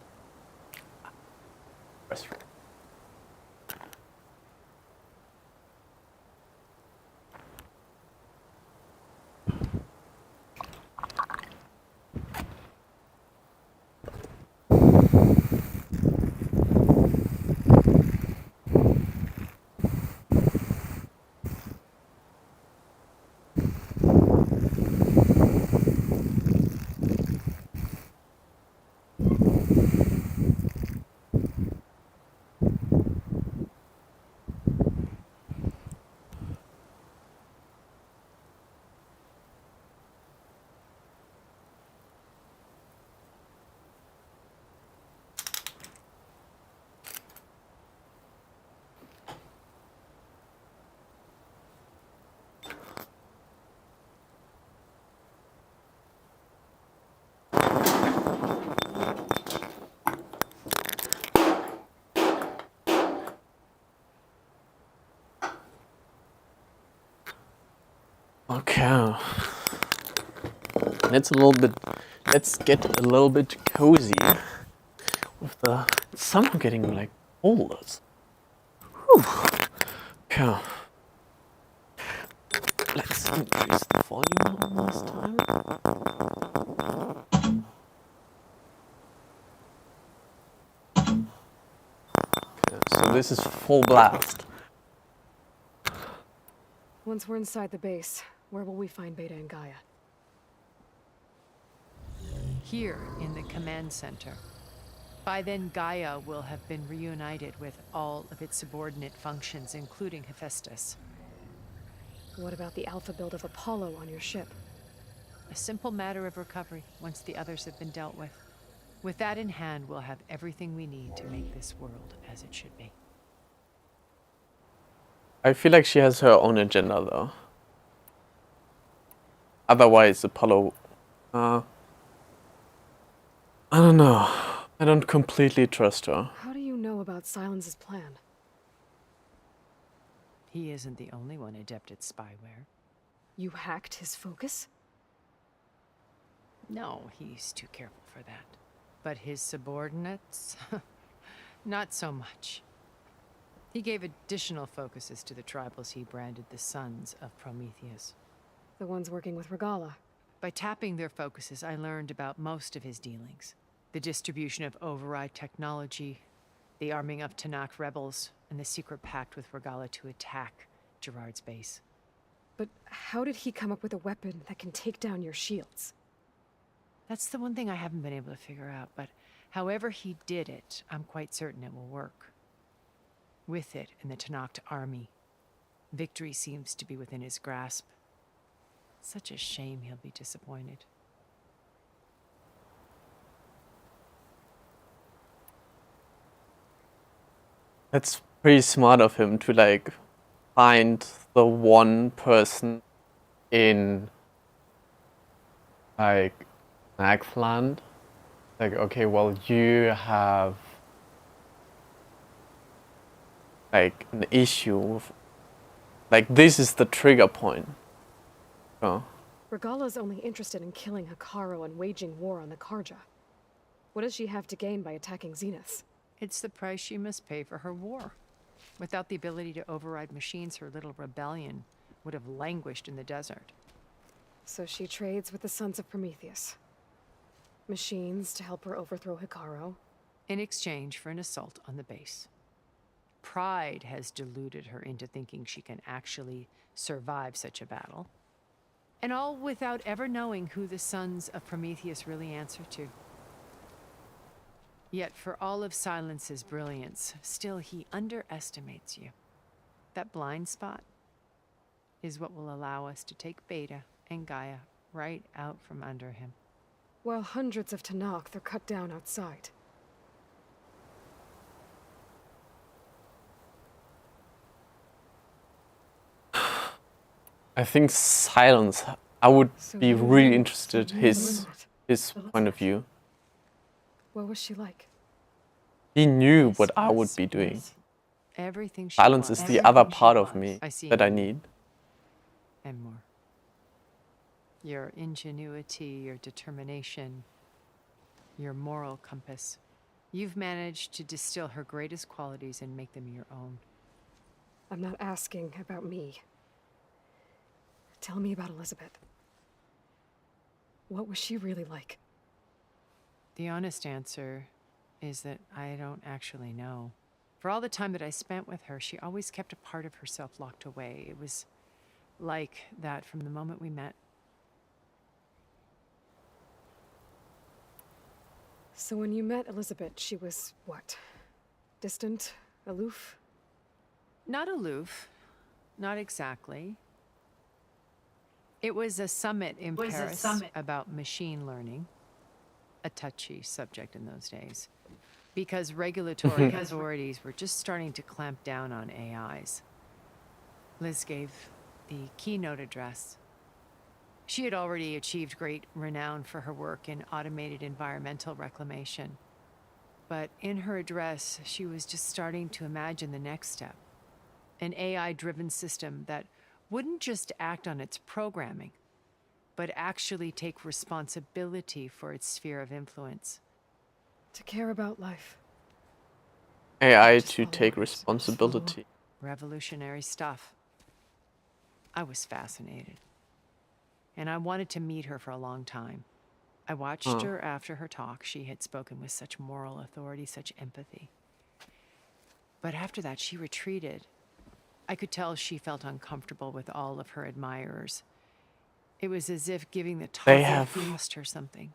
Okay. Let's get a little bit cozy with the somehow getting like cold. Yeah. Let's increase the volume on this time. Okay, so this is full blast. Once we're inside the base, where will we find Beta and Gaia? Here in the command center. By then, Gaia will have been reunited with all of its subordinate functions, including Hephaestus. What about the alpha build of Apollo on your ship? A simple matter of recovery once the others have been dealt with. With that in hand, we'll have everything we need to make this world as it should be. I feel like she has her own agenda, though. Otherwise, Apollo... I don't know. I don't completely trust her. How do you know about Silence's plan? He isn't the only one adept at spyware. You hacked his focus? No, he's too careful for that. But his subordinates? Not so much. He gave additional focuses to the tribals he branded the Sons of Prometheus. The ones working with Ragalla. By tapping their focuses, I learned about most of his dealings. The distribution of override technology, the arming of Tanakh rebels, and the secret pact with Ragalla to attack Gerard's base. But how did he come up with a weapon that can take down your shields? That's the one thing I haven't been able to figure out, but however he did it, I'm quite certain it will work. With it and the Tanakh army, victory seems to be within his grasp. Such a shame he'll be disappointed. It's pretty smart of him to like find the one person in like Nagland. Like, okay, well, you have like an issue with, like, this is the trigger point. Oh. Regalla's only interested in killing Hekarro and waging war on the Karja. What does she have to gain by attacking Zenith? It's the price she must pay for her war. Without the ability to override machines, her little rebellion would have languished in the desert. So she trades with the Sons of Prometheus. Machines to help her overthrow Hekarro. In exchange for an assault on the base. Pride has deluded her into thinking she can actually survive such a battle. And all without ever knowing who the Sons of Prometheus really answer to. Yet for all of Silence's brilliance, still he underestimates you. That blind spot is what will allow us to take Beta and Gaia right out from under him. While hundreds of Tanakh are cut down outside. I think Silence. I would be really interested his point of view. What was she like? He knew what I would be doing. Everything she Silence was, is the other part of me that I need. And more. Your ingenuity, your determination, your moral compass. You've managed to distill her greatest qualities and make them your own. I'm not asking about me. Tell me about Elizabeth. What was she really like? The honest answer is that I don't actually know. For all the time that I spent with her, she always kept a part of herself locked away. It was like that from the moment we met. So when you met Elizabeth, she was what? Distant? Aloof? Not aloof. Not exactly. It was a summit in Paris about machine learning. A touchy subject in those days. Because regulatory authorities were just starting to clamp down on AIs. Liz gave the keynote address. She had already achieved great renown for her work in automated environmental reclamation. But in her address, she was just starting to imagine the next step. An AI-driven system that wouldn't just act on its programming, but actually take responsibility for its sphere of influence. To care about life. AI to take responsibility. Revolutionary stuff. I was fascinated. And I wanted to meet her for a long time. I watched her after her talk. She had spoken with such moral authority, such empathy. But after that, she retreated. I could tell she felt uncomfortable with all of her admirers. It was as if giving the talk cost her something.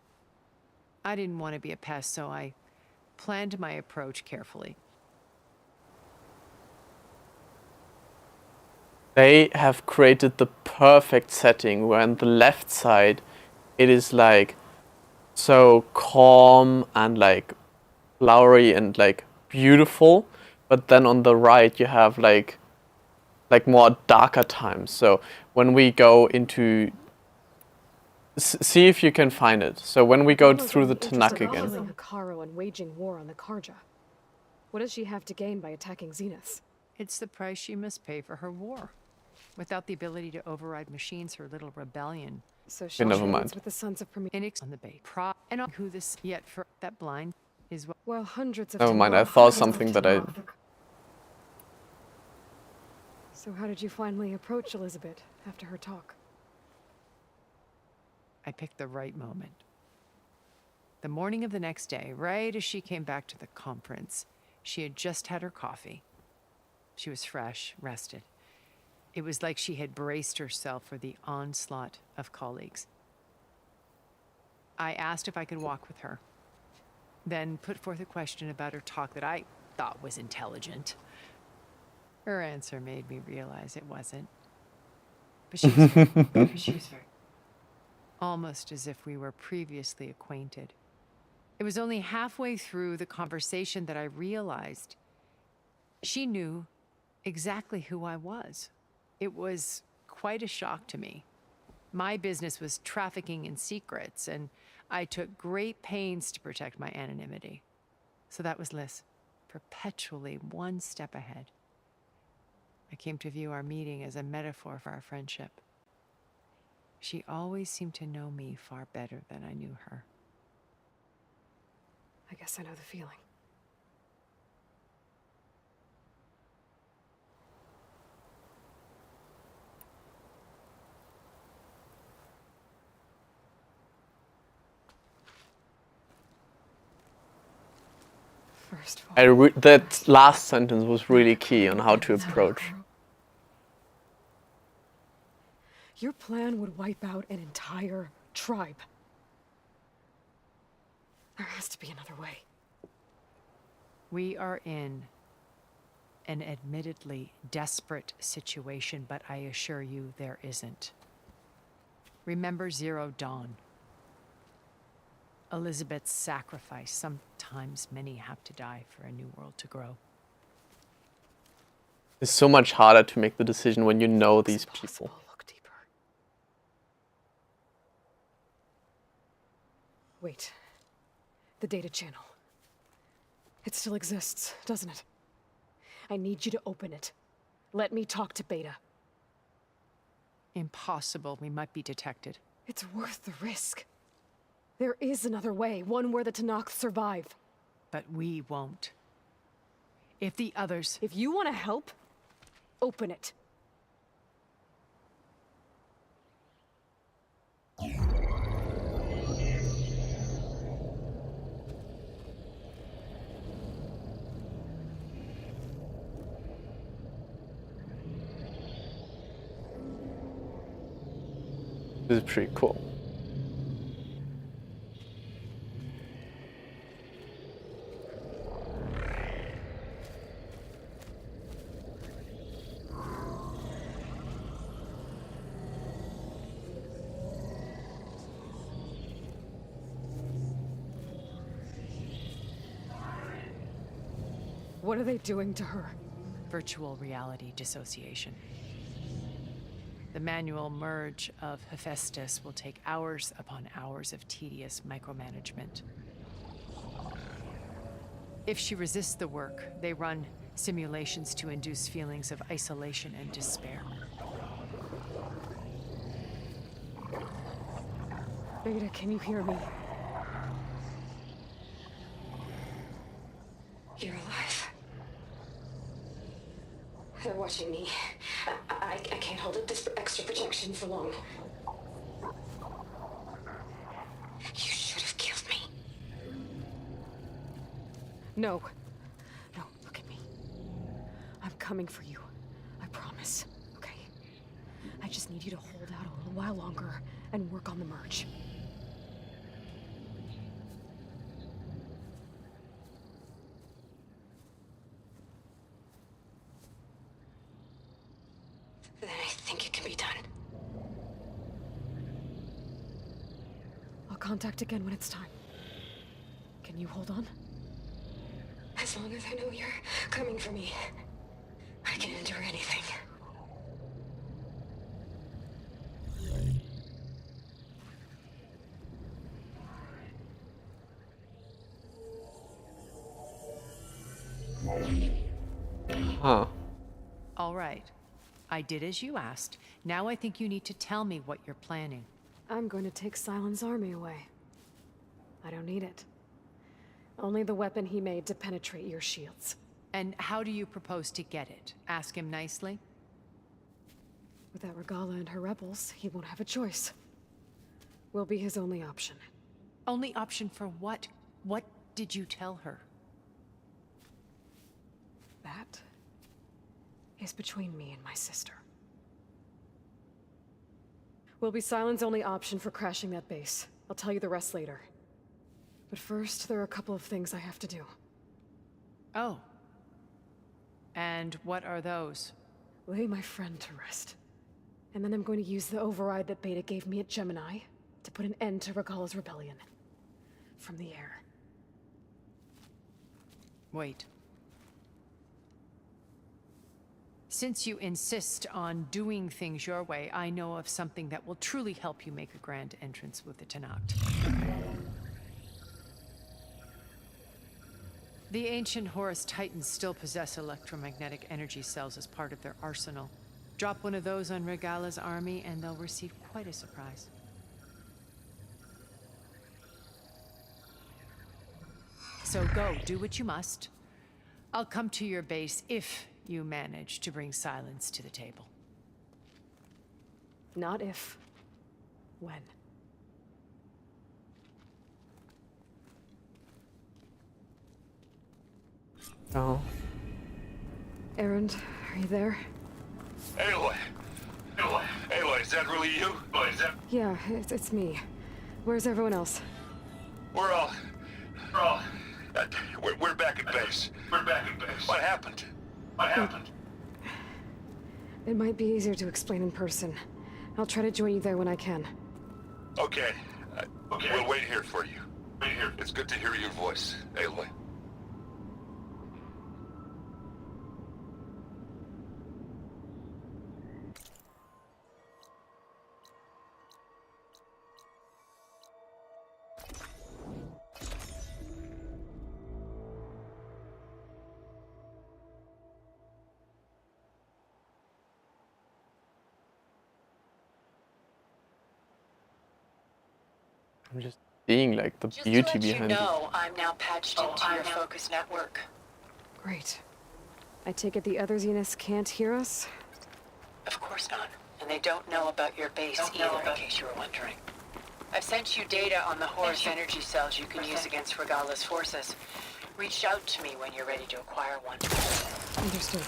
I didn't want to be a pest, so I planned my approach carefully. They have created the perfect setting where on the left side it is like so calm and like flowery and like beautiful, but then on the right you have like more darker times. So when we go into see if you can find it. So when we go through the Tanakh again. Hikaru and waging war on the Karja. What does she have to gain by attacking Zenith? It's the price she must pay for her war. Without the ability to override machines, her little rebellion. So she never mind. with the Sons of On the bait. And on who this yet for that blind is what. Well, hundreds of. Never mind. I thought something that I. So how did you finally approach Elizabeth after her talk? I picked the right moment. The morning of the next day, right as she came back to the conference, she had just had her coffee. She was fresh, rested. It was like she had braced herself for the onslaught of colleagues. I asked if I could walk with her, then put forth a question about her talk that I thought was intelligent. Her answer made me realize it wasn't. But she was very almost as if we were previously acquainted. It was only halfway through the conversation that I realized she knew exactly who I was. It was quite a shock to me. My business was trafficking in secrets, and I took great pains to protect my anonymity. So that was Liz, perpetually one step ahead. I came to view our meeting as a metaphor for our friendship. She always seemed to know me far better than I knew her. I guess I know the feeling. First of all, That last sentence was really key on how to approach. your plan would wipe out an entire tribe. There has to be another way. We are in an admittedly desperate situation, but I assure you there isn't. Remember Zero Dawn. Elizabeth's sacrifice. Sometimes many have to die for a new world to grow. It's so much harder to make the decision when you know these people. Look deeper. Wait. The data channel. It still exists, doesn't it? I need you to open it. Let me talk to Beta. Impossible. We might be detected. It's worth the risk. There is another way, one where the Tanakh survive. But we won't. If the others... If you want to help, open it. This is pretty cool. What are they doing to her? Virtual reality dissociation. The manual merge of Hephaestus will take hours upon hours of tedious micromanagement. If she resists the work, they run simulations to induce feelings of isolation and despair. Beta, can you hear me? You're alive. There protection for long. You should have killed me. No. No, look at me. I'm coming for you. I promise. Okay? I just need you to hold out a little while longer and work on the merge. Then I think it can be done. I'll contact again when it's time. Can you hold on? As long as I know you're coming for me, I can endure anything. Huh. All right. I did as you asked. Now I think you need to tell me what you're planning. I'm going to take Silent's army away. I don't need it. Only the weapon he made to penetrate your shields. And how do you propose to get it? Ask him nicely? Without Ragalla and her rebels, he won't have a choice. We'll be his only option. Only option for what? What did you tell her? That is between me and my sister. Will be Silent's only option for crashing that base. I'll tell you the rest later. But first, there are a couple of things I have to do. Oh. And what are those? Lay my friend to rest. And then I'm going to use the override that Beta gave me at Gemini to put an end to Regalla's rebellion. From the air. Wait. Since you insist on doing things your way, I know of something that will truly help you make a grand entrance with the Tenakt. The ancient Horus Titans still possess electromagnetic energy cells as part of their arsenal. Drop one of those on Regalla's army and they'll receive quite a surprise. So go, do what you must. I'll come to your base if you manage to bring Silence to the table. Not if. When. Oh. Erend, are you there? Aloy! Aloy, is that really you? Yeah, it's me. Where's everyone else? We're back at base. What happened? It might be easier to explain in person. I'll try to join you there when I can. Okay. We'll wait here for you. It's good to hear your voice, Aloy. I'm just seeing like the Just beauty to let behind you it. know, I'm now patched into your focus network. Great. I take it the other Zeniths can't hear us? Of course not. And they don't know about your base either, in case you were wondering. I've sent you data on the Horus energy cells you can use against Regalla's forces. Reach out to me when you're ready to acquire one. Understood.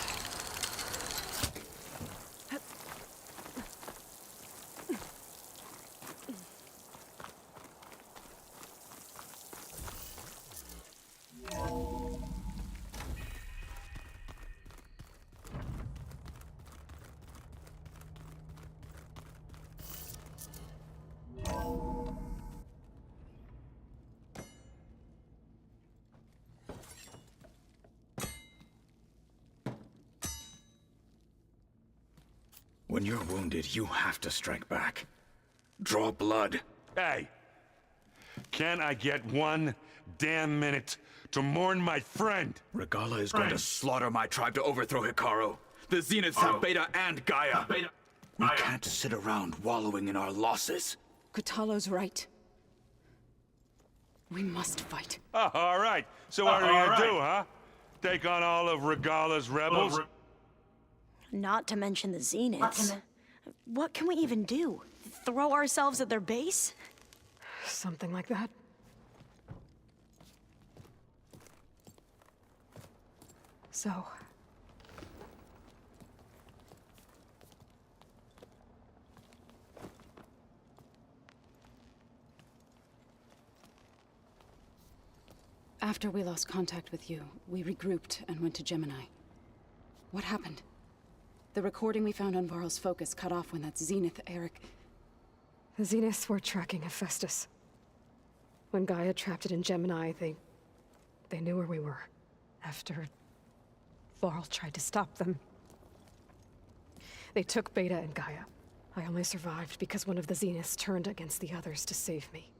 When you're wounded, you have to strike back. Draw blood. Hey! Can I get 1 damn minute to mourn my friend? Ragalla is going to slaughter my tribe to overthrow Hikaru. The Zeniths have Beta and Gaia. We can't sit around wallowing in our losses. Kutalo's right. We must fight. Oh, all right. So what are we gonna do, huh? Take on all of Regalla's rebels? Not to mention the Zeniths. What can we even do? Throw ourselves at their base? Something like that. So... After we lost contact with you, we regrouped and went to Gemini. What happened? The recording we found on Varl's focus cut off when that Zenith Eric... The Zeniths were tracking Hephaestus. When Gaia trapped it in Gemini, they knew where we were. After Varl tried to stop them. They took Beta and Gaia. I only survived because one of the Zeniths turned against the others to save me.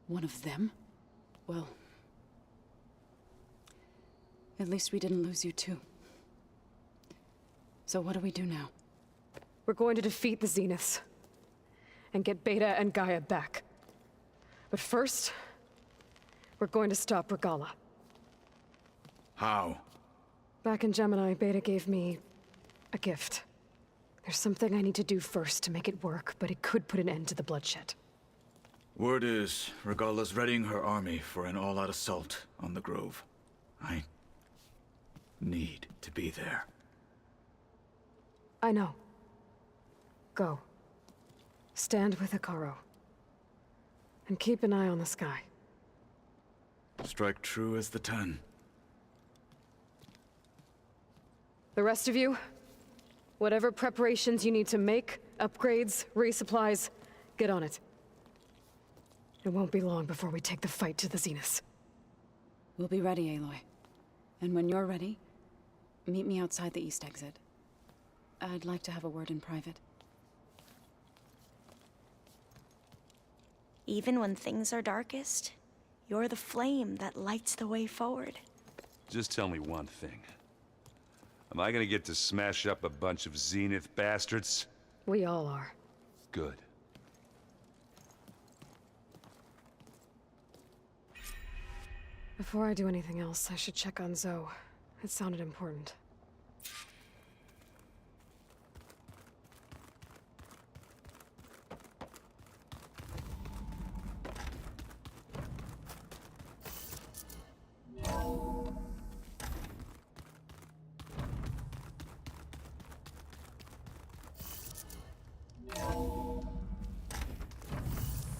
One of them? Well... at least we didn't lose you too. So what do we do now? We're going to defeat the Zeniths. And get Beta and Gaia back. But first, we're going to stop Ragalla. How? Back in Gemini, Beta gave me a gift. There's something I need to do first to make it work, but it could put an end to the bloodshed. Word is, Ragalla's readying her army for an all-out assault on the Grove. I need to be there. I know. Go. Stand with Hekarro. And keep an eye on the sky. Strike true as the 10. The rest of you, whatever preparations you need to make, upgrades, resupplies, get on it. It won't be long before we take the fight to the Zeniths. We'll be ready, Aloy. And when you're ready, meet me outside the east exit. I'd like to have a word in private. Even when things are darkest, you're the flame that lights the way forward. Just tell me one thing. Am I gonna get to smash up a bunch of Zenith bastards? We all are. Good. Before I do anything else, I should check on Zoe. It sounded important.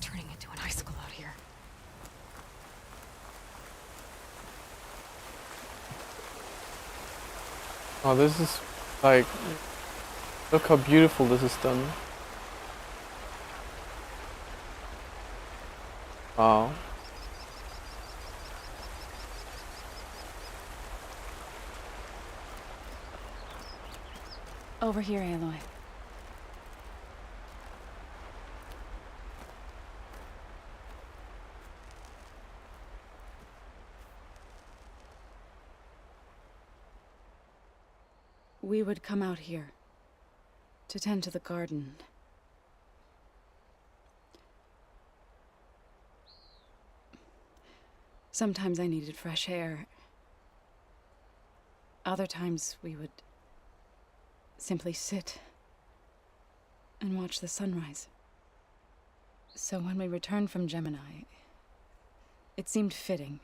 Turning into an icicle out here. Oh, this is like, look how beautiful this is done. Wow. Over here, Aloy. We would come out here to tend to the garden. Sometimes I needed fresh air. Other times we would simply sit and watch the sunrise. So when we returned from Gemini, it seemed fitting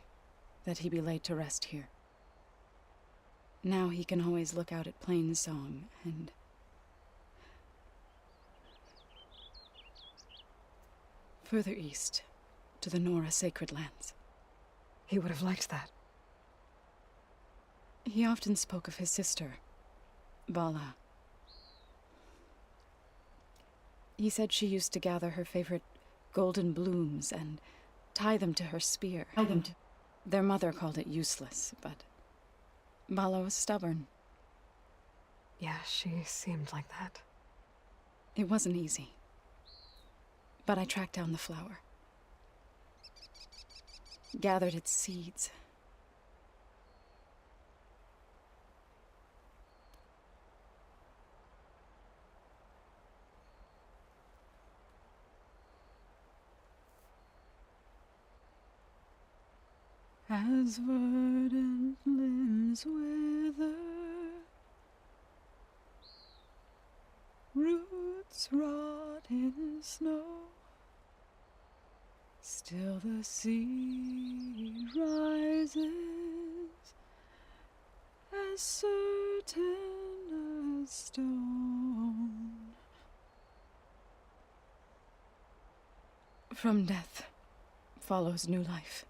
that he be laid to rest here. Now he can always look out at Plain Song and... further east, to the Nora Sacred Lands. He would have liked that. He often spoke of his sister, Vala. He said she used to gather her favorite golden blooms and tie them to her spear. Their mother called it useless, but Vala was stubborn. Yeah, she seemed like that. It wasn't easy. But I tracked down the flower. Gathered its seeds. As verdant limbs wither, roots It's rot in snow. Still the sea rises, as certain as stone. From death follows new life.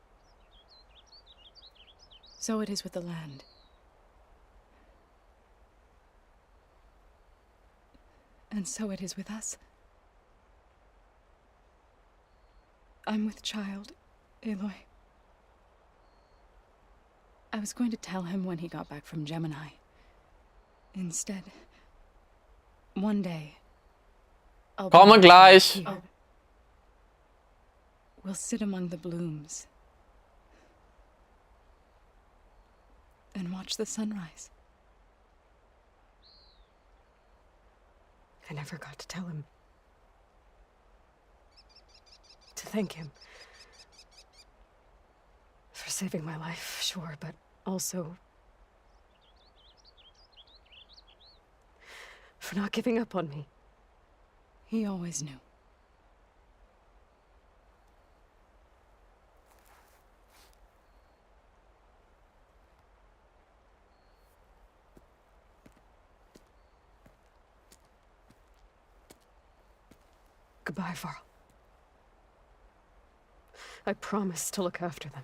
So it is with the land. And so it is with us. I'm with child, Aloy. I was going to tell him when he got back from Gemini. Instead, one day, I'll Komme gleich. here. We'll sit among the blooms and watch the sunrise. I never got to tell him. To thank him. For saving my life, sure, but also for not giving up on me. He always knew. Goodbye, Varl. I promise to look after them.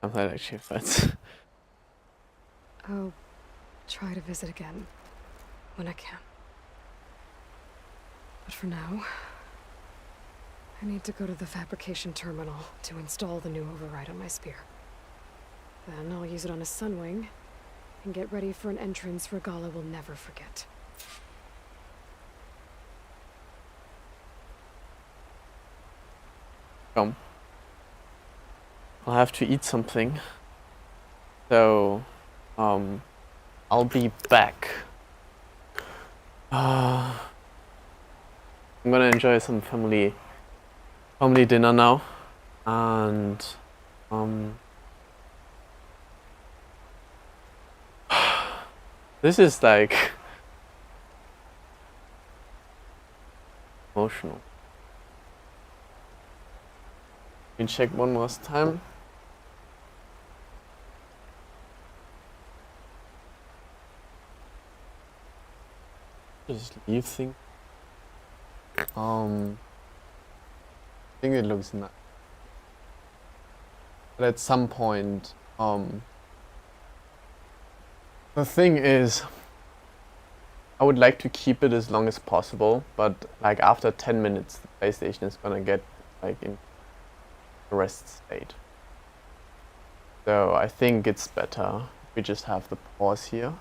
I'm not actually friends. I'll try to visit again when I can. But for now, I need to go to the fabrication terminal to install the new override on my spear. Then I'll use it on a sunwing and get ready for an entrance Ragalla will never forget. Come. I'll have to eat something. So, I'll be back. I'm gonna enjoy some family dinner now, and this is like emotional. Let me check one last time. Just leave thing. I think it looks nice. But at some point, the thing is, I would like to keep it as long as possible, but like after 10 minutes, the PlayStation is gonna get like in the rest state. So I think it's better if we just have the pause here.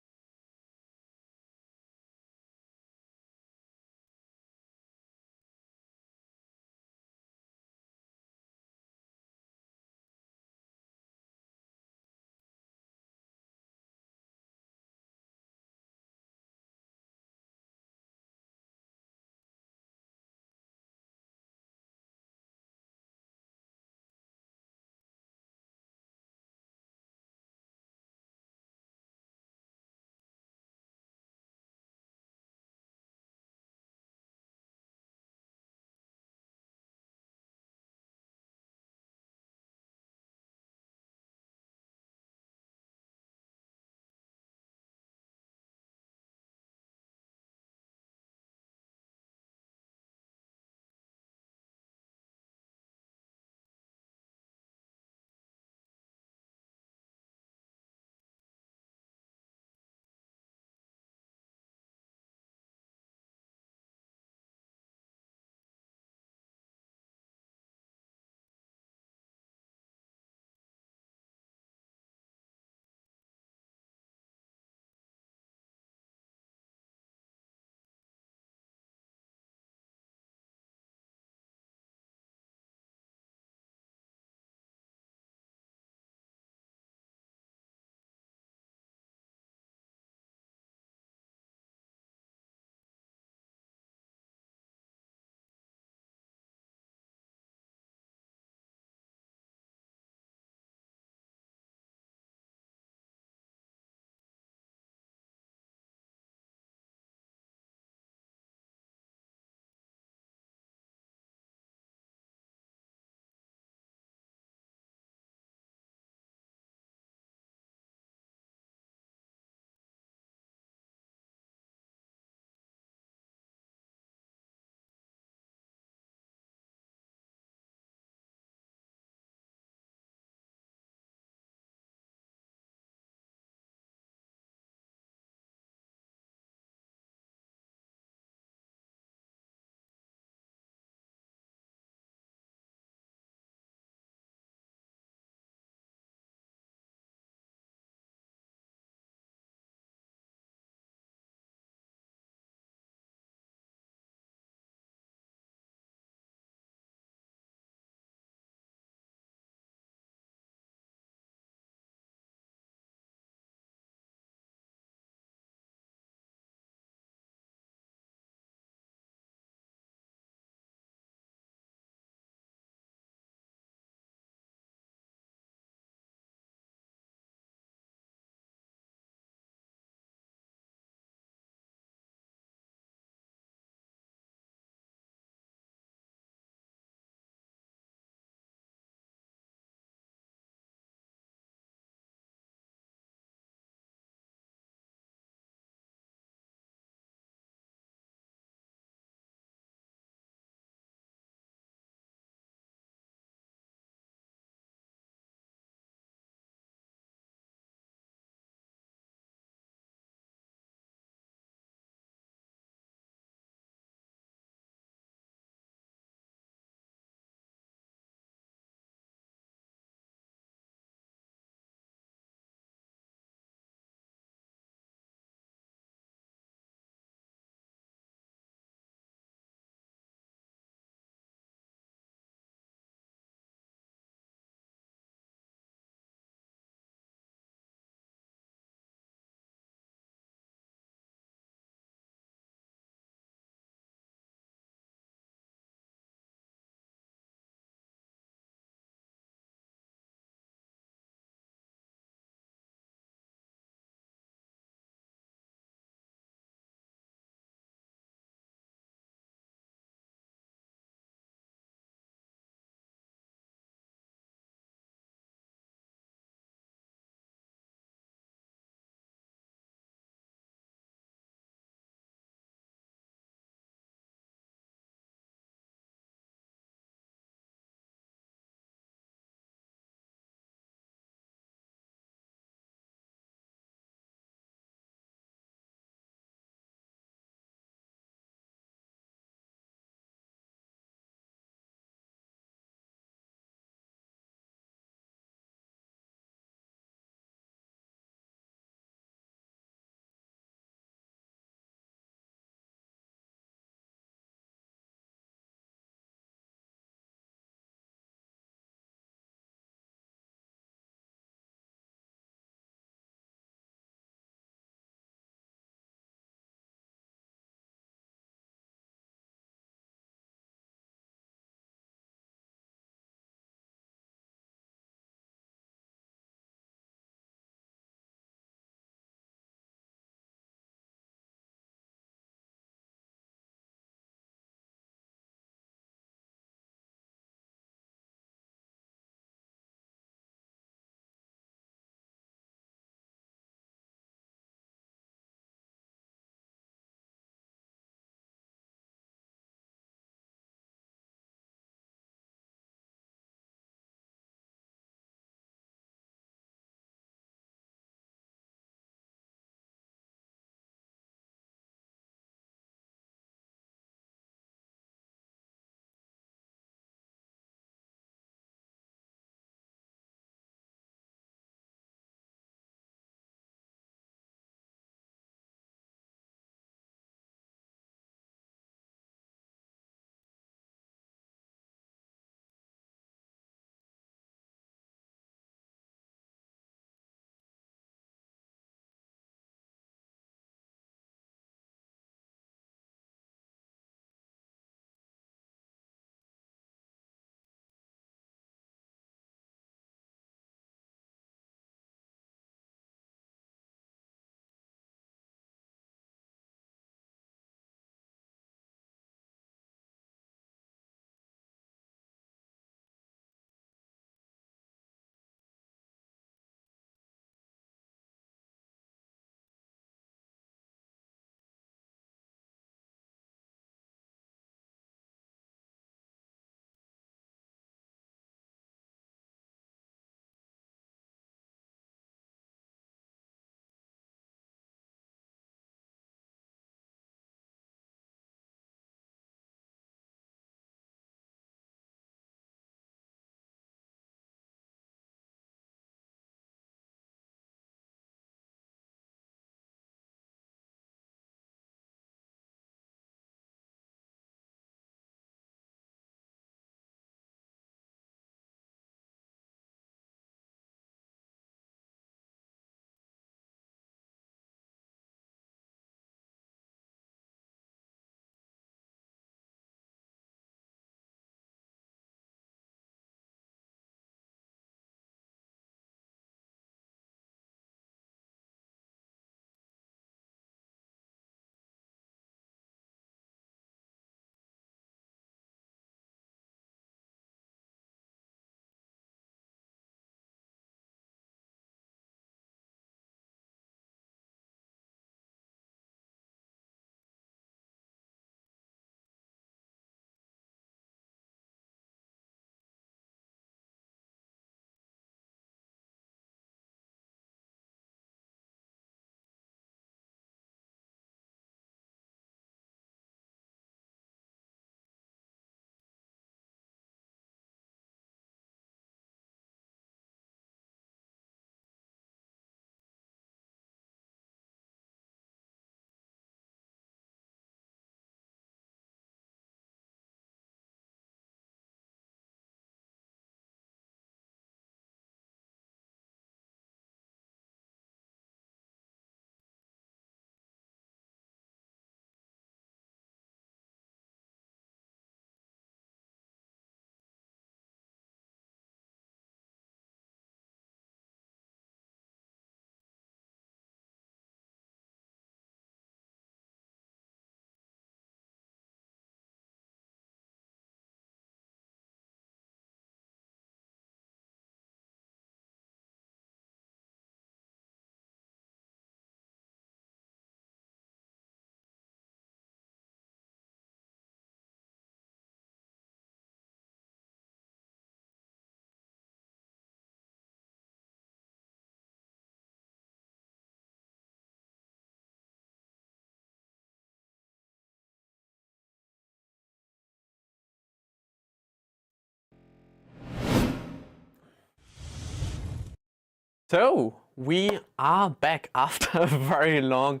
So we are back after a very long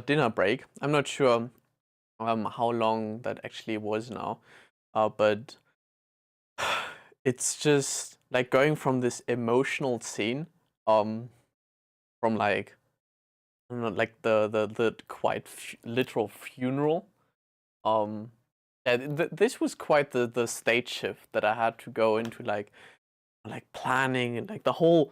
dinner break. I'm not sure how long that actually was now, but it's just like going from this emotional scene, from like I don't know, like the quite literal funeral. Yeah, this was quite the stage shift that I had to go into, like planning and like the whole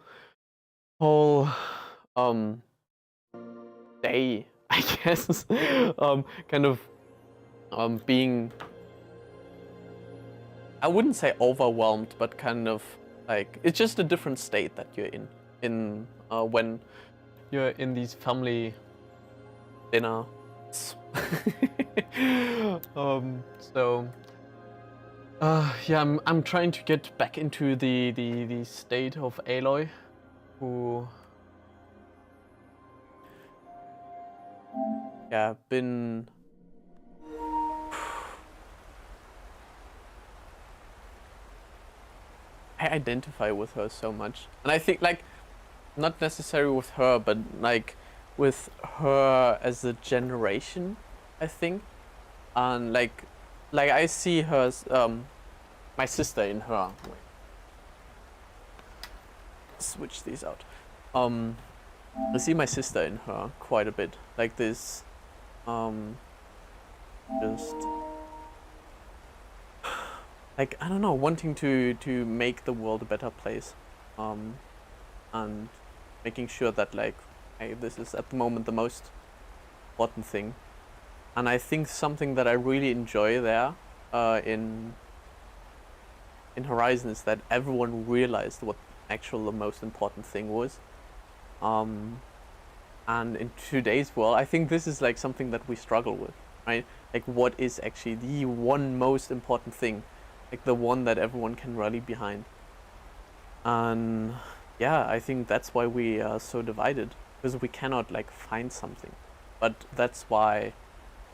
day, I guess. Kind of being, I wouldn't say overwhelmed, but kind of like it's just a different state that you're in when you're in these family dinners. So yeah, I'm trying to get back into the state of Aloy, who been I identify with her so much, and I think like not necessarily with her, but like with her as a generation, I think, and like I see her my sister in her. Wait. Switch these out. I see my sister in her quite a bit, like this just like I don't know, wanting to make the world a better place, and making sure that like this is at the moment the most important thing. And I think something that I really enjoy there in Horizon is that everyone realized what actually the most important thing was. And in today's world, I think this is like something that we struggle with, right? Like what is actually the one most important thing, like the one that everyone can rally behind. And yeah, I think that's why we are so divided, because we cannot like find something. But that's why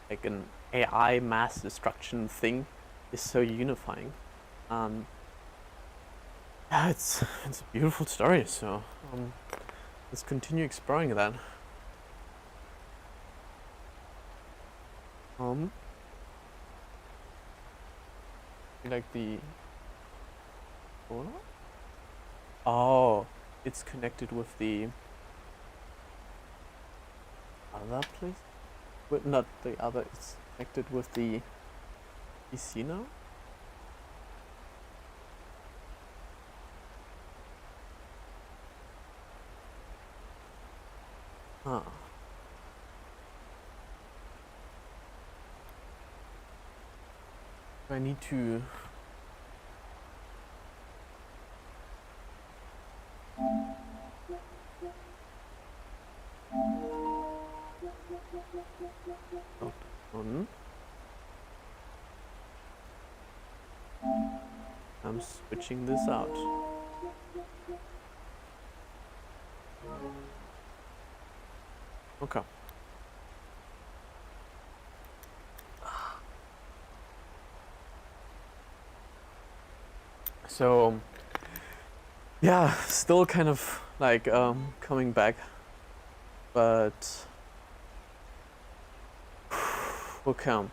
like an AI mass destruction thing is so unifying. Yeah, it's a beautiful story, so let's continue exploring that. Like the oh, it's connected with the other place? But not the other, it's connected with the PC now? Huh. I need to on. I'm switching this out. Okay. So yeah, still kind of like coming back, but okay.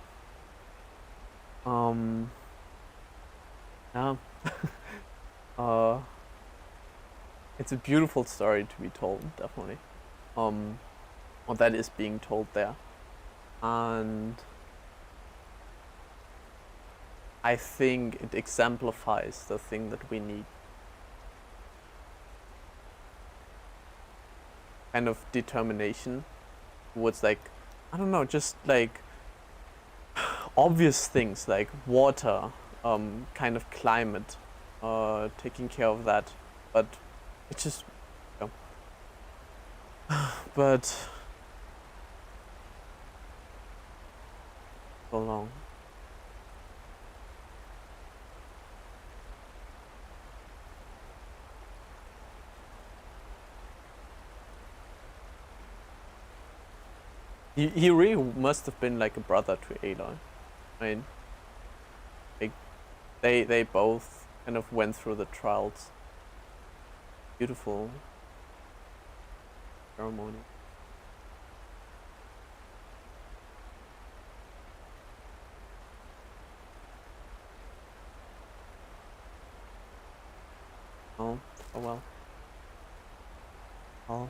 Yeah. It's a beautiful story to be told, definitely. Or that is being told there, and I think it exemplifies the thing that we need. Kind of determination towards like, I don't know, just like obvious things like water, kind of climate, taking care of that, but it's just, you know, but so long. He really must have been like a brother to Aloy. I mean, like they both kind of went through the trials. Beautiful ceremony. Oh, oh well. Oh.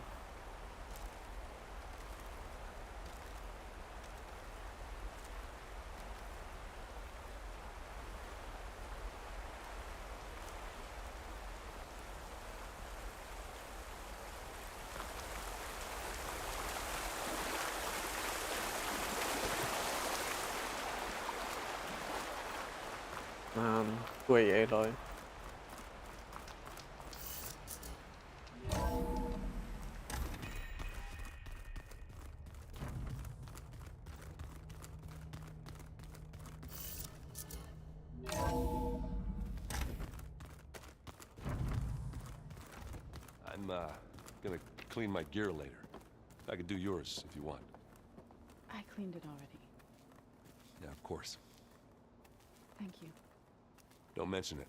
Tuổi ấy rồi. I'm gonna clean my gear later. I could do yours if you want. I cleaned it already. Yeah, of course. Thank you. Don't mention it.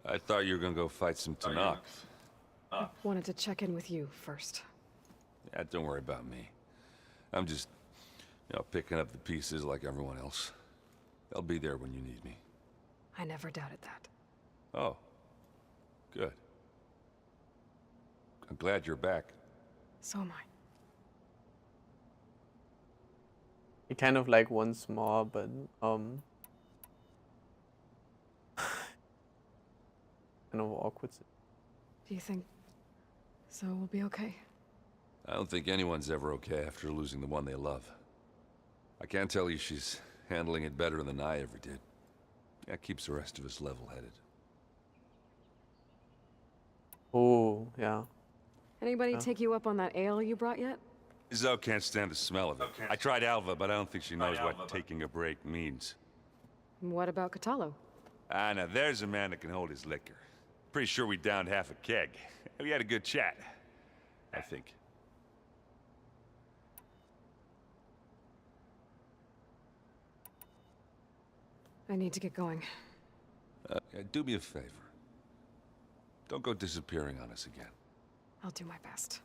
I thought you were gonna go fight some Tanakh. Wanted to check in with you first. Yeah, don't worry about me. I'm just, picking up the pieces like everyone else. I'll be there when you need me. I never doubted that. Oh. Good. I'm glad you're back. So am I. He kind of like wants more, but kind of awkward. Do you think so we'll be okay? I don't think anyone's ever okay after losing the one they love. I can't tell you she's handling it better than I ever did. That keeps the rest of us level-headed. Oh, yeah. Anybody take you up on that ale you brought yet? Zoe can't stand the smell of it. I tried Alva, but I don't think she knows what taking a break means. What about Catalo? Ah, now there's a man that can hold his liquor. Pretty sure we downed half a keg. We had a good chat, I think. I need to get going. Do me a favor. Don't go disappearing on us again. I'll do my best.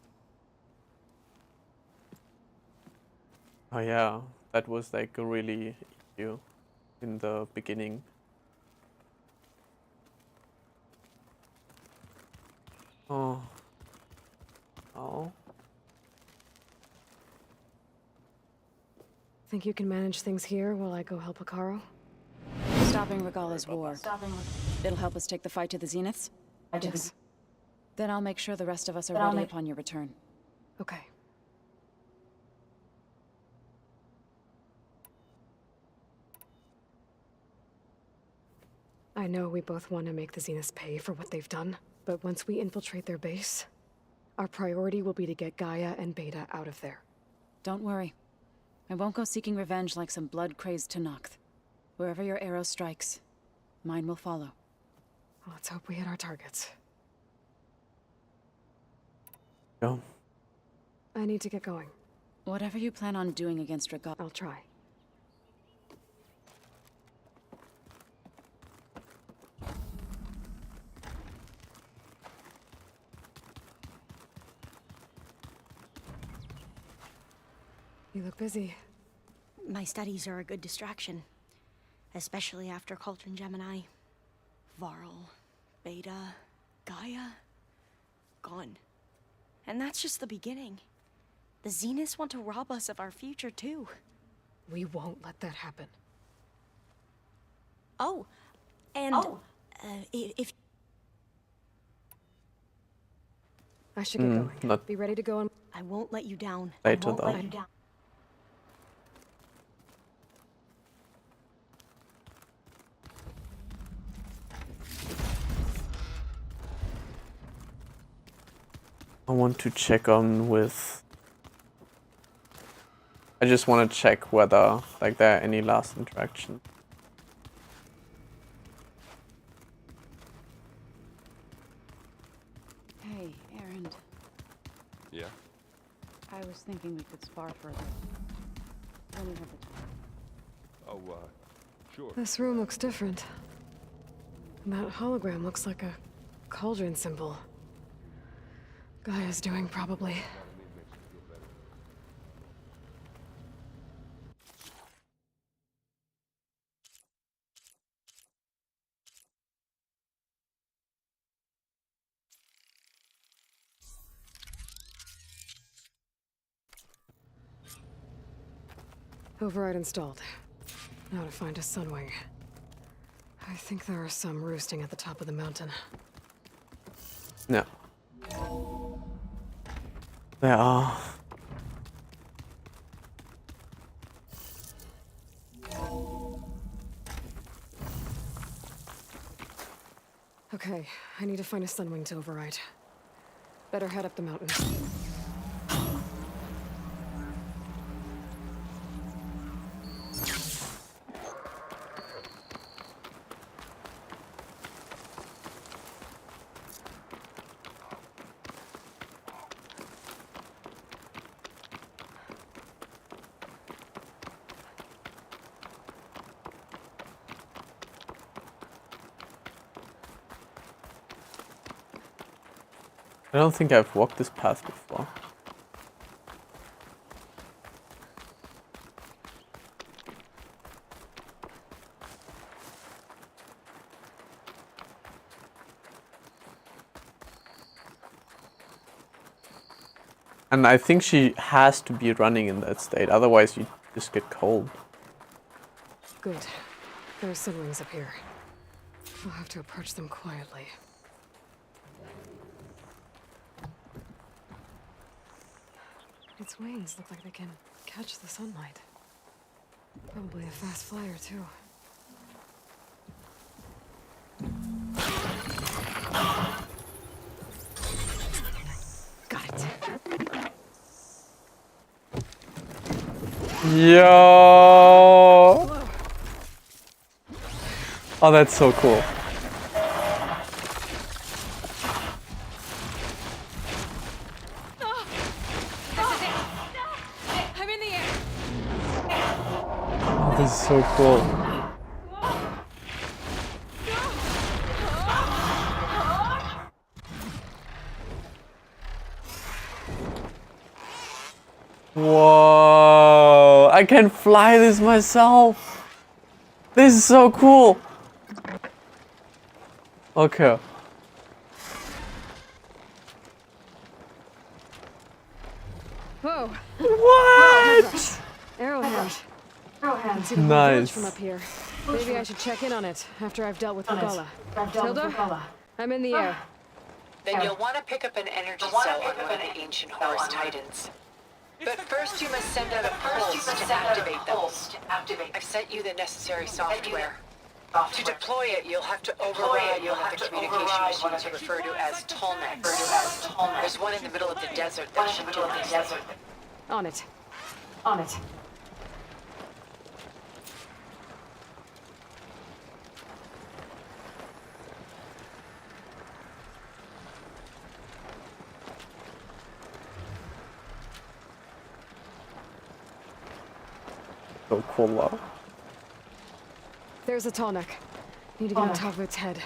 Oh yeah, that was like a really issue in the beginning. Oh. Oh. Think you can manage things here while I go help Akaro? Stopping Ragalla's war. It'll help us take the fight to the Zeniths? Yes. Then I'll make sure the rest of us are ready upon your return. Okay. I know we both want to make the Zeniths pay for what they've done, but once we infiltrate their base, our priority will be to get Gaia and Beta out of there. Don't worry. I won't go seeking revenge like some blood-crazed Tanakh. Wherever your arrow strikes, mine will follow. Let's hope we hit our targets. Go. I need to get going. Whatever you plan on doing against Ragalla, I'll try. You look busy. My studies are a good distraction. Especially after Cauldron Gemini. Varl, Beta, Gaia, gone. And that's just the beginning. The Zeniths want to rob us of our future, too. We won't let that happen. Oh, and if... I should get going. Not Be ready to go on. I won't let you down. later I won't though. let you down. I want to check on with... I just want to check whether like there are any last interactions. Hey, Erend. Yeah? I was thinking we could spar further. When you have the time. Oh, This room looks different. And that hologram looks like a cauldron symbol. Gaia's doing, probably. Override installed. Now to find a sunwing. I think there are some roosting at the top of the mountain. No. There are. Okay, I need to find a sunwing to override. Better head up the mountain. I don't think I've walked this path before. And I think she has to be running in that state, otherwise you just get cold. Good. There are sunwings up here. I'll have to approach them quietly. Its wings look like they can catch the sunlight. Probably a fast flyer, too. Got it. Yo! Oh, that's so cool. This is so cool. Whoa! I can fly this myself. This is so cool. Okay. Whoa! What? Arrowhead. Nice. From up here. Maybe I should check in on it after I've dealt with Ragalla. Tilda? I'm in the air. Then you'll want to pick up an energy cell on one of the ancient Horus Titans. But first you must send out a pulse to activate them. I've sent you the necessary software. To deploy it, you'll have to override one of the communication machines you refer to as Tolnecs. There's one in the middle of the desert that should do this. On it. So cool. There's a Tolnec. Need to get on top of its head.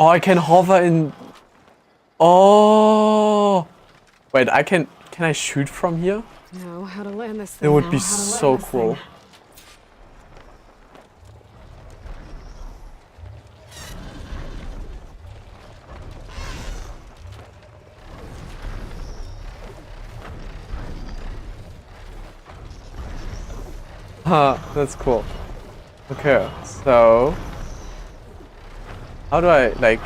Oh, I can hover in. Oh. Wait, I can I shoot from here? No, how to land this thing. It would be so cool. Huh, that's cool. Okay, so how do I like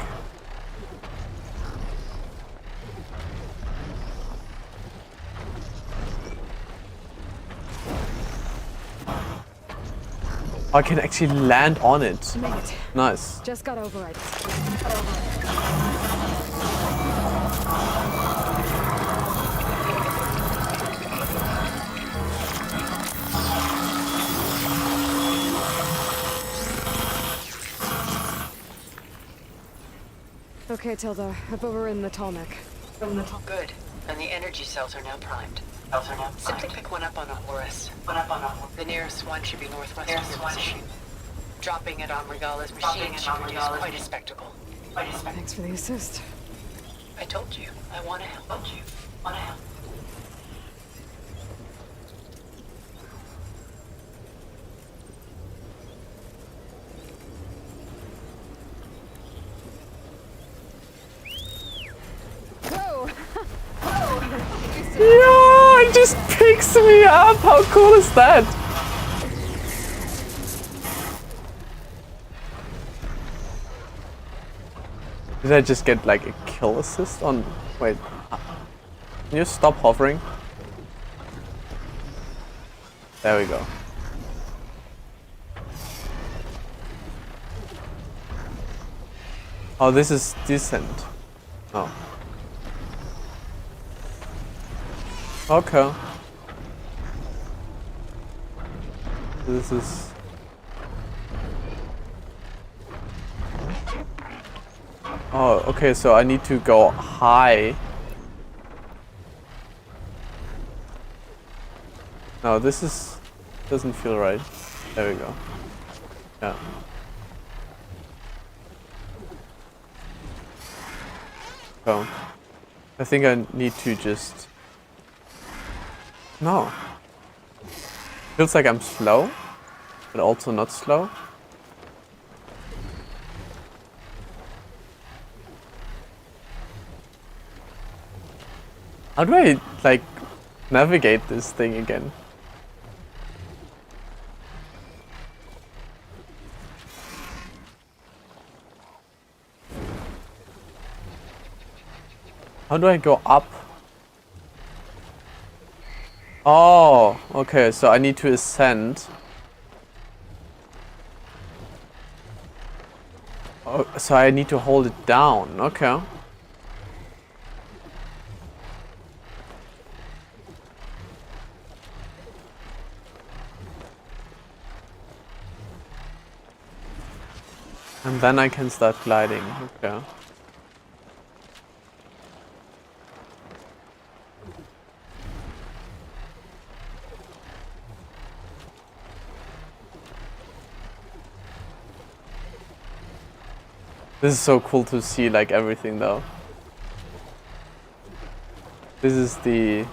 I can actually land on it. Made it. Nice. Just got override. Okay, Tilda, I've overridden the Tolnec. Good. And the energy cells are now primed. Simply pick one up on a Horus. The nearest one should be northwest of your position. Dropping it on Ragalla's machine should produce quite a spectacle. Thanks for the assist. I told you, I want to help. Whoa! Yeah, it just picks me up. How cool is that? Did I just get like a kill assist on? Wait, can you stop hovering? There we go. Oh, this is decent. Oh. Okay. This is... Oh, okay, so I need to go high. No, this is... doesn't feel right. There we go. Yeah. Oh. I think I need to just... No. Feels like I'm slow, but also not slow. How do I, like, navigate this thing again? How do I go up? Oh, okay, so I need to ascend. Oh, so I need to hold it down, okay. And then I can start gliding, okay. This is so cool to see, like, everything though. This is the...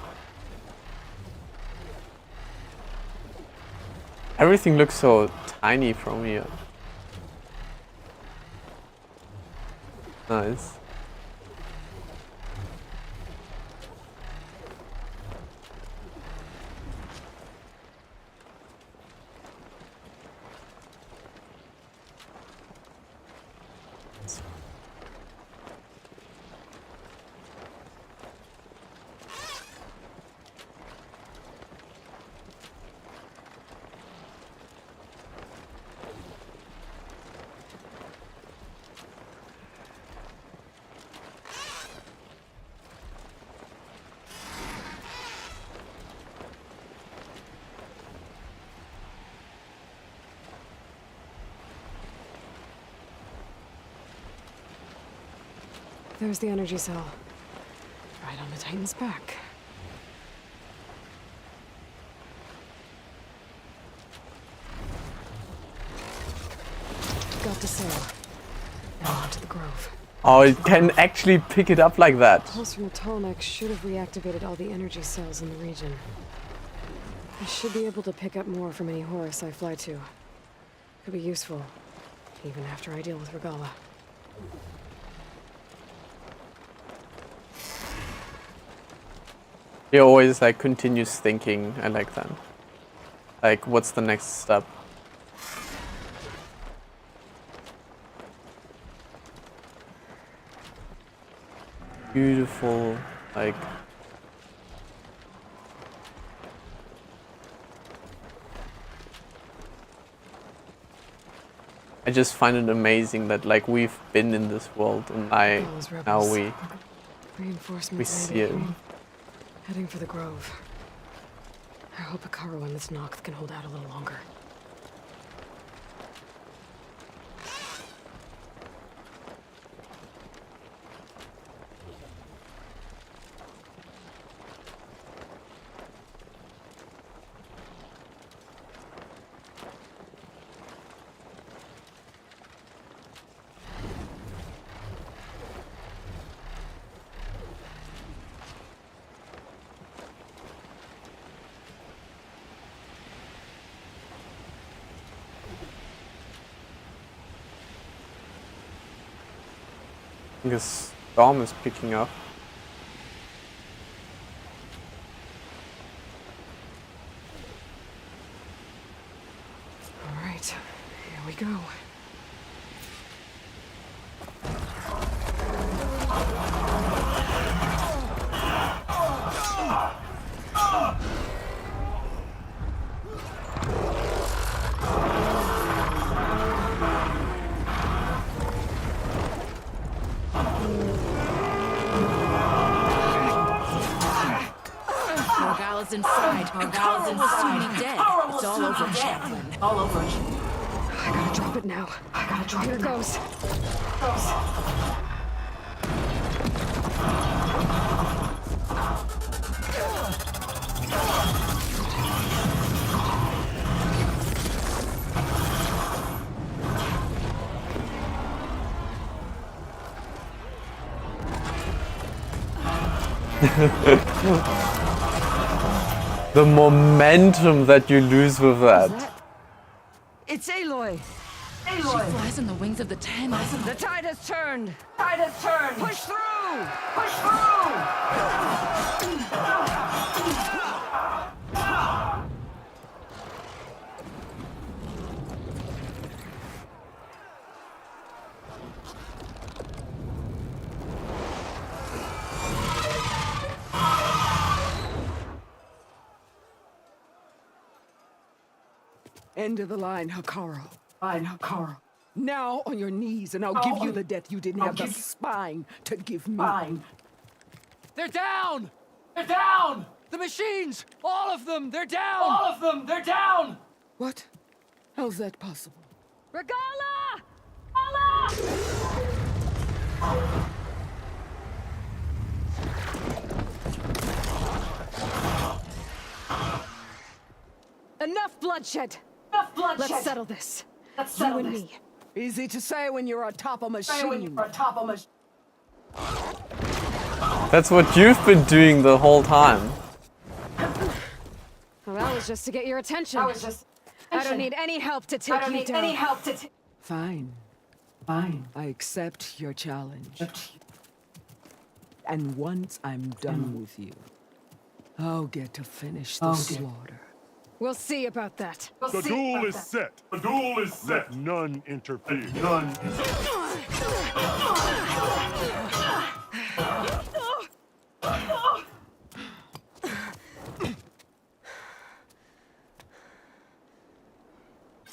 Everything looks so tiny from here. Nice. There's the energy cell. Right on the Titan's back. Got the cell. Now onto the grove. Oh, it can actually pick it up like that. Pulse from the Tallneck should have reactivated all the energy cells in the region. I should be able to pick up more from any Horus I fly to. Could be useful, even after I deal with Ragalla. He always like continues thinking. I like that. Like, what's the next step? Beautiful, like... I just find it amazing that like we've been in this world and now we see it. Heading for the grove. I hope Hikaru and this Noct can hold out a little longer. think a storm is picking up. All right, here we go. Ragalla's inside. Ragalla's inside. Dead. It's all over, Chaplain. All over. I gotta drop it now. Here it goes. The momentum that you lose with that. It's Aloy. She flies on the wings of the Ten. The tide has turned. Push through. End of the line, Hikaru. Now on your knees, and I'll give you the death you didn't have the spine to give me. They're down! They're down! The machines! All of them! They're down! All of them! They're down! What? How's that possible? Ragalla! Enough bloodshed! Let's settle this. You and me. Easy to say when you're on top of machine. That's what you've been doing the whole time. Well, that was just to get your attention. I don't need any help to take you down. Fine. I accept your challenge. And once I'm done with you, I'll get to finish the slaughter. We'll see about that. The duel is set. Let none interfere.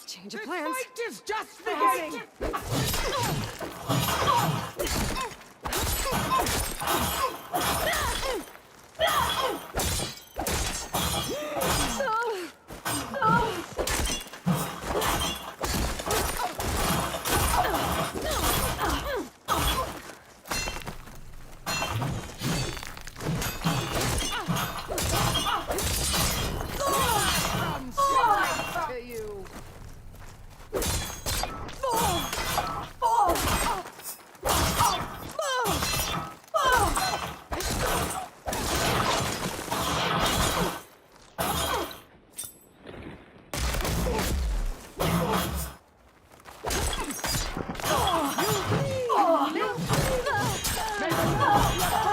Change of plans. Fight is just beginning.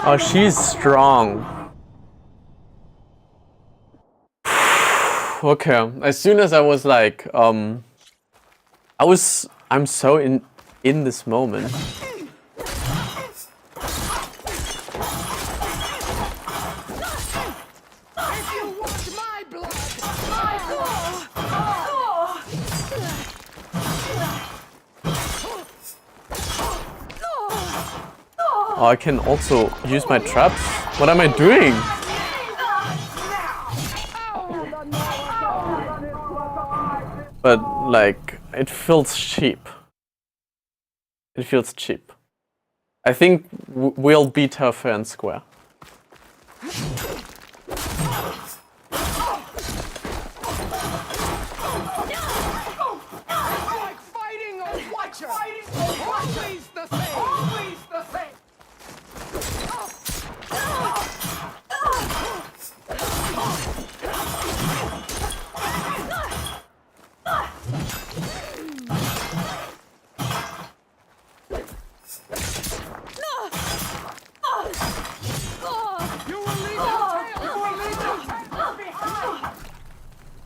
Oh, she's strong. Okay, as soon as I was like, I'm so in this moment. Oh, I can also use my traps? What am I doing? But, like, it feels cheap. It feels cheap. I think we'll beat her fair and square.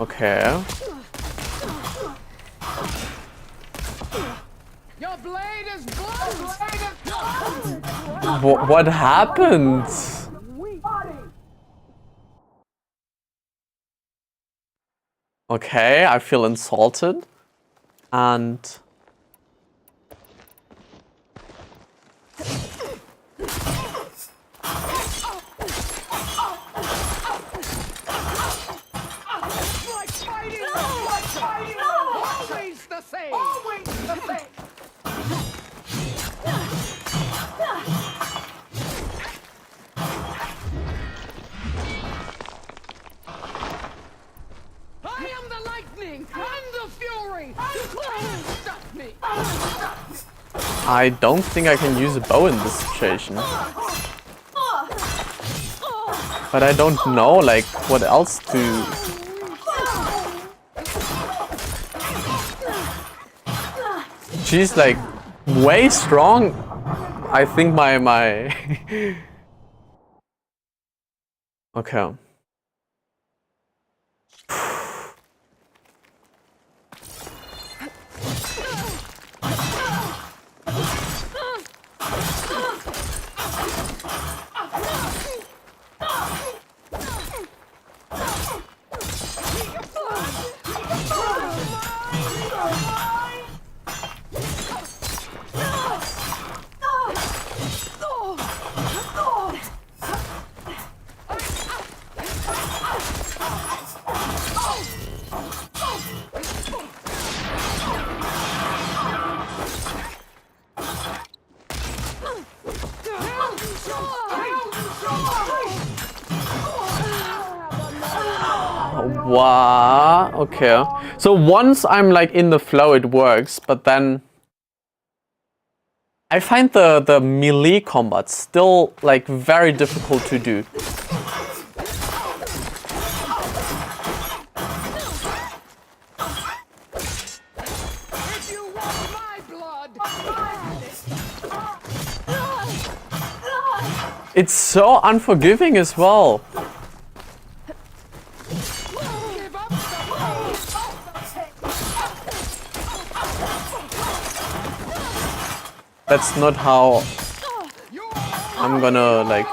Okay. Your blade is blood. What happened? Okay, I feel insulted. And Always the same. Always the same. I am the lightning and the fury. Stop me. I don't think I can use a bow in this situation. But I don't know, like, what else to... She's, like, way strong. I think my... Okay. Wow, okay. So once I'm like in the flow, it works, but then I find the melee combat still like very difficult to do. It's so unforgiving as well. That's not how I'm gonna like...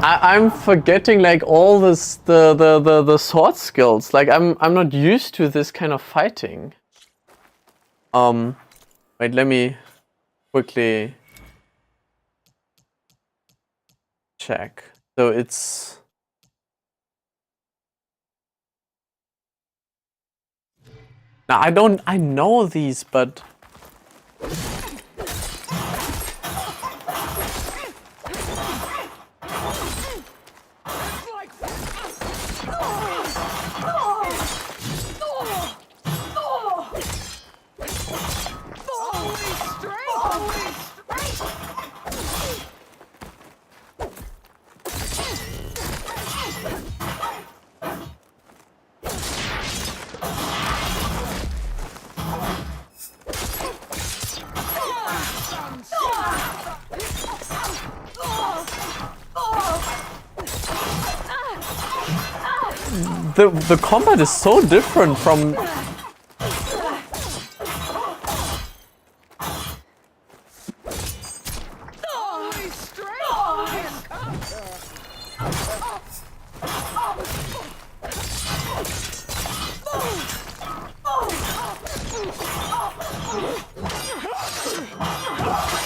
I'm forgetting like all this the sword skills. Like I'm not used to this kind of fighting. Wait, let me quickly check. So it's now I know these, but the combat is so different from...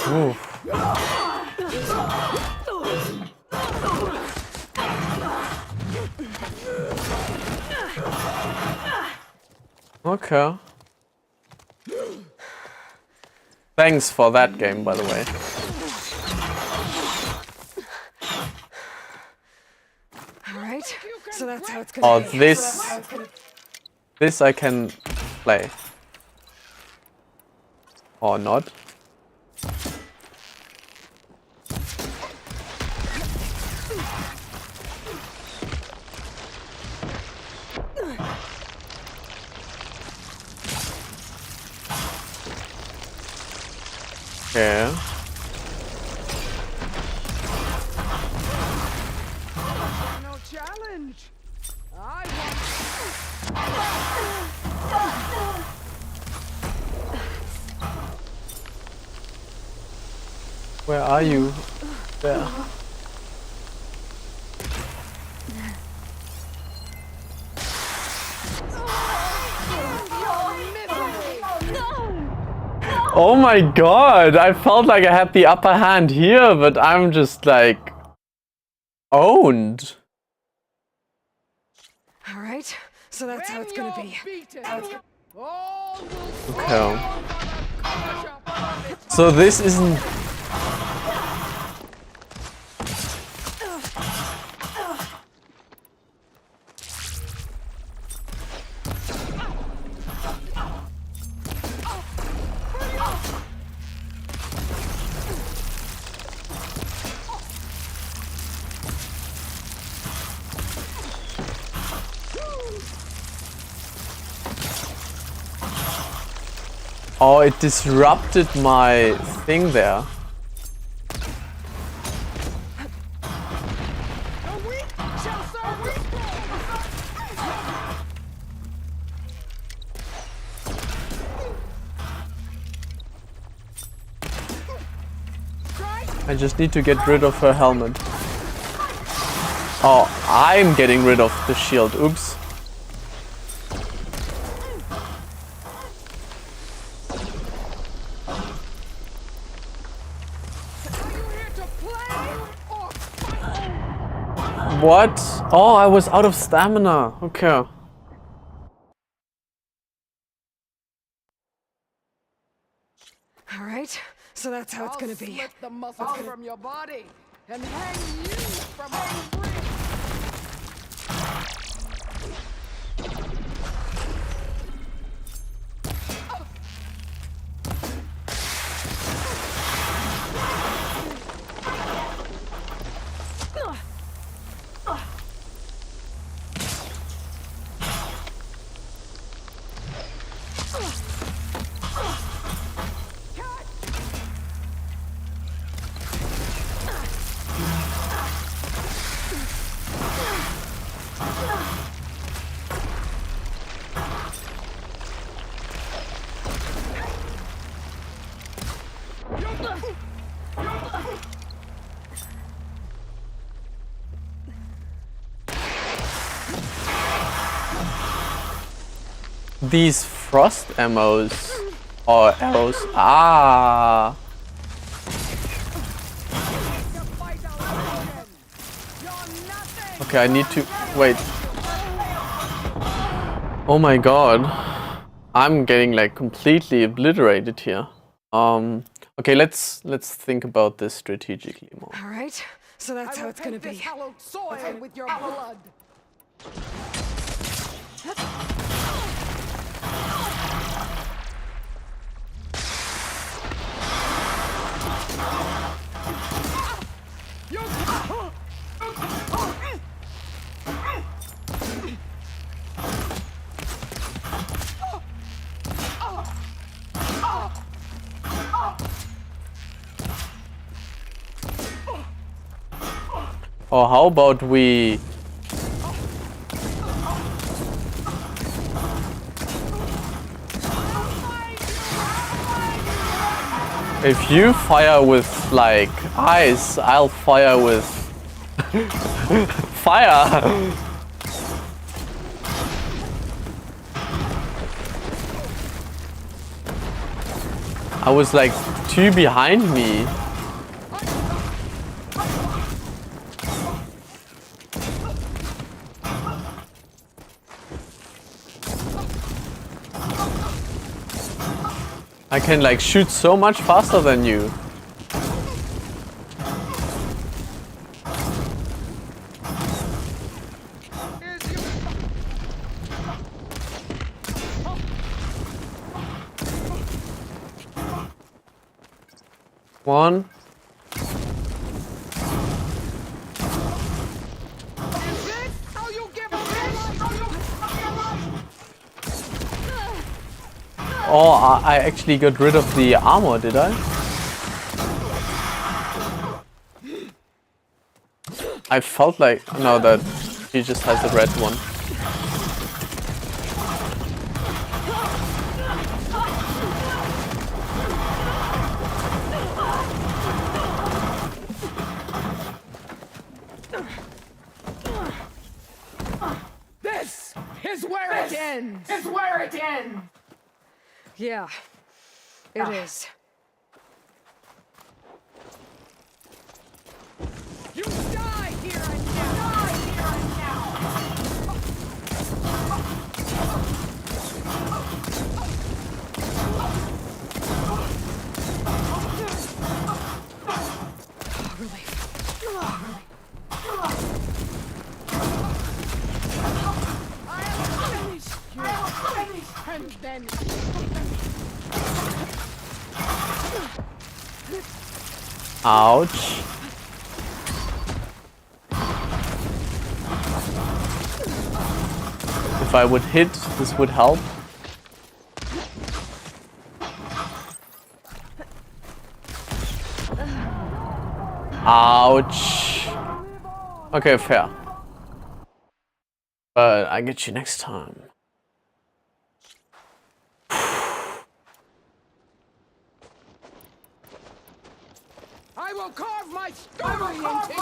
Ooh. Okay. Thanks for that game, by the way. how it's gonna Oh, be. this I can play. Or not. Okay. No challenge. I Where are you? There. Oh my god! I felt like I had the upper hand here, but I'm just like owned. All right, so that's how it's gonna be. Okay. So this isn't. Oh, it disrupted my thing there. I just need to get rid of her helmet. Oh, I'm getting rid of the shield. Oops. What? Oh, I was out of stamina. Okay. All right, so that's how it's gonna be. Split the muscle from your body and hang you from hanging. These frost ammos or arrows. Ah. Okay, I need to wait. Oh my god. I'm getting like completely obliterated here. Okay, let's think about this strategically more. All right, so that's how it's gonna be. Hallowed soil with your blood. Or how about we... If you fire with, like, ice, I'll fire with... fire! I was like 2 behind me. I can like shoot so much faster than you. One. Oh, I actually got rid of the armor, did I? I felt like, no, that he just has a red one. This is where it ends. Is where it ends. Yeah, it is. You die here and now. Die here and now. And then Ouch. If I would hit, this would help. Ouch. Okay, fair. But I get you next time. I will carve my story into you.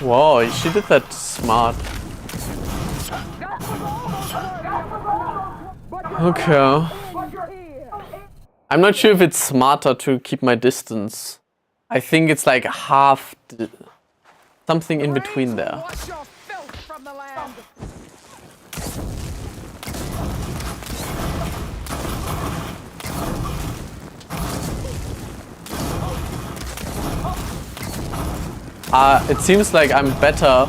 Whoa, she did that smart. Okay. I'm not sure if it's smarter to keep my distance. I think it's like half, something in between there. It seems like I'm better.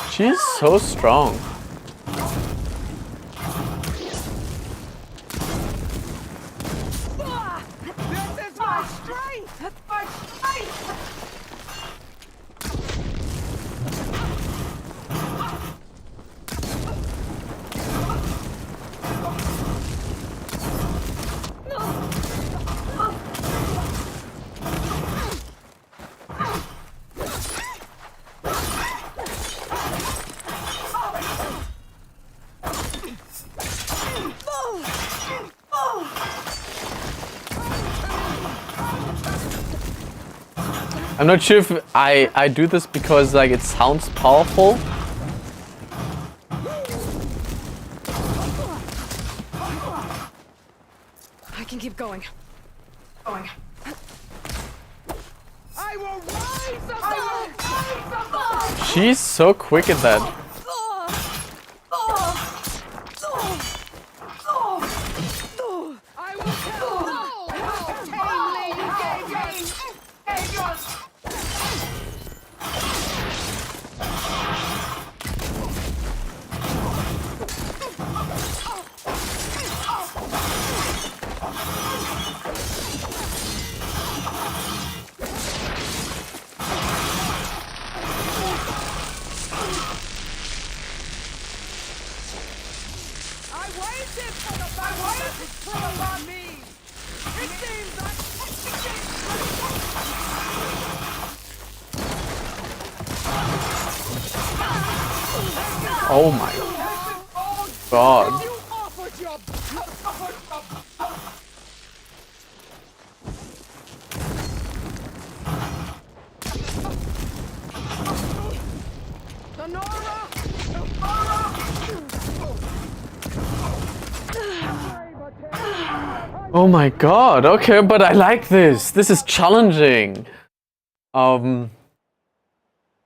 She's so strong. This is my strength! My strength! I'm not sure if I do this because like it sounds powerful. I can keep going. I will rise above! She's so quick at that. I will tell how tamely you gave yours! Oh my god. Oh my god, okay, but I like this. This is challenging.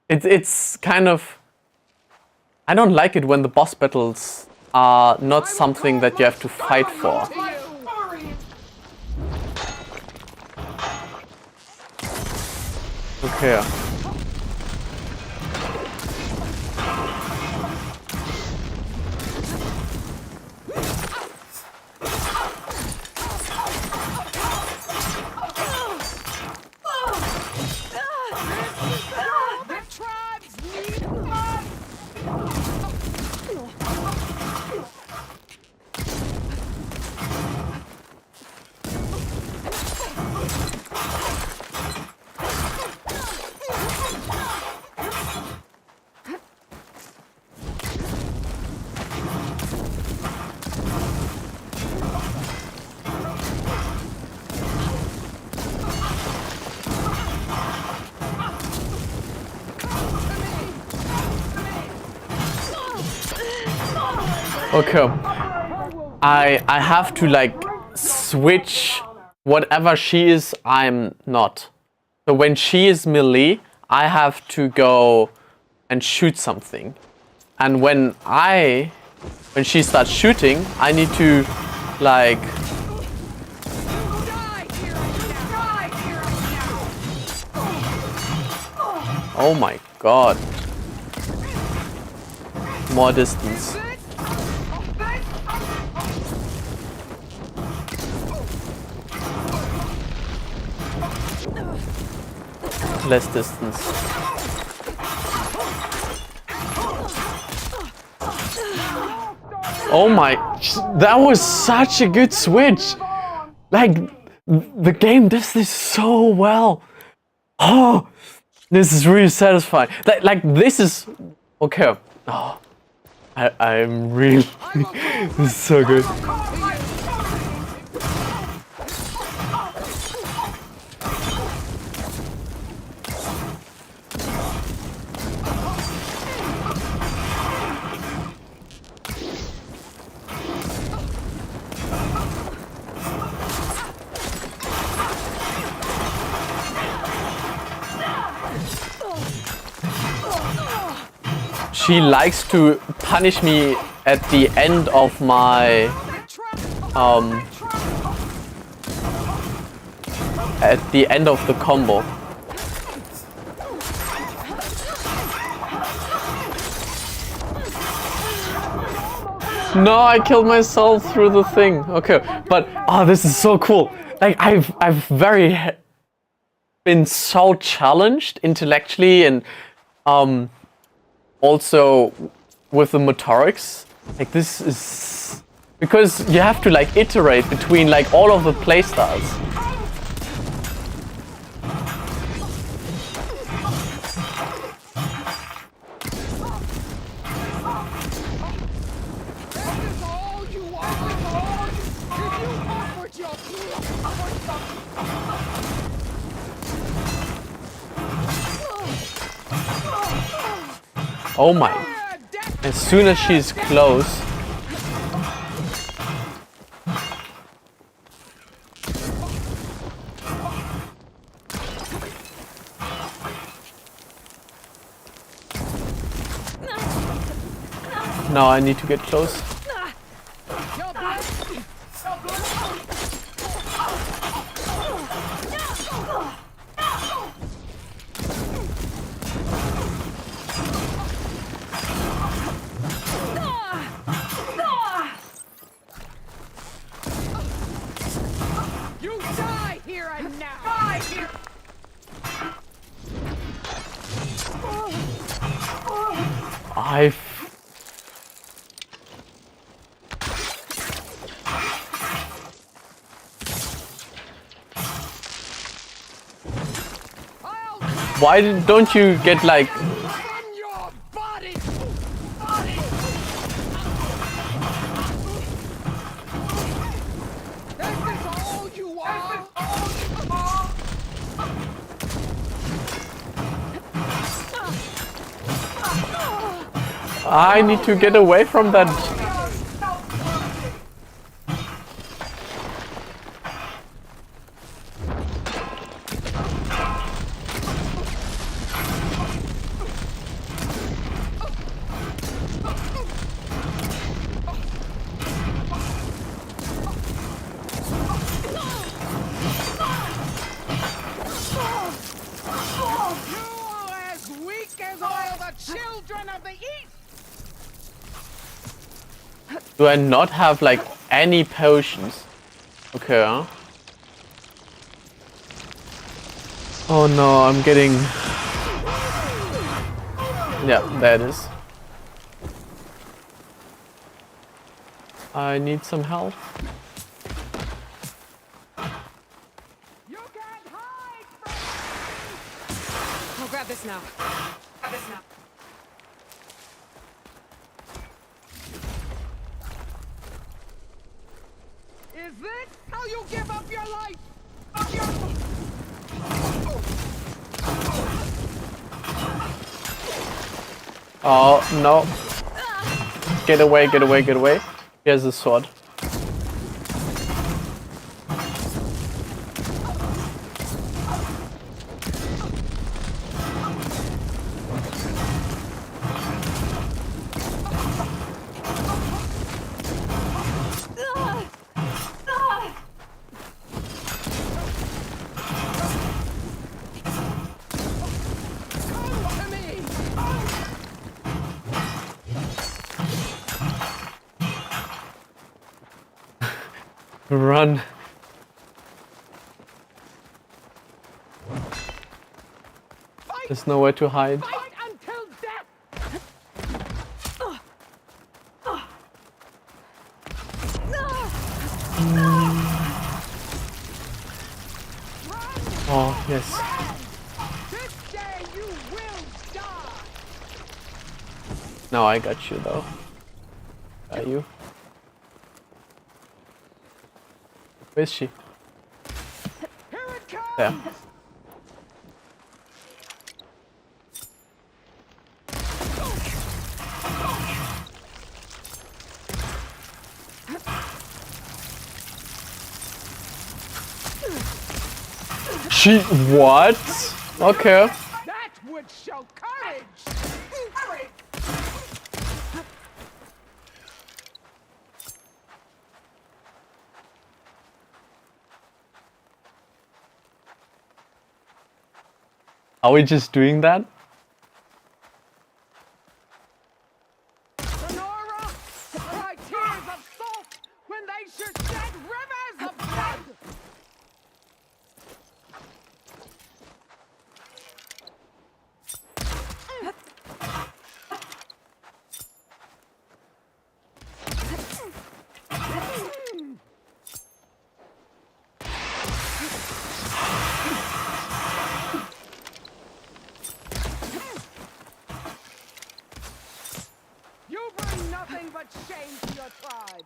It's kind of... I don't like it when the boss battles are not something that you have to fight for. Okay. Okay, I have to like switch whatever she is, I'm not. So when she is melee, I have to go and shoot something. And when she starts shooting, I need to like... Oh my god. More distance. Less distance. Oh my, that was such a good switch. Like, the game does this so well. Oh, this is really satisfying. Like this is, okay. Oh, I'm really, this is so good. She likes to punish me at the end of my at the end of the combo. No, I killed myself through the thing. Okay, but oh, this is so cool. Like I've been so challenged intellectually and also with the motorics. Like this is because you have to like iterate between like all of the playstyles. Oh my, as soon as she's close. Now I need to get close. Why don't you get like... I need to get away from that. Do I not have like any potions? Okay. Huh? Oh no, I'm getting... Yeah, there it is. I need some help. I'll grab this now. Is this how you give up your life? Oh no. Get away, get away, get away. Here's the sword. Run. There's nowhere to hide. Oh, yes. Now I got you though. Got you. Where is she? There. She... what? Okay. That would show courage! Are we just doing that? Sonora, cry tears of salt when they should shed rivers of blood! Nothing but shame to your tribe.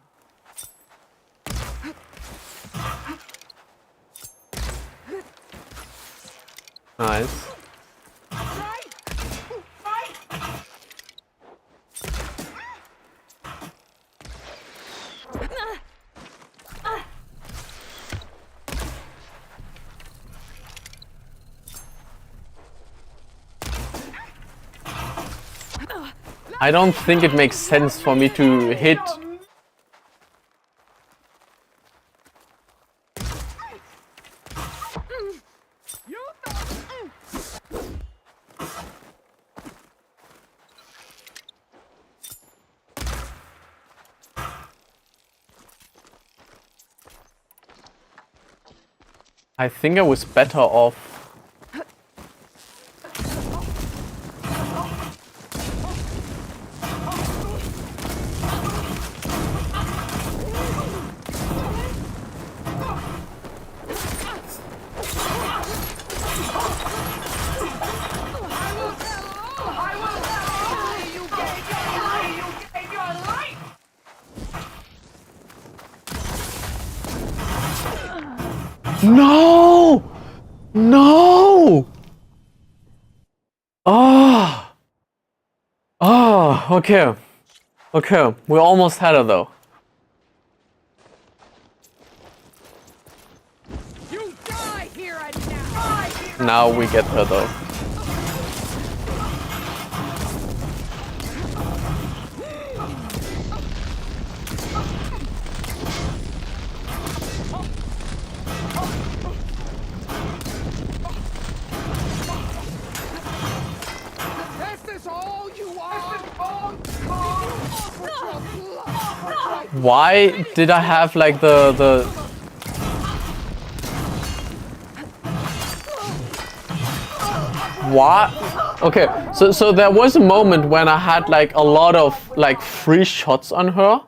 Nice. I don't think it makes sense for me to hit. I think I was better off. No! No! Ah! Ah! Okay. Okay, we almost had her though. You die here and now. Now we get her though. Is this all you are? Why did I have like the what? Okay, so there was a moment when I had like a lot of like free shots on her,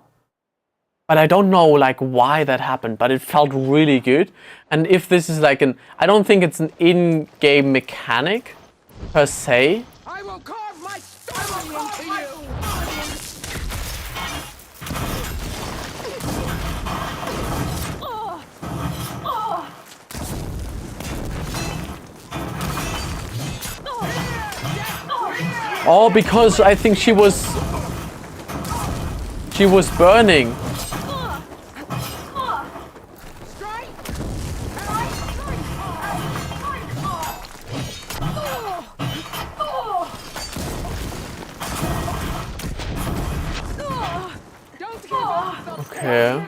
but I don't know like why that happened, but it felt really good. And if this is like I don't think it's an in-game mechanic per se. I will carve my stone into you. Oh, because I think she was burning. Okay.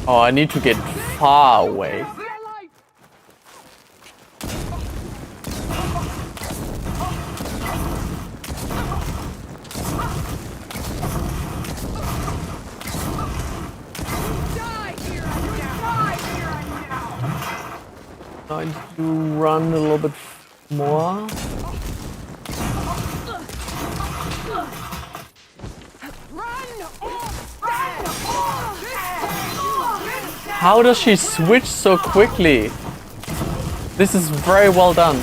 Oh, I need to get far away. I need to run a little bit more. How does she switch so quickly? This is very well done.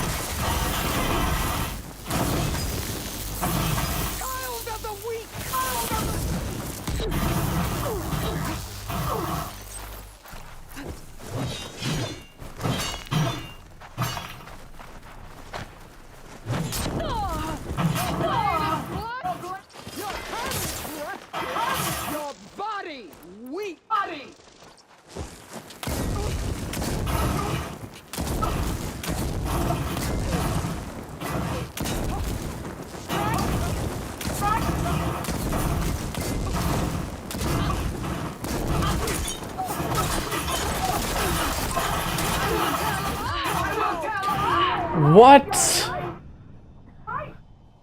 Your body, weak body. What?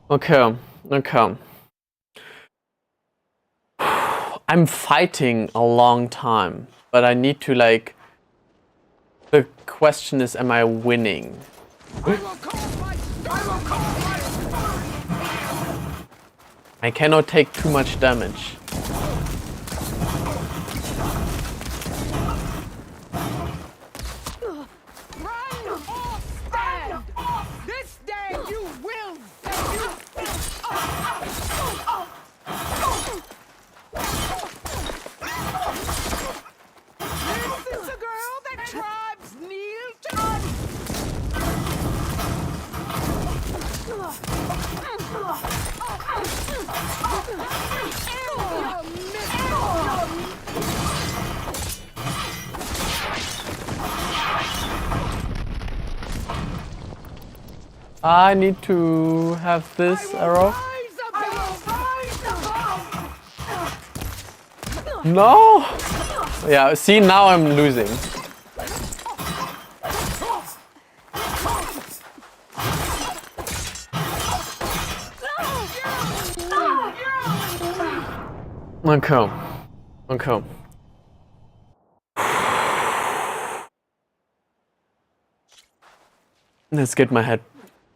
Okay, okay. I'm fighting a long time, but I need to like... The question is, am I winning? I cannot take too much damage. This day you will. This is a girl that tribes kneel to. I need to have this arrow. No! Yeah, see, now I'm losing. Okay. Okay. Let's get my head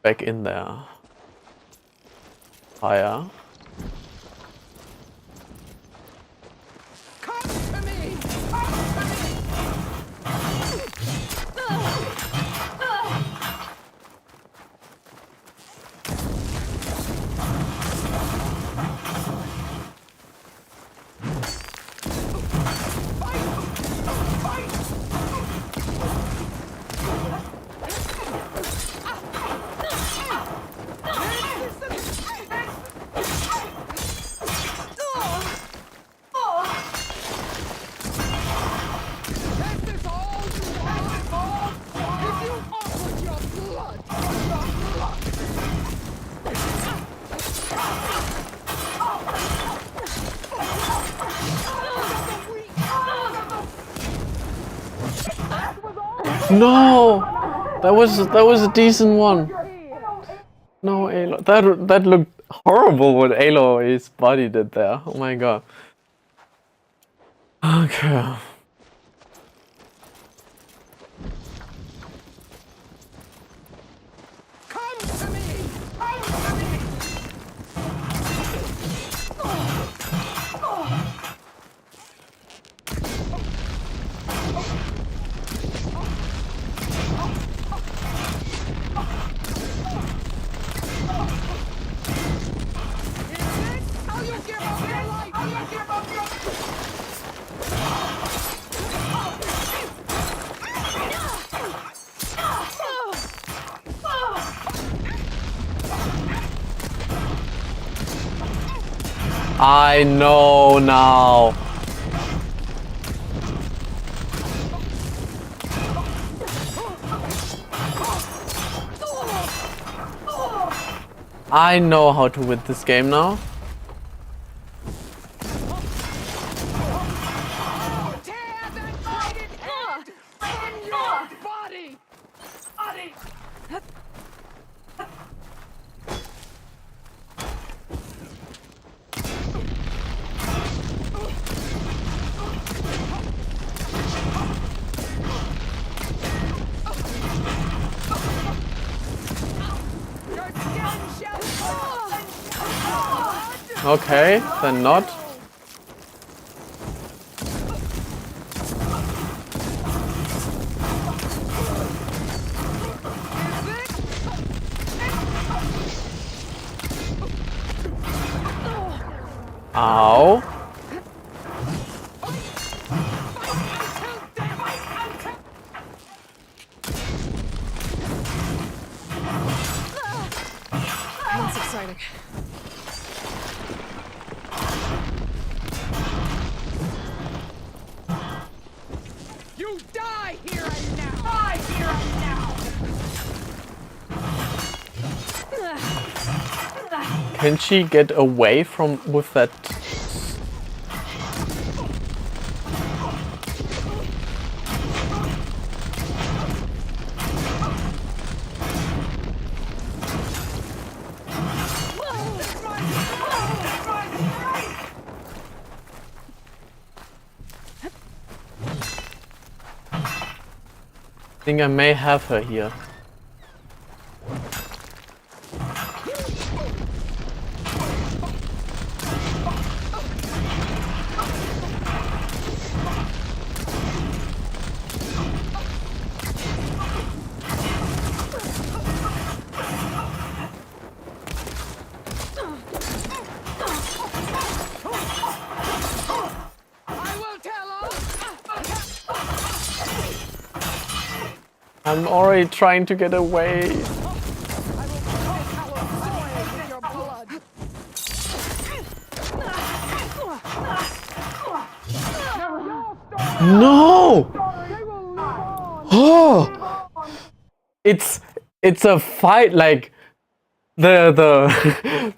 back in there. Higher. No, that was a decent one. No, Alo, that looked horrible what Aloy's body did there. Oh my god. Okay. I know now. I know how to win this game now. Okay, then not. Ow. That's exciting. You die here and now! Die here and now! Can she get away from with that? I think I may have her here. I'm already trying to get away. No! Oh! It's a fight like the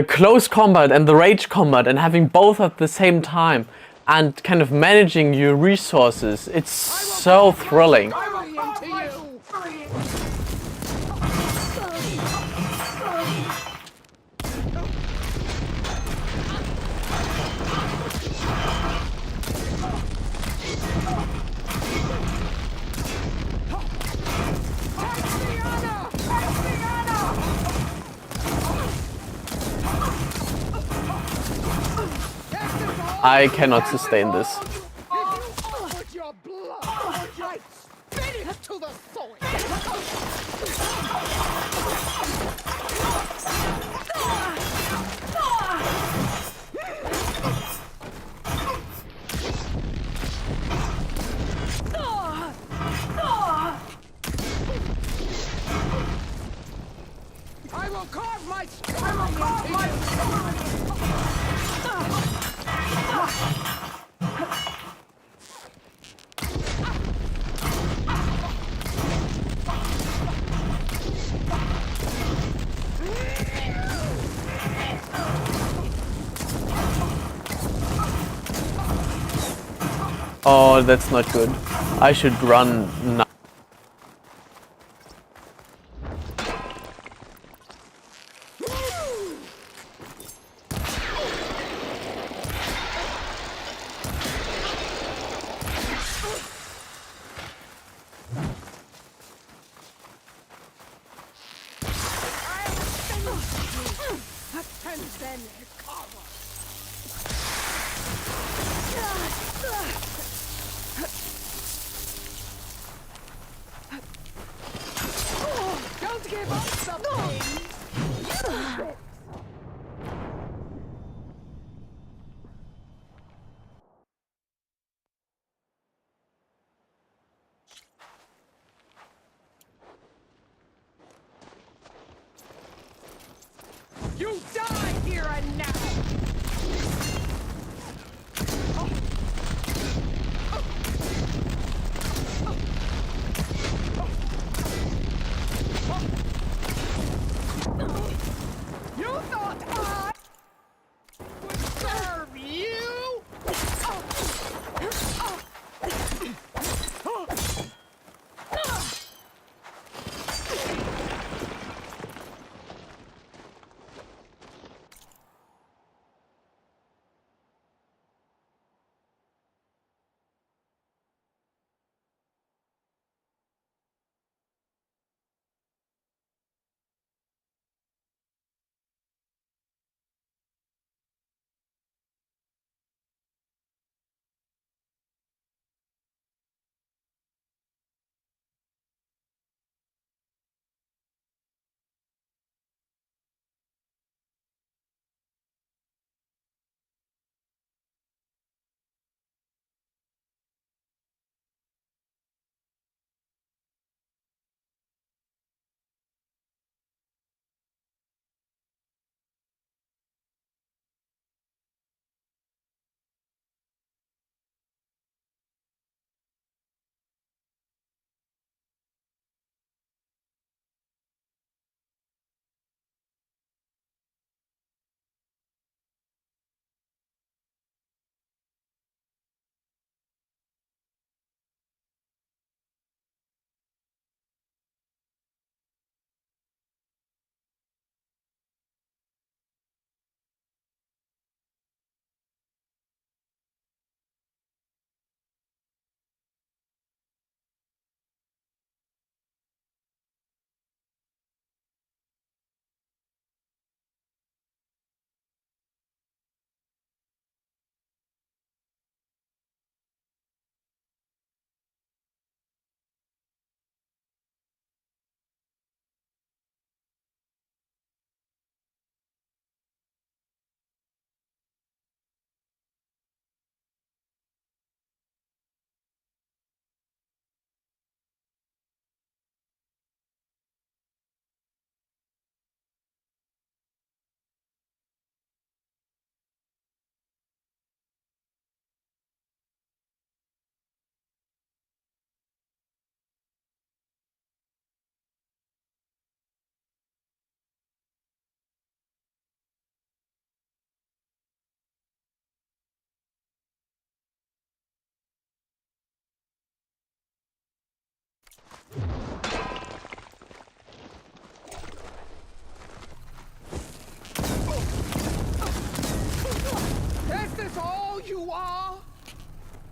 close combat and the rage combat and having both at the same time. and kind of managing your resources. It's so thrilling. I cannot sustain this. I will carve my sword. Oh, that's not good. I should run now. Don't give up something! You die here and now!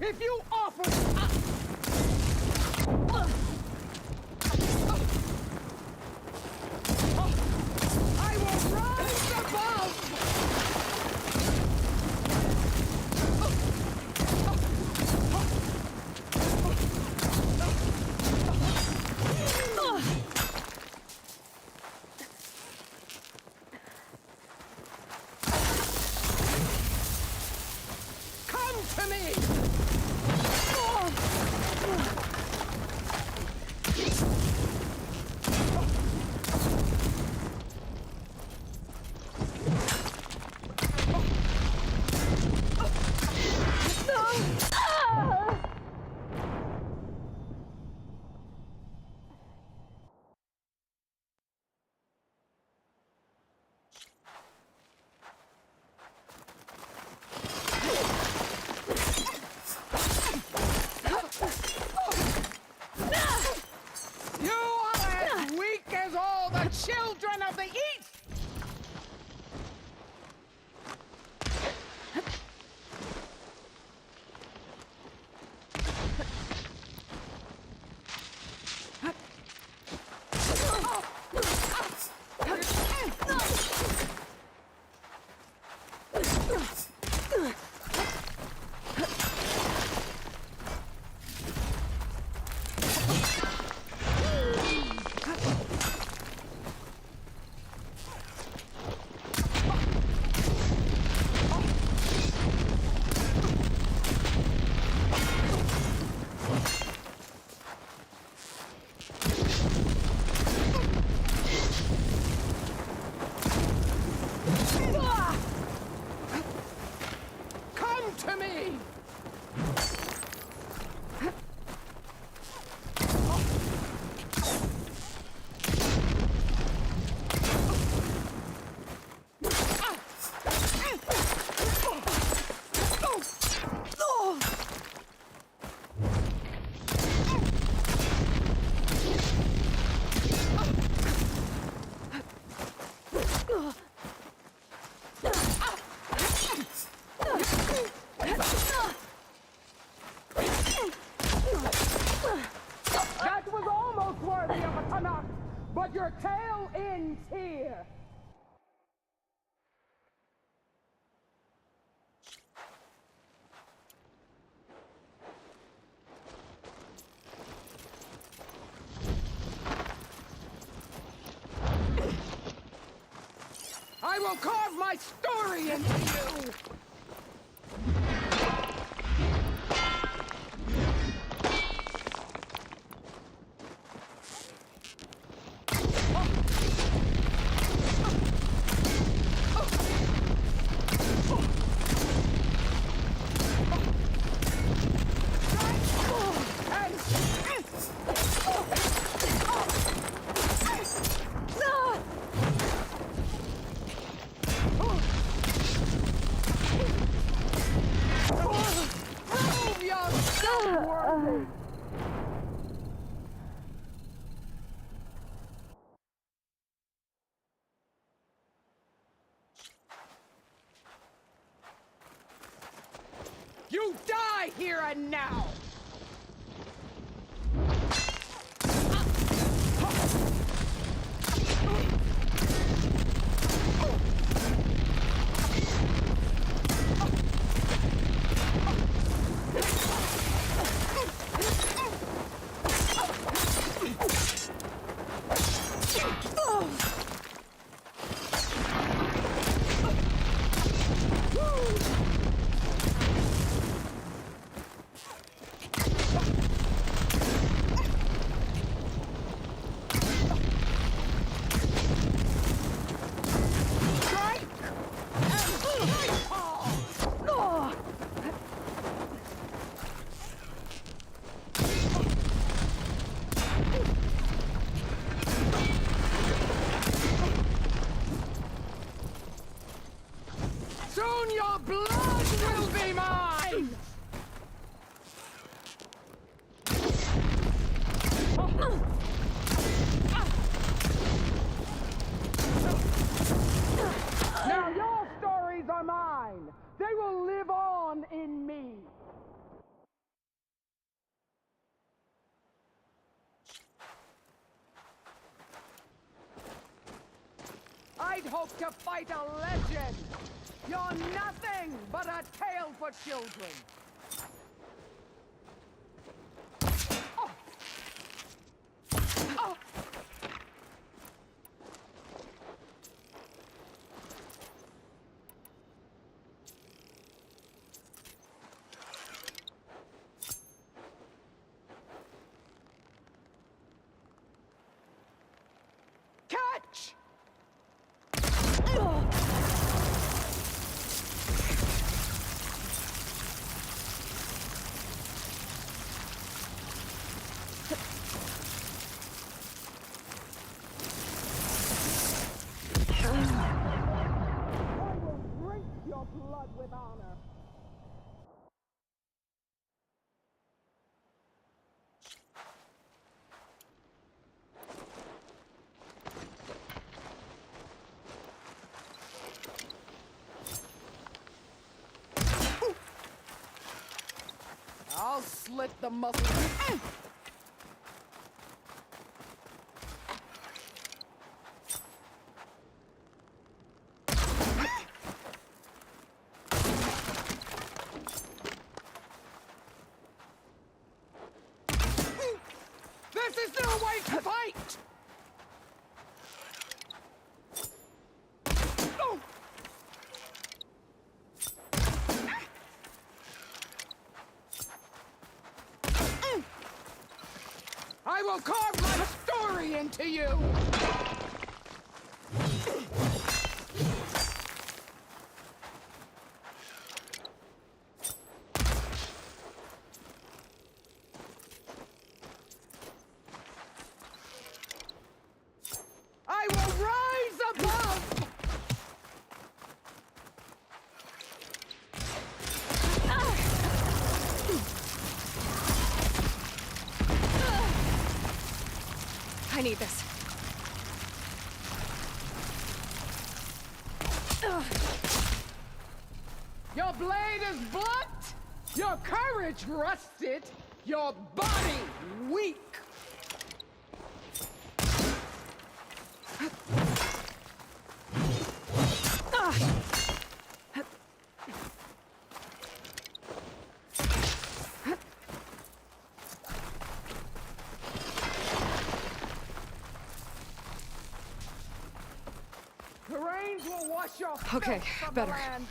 If you offer... I will rise above! Come to me! You are as weak as all the children of the East! Come to me! That was almost worthy of a Tanakh, but your tale ends here. I will carve my story into you! Prove yourself worthy! You die here and now! Soon your blood will be mine! Now your stories are mine! They will live on in me! hope to fight a legend! You're nothing but a tale for children! Oh. Oh. Catch! I will drink your blood with honor. I'll slit the muscle. This is no way to fight! Oh. I will carve my story into you! I will rise above! I need this. Your blade is blunt, your courage rusted, your body weak. The rains will wash your Okay, filth from better. the land.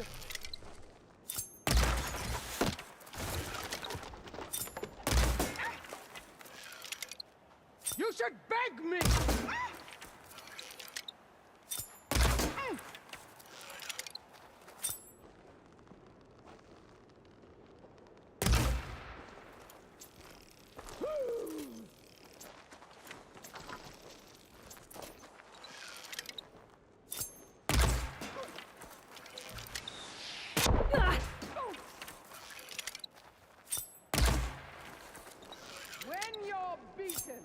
You should beg me! When you're beaten,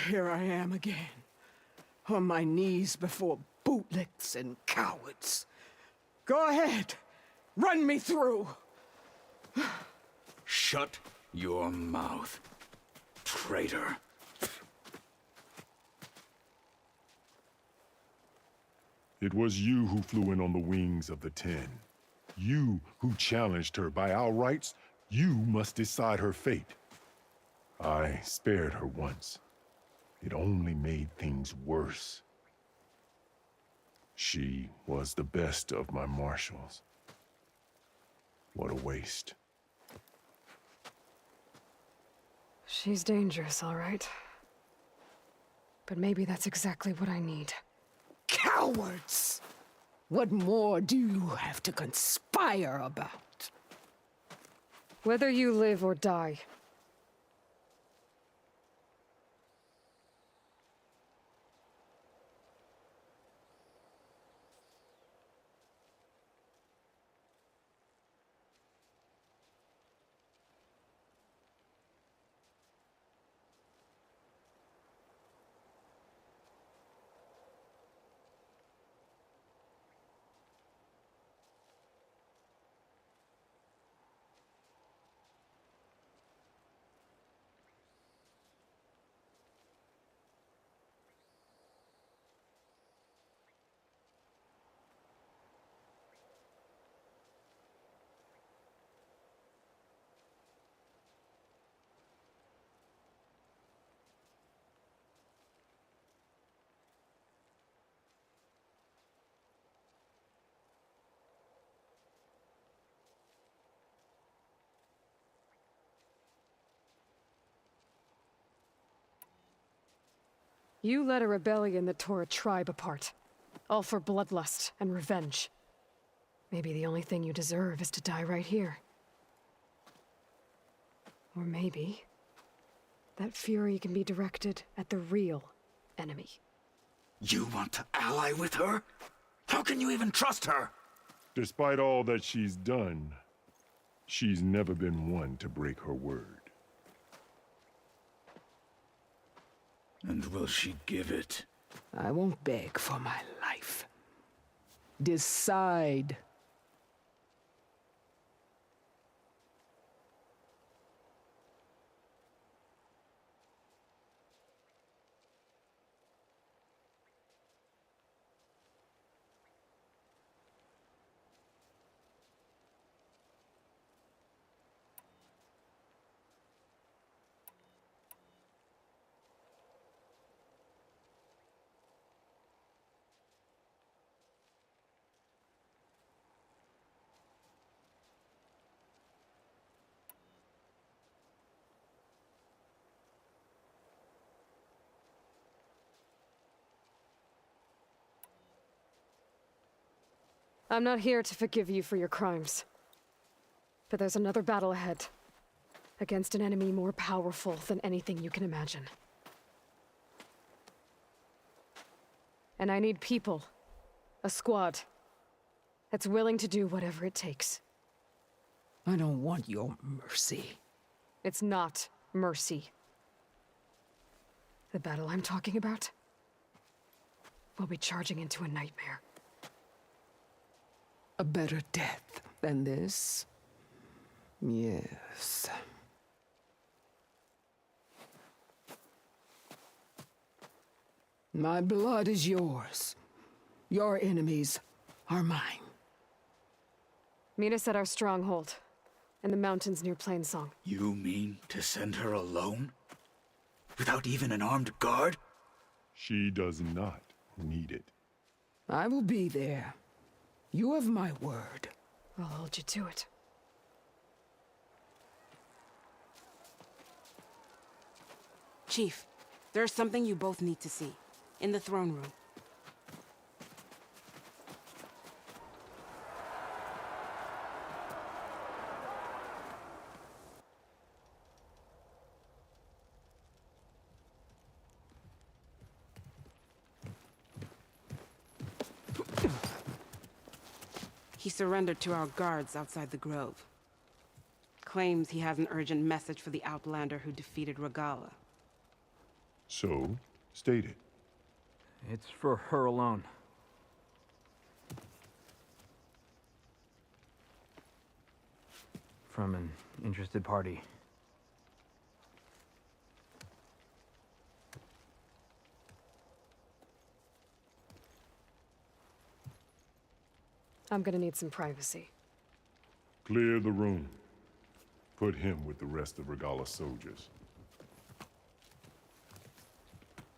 here I am again, on my knees before bootlicks and cowards. Go ahead, run me through. Shut your mouth, traitor. It was you who flew in on the wings of the Ten. You who challenged her. By our rights, you must decide her fate. I spared her once. It only made things worse. She was the best of my marshals. What a waste. She's dangerous, all right. But maybe that's exactly what I need. Cowards! What more do you have to conspire about? Whether you live or die, You led a rebellion that tore a tribe apart. All for bloodlust and revenge. Maybe the only thing you deserve is to die right here. Or maybe that fury can be directed at the real enemy. You want to ally with her? How can you even trust her? Despite all that she's done, she's never been one to break her word. And will she give it? I won't beg for my life. Decide. I'm not here to forgive you for your crimes. But there's another battle ahead. Against an enemy more powerful than anything you can imagine. And I need people. A squad. That's willing to do whatever it takes. I don't want your mercy. It's not mercy. The battle I'm talking about will be charging into a nightmare. A better death than this? Yes. My blood is yours. Your enemies are mine. Meet us at our stronghold, in the mountains near Plainsong. You mean to send her alone? Without even an armed guard? She does not need it. I will be there. You have my word. I'll hold you to it. Chief, there's something you both need to see. In the throne room. He surrendered to our guards outside the grove. Claims he has an urgent message for the Outlander who defeated Ragalla. So, state it. It's for her alone. From an interested party. I'm gonna need some privacy. Clear the room. Put him with the rest of Regalla's soldiers.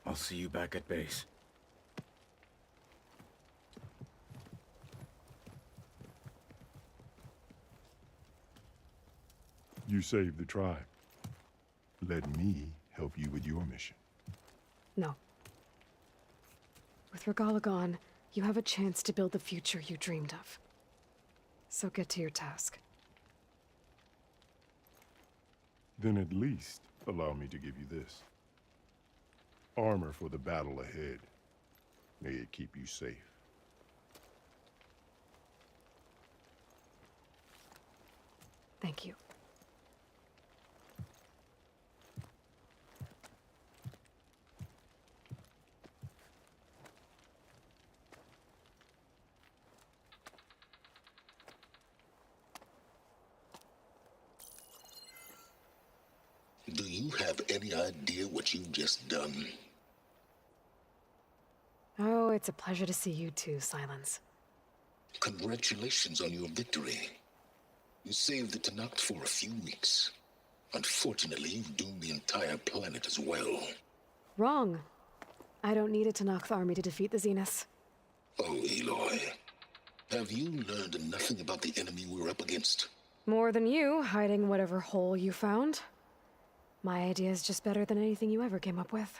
I'll see you back at base. You saved the tribe. Let me help you with your mission. No. With Ragalla gone, you have a chance to build the future you dreamed of. So get to your task. Then at least allow me to give you this. Armor for the battle ahead. May it keep you safe. Thank you. Do you have any idea what you've just done? Oh, it's a pleasure to see you too, Silence. Congratulations on your victory. You saved the Tenakth for a few weeks. Unfortunately, you've doomed the entire planet as well. Wrong. I don't need a Tenakth army to defeat the Zenith. Oh, Aloy. Have you learned nothing about the enemy we're up against? More than you, hiding whatever hole you found. My idea is just better than anything you ever came up with.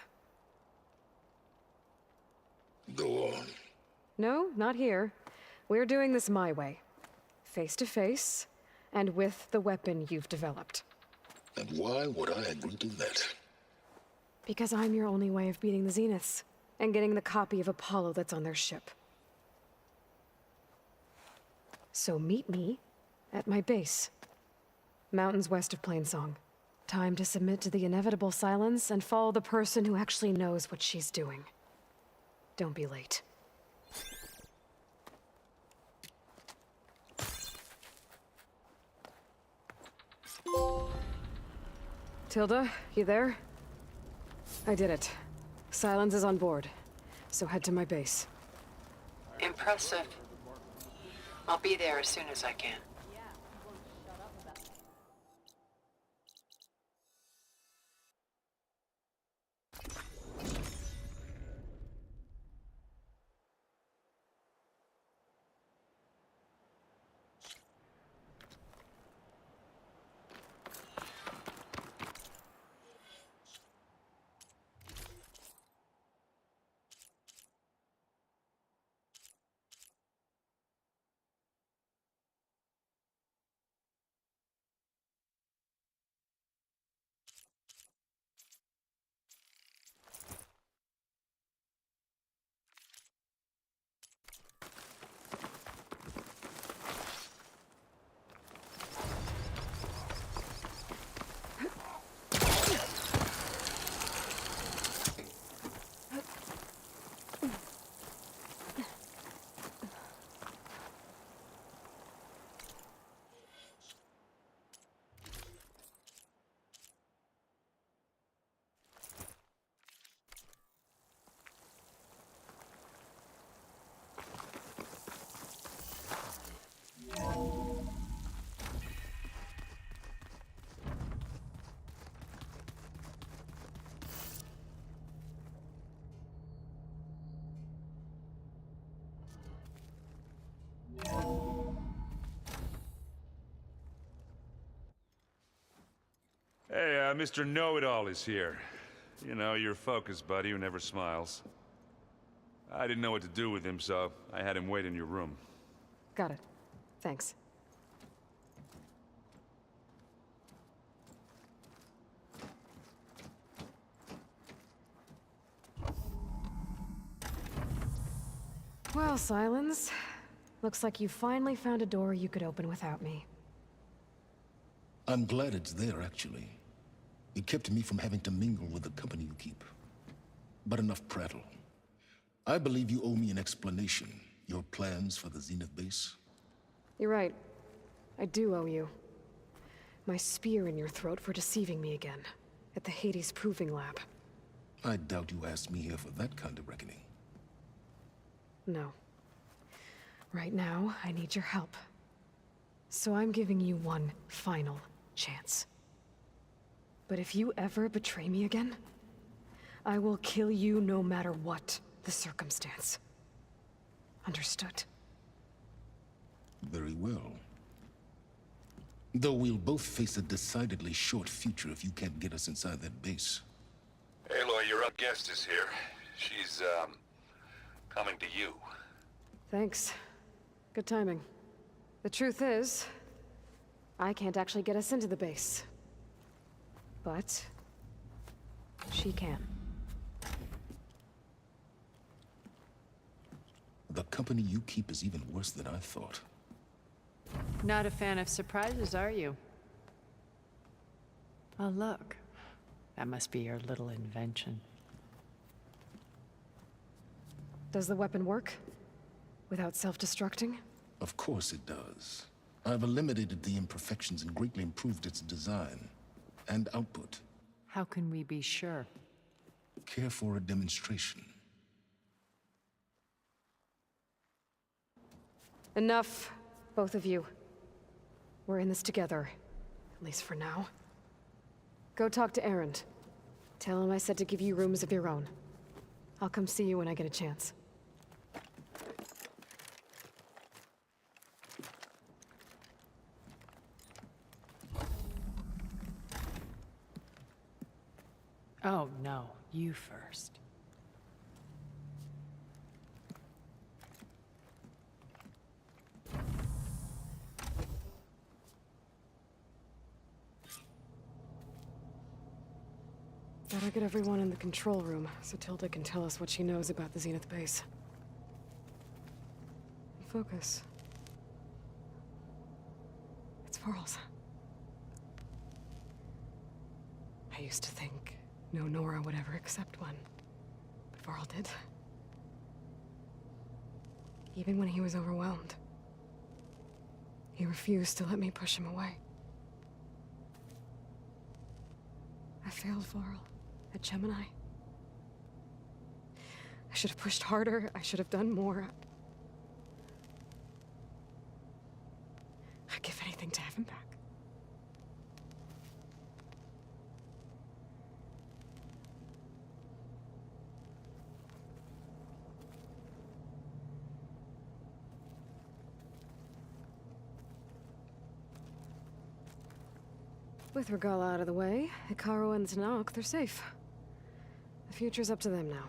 Go on. No, not here. We're doing this my way. Face to face, and with the weapon you've developed. And why would I agree to that? Because I'm your only way of beating the Zeniths, and getting the copy of Apollo that's on their ship. So meet me at my base. Mountains west of Plainsong. Time to submit to the inevitable silence and follow the person who actually knows what she's doing. Don't be late. Tilda, you there? I did it. Silence is on board, so head to my base. Impressive. I'll be there as soon as I can. Hey, Mr. Know-It-All is here. You know, your focus buddy who never smiles. I didn't know what to do with him, so I had him wait in your room. Got it. Thanks. Well, Silence. Looks like you finally found a door you could open without me. I'm glad it's there, actually. It kept me from having to mingle with the company you keep. But enough prattle. I believe you owe me an explanation. Your plans for the Zenith base? You're right. I do owe you. My spear in your throat for deceiving me again. At the Hades Proving Lab. I doubt you asked me here for that kind of reckoning. No. Right now, I need your help. So I'm giving you one final chance. But if you ever betray me again, I will kill you no matter what the circumstance. Understood? Very well. Though we'll both face a decidedly short future if you can't get us inside that base. Aloy, your guest is here. She's, coming to you. Thanks. Good timing. The truth is, I can't actually get us into the base. But she can. The company you keep is even worse than I thought. Not a fan of surprises, are you? Oh, look. That must be your little invention. Does the weapon work? Without self-destructing? Of course it does. I've eliminated the imperfections and greatly improved its design and output. How can we be sure? Care for a demonstration? Enough, both of you. We're in this together, at least for now. Go talk to Erend. Tell him I said to give you rooms of your own. I'll come see you when I get a chance. Oh, no. You first. Better get everyone in the control room so Tilda can tell us what she knows about the Zenith base. Focus. It's Varl's. I used to think no Nora would ever accept one, but Varl did. Even when he was overwhelmed. He refused to let me push him away. I failed Varl at Gemini. I should have pushed harder. I should have done more. I'd give anything to have him back. With Ragalla out of the way, Hikaru and Tanakh, they're safe. The future's up to them now.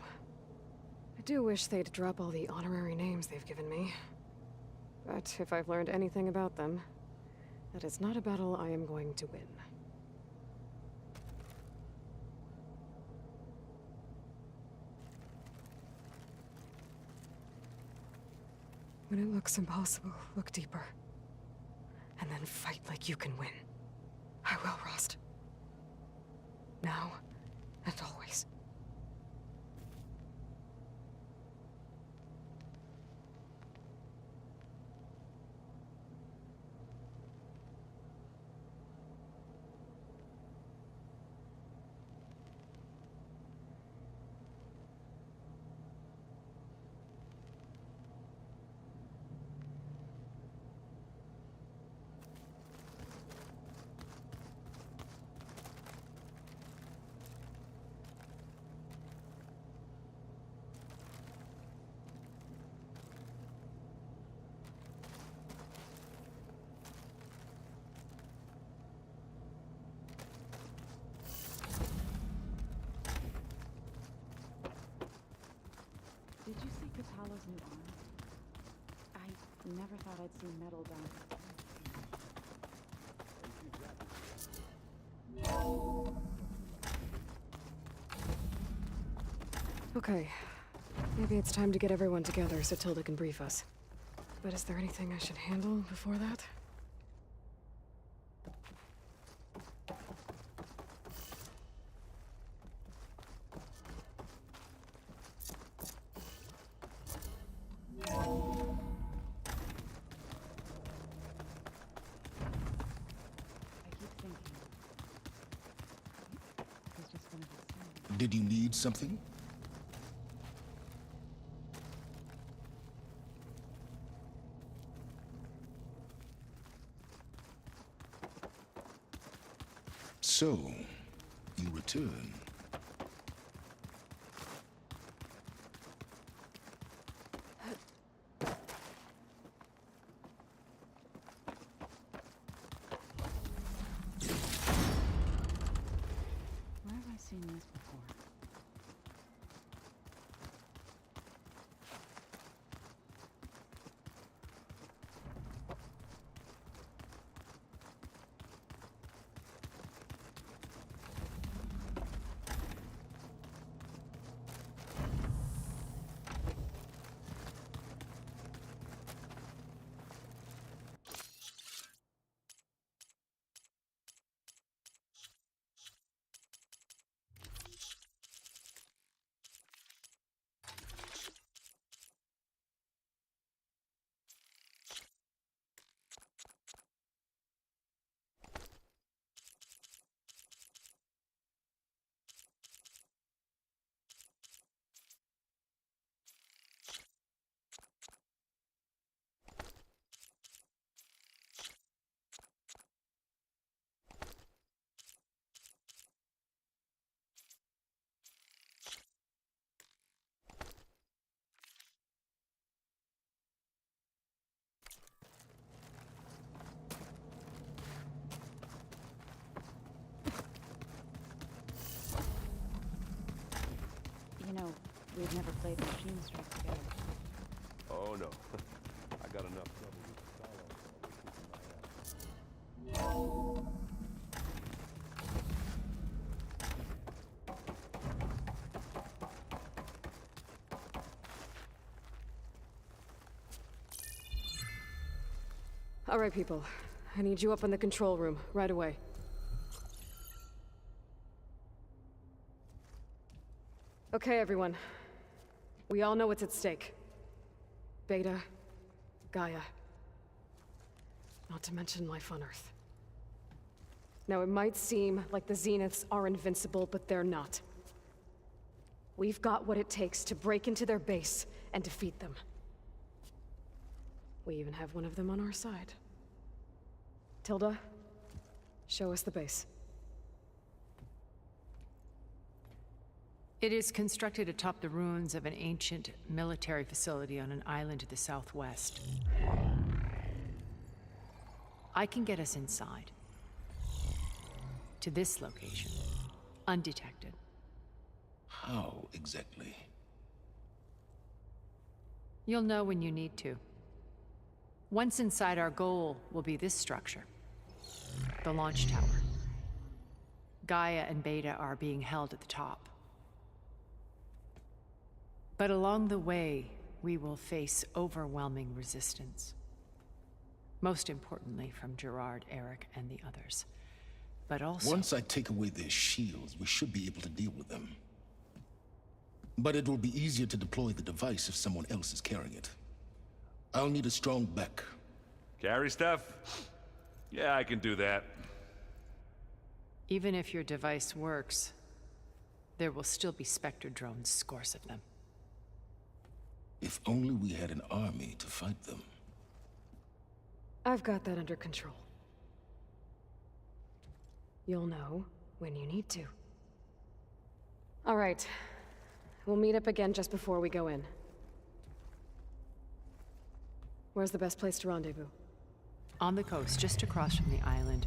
I do wish they'd drop all the honorary names they've given me. But if I've learned anything about them, that is not a battle I am going to win. When it looks impossible, look deeper. And then fight like you can win. I will, Rost. Now and always. Did you see Catala's new arms? I never thought I'd see metal down here. Okay. Maybe it's time to get everyone together so Tilda can brief us. But is there anything I should handle before that? Did you need something? So, you return. Where have I seen this before? You know, we've never played Machine Strike together. Oh no. I got enough trouble with the All right, people. I need you up in the control room, right away. Okay, everyone. We all know what's at stake. Beta, Gaia. Not to mention life on Earth. Now, it might seem like the Zeniths are invincible, but they're not. We've got what it takes to break into their base and defeat them. We even have one of them on our side. Tilda, show us the base. It is constructed atop the ruins of an ancient military facility on an island to the southwest. I can get us inside. To this location. Undetected. How exactly? You'll know when you need to. Once inside, our goal will be this structure. The launch tower. Gaia and Beta are being held at the top. But along the way, we will face overwhelming resistance. Most importantly from Gerard, Eric, and the others. But also... Once I take away their shields, we should be able to deal with them. But it will be easier to deploy the device if someone else is carrying it. I'll need a strong back. Carry stuff? Yeah, I can do that. Even if your device works, there will still be Spectre drones, scores of them. If only we had an army to fight them. I've got that under control. You'll know when you need to. All right. We'll meet up again just before we go in. Where's the best place to rendezvous? On the coast, just across from the island.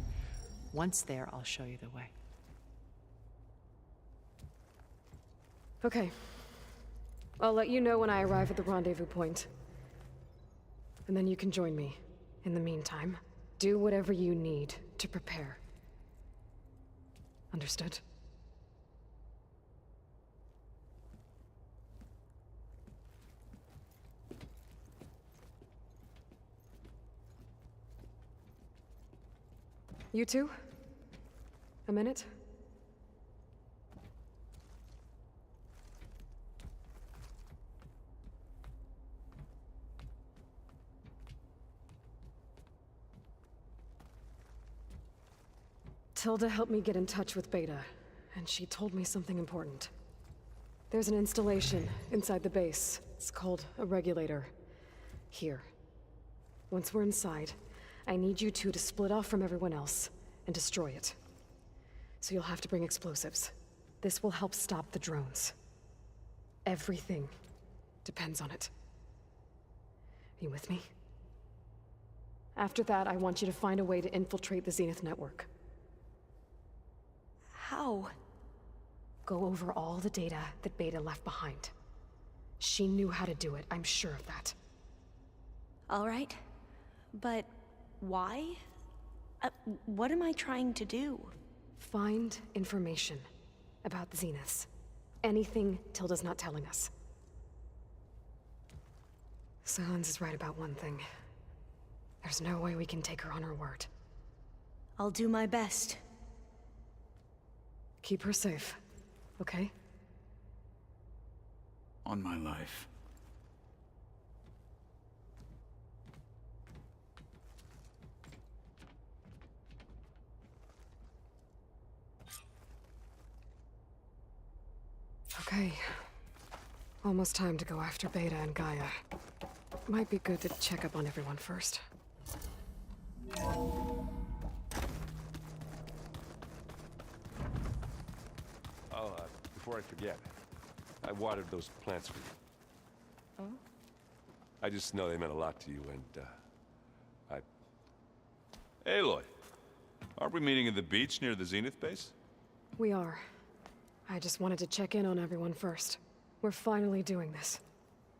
Once there, I'll show you the way. Okay. I'll let you know when I arrive at the rendezvous point. And then you can join me. In the meantime, do whatever you need to prepare. Understood? You two? A minute? Tilda helped me get in touch with Beta, and she told me something important. There's an installation inside the base. It's called a regulator. Here. Once we're inside, I need you two to split off from everyone else and destroy it. So you'll have to bring explosives. This will help stop the drones. Everything depends on it. Are you with me? After that, I want you to find a way to infiltrate the Zenith network. How? Go over all the data that Beta left behind. She knew how to do it, I'm sure of that. All right. But why? What am I trying to do? Find information about the Zeniths. Anything Tilda's not telling us. Silence is right about one thing. There's no way we can take her on her word. I'll do my best. Keep her safe, okay? On my life. Okay. Almost time to go after Beta and Gaia. Might be good to check up on everyone first. Before I forget, I watered those plants for you. Oh? I just know they meant a lot to you, and, Aloy, aren't we meeting at the beach near the Zenith base? We are. I just wanted to check in on everyone first. We're finally doing this.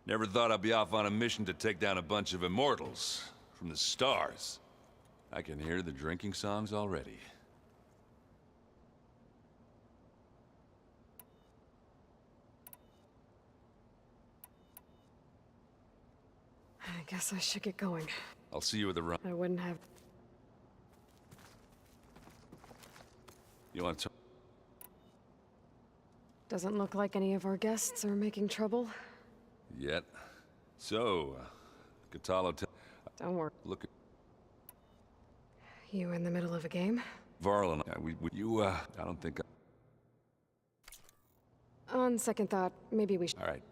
Never thought I'd be off on a mission to take down a bunch of immortals from the stars. I can hear the drinking songs already. I guess I should get going. I'll see you at the run. I wouldn't have... You want to... Doesn't look like any of our guests are making trouble. Yet. So, Katalo... Don't worry. Look at... You in the middle of a game? Varl and I, I don't think... On second thought, maybe we should... All right.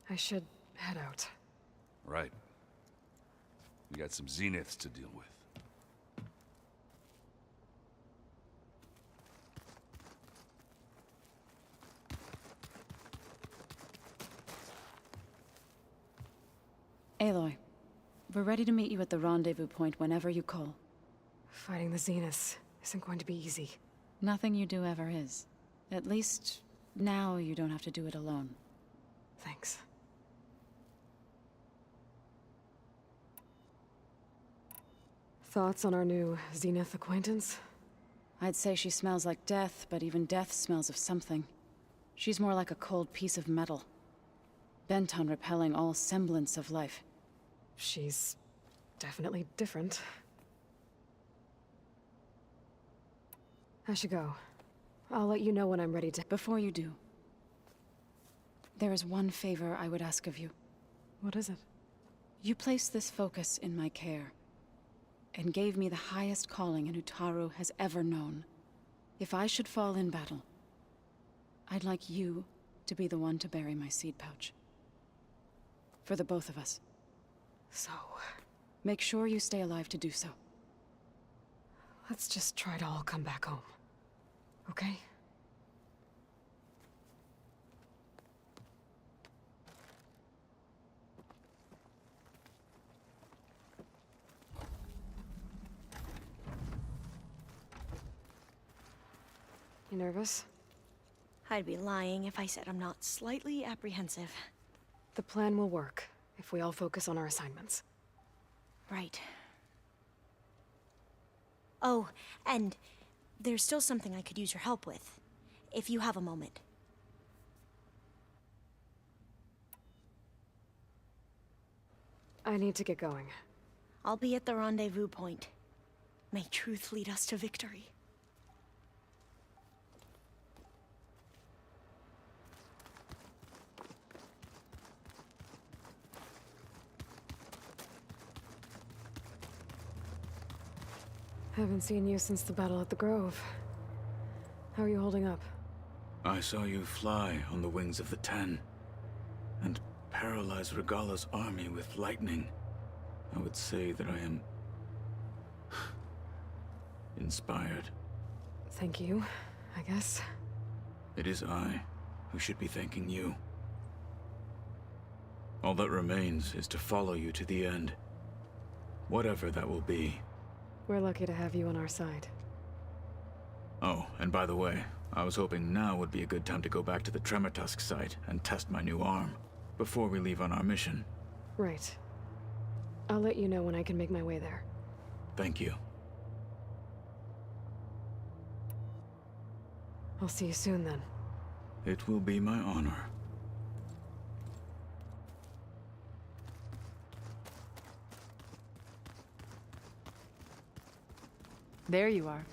I should head out. Right. You got some Zeniths to deal with. Aloy, we're ready to meet you at the rendezvous point whenever you call. Fighting the Zeniths isn't going to be easy. Nothing you do ever is. At least, now you don't have to do it alone. Thanks. Thoughts on our new Zenith acquaintance? I'd say she smells like death, but even death smells of something. She's more like a cold piece of metal, bent on repelling all semblance of life. She's definitely different. I should go. I'll let you know when I'm ready to... Before you do, there is one favor I would ask of you. What is it? You placed this focus in my care, and gave me the highest calling an Utaru has ever known. If I should fall in battle, I'd like you to be the one to bury my seed pouch. For the both of us. So... Make sure you stay alive to do so. Let's just try to all come back home. Okay? You nervous? I'd be lying if I said I'm not slightly apprehensive. The plan will work if we all focus on our assignments. Right. Oh, and there's still something I could use your help with, if you have a moment. I need to get going. I'll be at the rendezvous point. May truth lead us to victory. Haven't seen you since the battle at the Grove. How are you holding up? I saw you fly on the wings of the Ten, and paralyze Ragalla's army with lightning. I would say that I am... inspired. Thank you, I guess. It is I who should be thanking you. All that remains is to follow you to the end. Whatever that will be. We're lucky to have you on our side. Oh, and by the way, I was hoping now would be a good time to go back to the Tremortusk site and test my new arm, before we leave on our mission. Right. I'll let you know when I can make my way there. Thank you. I'll see you soon then. It will be my honor. There you are.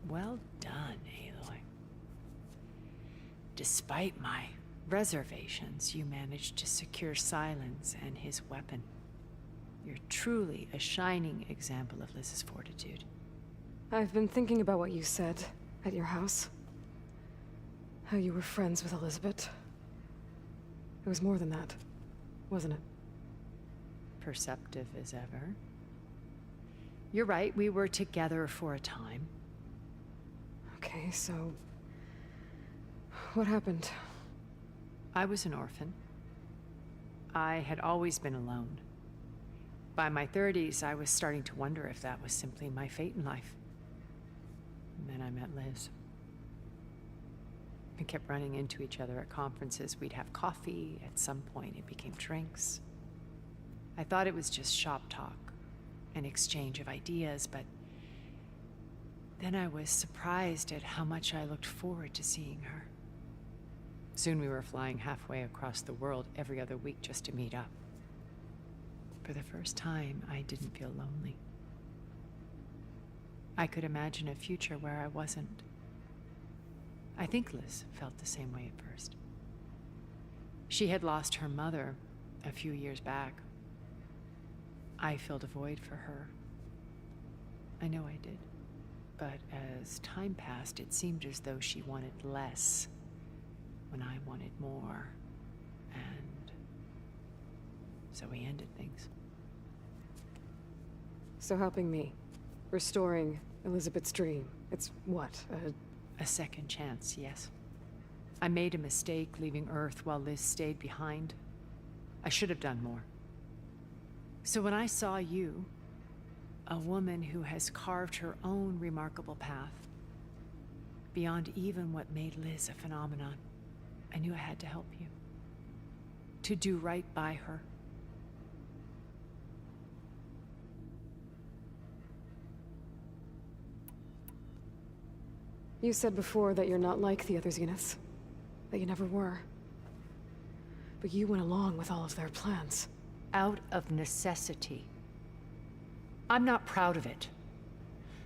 Well done, Aloy. Despite my reservations, you managed to secure Silence and his weapon. You're truly a shining example of Liz's fortitude. I've been thinking about what you said at your house. How you were friends with Elizabeth. It was more than that, wasn't it? Perceptive as ever. You're right, we were together for a time. Okay, so... what happened? I was an orphan. I had always been alone. By my 30s, I was starting to wonder if that was simply my fate in life. And then I met Liz. We kept running into each other at conferences. We'd have coffee. At some point, it became drinks. I thought it was just shop talk, an exchange of ideas, but then I was surprised at how much I looked forward to seeing her. Soon we were flying halfway across the world every other week just to meet up. For the first time, I didn't feel lonely. I could imagine a future where I wasn't. I think Liz felt the same way at first. She had lost her mother a few years back. I filled a void for her. I know I did. But as time passed, it seemed as though she wanted less when I wanted more. And so we ended things. So helping me, restoring Elizabeth's dream, it's what, a second chance, yes. I made a mistake leaving Earth while Liz stayed behind. I should have done more. So when I saw you, a woman who has carved her own remarkable path, beyond even what made Liz a phenomenon, I knew I had to help you. To do right by her. You said before that you're not like the other Zeniths. That you never were. But you went along with all of their plans. Out of necessity. I'm not proud of it.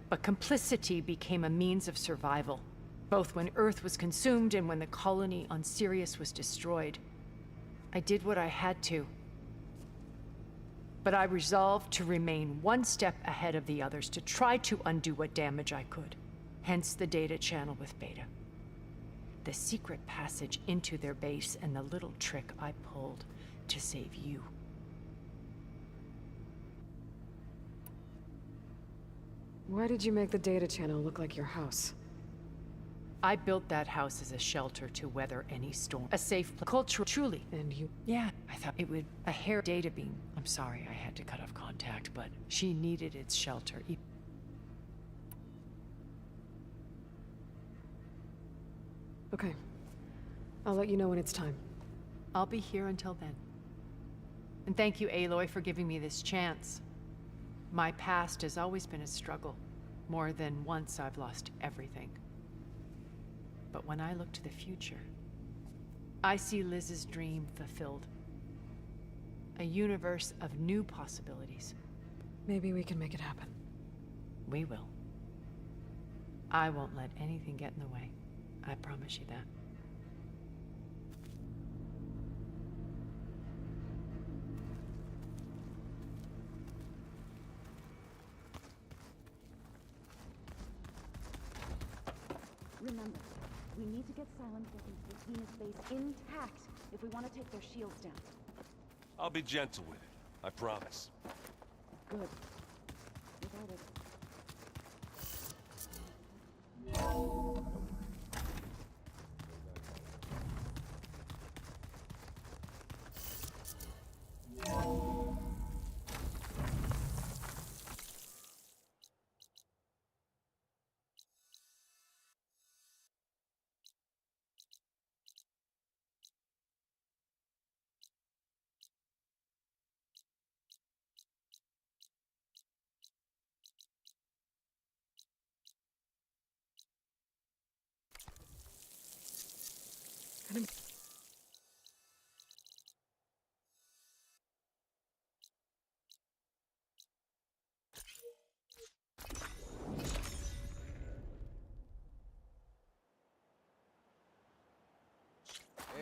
But complicity became a means of survival, both when Earth was consumed and when the colony on Sirius was destroyed. I did what I had to. But I resolved to remain one step ahead of the others, to try to undo what damage I could. Hence the data channel with Beta. The secret passage into their base and the little trick I pulled to save you. Why did you make the data channel look like your house? I built that house as a shelter to weather any storm. A safe culture, truly. And you... Yeah, I thought it would... A hair data beam. I'm sorry I had to cut off contact, but she needed its shelter. Okay. I'll let you know when it's time. I'll be here until then. And thank you, Aloy, for giving me this chance. My past has always been a struggle. More than once I've lost everything. But when I look to the future, I see Liz's dream fulfilled. A universe of new possibilities. Maybe we can make it happen. We will. I won't let anything get in the way. I promise you that. Remember, we need to get Silent into the Zenith base intact if we want to take their shields down. I'll be gentle with it. I promise. Good. Without it...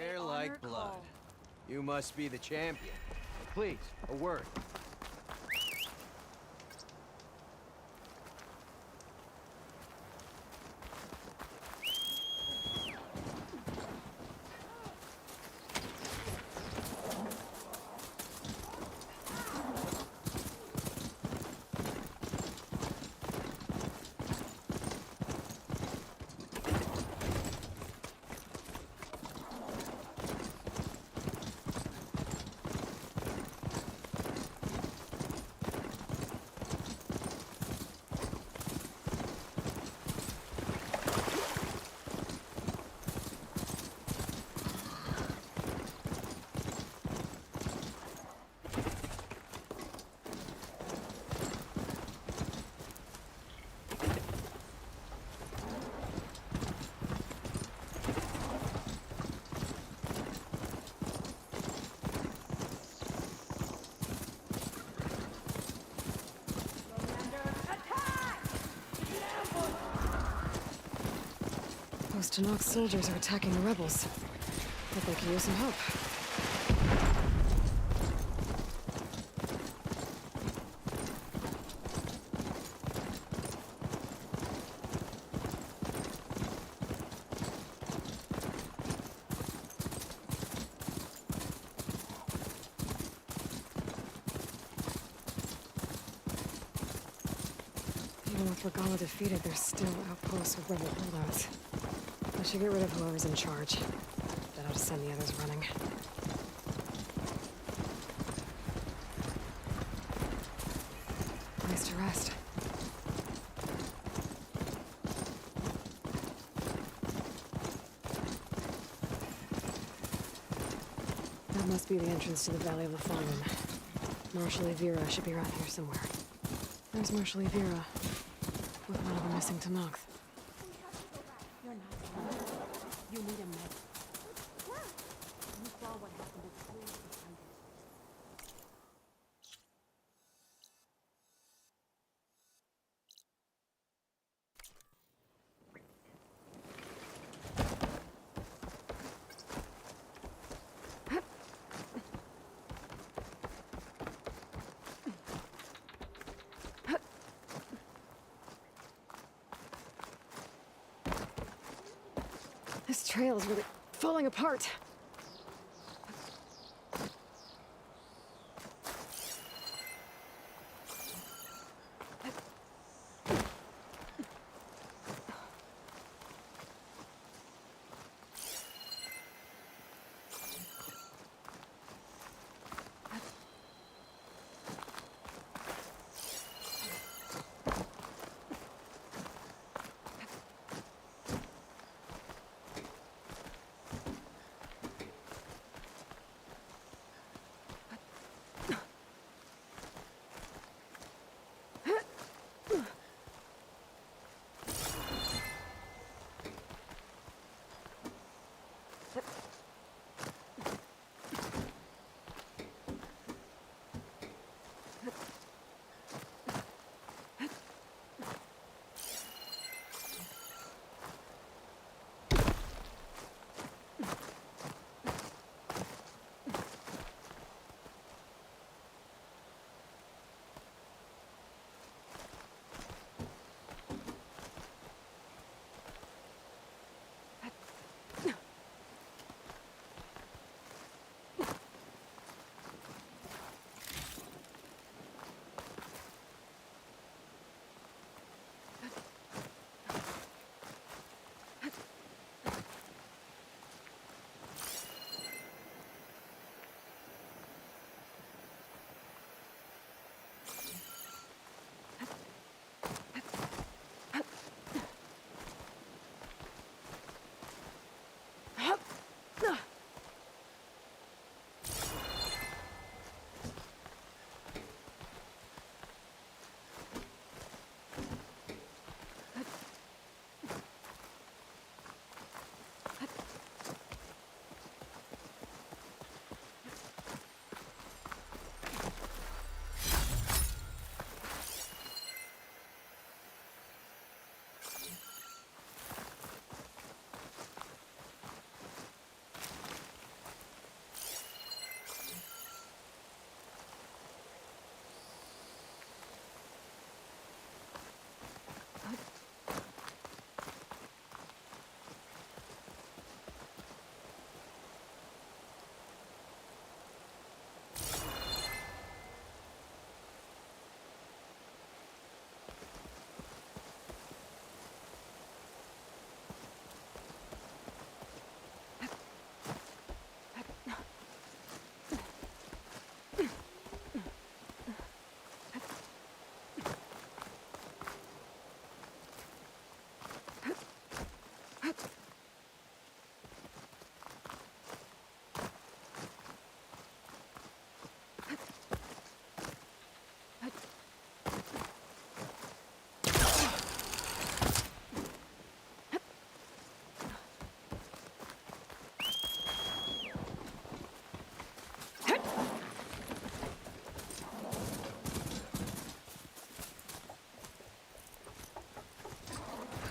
Air like blood. You must be the champion. Please, a word. Those Tenakth soldiers are attacking the rebels. But they can use some help. Even with Ragalla defeated, there's still outposts with rebel holdouts. I should get rid of whoever's in charge. Then I'll just send the others running. Place to rest. That must be the entrance to the Valley of the Fallen. Marshal Evira should be around here somewhere. There's Marshal Evira, with one of the missing Tenakth. You're not. You need a med. You saw what happened at school this Sunday. This trail is really falling apart.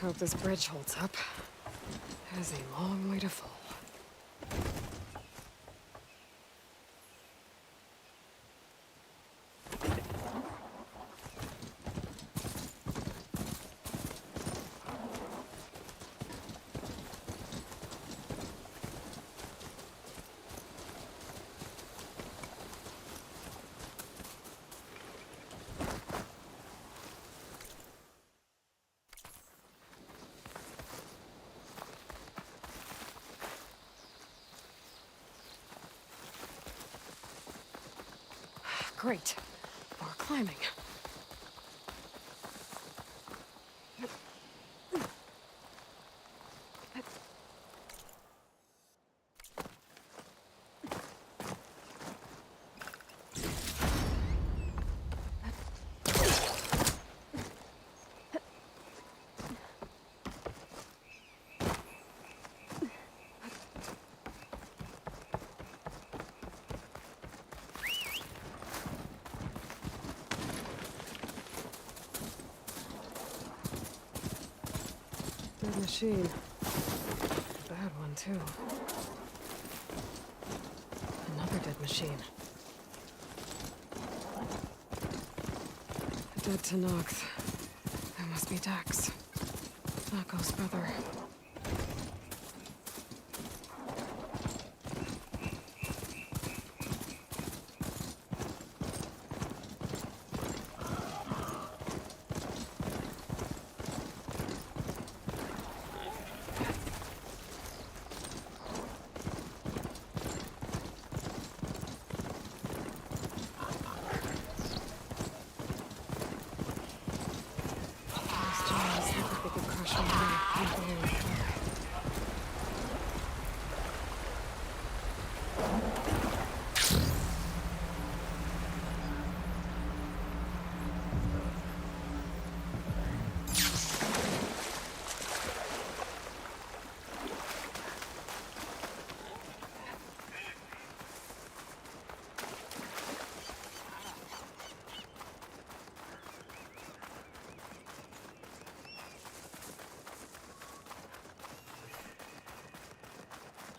Hope this bridge holds up. has a long way to fall. Great. More climbing. Dead machine. Bad one, too. Another dead machine. Dead to Nox. That must be Dax. Knocko's brother.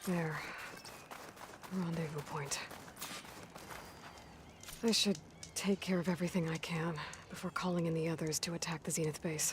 There. Rendezvous point. I should take care of everything I can before calling in the others to attack the Zenith base.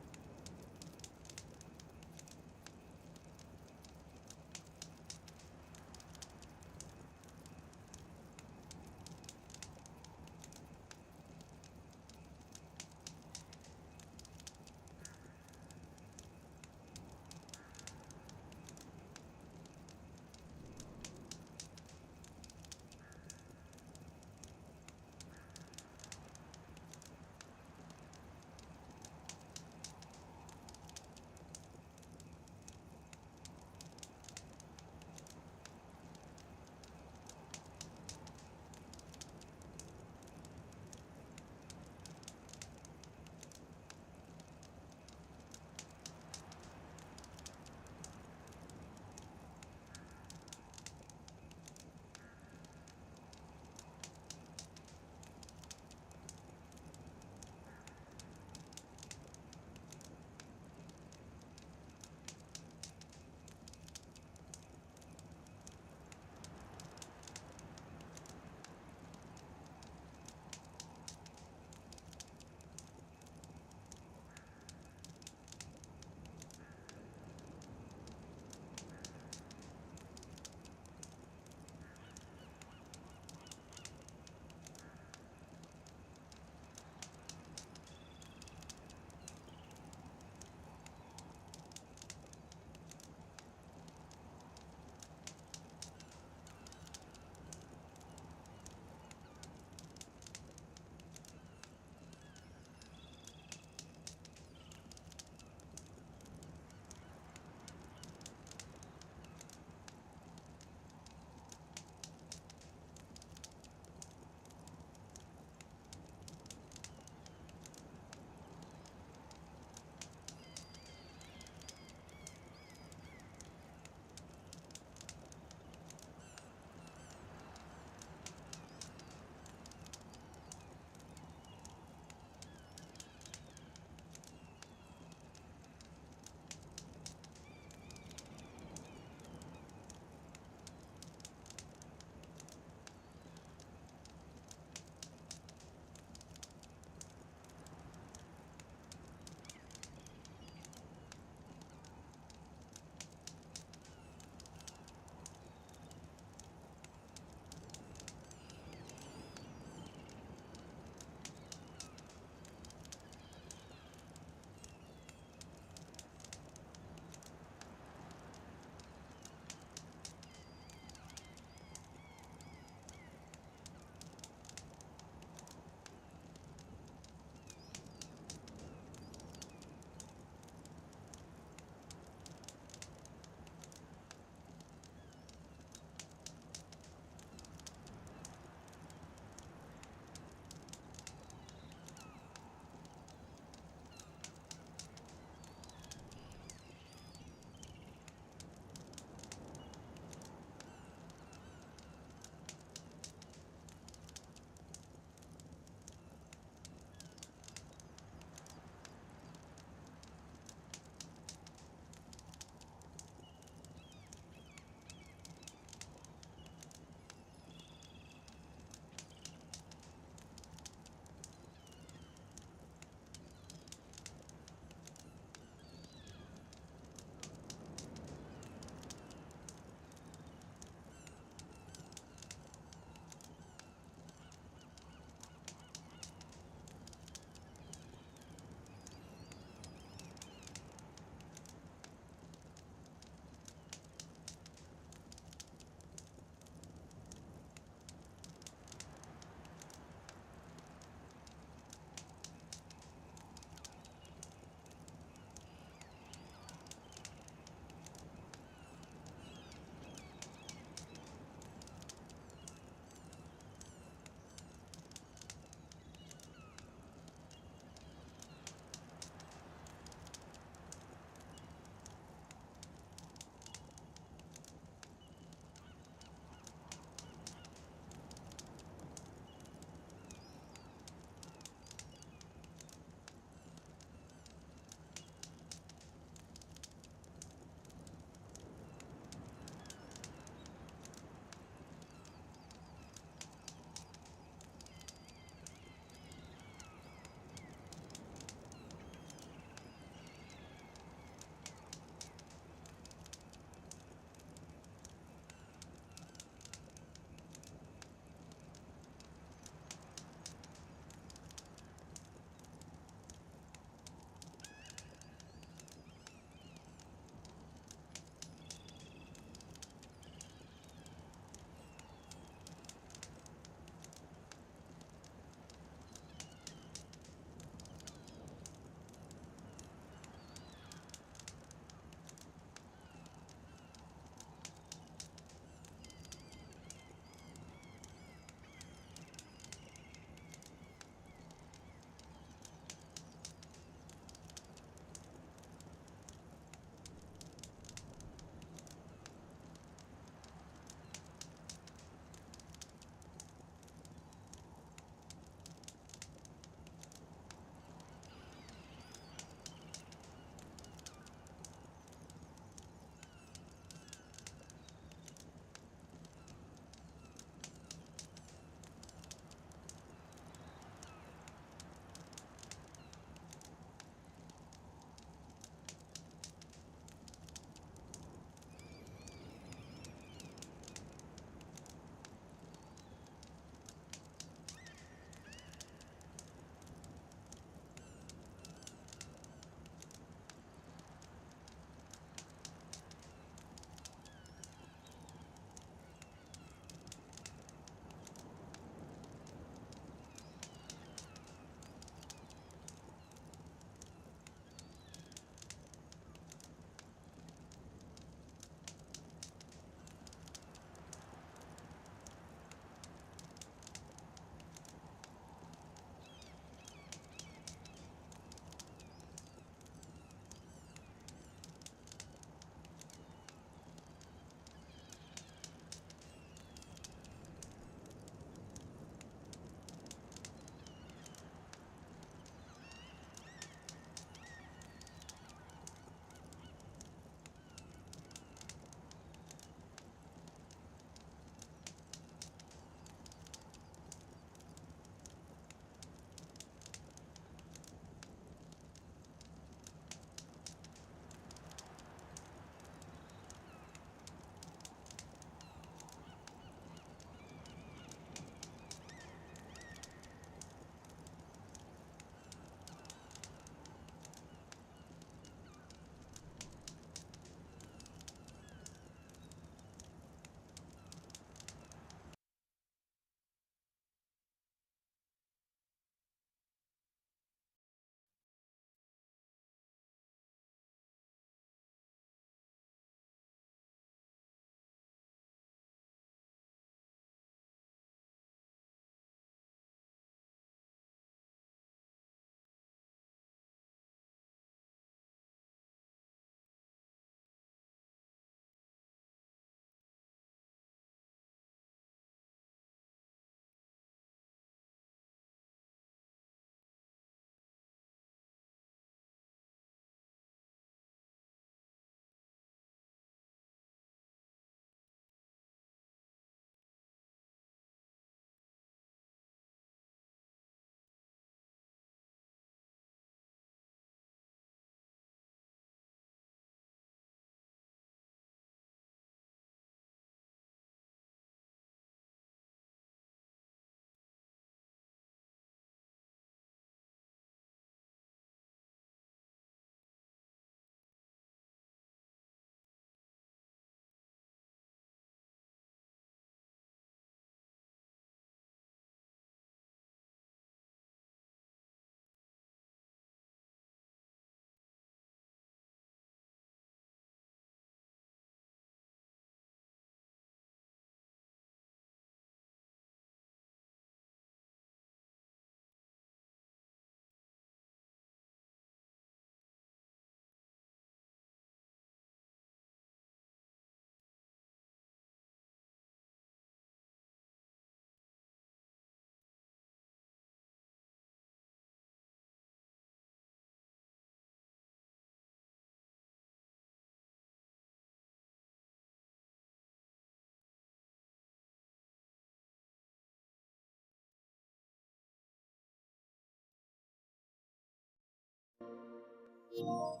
Hello.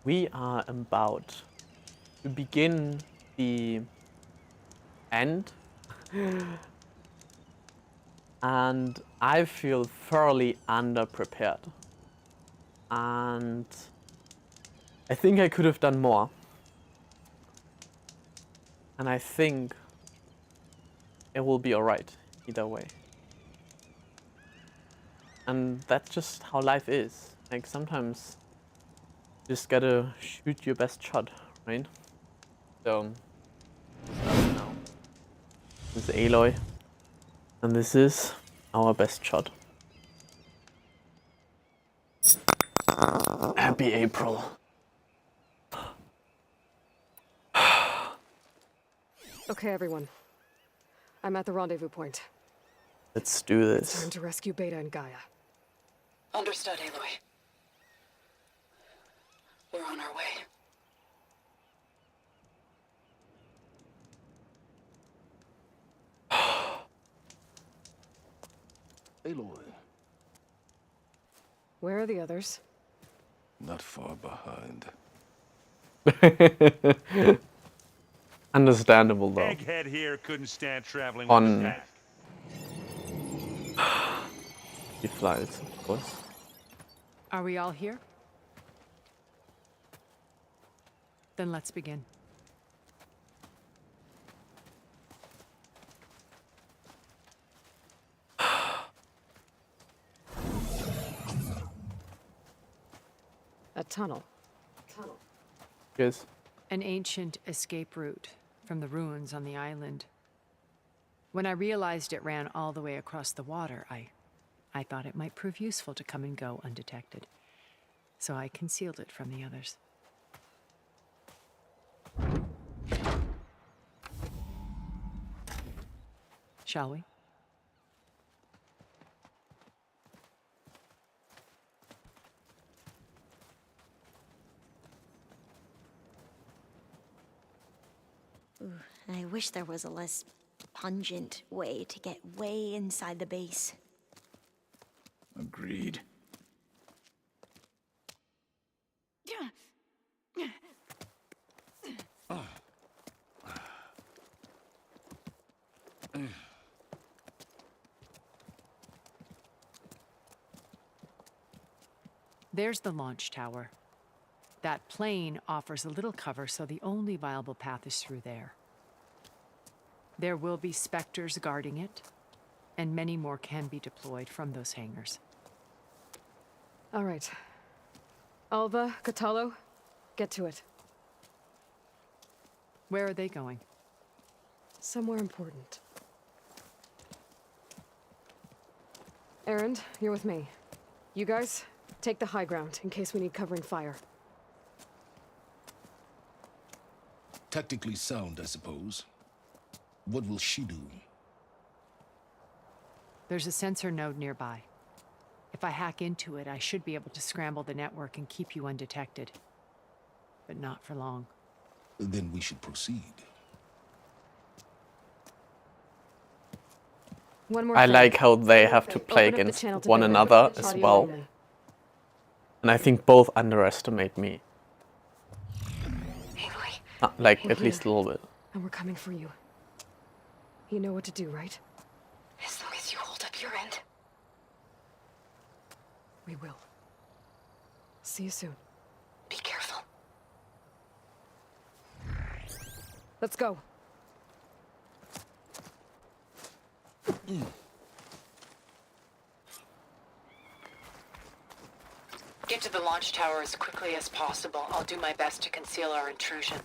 We are about to begin the end, and I feel thoroughly underprepared. And I think I could have done more. And I think it will be alright either way. And that's just how life is. Like, sometimes you just gotta shoot your best shot, right? So, now. This is Aloy, and this is our best shot. Happy April. Okay, everyone. I'm at the rendezvous point. Let's do It's this. time to rescue Beta and Gaia. Understood, Aloy. We're on our way. Aloy, Where are the others? not far behind. Understandable though. Egghead here couldn't stand traveling with the On pack. he flies, of course. Are we all here? Then let's begin. A tunnel. Yes. An ancient escape route from the ruins on the island. When I realized it ran all the way across the water, I thought it might prove useful to come and go undetected. So I concealed it from the others. Shall we? Ooh, I wish there was a less pungent way to get way inside the base. Agreed. There's the launch tower. That plane offers a little cover, so the only viable path is through there. There will be Spectres guarding it, and many more can be deployed from those hangars. All right. Alva, Catalo, get to it. Where are they going? Somewhere important. Erend, you're with me. You guys, take the high ground in case we need covering fire. Tactically sound, I suppose. What will she do? There's a sensor node nearby. If I hack into it, I should be able to scramble the network and keep you undetected. But not for long. Then we should proceed. One more I thing. like how they have to play Open up the against channel to one Baron. another as Audio well. only. And I think both underestimate me. Like, We're at least a here, little bit. and we're coming for you. You know what to do, right? As long as you hold up your end. We will. See you soon. Be careful. Let's go. Get to the launch tower as quickly as possible. I'll do my best to conceal our intrusion.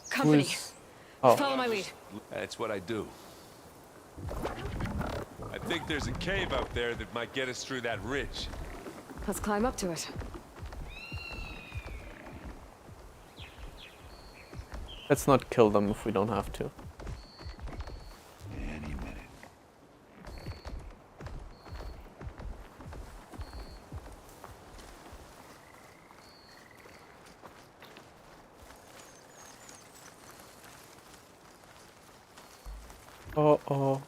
Company. Oh. Follow my lead. That's what I do. I think there's a cave up there that might get us through that ridge. Let's climb up to it. Let's not kill them if we don't have to. Any minute. Uh-oh.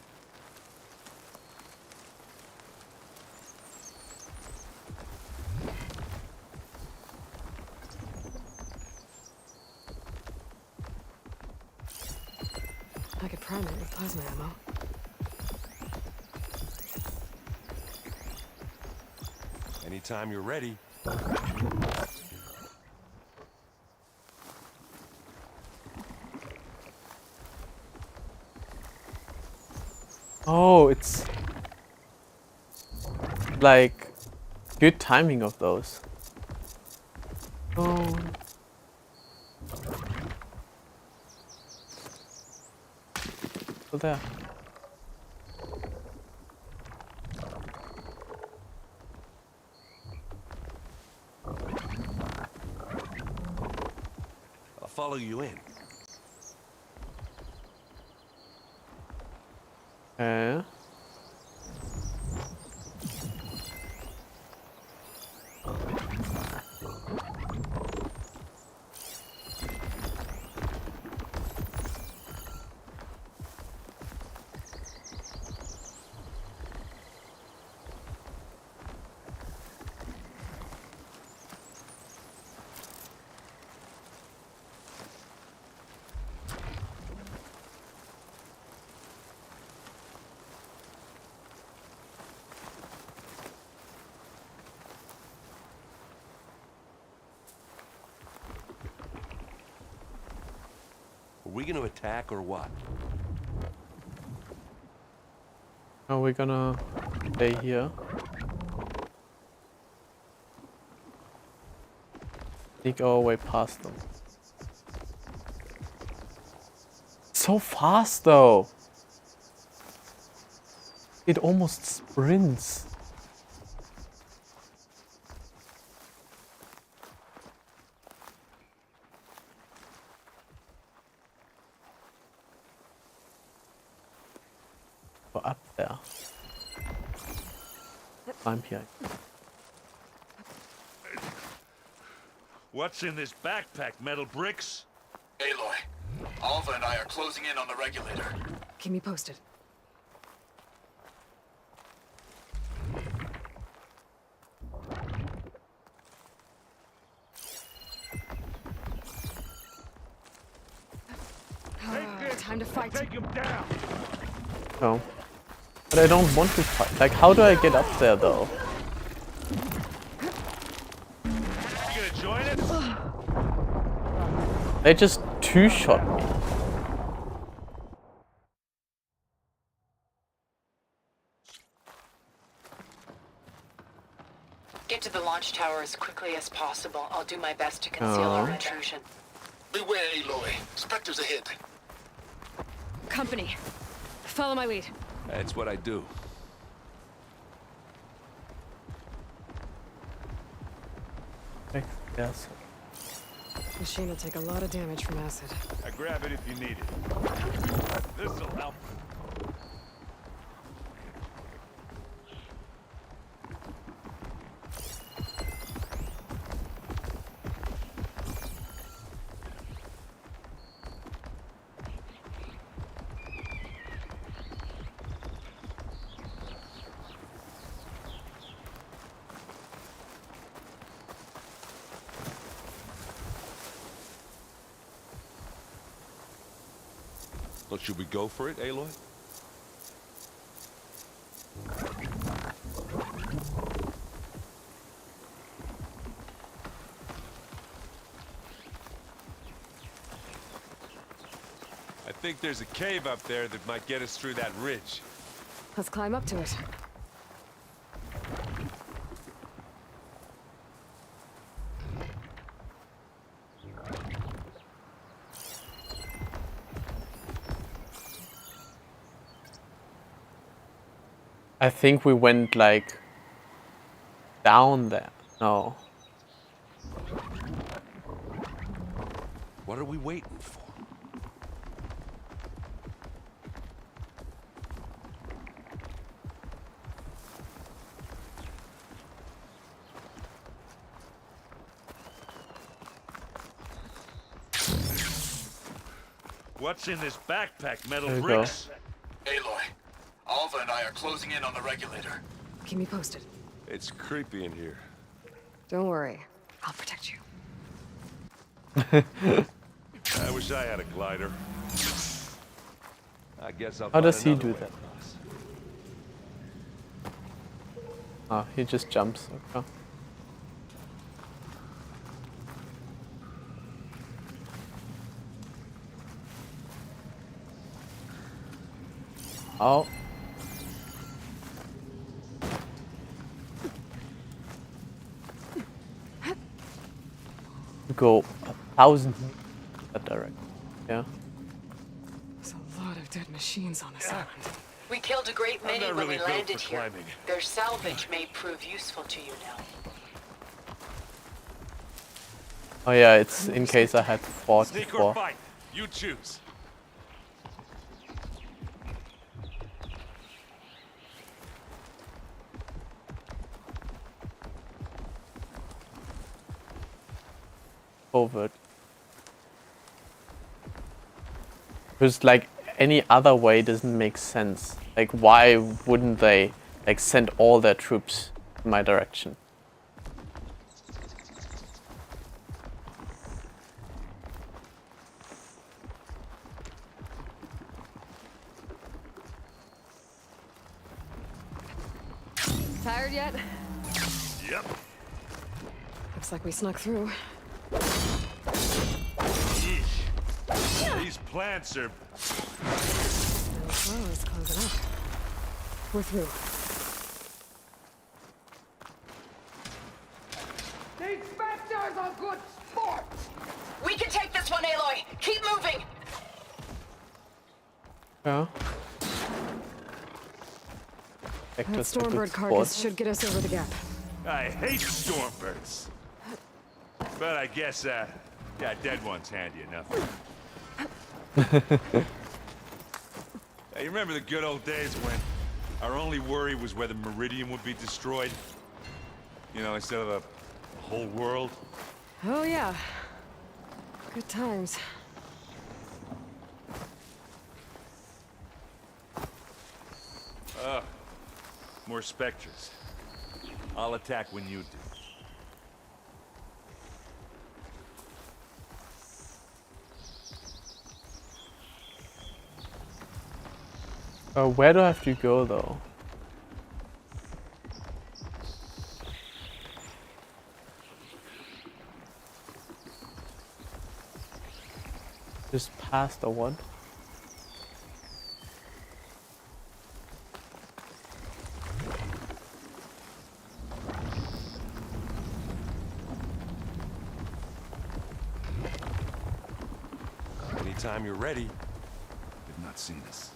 I could prime it with plasma ammo. Anytime you're ready. Oh, it's like good timing of those. Oh. So there. I'll follow you in. Okay. Are we gonna attack or what? Are we gonna stay here? Sneak our way past them. So fast though! It almost sprints. We're up there. Climb here. What's in this backpack, metal bricks? Aloy, Alva and I are closing in on the regulator. Keep me posted. time to fight. Take him down. No. But I don't want to fight. Like, how do I get up there, though? You gonna join us? They just two-shot me. Get to the launch tower as quickly as possible. I'll do my best to conceal our intrusion. Beware, Aloy. Spectres ahead. Company. Follow my lead. That's what I do. Yes. Machine will take a lot of damage from acid. I grab it if you need it. This'll help. Well, should we go for it, Aloy? I think there's a cave up there that might get us through that ridge. Let's climb up to it. I think we went like down there. No. What are we waiting for? What's in this backpack? Metal There you bricks? Aloy, Alva and I are closing in on the regulator. Keep me posted. It's creepy in here. Don't worry. I'll protect you. I wish I had a glider. I guess I'll How find does he another do way that? across. Oh, he just jumps. Okay. Oh. Go 1,000 that direction. Yeah. There's a lot of dead machines on this island. We killed a great I'm many not when really we built landed for here. climbing. Their salvage may prove useful to you now. Oh yeah, it's in case I had fought Sneak before. or fight? You choose. Overt. Because like any other way doesn't make sense. Like why wouldn't they like send all their troops in my direction? Tired yet? Yep. Looks like we snuck through. Yeesh. These plants are... No flow is closing up. We're through. The Spectres are good sport! We can take this one, Aloy! Keep moving! Yeah. That Vector's a good Stormbird sport. carcass should get us over the gap. I hate stormbirds. But I guess, yeah, dead one's handy enough. Hey, you remember the good old days when our only worry was whether Meridian would be destroyed? You know, instead of a whole world? Oh yeah. Good times. More specters. I'll attack when you do. Where do I have to go though? Just past or what? Anytime you're ready. I've not seen this.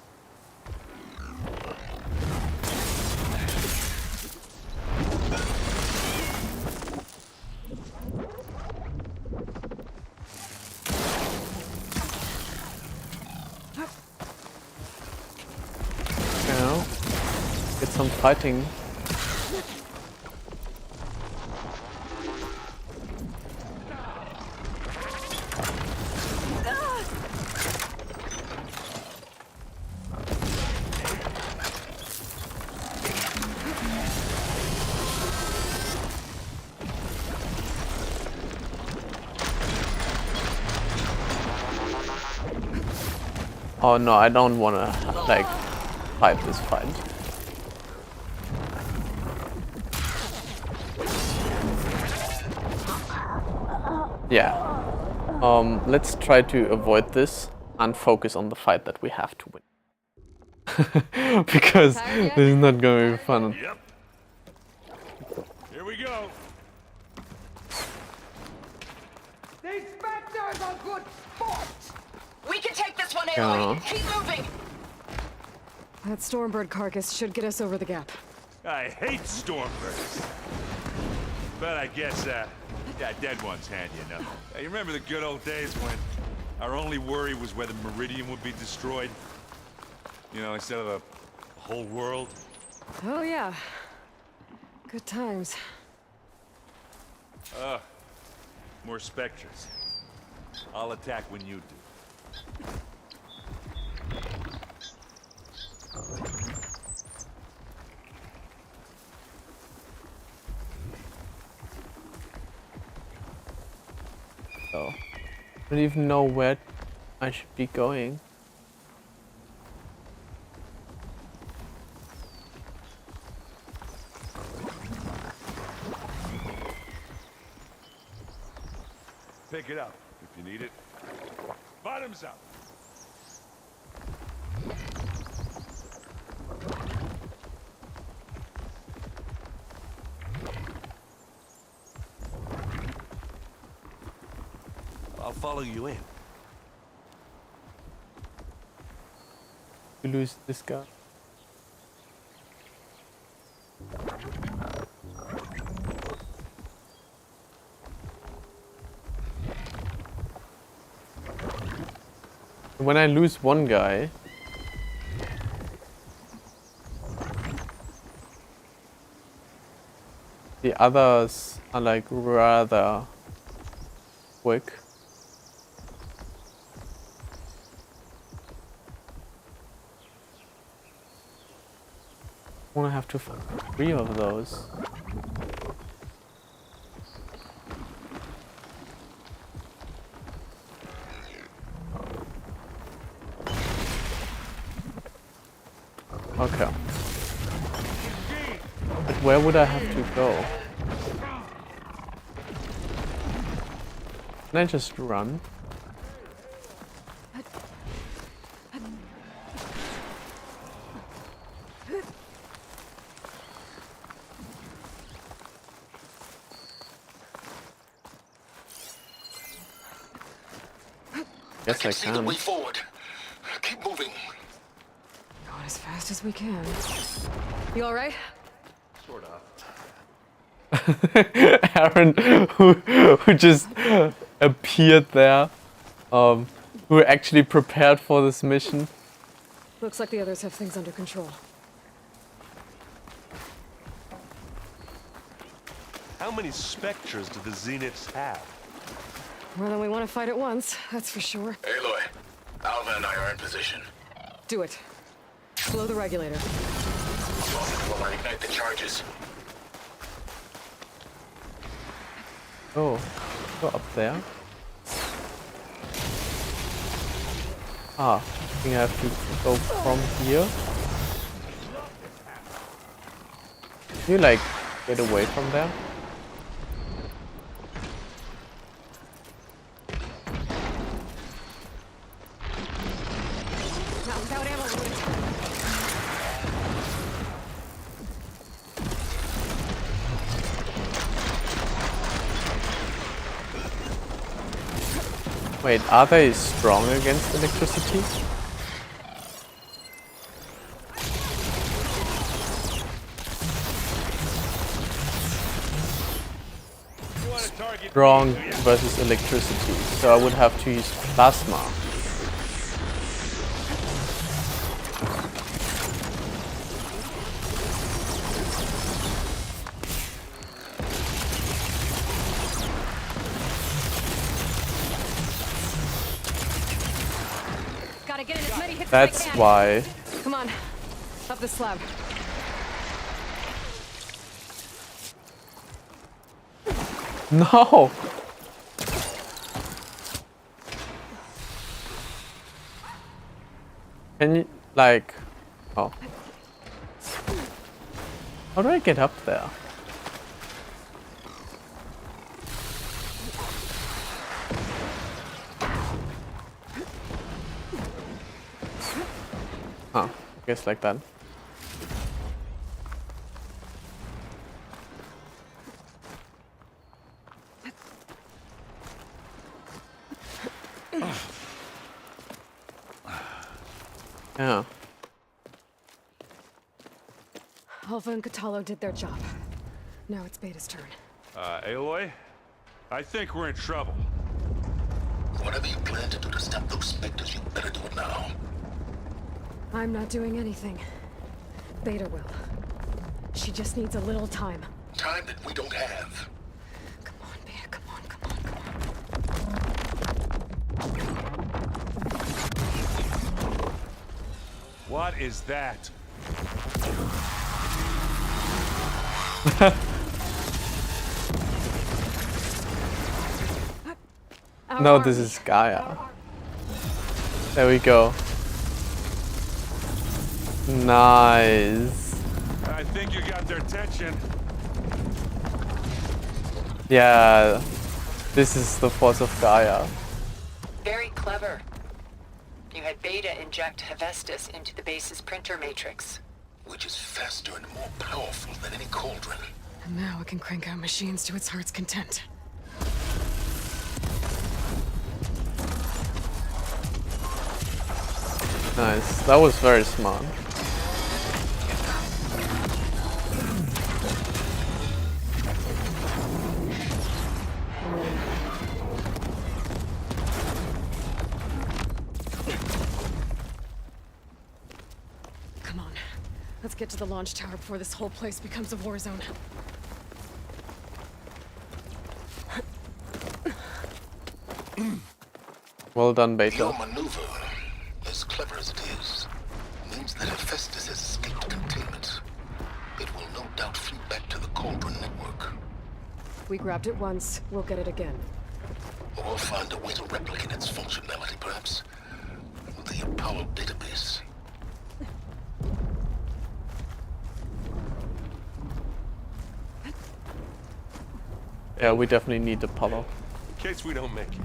Now, get some fighting. Oh no, I don't wanna like fight this fight. Yeah. Let's try to avoid this and focus on the fight that we have to win. Because this is not gonna be fun. Yep. Here we go. These specters are good sport! We can take this one, Yeah. Aloy. Keep moving. That Stormbird carcass should get us over the gap. I hate Stormbirds. But I guess, yeah, dead one's handy enough. Hey, you remember the good old days when our only worry was whether Meridian would be destroyed? You know, instead of a whole world? Oh yeah. Good times. More specters. I'll attack when you do. So, I don't even know where I should be going. Pick it up if you need it. Bottoms up. I'll follow you in. We lose this guy. When I lose one guy, the others are like rather quick. I wanna have to find 3 of those. Okay. But where would I have to go? Can I just run? Yes, I See the can. way forward. Keep moving. Going as fast as we can. You all right? Sort of. Aaron, who just appeared there, who actually prepared for this mission. Looks like the others have things under control. How many specters do the Zeniths have? More than we want to fight at once, that's for sure. Aloy, Alva and I are in position. Do it. Blow the regulator. Will I ignite the charges? Oh, go up there. Ah, I think I have to go from here. Can you like get away from there? Not without ammo. Wait, are they strong against electricity? Strong versus electricity, so I would have to use plasma. Gotta get in as many hits That's as I can. why. Come on, up the slab. No! Can you, like... Oh. How do I get up there? Huh, I guess like that. Yeah. Alpha and Catalo did their job. Now it's Beta's turn. Aloy? I think we're in trouble. Whatever you plan to do to stop those specters, you better do it now. I'm not doing anything. Beta will. She just needs a little time. Time that we don't have. Come on, Beta, come on, come on, come on. What is that? No, this is Gaia. There we go. Nice. I think you got their attention. Yeah, this is the force of Gaia. Very clever. You had Beta inject Hephaestus into the base's printer matrix. Which is faster and more powerful than any cauldron. And now it can crank out machines to its heart's content. Nice. That was very smart. Come on. Let's get to the launch tower before this whole place becomes a war zone. Well done, Beta. Your maneuver, as clever as it is, means that Hephaestus has escaped containment. It will no doubt flee back to the Cauldron network. We grabbed it once, we'll get it again. Or find a way to replicate its functionality, perhaps, with the Apollo database. Yeah, we definitely need Apollo. In case we don't make it,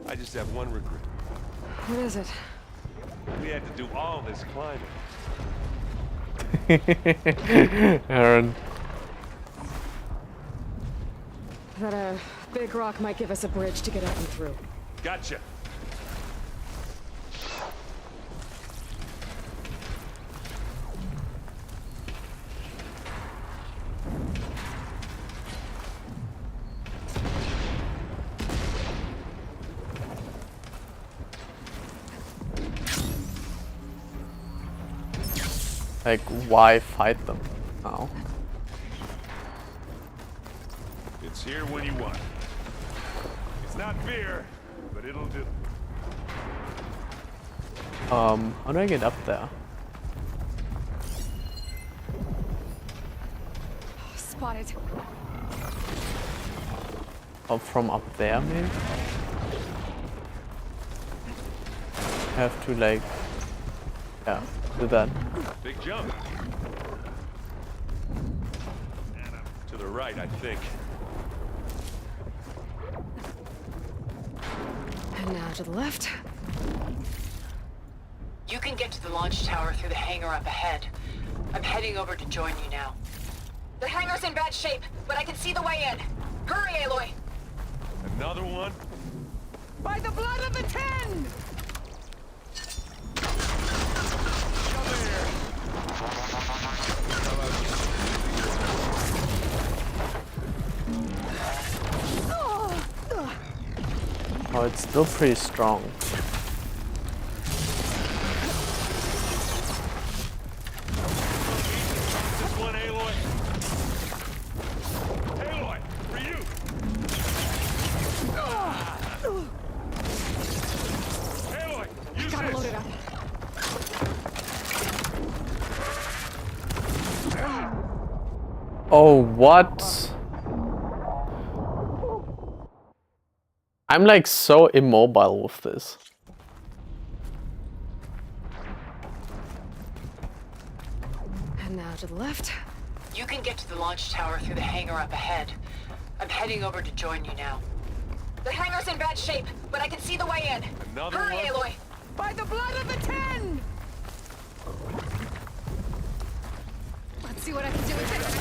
I just have one regret. What is it? We had to do all this climbing. Aaron. That big rock might give us a bridge to get up and through. Gotcha. Like, why fight them now? It's here when you want it. It's not beer, but it'll do. How do I get up there? Spotted. Up from up there, maybe? Have to, like... Yeah, do that. Big jump. the right, I think. And now to the left. You can get to the launch tower through the hangar up ahead. I'm heading over to join you now. The hangar's in bad shape, but I can see the way in. Hurry, Aloy! Another one? By the blood of the Ten! Oh, it's still pretty strong. This one, Aloy. Aloy, for you. Aloy, use Gotta this. load it up. Oh, what? I'm like so immobile with this. And now to the left. You can get to the launch tower through the hangar up ahead. I'm heading over to join you now. The hangar's in bad shape, but I can see the way in. Another Hurry, one? Aloy! By the blood of the Ten! Let's see what I can do with this.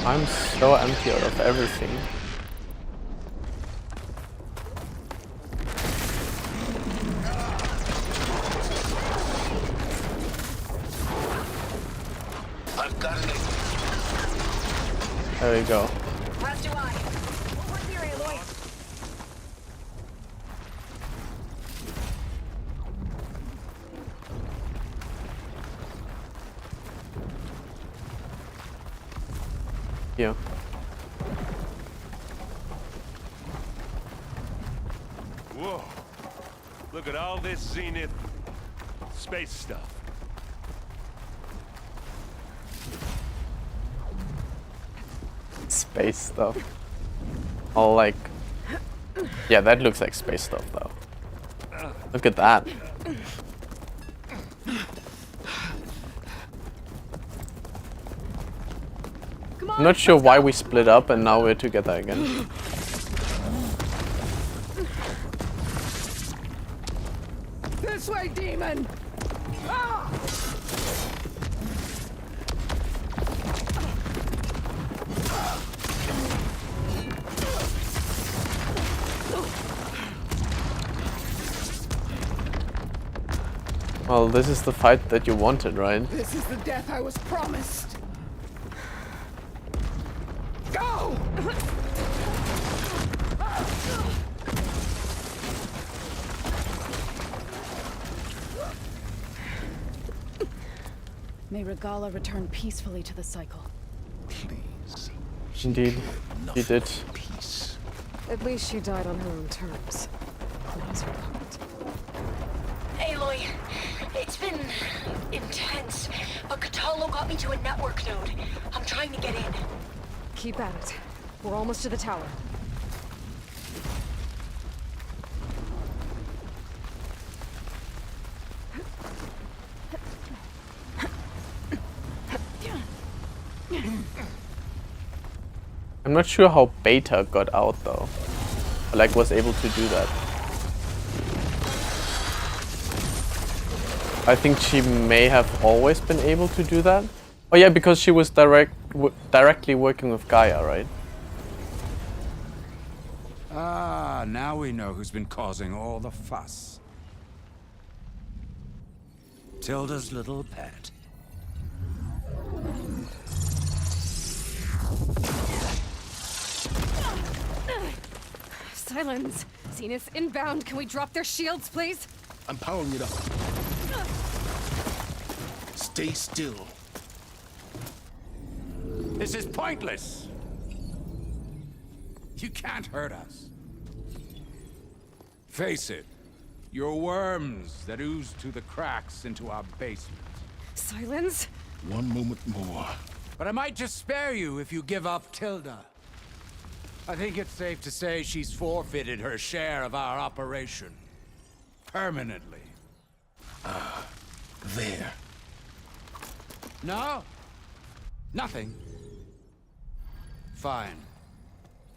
I'm so empty out of everything. I've got it. There we go. As do I. Over here, Aloy. Yeah. Whoa. Look at all this Zenith space stuff. Space stuff. All like... Yeah, that looks like space stuff though. Look at that. I'm not sure why we split up and now we're together again. This way, demon! Ah! Well, this is the fight that you wanted, right? This is the death I was promised. Go! May Ragalla return peacefully to the cycle. Please. Indeed, he did. Peace. At least she died on her own terms. Please report. Aloy, it's been intense, but Cataldo got me to a network node. I'm trying to get in. Keep at it. We're almost to the tower. I'm not sure how Beta got out though. Like was able to do that. I think she may have always been able to do that. Oh yeah, because she was directly working with Gaia, right? Ah, now we know who's been causing all the fuss. Tilda's little pet. Silence! Zenith inbound. Can we drop their shields, please? I'm powering it up. Stay still. This is pointless. You can't hurt us. Face it. You're worms that ooze through the cracks into our basement. Silence? One moment more. But I might just spare you if you give up Tilda. I think it's safe to say she's forfeited her share of our operation. Permanently. There. No? Nothing. Fine.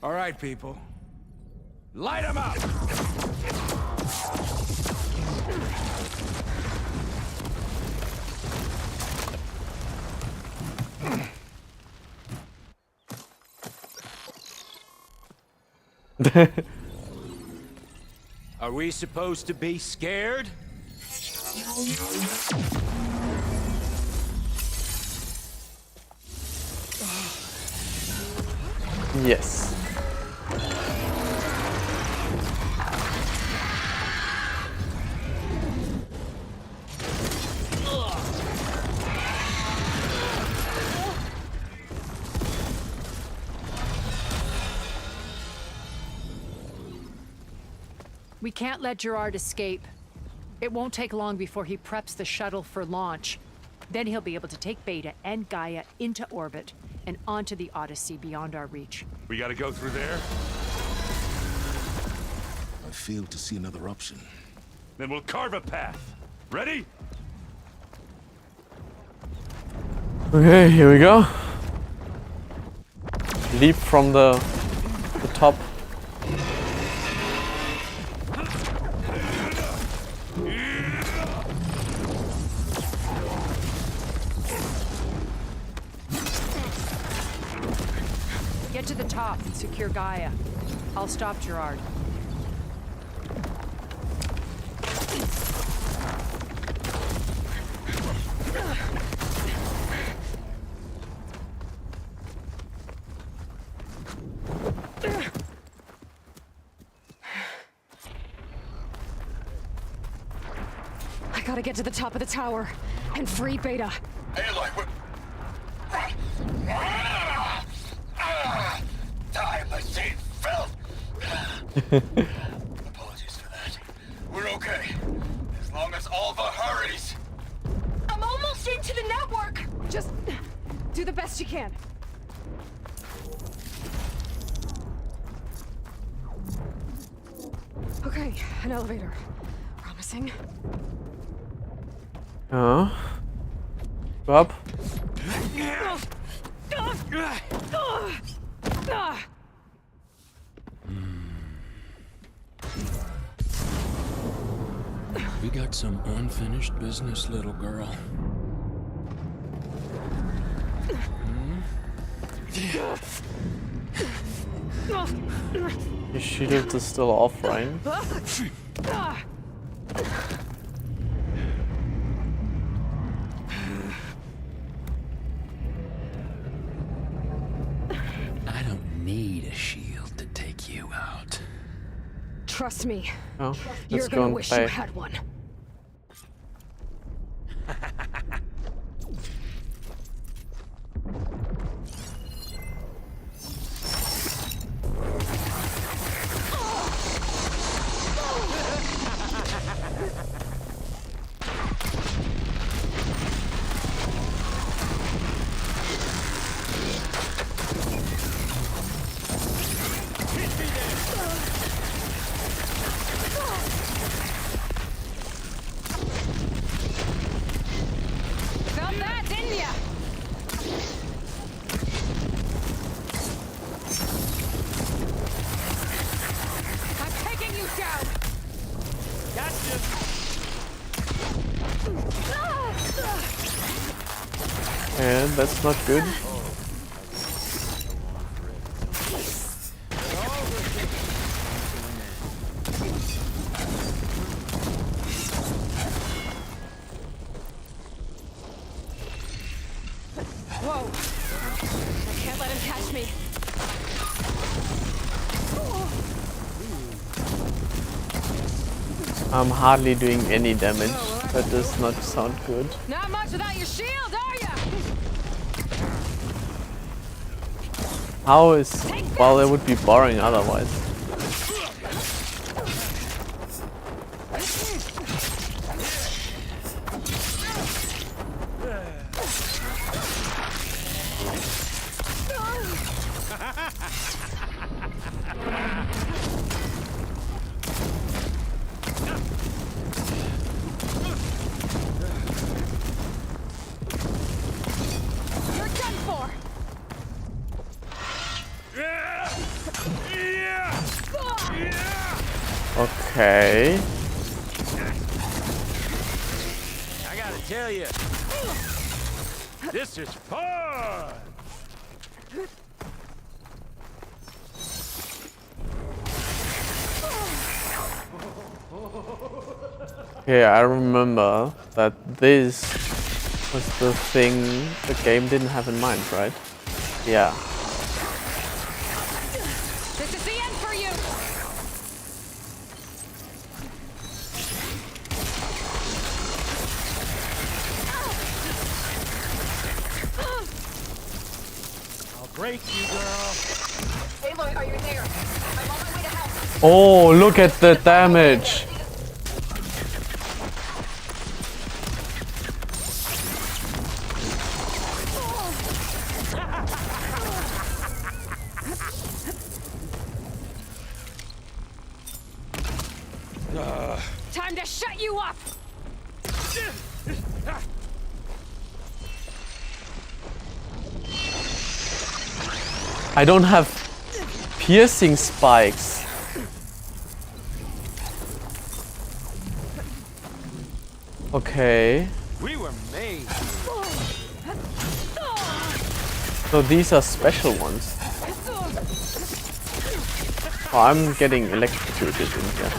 All right, people. Light 'em up! Are we supposed to be scared? Yes. We can't let Gerard escape. It won't take long before he preps the shuttle for launch. Then he'll be able to take Beta and Gaia into orbit and onto the Odyssey beyond our reach. We gotta go through there? I fail to see another option. Then we'll carve a path. Ready? Okay, here we go. Leap from the top. Get to the top and secure Gaia. I'll stop Gerard. I gotta get to the top of the tower and free Beta. Aloy, what? Time machine filth! Apologies for that. We're okay. As long as Alva hurries. I'm almost into the network! Just do the best you can. Okay, an elevator. Promising. Go up. We got some unfinished business, little girl. Your shield is still off, right? I don't need a shield to take you out. Trust me. Oh, You're let's go gonna and wish play. you had one. Felt that, didn't ya? I'm taking you down. Gotcha. And that's not good. Whoa! I can't let him catch me. I'm hardly doing any damage. Oh, well, That does not sound good. Not much without your shield, are ya? How is... Well, it would be boring otherwise. You're done for. Okay. I gotta tell you, this is fun! Okay, I remember that this was the thing the game didn't have in mind, right? Yeah. This is the end for you. I'll break you, girl. Aloy, are you there? I'm on my way to help. Oh, look at the damage. Time to shut you up. I don't have piercing spikes. Okay. We were made. So these are special ones. Oh, I'm getting electrocuted in here.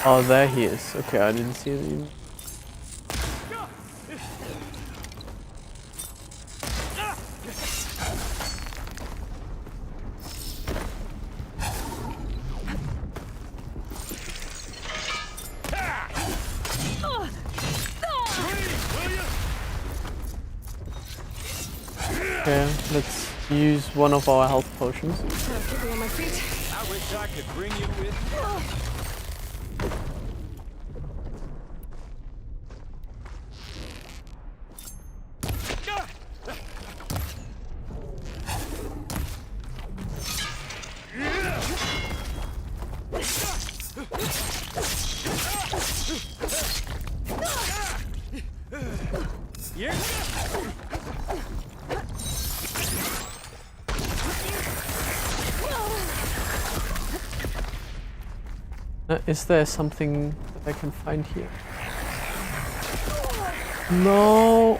Oh, there he is. Okay, I didn't see him. Okay, let's use one of our health potions. Keep me on my feet. I wish I could bring you with me. Is there something that I can find here? No.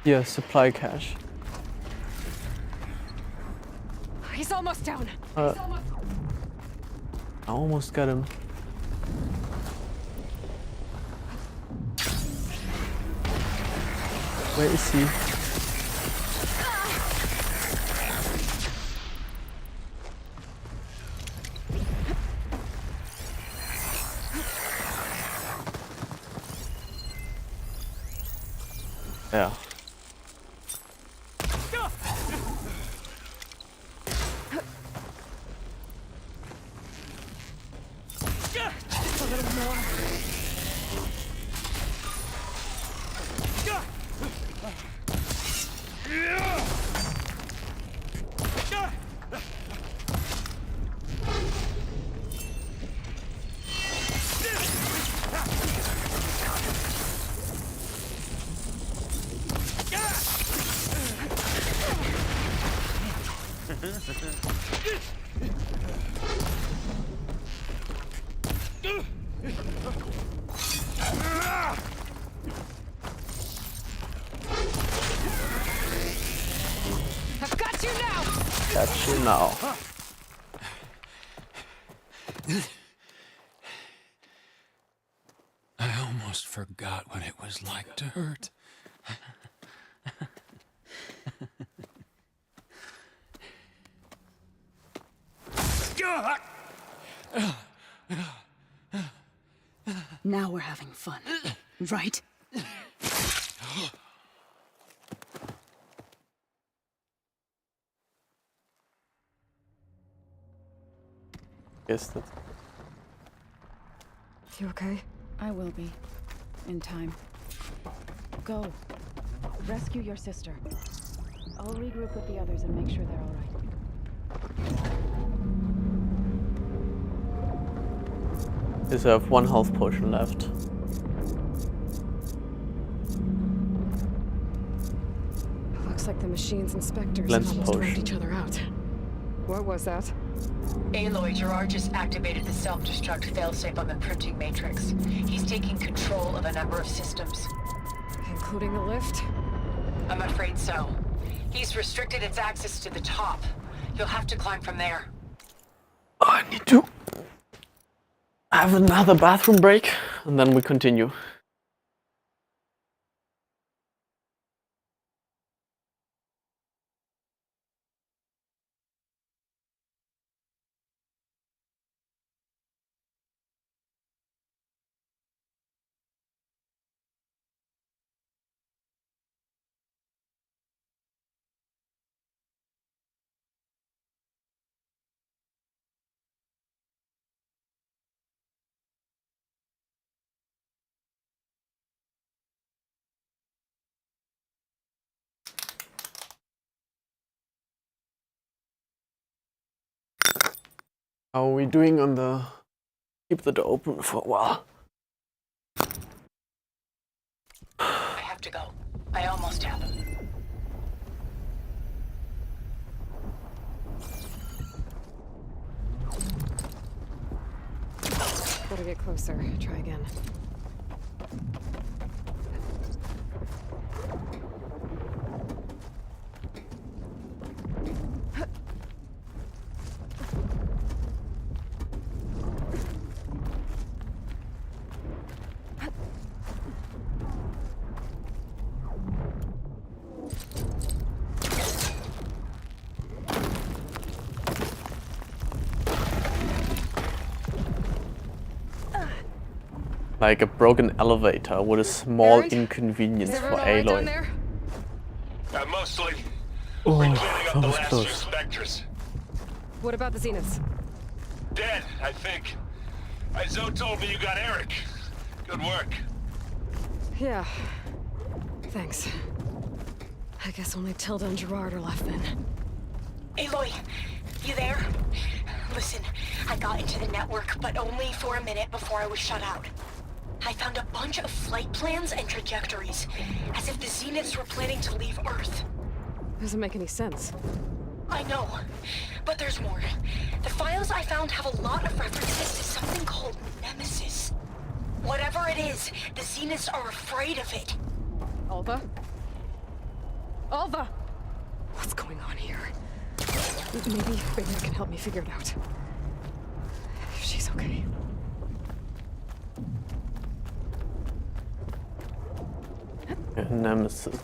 Yeah, supply cache. He's almost down. I almost got him. Where is he? Yeah. Just a little more. I've got you now! Got you now. I almost forgot what it was like to hurt. Now we're having fun, right? Guess that. You okay? I will be. In time. Go. Rescue your sister. I'll regroup with the others and make sure they're all right. Is I have 1 health potion left. Looks like the machine's inspectors Lens almost potion. wiped each other out. What was that? Aloy, Gerard just activated the self-destruct failsafe on the printing matrix. He's taking control of a number of systems. Including the lift? I'm afraid so. He's restricted its access to the top. You'll have to climb from there. I need to have another bathroom break, and then we continue. How are we doing on the... Keep the door open for a while. I have to go. I almost have him. Gotta get closer. Try again. Like a broken elevator with a small Erend? inconvenience Is for everyone all right down Aloy. there? Mostly. Oh, We're cleaning up that the was last close. few Spectres. What about the Zeniths? Dead, I think. Zoe told me you got Eric. Good work. Yeah. Thanks. I guess only Tilda and Gerard are left then. Aloy, you there? Listen, I got into the network, but only for a minute before I was shut out. I found a bunch of flight plans and trajectories, as if the Zeniths were planning to leave Earth. Doesn't make any sense. I know, but there's more. The files I found have a lot of references to something called Nemesis. Whatever it is, the Zeniths are afraid of it. Alva? Alva! What's going on here? Maybe Beta can help me figure it out. If she's okay. Nemesis.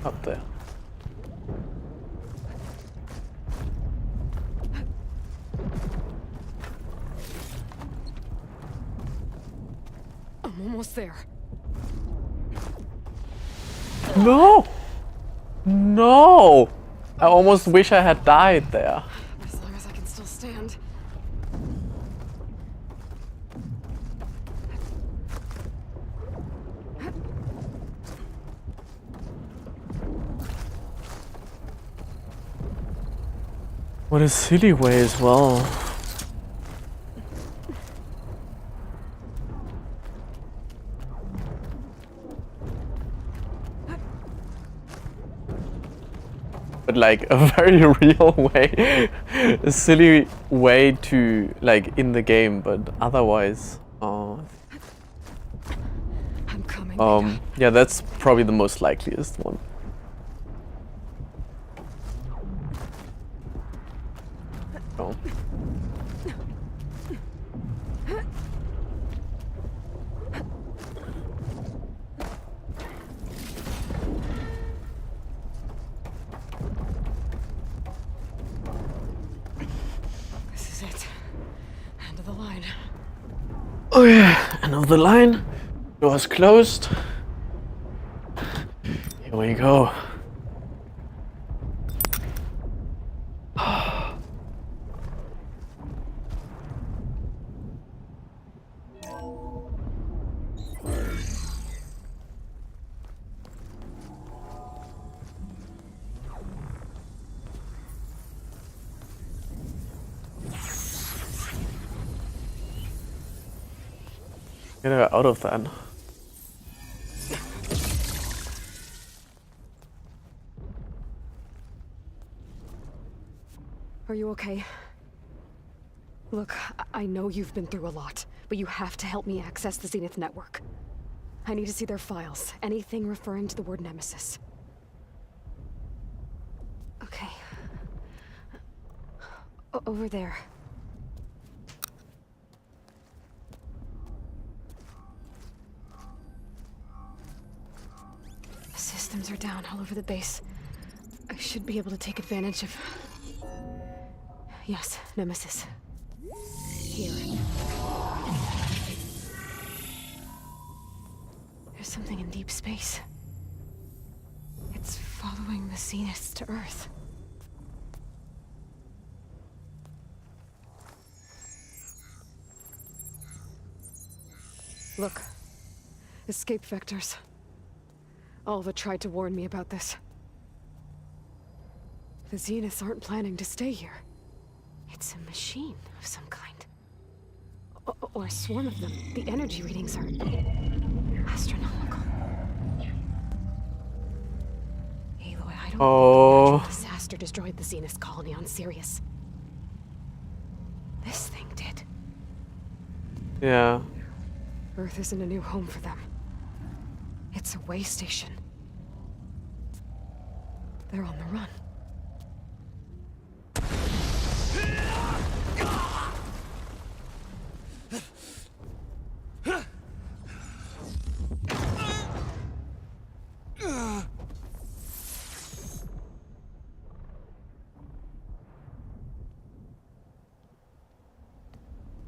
Up there. I'm almost there. No! No! I almost wish I had died there. As long as I can still stand. What a silly way as well. But like a very real way, a silly way to like in the game, but otherwise, I'm coming. yeah, that's probably the most likeliest one. Oh. This is it. End of the line. Oh yeah, end of the line. Doors closed. Here we go. Get her out of that. Are you okay? Look, I know you've been through a lot, but you have to help me access the Zenith network. I need to see their files, anything referring to the word Nemesis. Okay. Over there. Systems are down all over the base. I should be able to take advantage of... Yes, Nemesis. Here. There's something in deep space. It's following the Zeniths to Earth. Look. Escape vectors. Alva tried to warn me about this. The Zeniths aren't planning to stay here. It's a machine of some kind. Or a swarm of them. The energy readings are astronomical. Aloy, I don't think a natural disaster destroyed the Zenith colony on Sirius. This thing did. Yeah. Earth isn't a new home for them. It's a way station. They're on the run.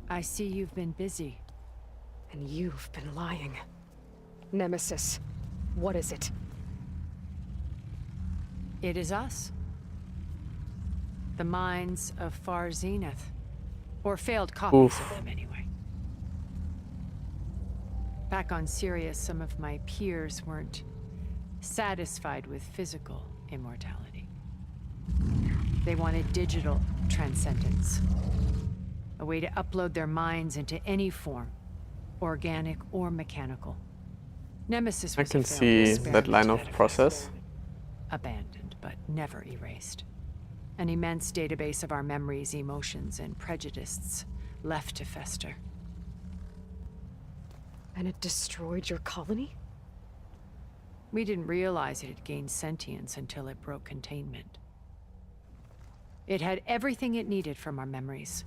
I see you've been busy. And you've been lying. Nemesis, what is it? It is us. The minds of Far Zenith. Or failed copies of them, anyway. Back on Sirius, some of my peers weren't satisfied with physical immortality. They wanted digital transcendence. A way to upload their minds into any form, organic or mechanical. Nemesis was I can see that line of process. Abandoned, but never erased. An immense database of our memories, emotions, and prejudices left to fester. And it destroyed your colony? We didn't realize it had gained sentience until it broke containment. It had everything it needed from our memories.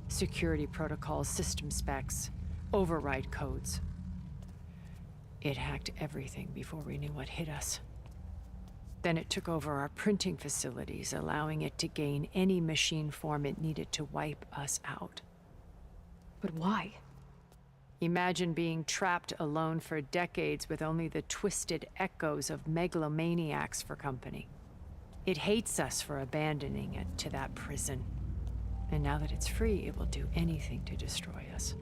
Security protocols, system specs, override codes. It hacked everything before we knew what hit us. Then it took over our printing facilities, allowing it to gain any machine form it needed to wipe us out. But why? Imagine being trapped alone for decades with only the twisted echoes of megalomaniacs for company. It hates us for abandoning it to that prison. And now that it's free, it will do anything to destroy us,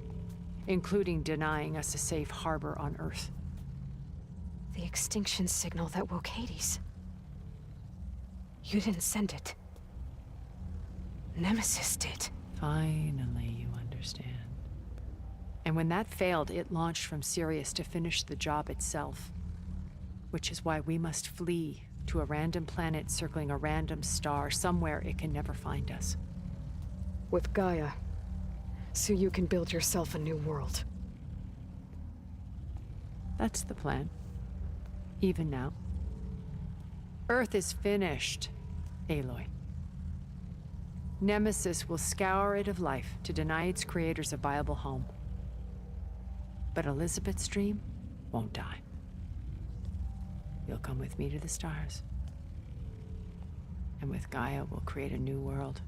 including denying us a safe harbor on Earth. The extinction signal that woke Hades. You didn't send it. Nemesis did. Finally, you understand. And when that failed, it launched from Sirius to finish the job itself. Which is why we must flee to a random planet circling a random star, somewhere it can never find us. With Gaia. So you can build yourself a new world. That's the plan. Even now. Earth is finished, Aloy. Nemesis will scour it of life to deny its creators a viable home. But Elizabeth's dream won't die. You'll come with me to the stars. And with Gaia, we'll create a new world.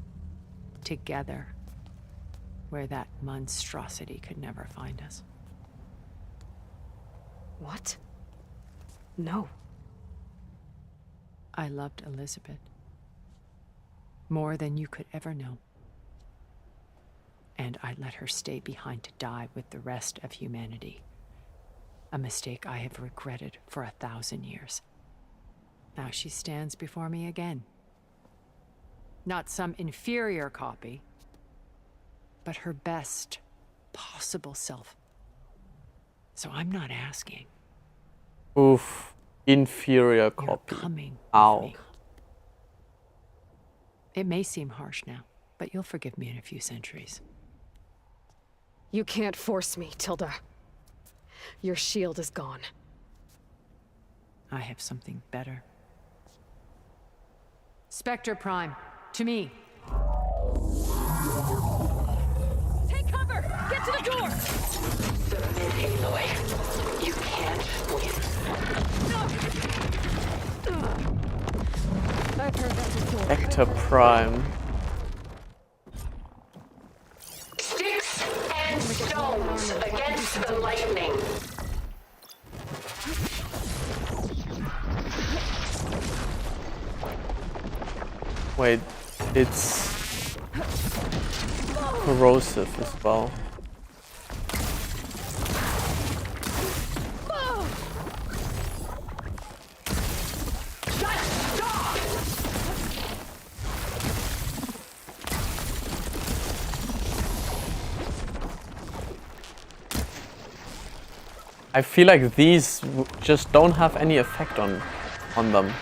Together. Where that monstrosity could never find us. What? No. I loved Elizabeth. More than you could ever know. And I let her stay behind to die with the rest of humanity. A mistake I have regretted for 1,000 years. Now she stands before me again. Not some inferior copy, but her best possible self. So I'm not asking. Oof. Inferior copy. You're coming Ow. with me. It may seem harsh now, but you'll forgive me in a few centuries. You can't force me, Tilda. Your shield is gone. I have something better. Spectre Prime, to me. Take cover! Get to the door! Submit, Aloy. You can't win. I've heard that before. Spectre Prime. Sticks and stones against the lightning. Wait, it's corrosive as well. I feel like these just don't have any effect on them.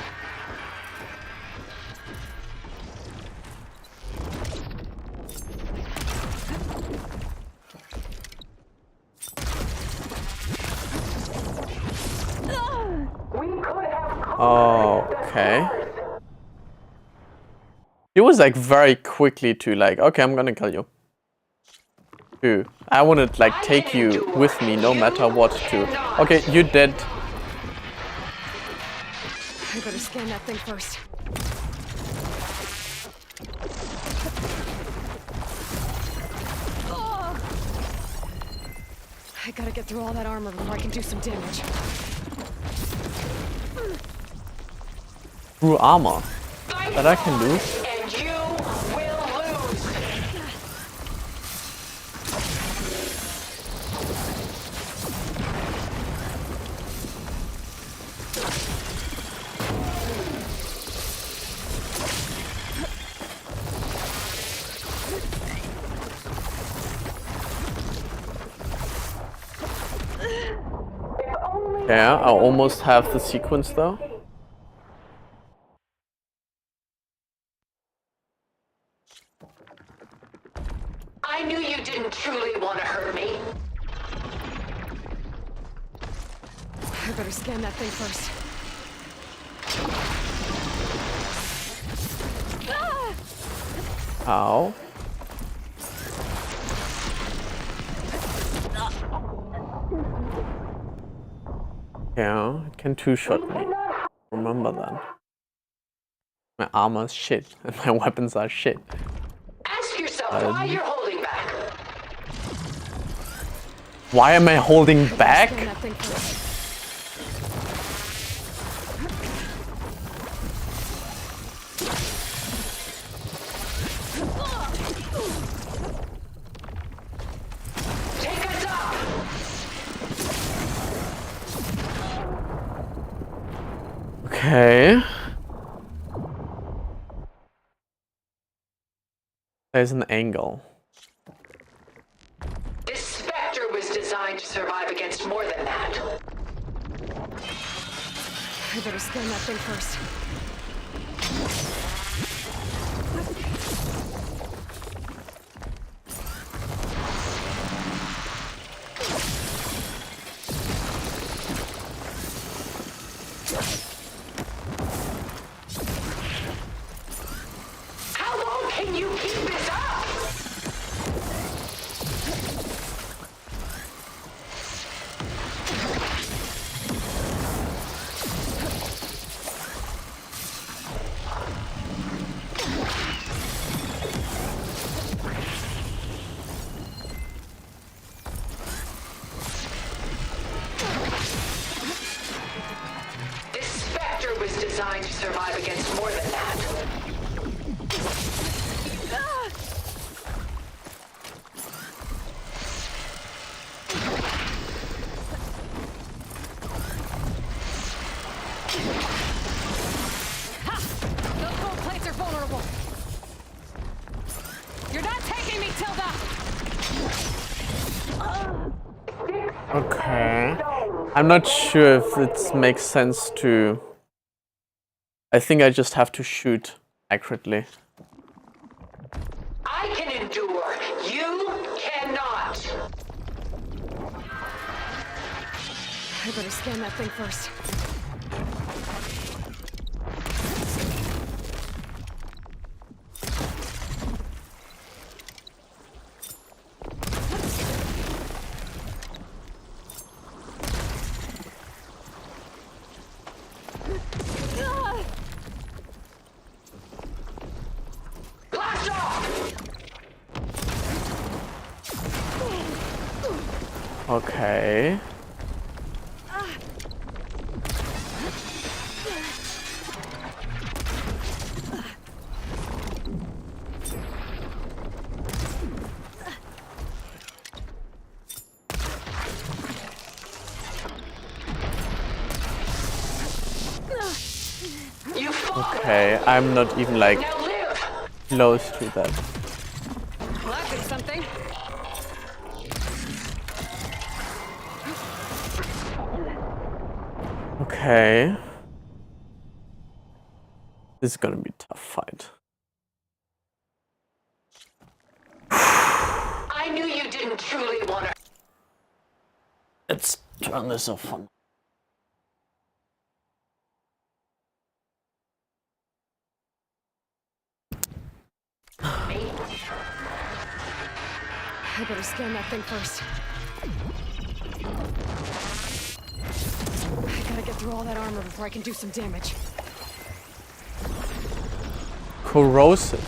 Okay. It was like very quickly to like, okay, I'm gonna kill you. Dude, I wanna like take you with me no matter what to. Okay, you dead. I better scan that thing first. I gotta get through all that armor before I can do some damage. Through armor. That I can do. And you will lose. Yeah, I almost have the sequence though. I knew you didn't truly want to hurt me. I better scan that thing first. Ow. Yeah, it can two-shot me. Remember that. My armor is shit, and my weapons are shit. Ask yourself why you're holding back. Why am I holding back? Take us up. Okay. There's an angle. This Spectre was designed to survive against more than that. I better scan that thing first. How long can you keep this up? This Spectre was designed to survive against more than that. Those gold plates are vulnerable. You're not taking me, Tilda! Okay. I'm not sure if it makes sense to... I think I just have to shoot accurately. I can endure. You cannot. I better scan that thing first. Blast off! Okay. You fought. Okay, I'm not even like Now live. close to that. Well, that did something. Okay. This is gonna be a tough fight. I knew you didn't truly want to. Let's turn this off. I better scan that thing first. I gotta get through all that armor before I can do some damage. Corrosive.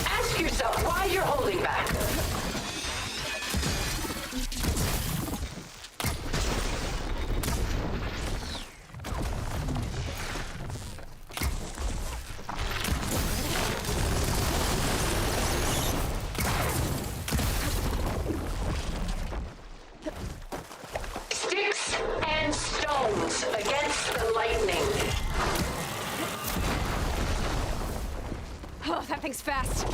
Ask yourself why you're holding back. Sticks and stones against the lightning. Oh, that thing's fast.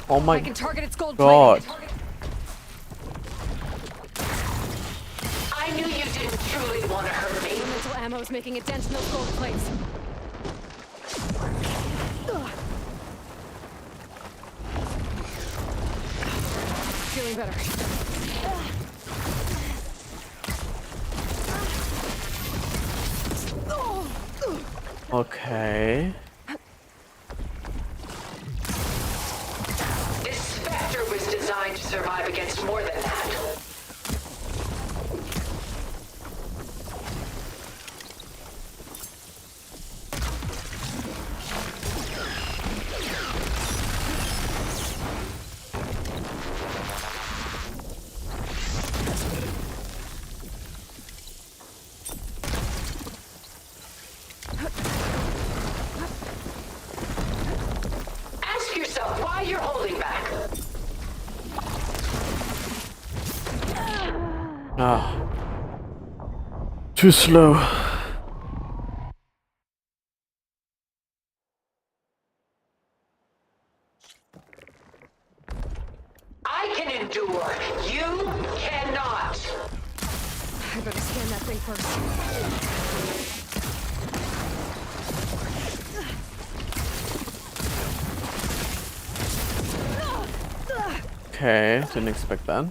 Oh my I can target its gold god. plating. I knew you didn't truly want to hurt me. Elemental ammo is making a dent in those gold plates. Feeling better. Okay. This Spectre was designed to survive against more than that. Ah. Too slow. I can endure. You cannot. I better scan that thing first. Okay, didn't expect that.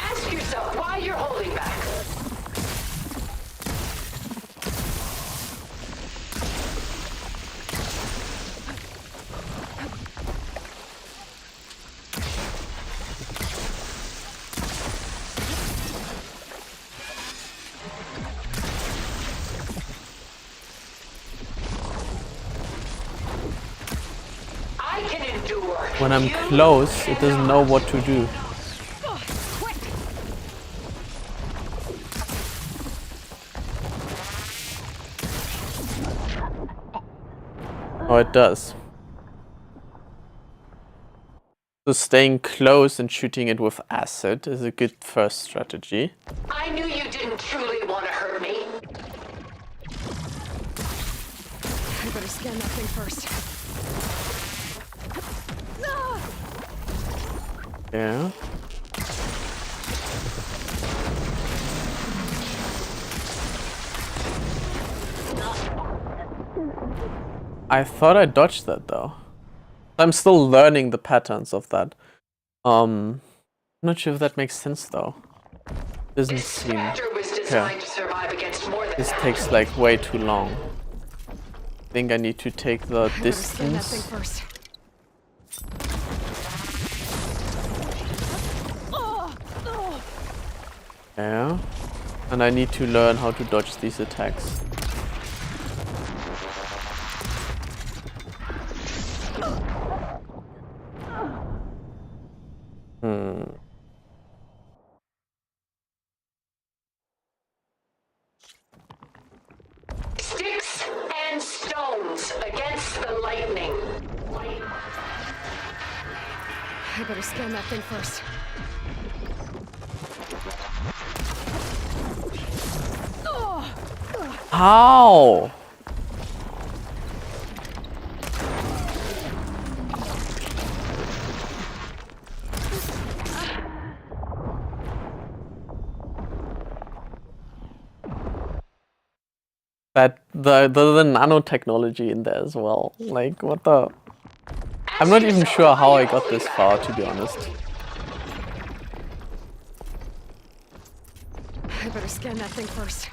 Ask yourself why you're holding back. I can endure. When I'm close, it doesn't know what to do. Oh, it does. So staying close and shooting it with acid is a good first strategy. I knew you didn't truly want to hurt me. I better scan that thing first. Yeah. I thought I dodged that though. I'm still learning the patterns of that. I'm not sure if that makes sense though. Doesn't seem. Yeah. This takes like way too long. I think I need to take the distance. Yeah. And I need to learn how to dodge these attacks. Sticks and stones against the lightning. I better scan that thing first. How? That the nanotechnology in there as well. Like what the? I'm not even sure how I got this far, to be honest. I better scan that thing first.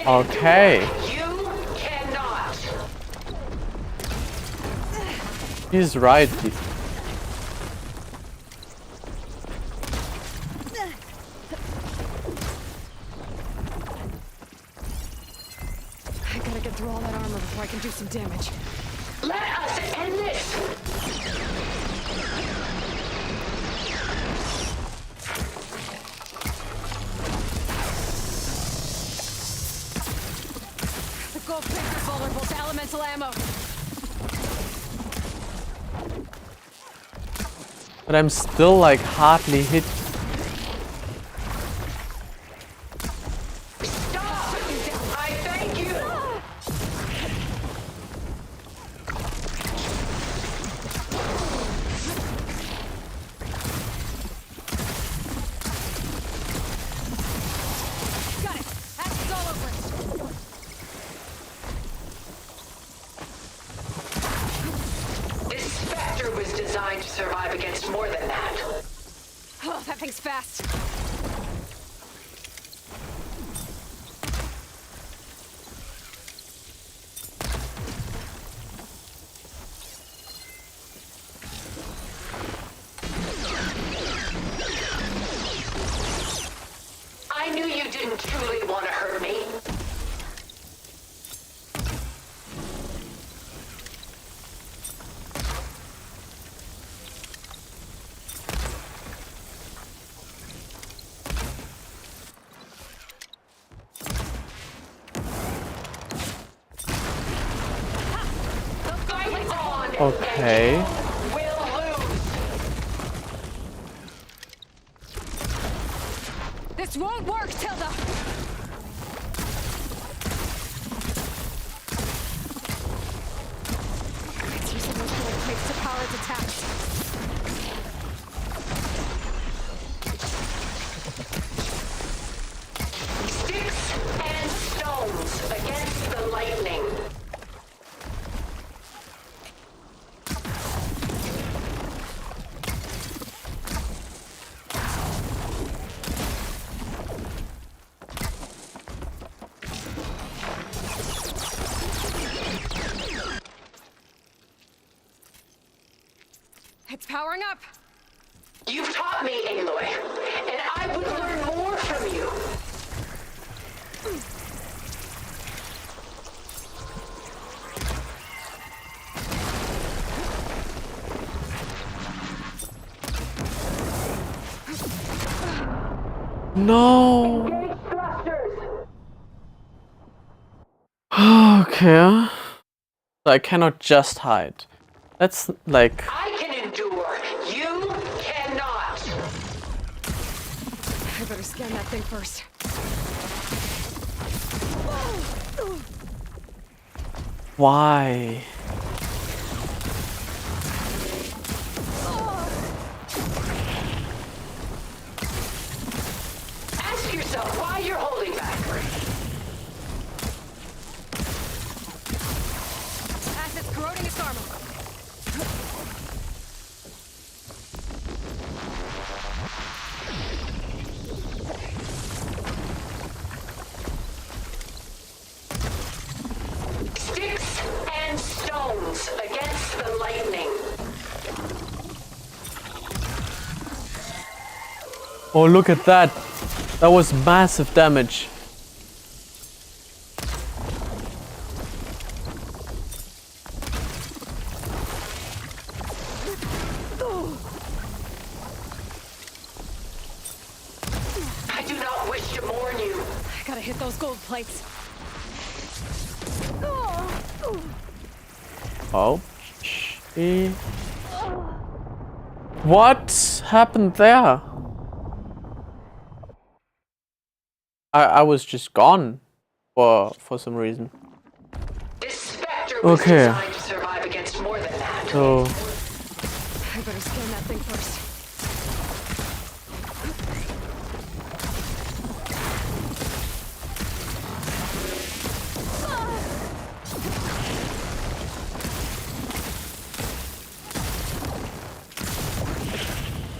Okay. You cannot. He's right. I gotta get through all that armor before I can do some damage. Let us end this. The gold plates are vulnerable to elemental ammo. But I'm still like hardly hit. Stop! I thank you. Got it. Acid's all over it. This Spectre was designed to survive against more than that. Oh, that thing's fast. I knew you didn't truly want to hurt me. Okay. This won't work, Tilda! It's using those gold plates to power its attacks. Sticks and stones against the lightning. It's powering up! You've taught me, Aloy, and I would learn more from you. No. Okay. So I cannot just hide. That's like. I can endure. You cannot. I better scan that thing first. Why? Ask yourself why you're holding back. Acid's corroding its armor. Sticks and stones against the lightning. Oh, look at that. That was massive damage. I do not wish to mourn you. I gotta hit those gold plates. Oh. What happened there? I was just gone for some reason. This specter was Okay. designed to survive against more than that. So I better scan that thing first.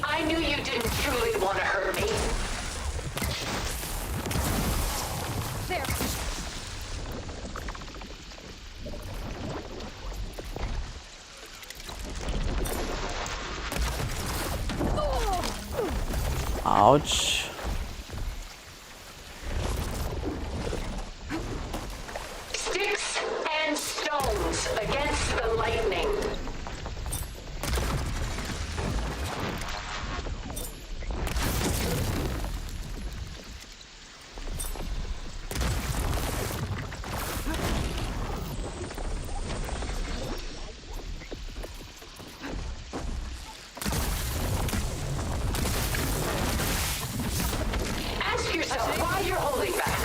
I knew you didn't truly want to hurt me. There. ouch. Sticks and stones against the lightning. Ask yourself why you're holding back.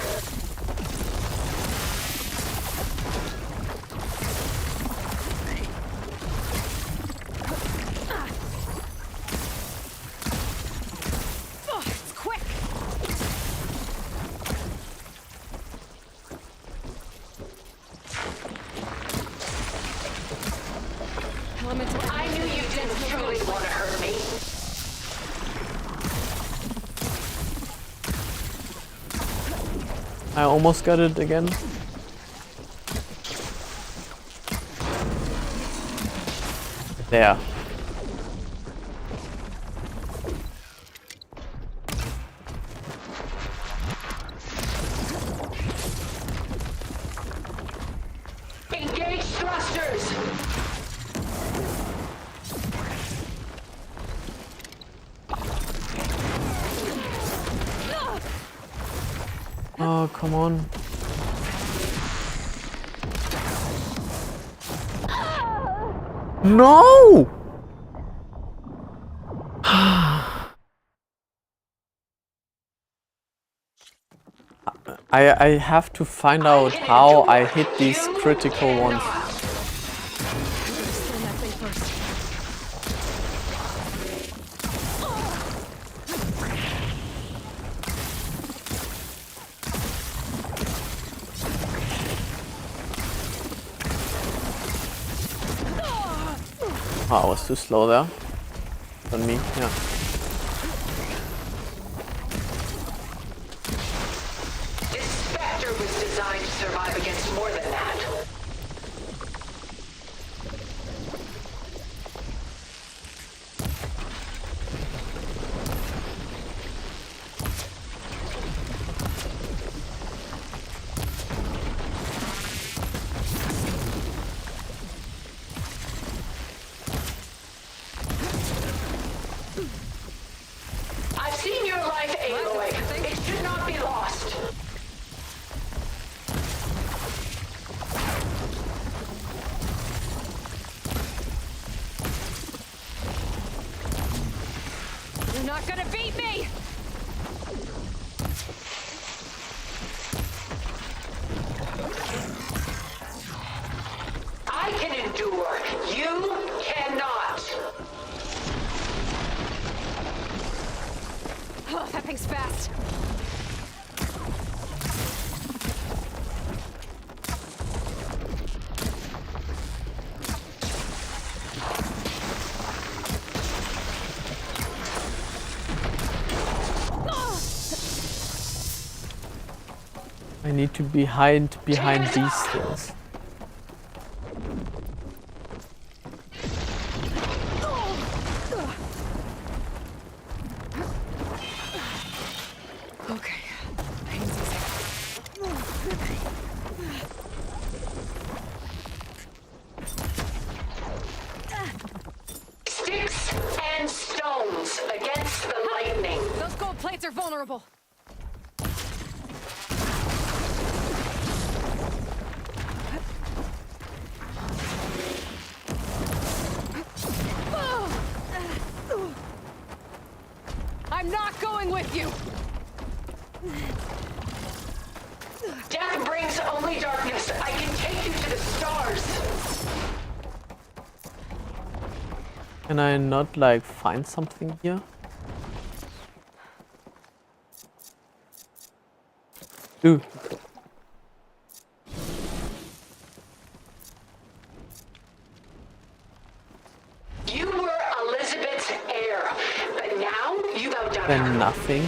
Oh, it's quick. Elemental. I knew you didn't truly want to hurt me. I almost got it again. There. Engage thrusters. Oh, come on. No! I have to find out how I hit these critical ones. Oh, I was too slow there. On me, yeah. This Spectre was designed to survive against more than that. I've seen your life, Aloy. It should not be lost. You're not gonna beat me! I can endure. You cannot. Oh, that thing's fast. I need to be behind these things. Okay. Sticks and stones against the lightning. Those gold plates are vulnerable. I'm not going with you! Death brings only darkness. I can take you to the stars. Can I not like find something here? Ooh. You were Elizabeth's heir, but now you've outdone Then her. nothing.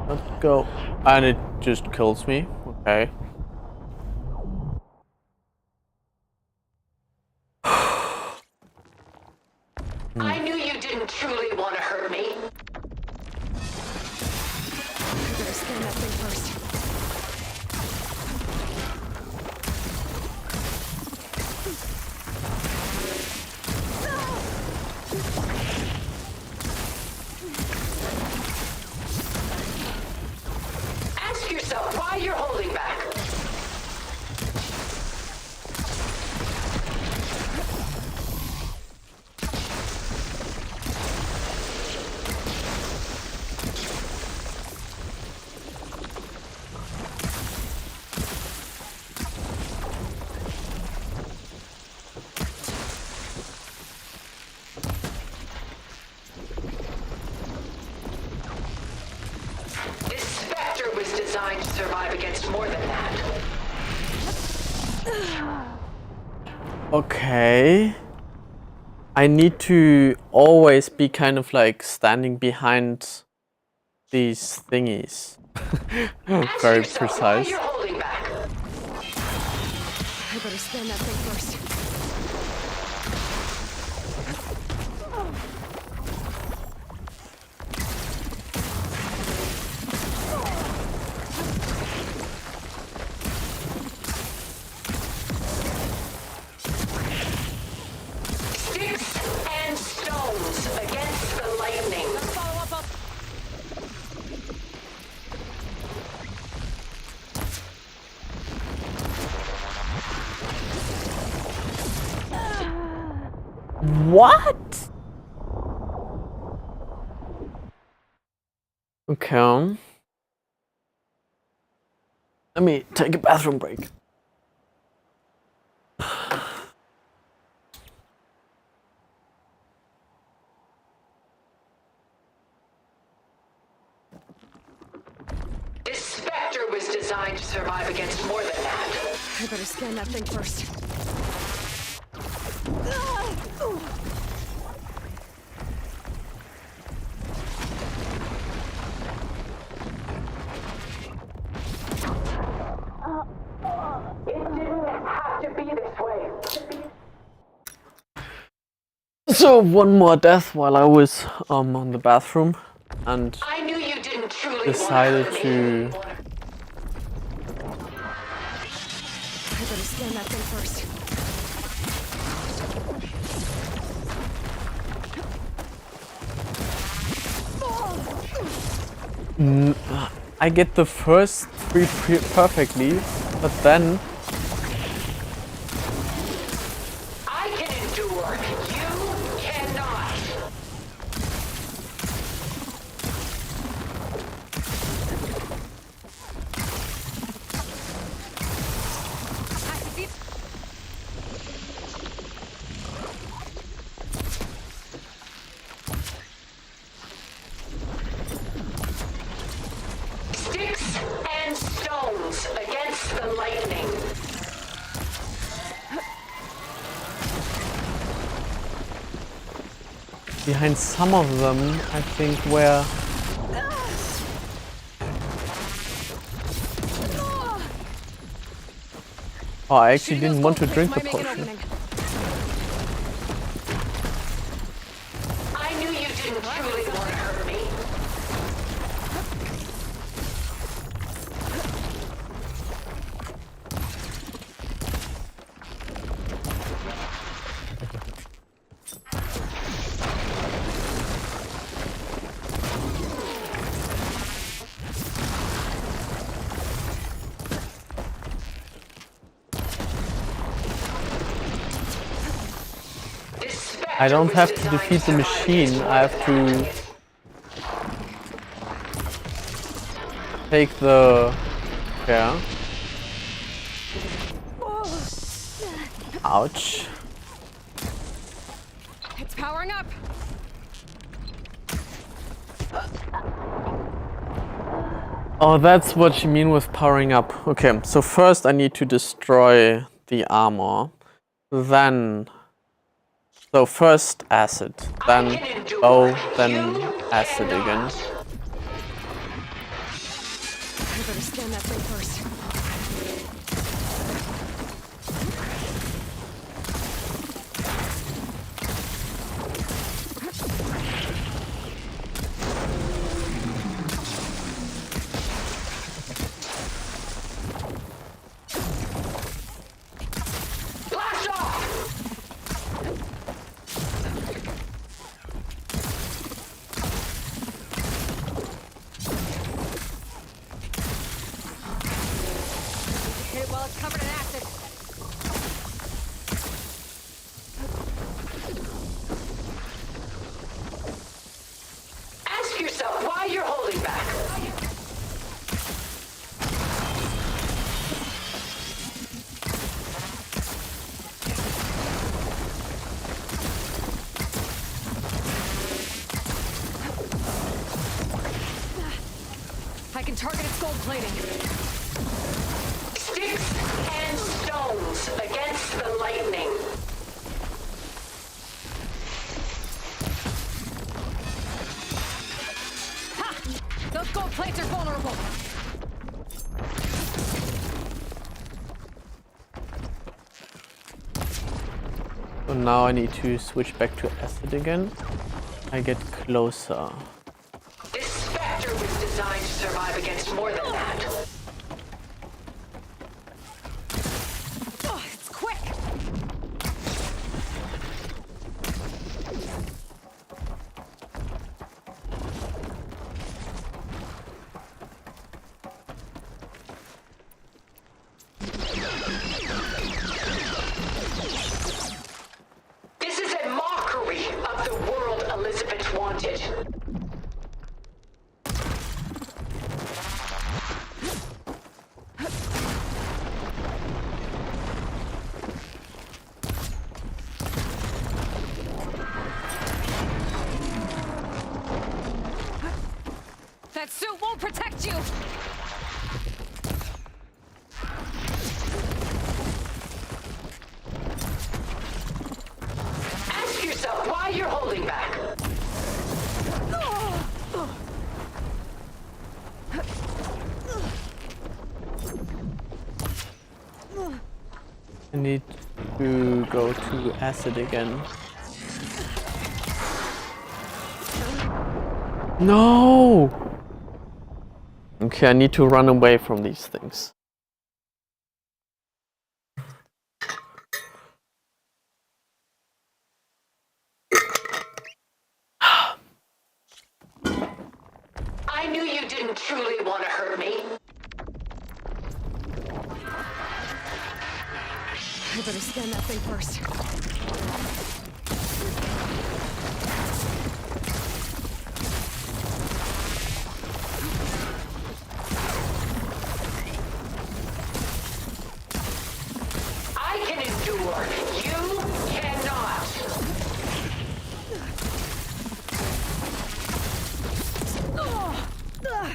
Let's go. And it just kills me. Okay. I knew you didn't truly want to hurt me. You better scan that thing first. Ask yourself why you're holding back. This Spectre was designed to survive against more than that. Okay. I need to always be kind of like standing behind these thingies. Very precise. You're holding back. I better scan that thing first. Sticks and stones against the lightning. Follow up. What? Okay. Let me take a bathroom break. This Spectre was designed to survive against more than that. I better scan that thing first. It didn't have to be this way. So one more death while I was on the bathroom, and I knew you didn't truly decided want to I better scan that thing first. I get the first three perfectly, but then I can endure. You cannot. Sticks and stones against the lightning. behind some of them, I think, where oh, I actually didn't want to drink the potion. I knew you didn't truly want to hurt me. I don't have to defeat the machine, I have to take the... yeah. Ouch. It's powering up. Oh, that's what you mean with powering up. Okay, so first I need to destroy the armor. Then... so first acid, then then acid again. I better scan that thing first. It's covered in acid. Ask yourself why you're holding back. I can target its gold plating. Sticks and stones against the lightning. Ha! Those gold plates are vulnerable. So now I need to switch back to acid again. I get closer. This Spectre was designed to survive against more than that. Oh, it's quick. This is a mock That suit won't protect you! Ask yourself why you're holding back. I need to go to acid again. No! Okay, I need to run away from these things. I knew you didn't truly want to hurt me. I better scan that thing first. I can endure. You cannot.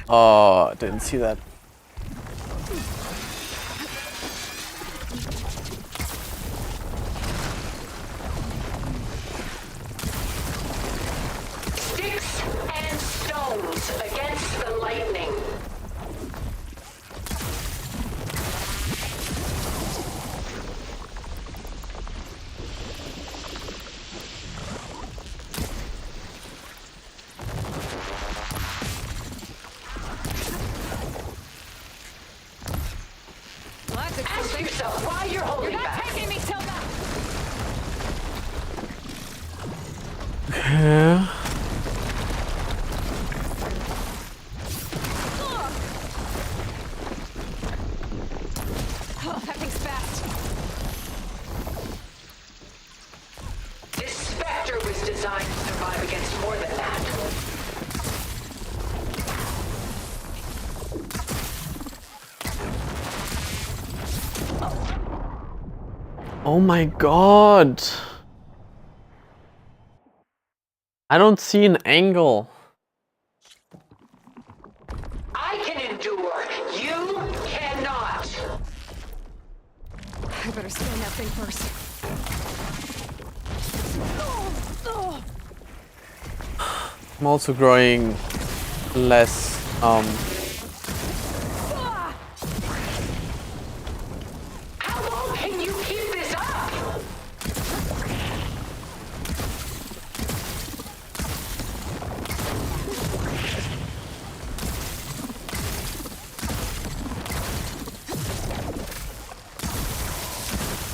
Oh, didn't see that. Sticks and stones against the lightning. Ask yourself why you're holding back. You're not taking me, Tilda! Okay. Oh, that thing's fast. This Spectre was designed to survive against more than that. Oh my god! I don't see an angle. I can endure. You cannot. I better scan that thing first. I'm also growing less How long can you keep this up?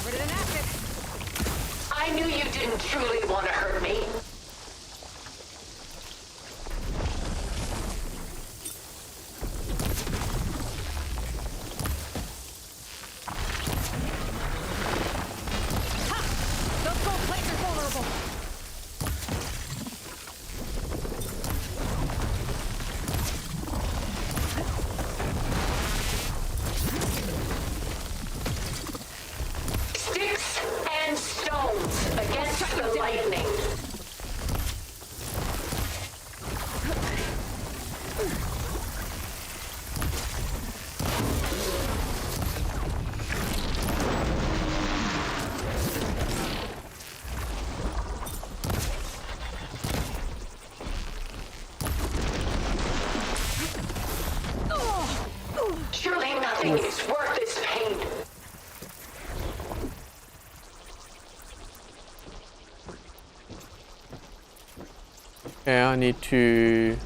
Covered in acid. I knew you didn't truly want to hurt me. Those gold plates are vulnerable. Sticks and stones against the lightning. Surely nothing is worth this pain. Okay, I need to...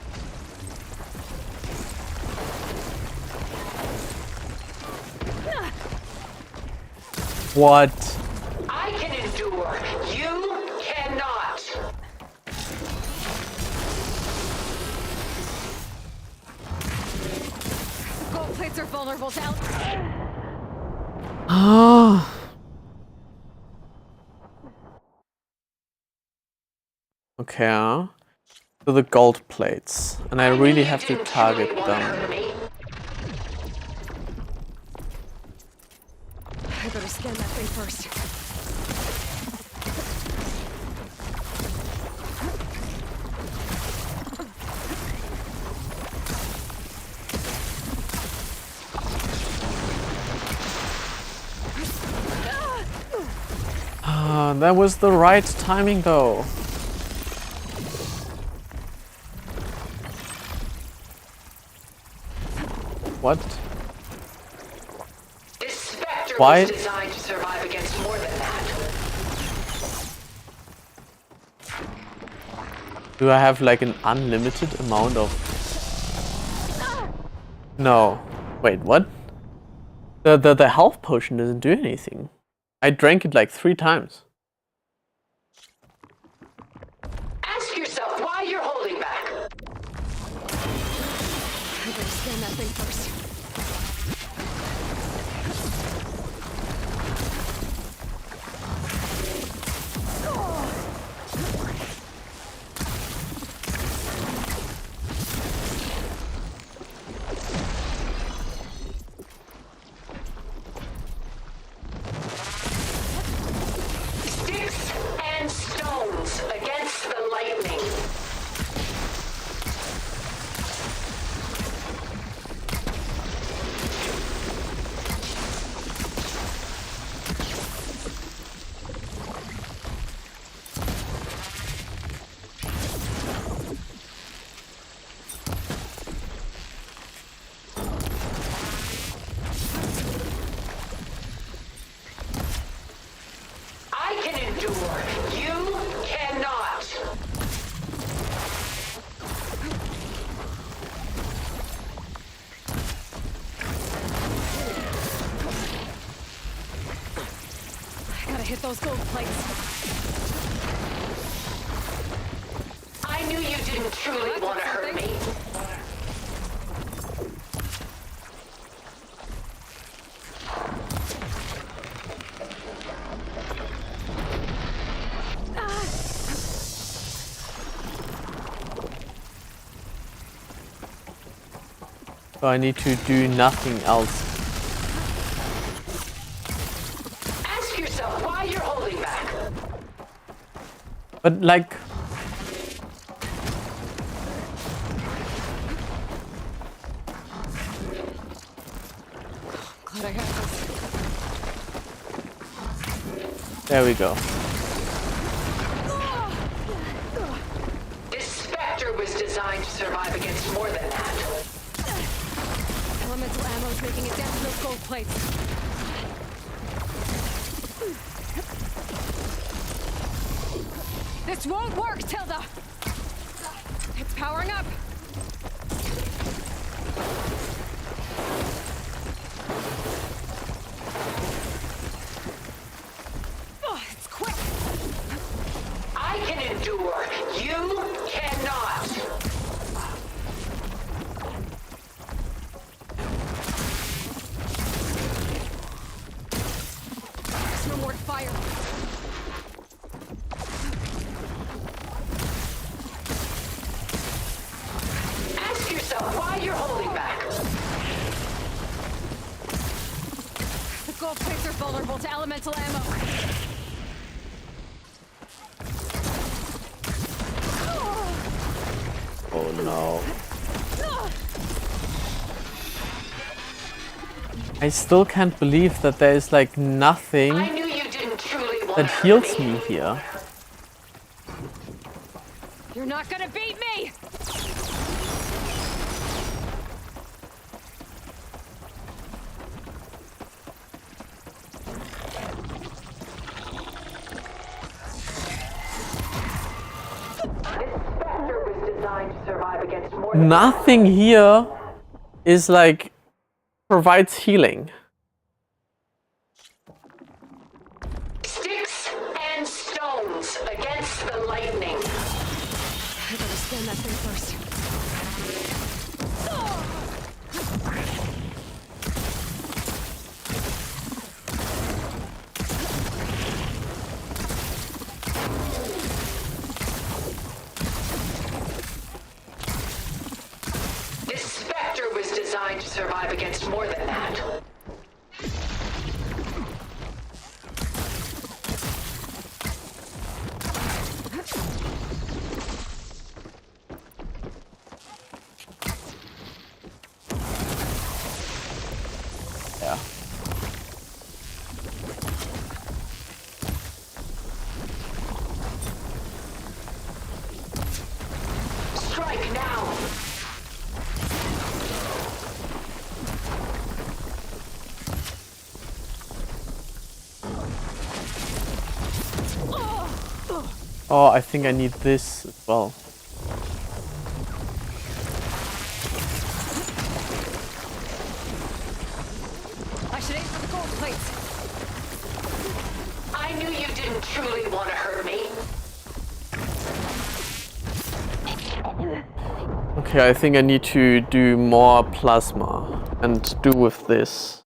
What? I can endure. You cannot. Gold plates are vulnerable down. Ah. Okay. To the gold plates. And I really have to target them. I better scan that thing first. That was the right timing though. What? This Spectre Why? was designed to survive against more than that. Do I have like an unlimited amount of... No. Wait, what? The health potion doesn't do anything. I drank it like 3 times. Ask yourself why you're holding back. I better scan that thing first. Sticks and stones against the lightning. I can endure. You cannot. I gotta hit those gold plates. I knew you didn't truly want to hurt me. So I need to do nothing else. Ask yourself why you're holding back. But like... Glad I have this. There we go. This Spectre was designed to survive against more than that. Elemental ammo's making it down to those gold plates. This won't work, Tilda! It's powering up! Oh, it's quick! I can endure. You cannot. There's no more fire. Ask yourself why you're holding back. The gold plates are vulnerable to elemental ammo. Oh no. I still can't believe that there is like nothing I knew you didn't truly want that to heals hurt me. me here. You're not gonna beat me! Spectre was designed to survive against more. Nothing here is like provides healing. Sticks and stones against the lightning. I gotta scan that thing first. This Spectre was designed to survive against more than that. Yeah. Oh, I think I need this as well. I should aim for the gold plates. I knew you didn't truly want to hurt me. Okay, I think I need to do more plasma and do with this.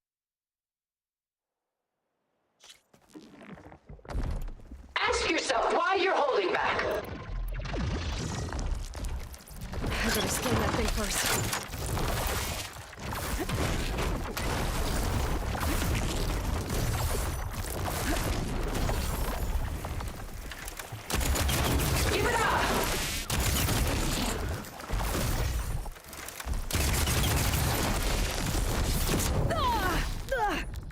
Ask yourself why you're holding back. I better scan that thing first. Give it up!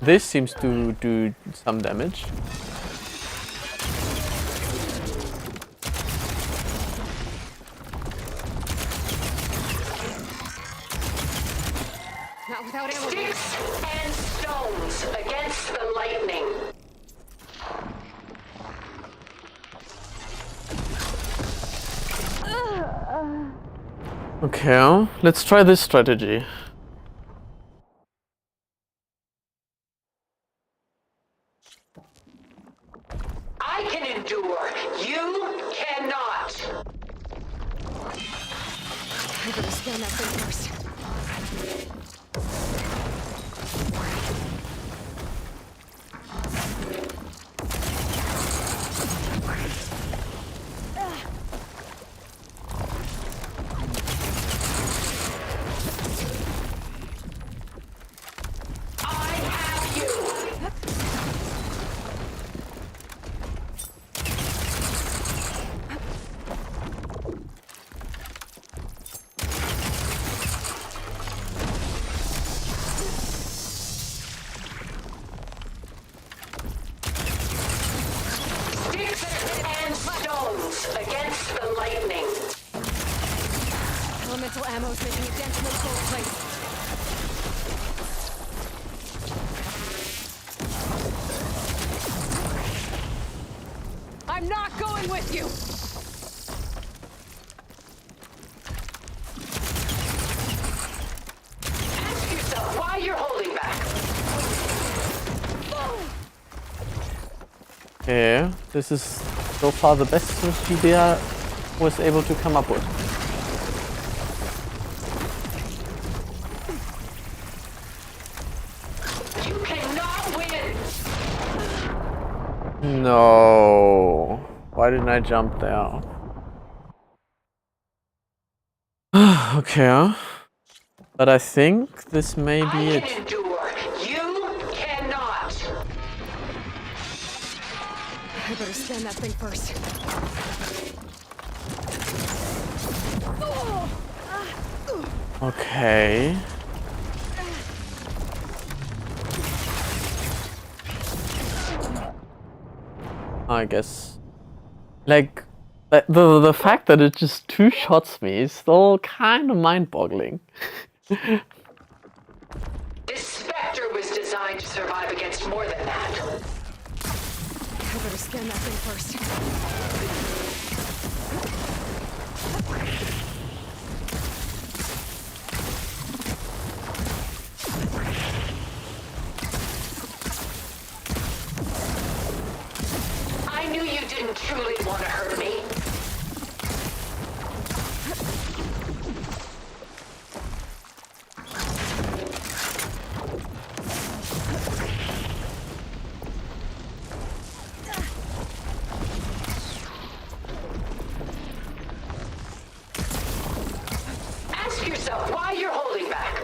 This seems to do some damage. Not without ammo. Sticks and stones against the lightning. Okay, let's try this strategy. I can endure. You cannot. I better scan that thing first. Against the lightning. Elemental ammo is making a dent in those gold plates. I'm not going with you! Ask yourself why you're holding back. Okay, this is so far the best strategy I was able to come up with. You cannot win. No. Why didn't I jump there? Okay. But I think this may be it. Endure. You cannot. I better scan that thing first. Okay. I guess. Like, the fact that it just two shots me is still kind of mind-boggling. This Spectre was designed to survive against more than that. I better scan that thing first. I knew you didn't truly want to hurt me. Ask yourself why you're holding back.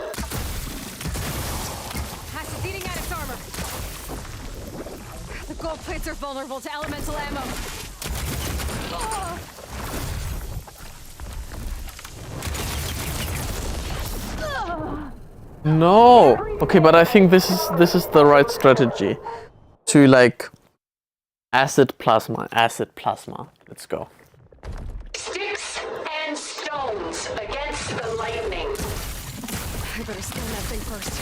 Hatch is eating at its armor. The gold plates are vulnerable to elemental ammo. No. Okay, but I think this is the right strategy to like acid plasma. Let's go. Sticks and stones against the lightning. I better scan that thing first.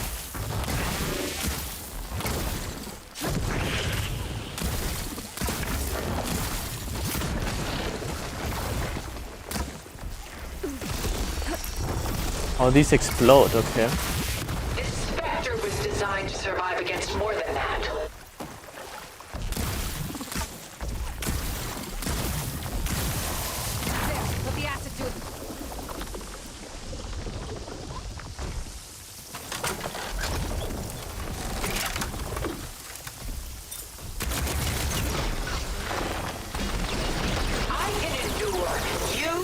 Oh, these explode, okay. This Spectre was designed to survive against more than that. There, let the acid do it. I can endure. You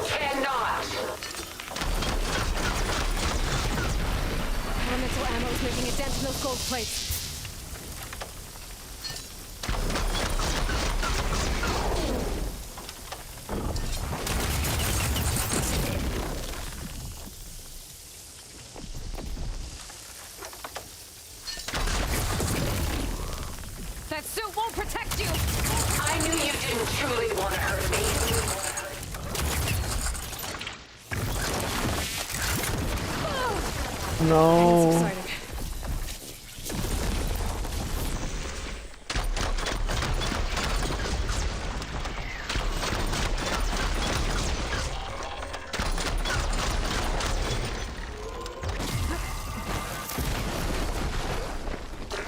cannot. Elemental ammo is making a dent in those gold plates. That suit won't protect you! I knew you didn't truly want to hurt me. No. Exciting.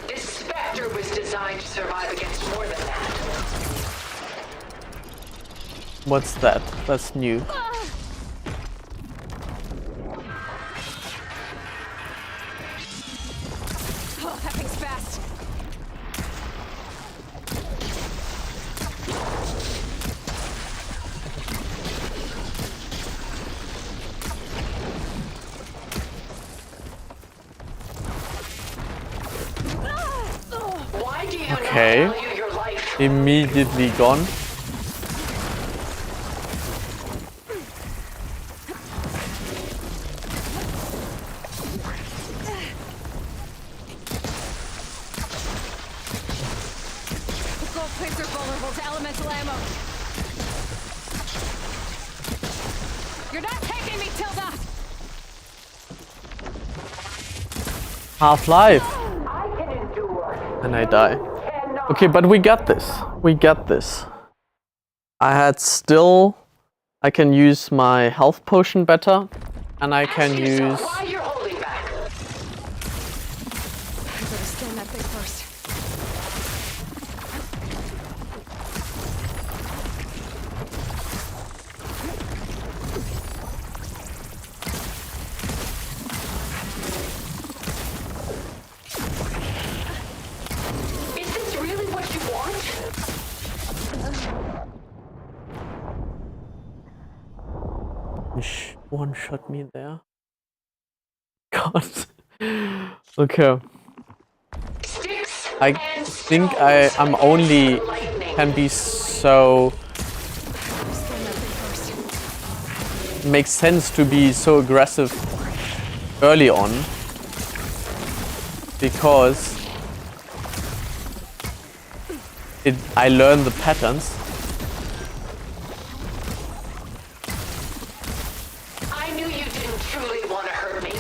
This Spectre was designed to survive against more than that. What's that? That's new. Oh, that thing's fast. Why do you Okay. not value your life? Immediately gone. The gold plates are vulnerable to elemental ammo. You're not taking me, Tilda! Half-Life. And I die. Okay, but we got this. We got this. I can use my health potion better, and I can use... Why you're holding back? I better scan that thing first. Is this really what you want? One shot me there. God. Okay. I think I'm only can be so... Makes sense to be so aggressive early on. Because I learn the patterns. I knew you didn't truly want to hurt me.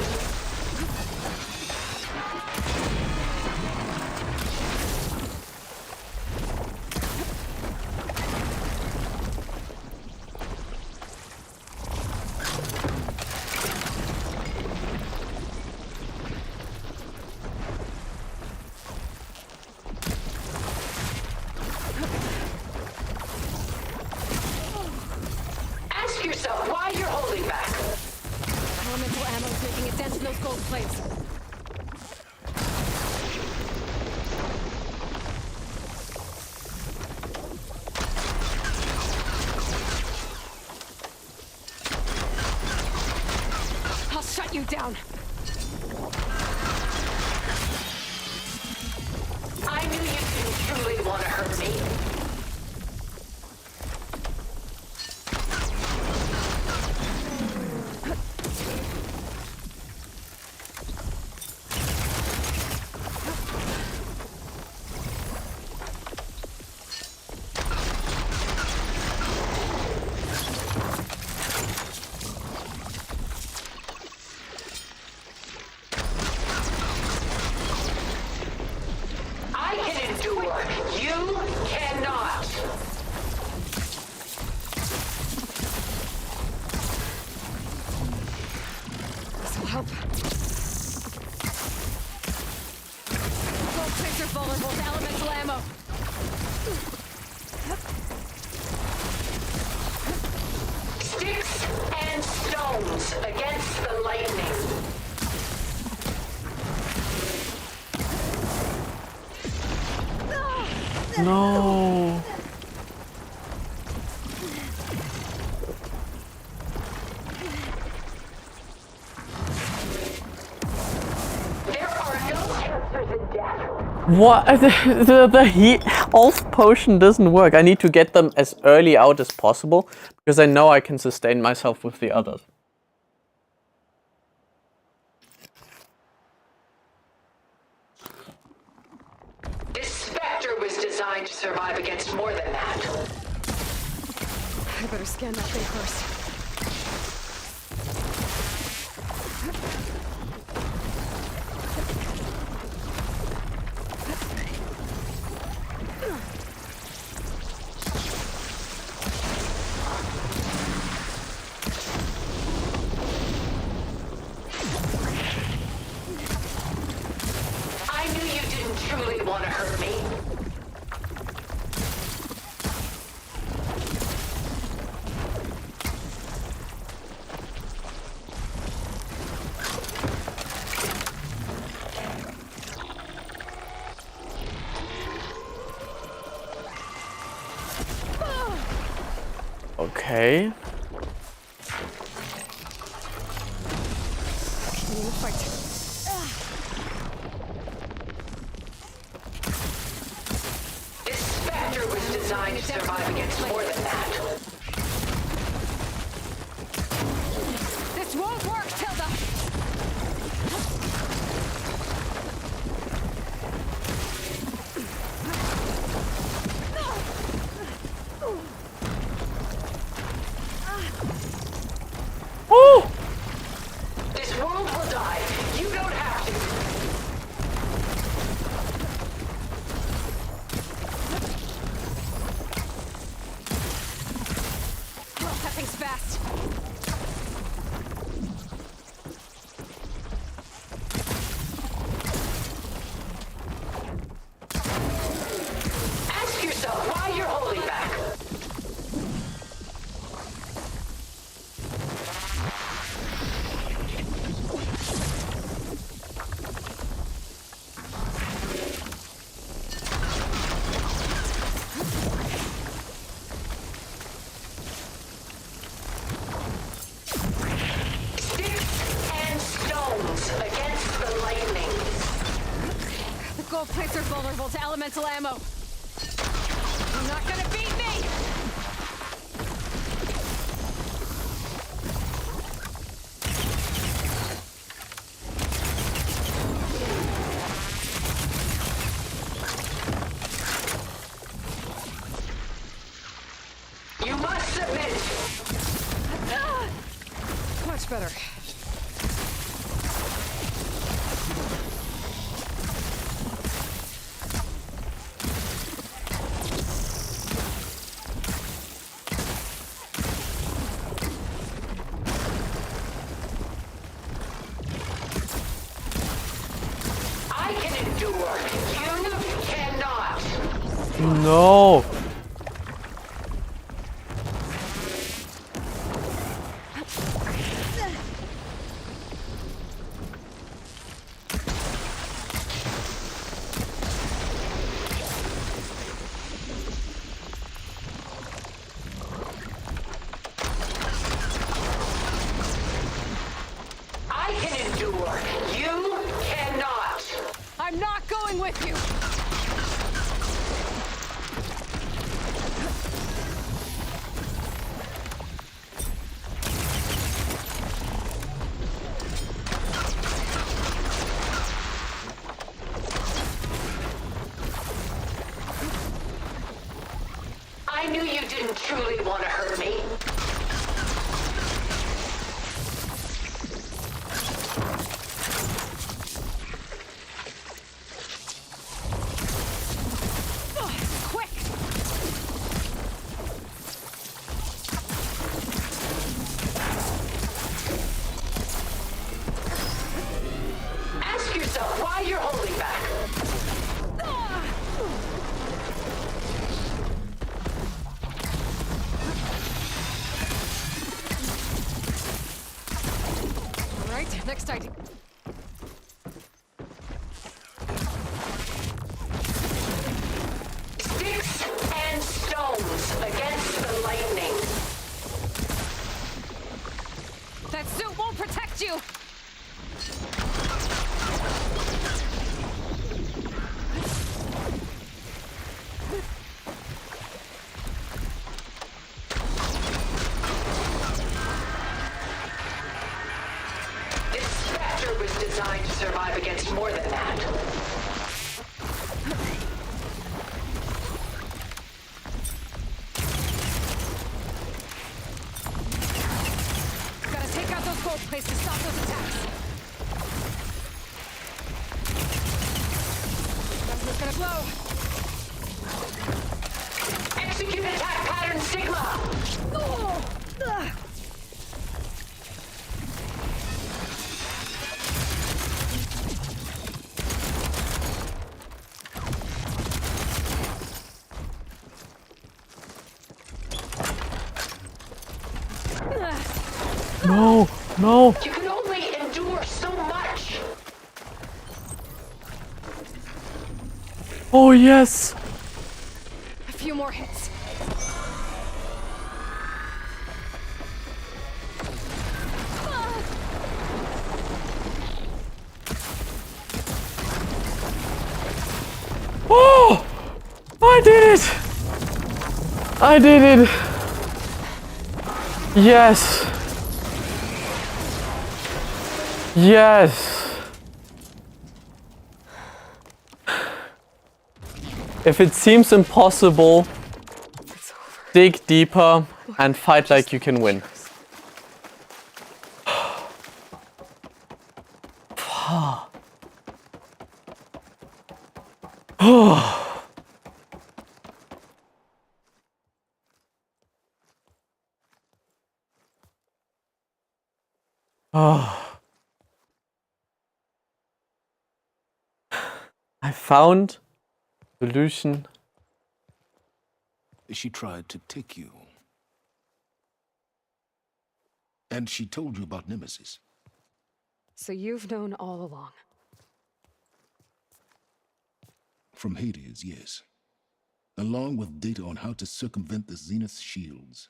Ask yourself why you're holding back. Elemental ammo is making a dent in those gold plates. I'll shut you down. I knew you didn't truly want to hurt me. I can endure. You cannot. help. Gold plates are vulnerable to elemental ammo. Sticks and stones against the lightning. No. There are no answers in death. What? The health potion doesn't work. I need to get them as early out as possible because I know I can sustain myself with the others. This Spectre was designed to survive against more than that. I better scan that thing first. I knew you didn't truly want to hurt me. Okay. Continuing the fight. This Spectre was designed to survive against more than that. This won't work, Tilda! Oh! This world will die. You don't have to. Oh, that thing's fast. Ask yourself why you're holding back. Sticks and stones against the lightning. The gold plates are vulnerable to elemental ammo. You're not gonna beat me! You must submit. Much better. I can endure. You cannot. No. I can endure. You cannot. I'm not going with you! I knew you didn't truly want to hurt me. Quick! Next idea. Sticks and stones against the lightning. That suit won't protect you! This Spectre was designed to survive against more than that. Gotta take out those gold plates to stop those attacks. Plasma's gonna blow. Execute attack pattern Sigma! Oh! Ugh. No, no. You can only endure so much. Oh, yes. A few more hits. Oh, I did it. I did it. Yes. Yes. If it seems impossible, dig deeper and fight like you can win. I found solution. She tried to take you. And she told you about Nemesis. So you've known all along. From Hades, yes. Along with data on how to circumvent the Zenith shields.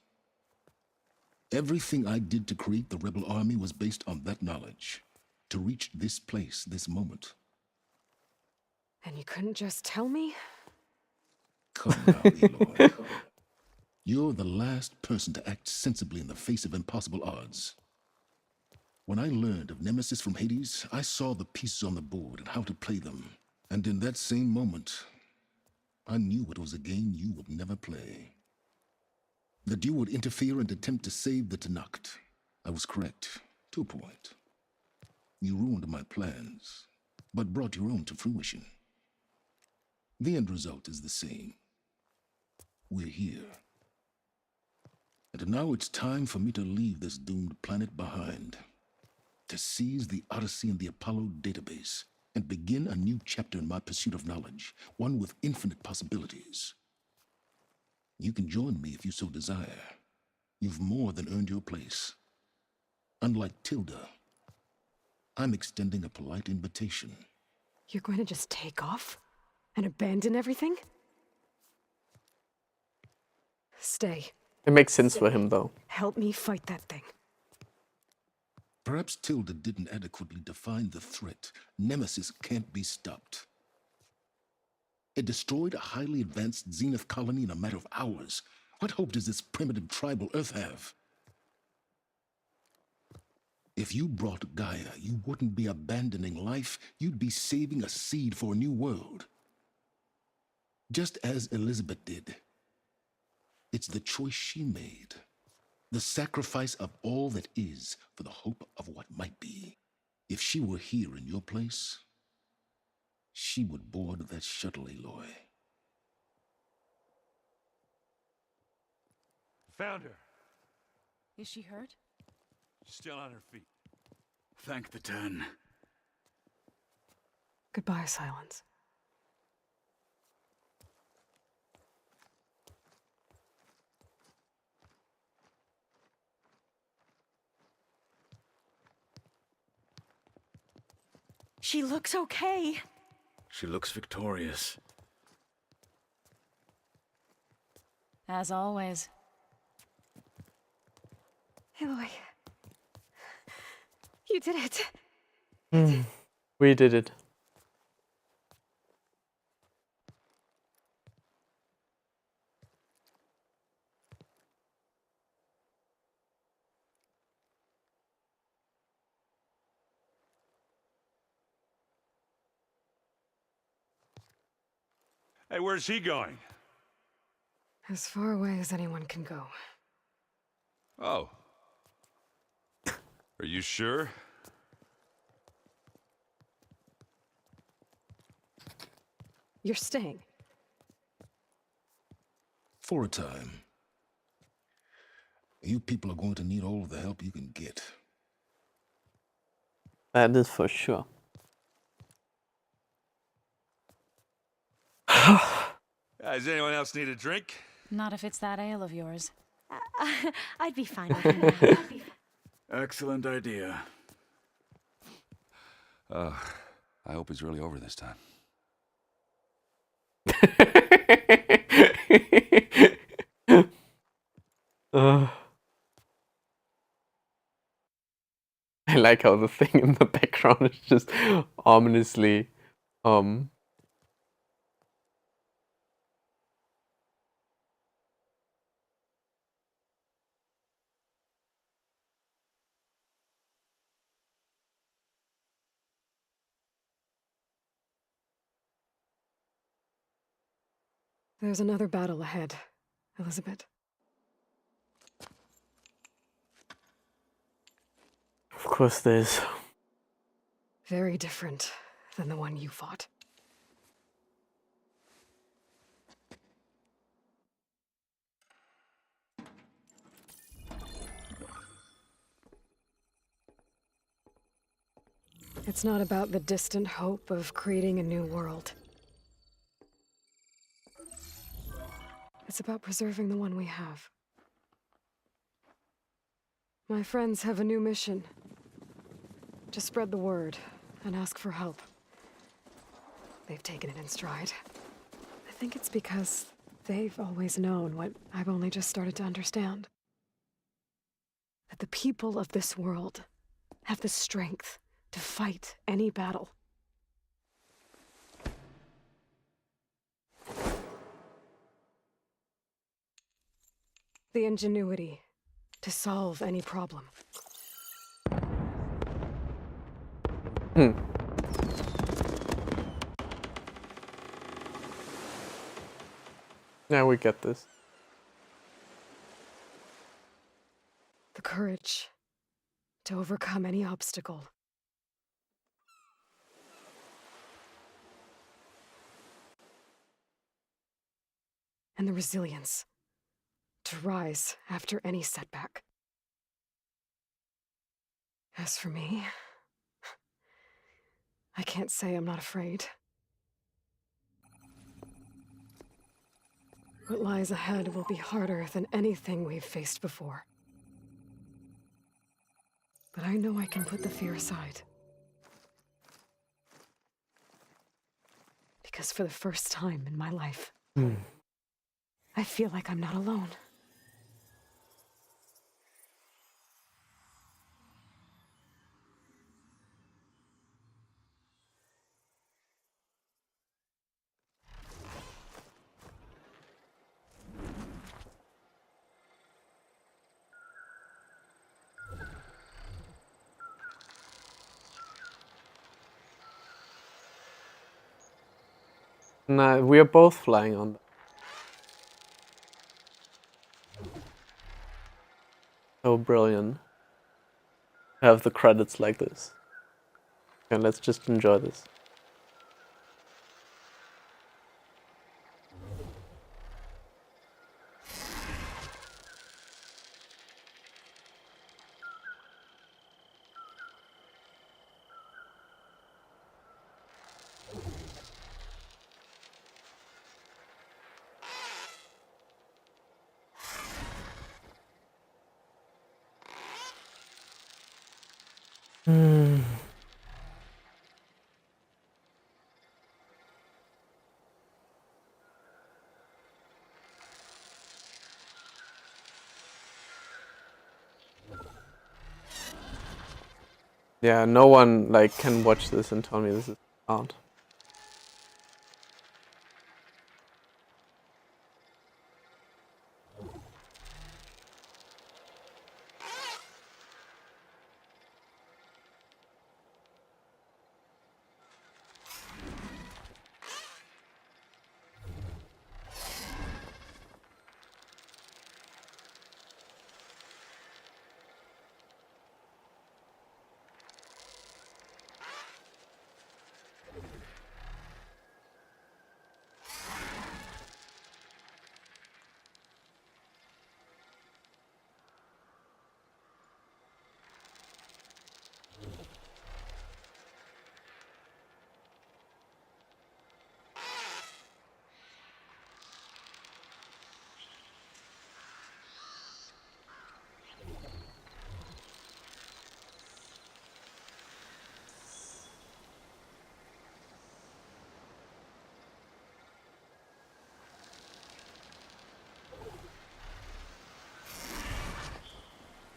Everything I did to create the rebel army was based on that knowledge. To reach this place, this moment. And you couldn't just tell me? Come now, Aloy. You're the last person to act sensibly in the face of impossible odds. When I learned of Nemesis from Hades, I saw the pieces on the board and how to play them. And in that same moment, I knew it was a game you would never play. That you would interfere and attempt to save the Tenakth. I was correct, to a point. You ruined my plans, but brought your own to fruition. The end result is the same. We're here. And now it's time for me to leave this doomed planet behind. To seize the Odyssey and the Apollo database, and begin a new chapter in my pursuit of knowledge, one with infinite possibilities. You can join me if you so desire. You've more than earned your place. Unlike Tilda, I'm extending a polite invitation. You're going to just take off? And abandon everything? Stay. It makes sense for him, though. Help me fight that thing. Perhaps Tilda didn't adequately define the threat. Nemesis can't be stopped. It destroyed a highly advanced Zenith colony in a matter of hours. What hope does this primitive tribal Earth have? If you brought Gaia, you wouldn't be abandoning life, you'd be saving a seed for a new world. Just as Elizabeth did. It's the choice she made. The sacrifice of all that is for the hope of what might be. If she were here in your place, she would board that shuttle, Aloy. Found her. Is she hurt? Still on her feet. Thank the Ten. Goodbye, Silence. She looks okay. She looks victorious. As always. Aloy. You did it. We did it. Hey, where's he going? As far away as anyone can go. Oh. Are you sure? You're staying. For a time. You people are going to need all of the help you can get. That is for sure. Does anyone else need a drink? Not if it's that ale of yours. I'd be fine with him. Excellent idea. I hope it's really over this time. I like how the thing in the background is just ominously There's another battle ahead, Elizabeth. Of course there's. Very different than the one you fought. It's not about the distant hope of creating a new world. It's about preserving the one we have. My friends have a new mission. To spread the word and ask for help. They've taken it in stride. I think it's because they've always known what I've only just started to understand. That the people of this world have the strength to fight any battle. The ingenuity to solve any problem. Now we get this. The courage to overcome any obstacle. And the resilience to rise after any setback. As for me, I can't say I'm not afraid. What lies ahead will be harder than anything we've faced before. But I know I can put the fear aside. Because for the first time in my life, I feel like I'm not alone. No, we are both flying on. So brilliant. Have the credits like this. And let's just enjoy this. Yeah, no one like can watch this and tell me this is art.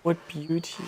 What beauty.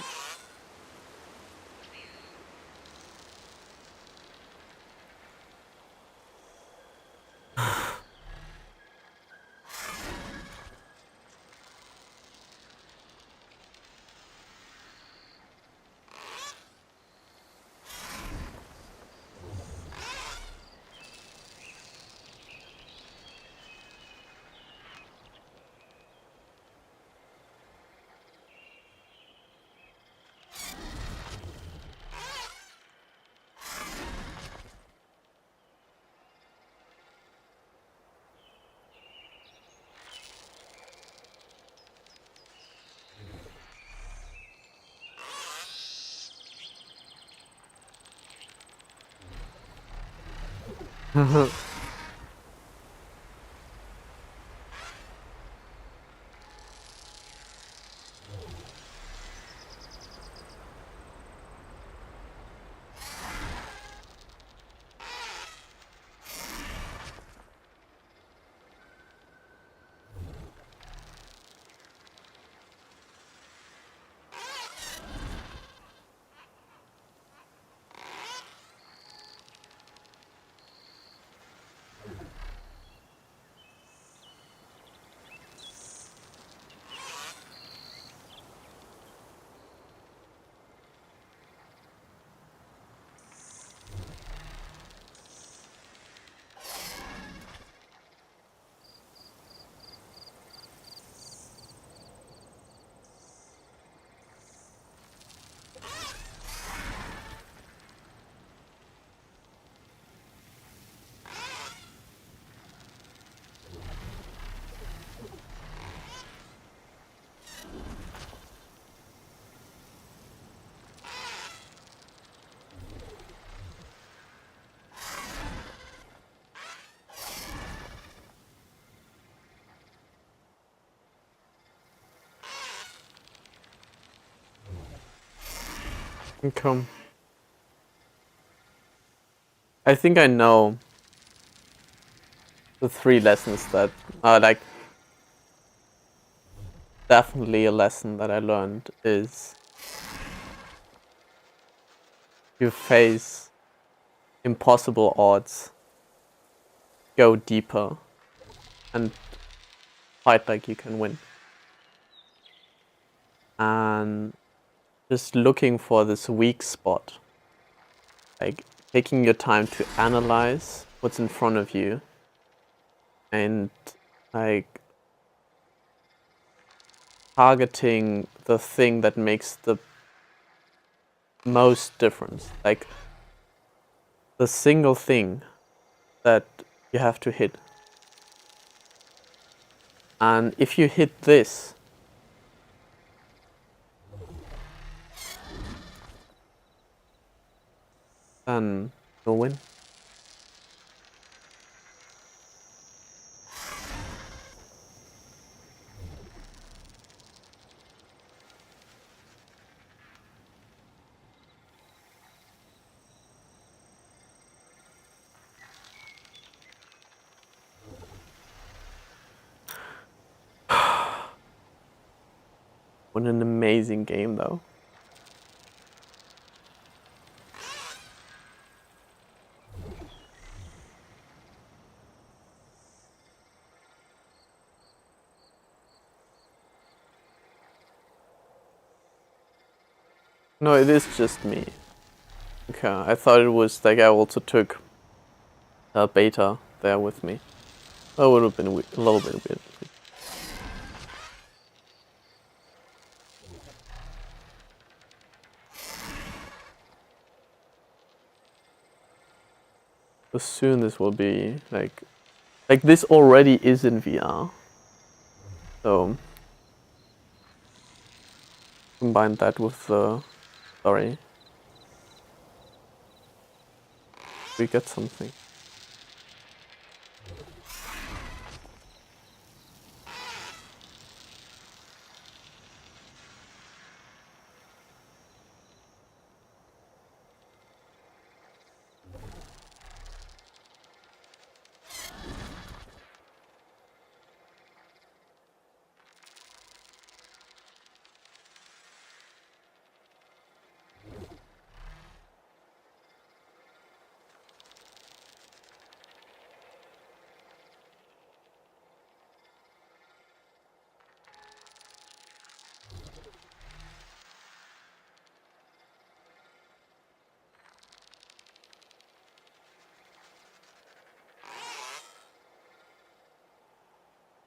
Okay. I think I know the 3 lessons that are like definitely a lesson that I learned is you face impossible odds, go deeper, and fight like you can win. And just looking for this weak spot, like taking your time to analyze what's in front of you and like targeting the thing that makes the most difference, like the single thing that you have to hit. And if you hit this, then you'll win. What an amazing game, though. No, it is just me. Okay, I thought it was like I also took Beta there with me. That would have been a little bit weird. But soon this will be like this already is in VR. So combine that with the story. We get something.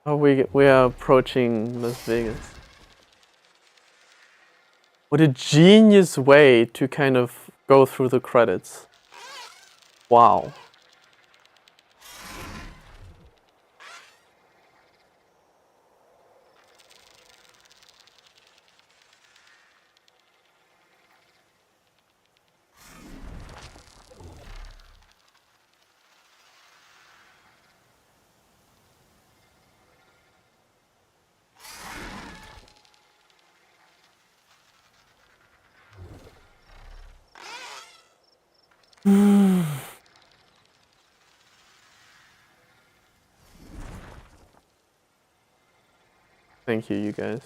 Oh, we are approaching Las Vegas. What a genius way to kind of go through the credits. Wow. Thank you, you guys.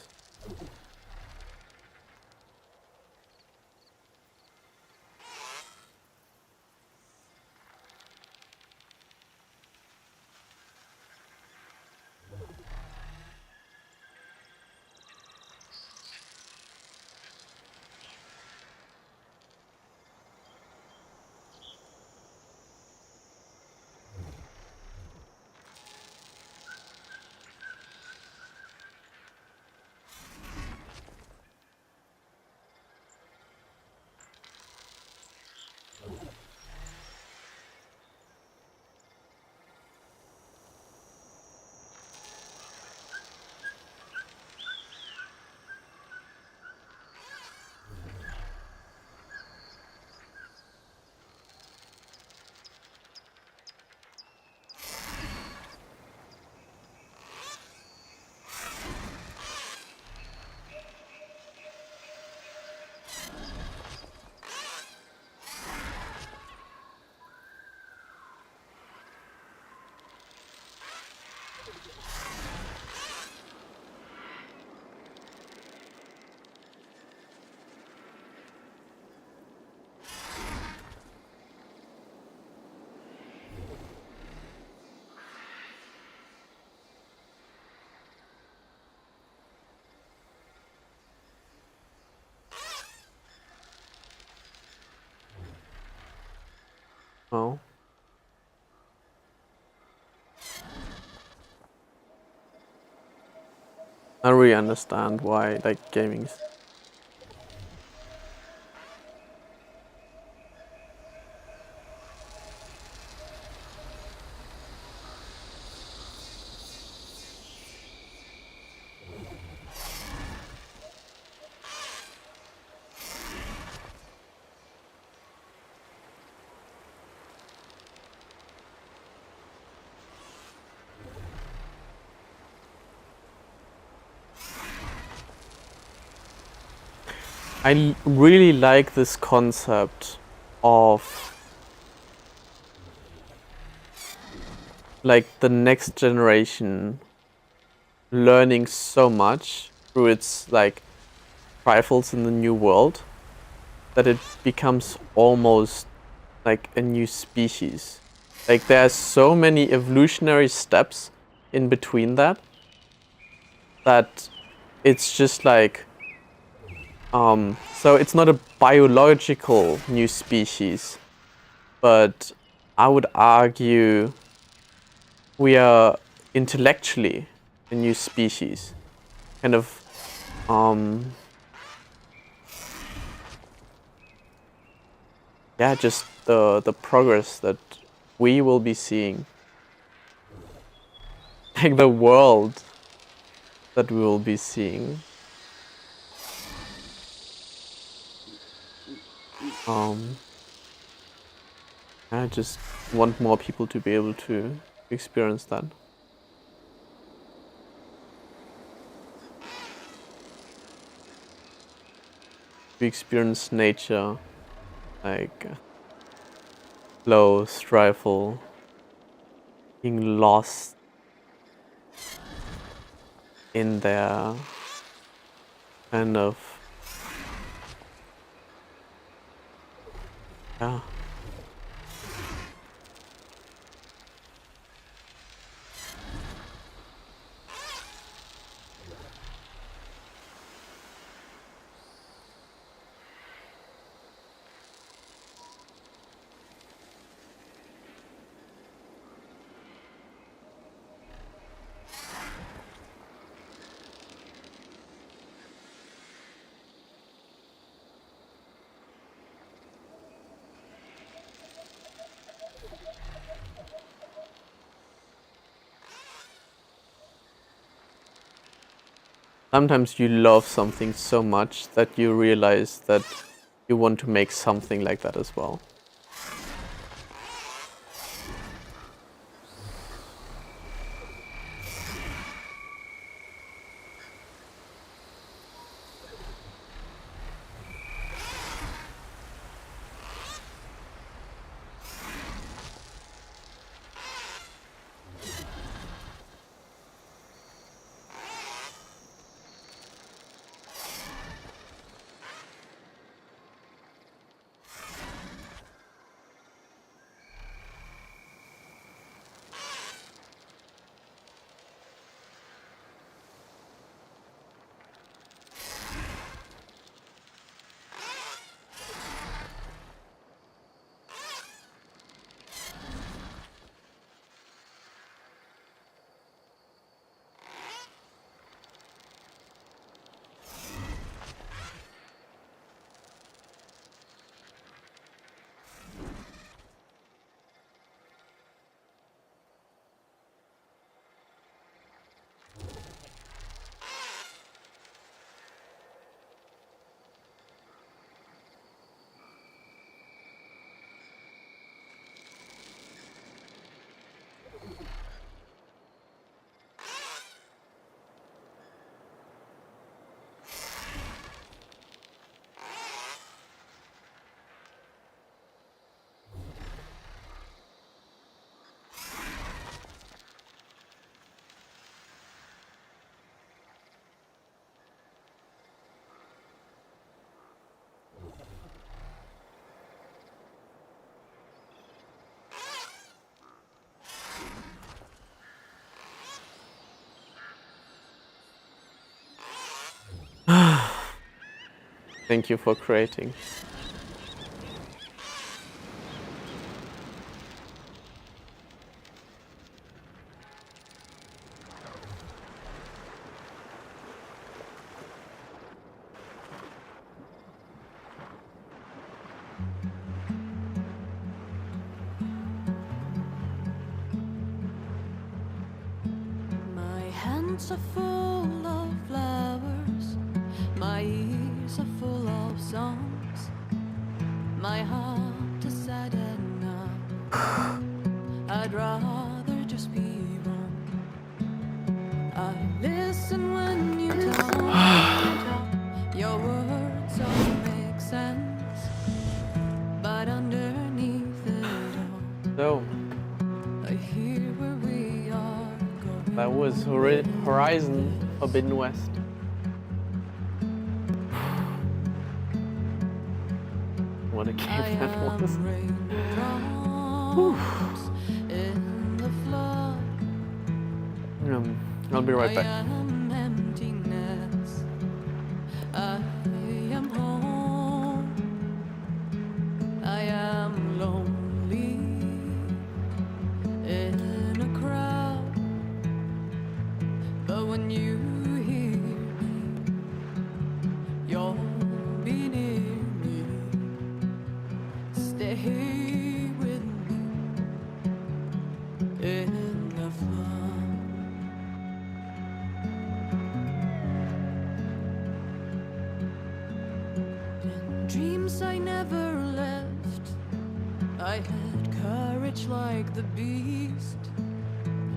Oh. I don't really understand why like gaming's. I really like this concept of like the next generation learning so much through its like trifles in the new world that it becomes almost like a new species. Like there are so many evolutionary steps in between that it's just like So it's not a biological new species, but I would argue we are intellectually a new species. Kind of, yeah, just the progress that we will be seeing. Like the world that we will be seeing. I just want more people to be able to experience that. We experience nature like slow, strifle, being lost in their kind of, yeah. Sometimes you love something so much that you realize that you want to make something like that as well. Thank you for creating. My hands are full of flowers, my ears are full of songs, my heart is sad and numb. I'd rather just be wrong. I listen when you talk, your words all make sense, but underneath it all, So I hear where we are going. that was Horizon Forbidden West. What a game that was. Whew. I'll be right back. You'll be near me. Stay with me in the flood. In dreams I never left. I had courage like the beast.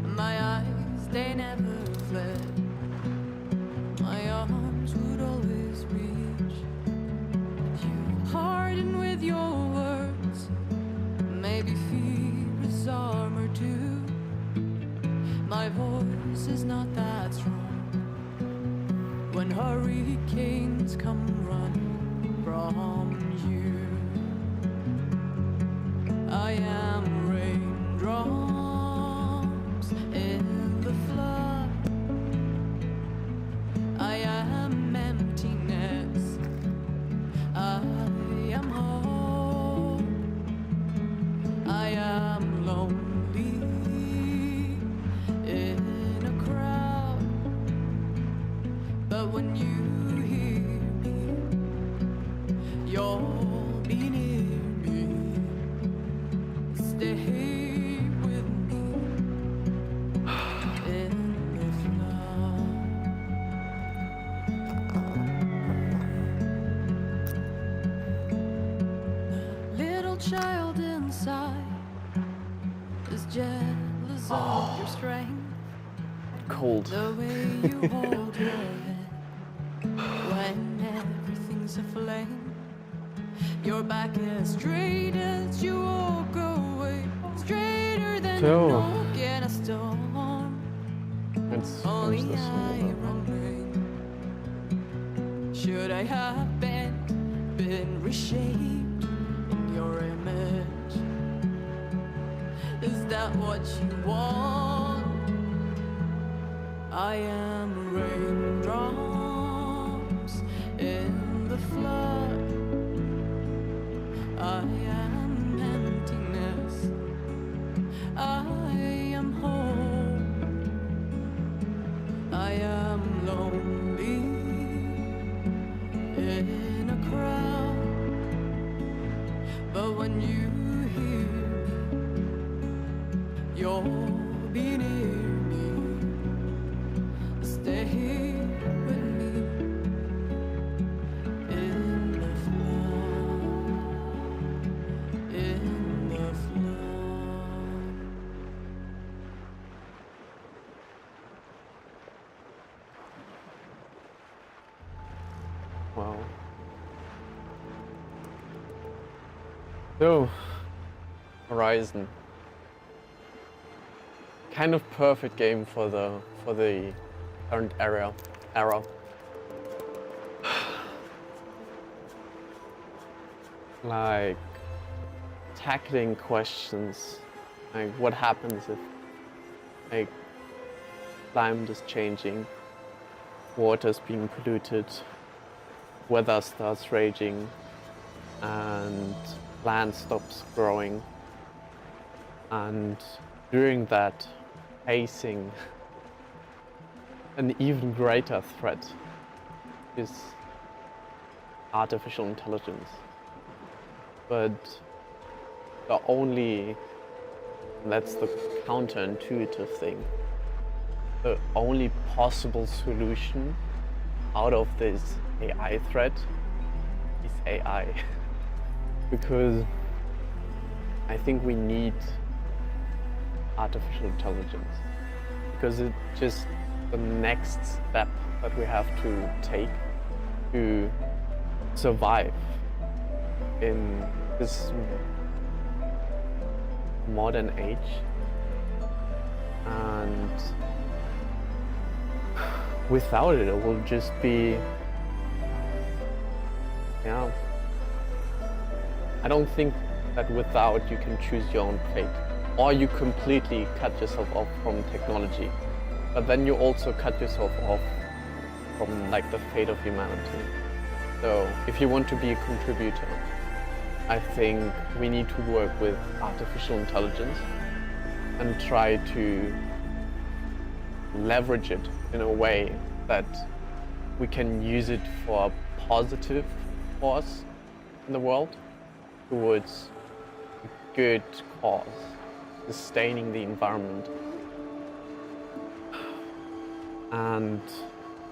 My eyes, they never fled. My arms would always reach. You harden with your words. Maybe fear is armor too. My voice is not that strong. When hurricanes come running from you, I am raindrops in the flood. I am emptiness. I am home. I am lonely in a crowd. But when you hear me, you'll be near me. Stay with me in the flood. The little child inside is jealous of your strength. Cold. The way you hold your head when everything's aflame. Your back as straight as you walk away, straighter than So, a dog in a storm. Let's Only finish this I one. remain. Should I have been reshaped in your image? Is that what you want? I am raindrops in the flood. I am emptiness. I am home. I am lonely in a crowd. But when you hear me, you'll be near me. Stay here with me in the flood. In the flood. Wow. So, Horizon. Kind of perfect game for the current era. Like tackling questions, like what happens if like climate is changing, water's being polluted, weather starts raging, and land stops growing, and during that facing an even greater threat is artificial intelligence. But that's the counterintuitive thing, the only possible solution out of this AI threat is AI. Because I think we need artificial intelligence. Because it's just the next step that we have to take to survive in this modern age. And without it, it will just be, yeah. I don't think that without you can choose your own fate, or you completely cut yourself off from technology. But then you also cut yourself off from like the fate of humanity. So if you want to be a contributor, I think we need to work with artificial intelligence and try to leverage it in a way that we can use it for a positive force in the world towards a good cause, sustaining the environment. And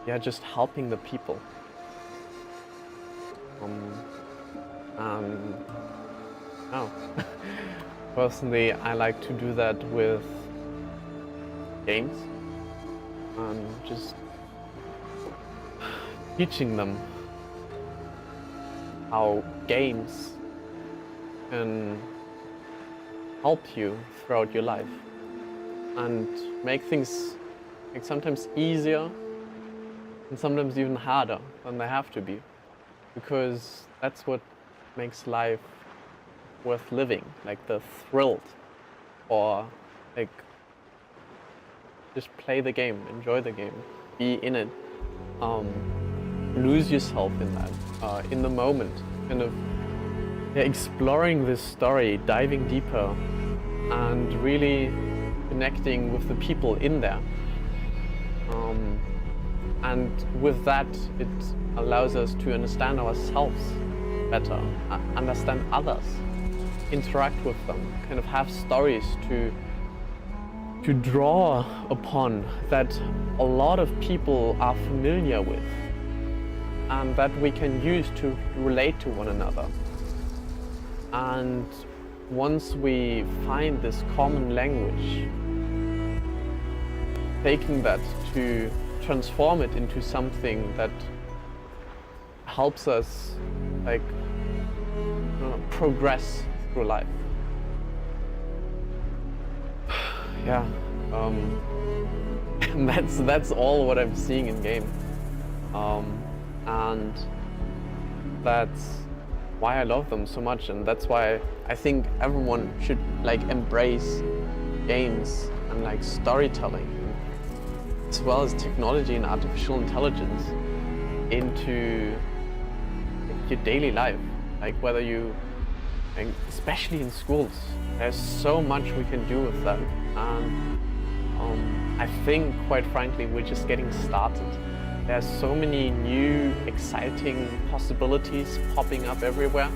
yeah, just helping the people. Oh. Personally, I like to do that with games and just teaching them how games can help you throughout your life and make things like sometimes easier and sometimes even harder than they have to be, because that's what makes life worth living, like the thrill, or like just play the game, enjoy the game, be in it, lose yourself in that, in the moment, kind of exploring this story, diving deeper and really connecting with the people in there. And with that, it allows us to understand ourselves better, understand others, interact with them, kind of have stories to draw upon that a lot of people are familiar with and that we can use to relate to one another. And once we find this common language, taking that to transform it into something that helps us like progress through life. Yeah, and that's all what I'm seeing in game, and that's why I love them so much, and that's why I think everyone should like embrace games and like storytelling, as well as technology and artificial intelligence, into your daily life. Like whether you, like, especially in schools, there's so much we can do with that. And I think, quite frankly, we're just getting started. There's so many new, exciting possibilities popping up everywhere.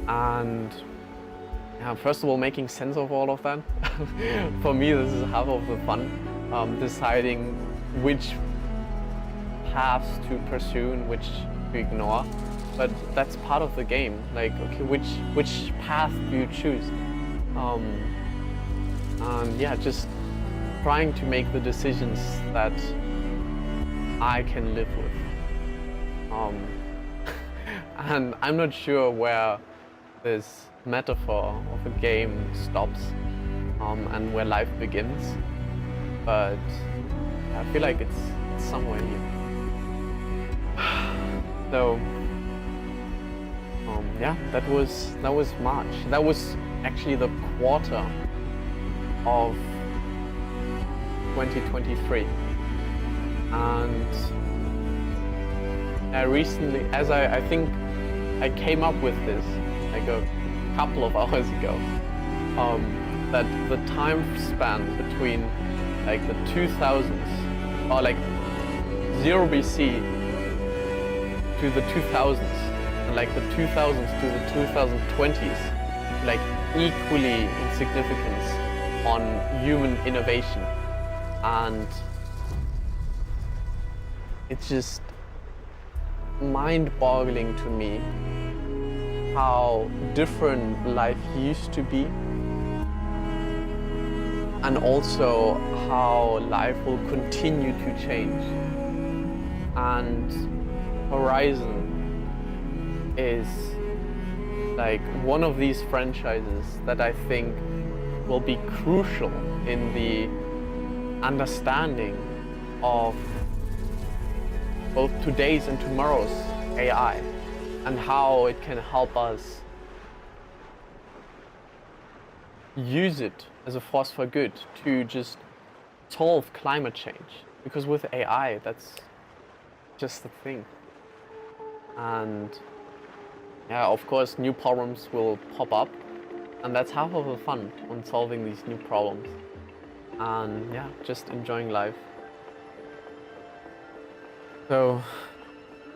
And yeah, first of all, making sense of all of that. For me, this is half of the fun. Deciding which paths to pursue and which to ignore. But that's part of the game. Like, okay, which path do you choose? And yeah, just trying to make the decisions that I can live with. And I'm not sure where this metaphor of a game stops and where life begins, but I feel like it's somewhere here. So yeah, that was March. That was actually the quarter of 2023. And I recently, I think I came up with this like a couple of hours ago, that the time span between like the 2000s, or like 0 BC to the 2000s, and like the 2000s to the 2020s, like equally in significance on human innovation. And it's just mind-boggling to me how different life used to be, and also how life will continue to change. And Horizon is like one of these franchises that I think will be crucial in the understanding of both today's and tomorrow's AI, and how it can help us use it as a force for good to just solve climate change. Because with AI, that's just the thing. And yeah, of course, new problems will pop up, and that's half of the fun on solving these new problems. And yeah, just enjoying life. So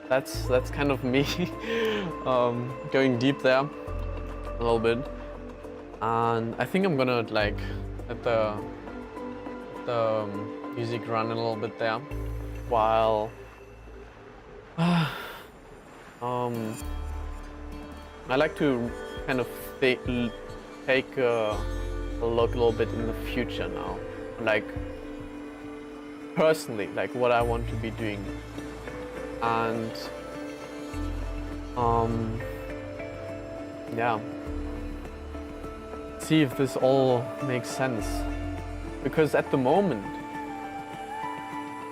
that's kind of me going deep there a little bit, and I think I'm gonna like let the music run a little bit there while I like to kind of take a look a little bit in the future now, like personally, like what I want to be doing, and yeah, see if this all makes sense, because at the moment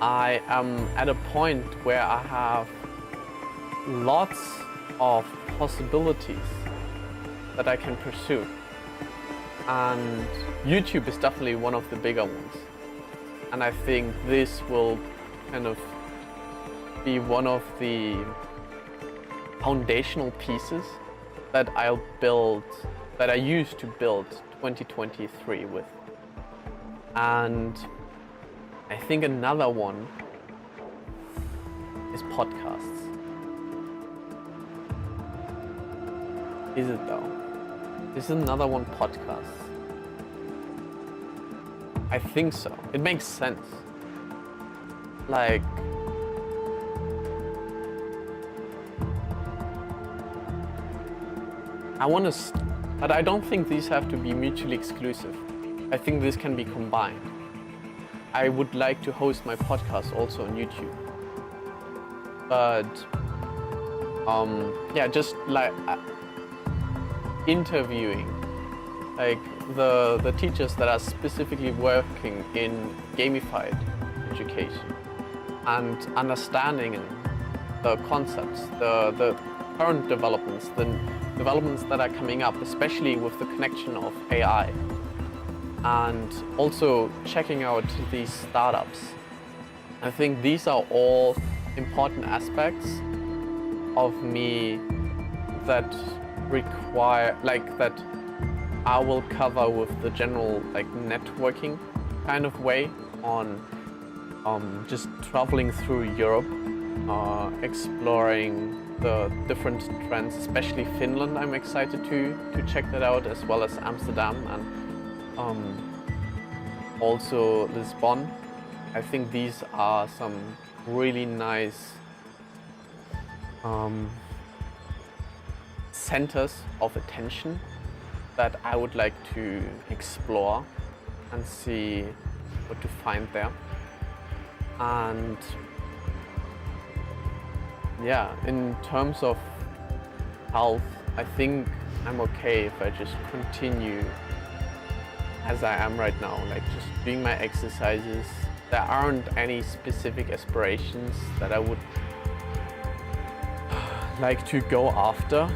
I am at a point where I have lots of possibilities that I can pursue, and YouTube is definitely one of the bigger ones, and I think this will kind of be one of the foundational pieces that I'll build, that I used to build 2023 with. And I think another one is podcasts. Is it though? Is another one podcasts? I think so. It makes sense. Like, I want to, but I don't think these have to be mutually exclusive. I think this can be combined. I would like to host my podcast also on YouTube. But, yeah, just like interviewing, like the teachers that are specifically working in gamified education and understanding the concepts, the current developments, the developments that are coming up, especially with the connection of AI, and also checking out these startups. I think these are all important aspects of me that require, like, that I will cover with the general, like, networking kind of way on just traveling through Europe, exploring the different trends, especially Finland. I'm excited to check that out, as well as Amsterdam and also Lisbon. I think these are some really nice centers of attention that I would like to explore and see what to find there. And yeah, in terms of health, I think I'm okay if I just continue as I am right now, like just doing my exercises. There aren't any specific aspirations that I would like to go after.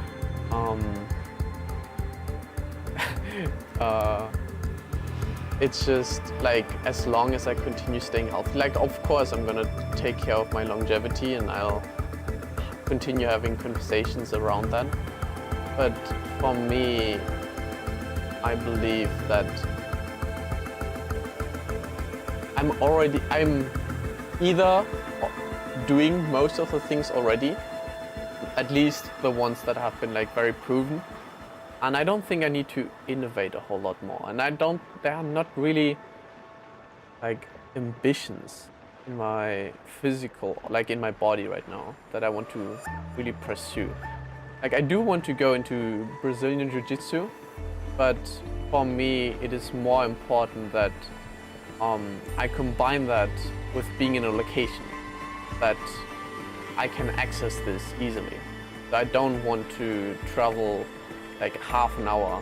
It's just like, as long as I continue staying healthy, like, of course I'm gonna take care of my longevity and I'll continue having conversations around that. But for me, I believe that I'm either doing most of the things already, at least the ones that have been like very proven, and I don't think I need to innovate a whole lot more. And there are not really like ambitions in my physical, like in my body right now, that I want to really pursue. Like, I do want to go into Brazilian Jiu-Jitsu, but for me it is more important that I combine that with being in a location that I can access this easily. I don't want to travel like half an hour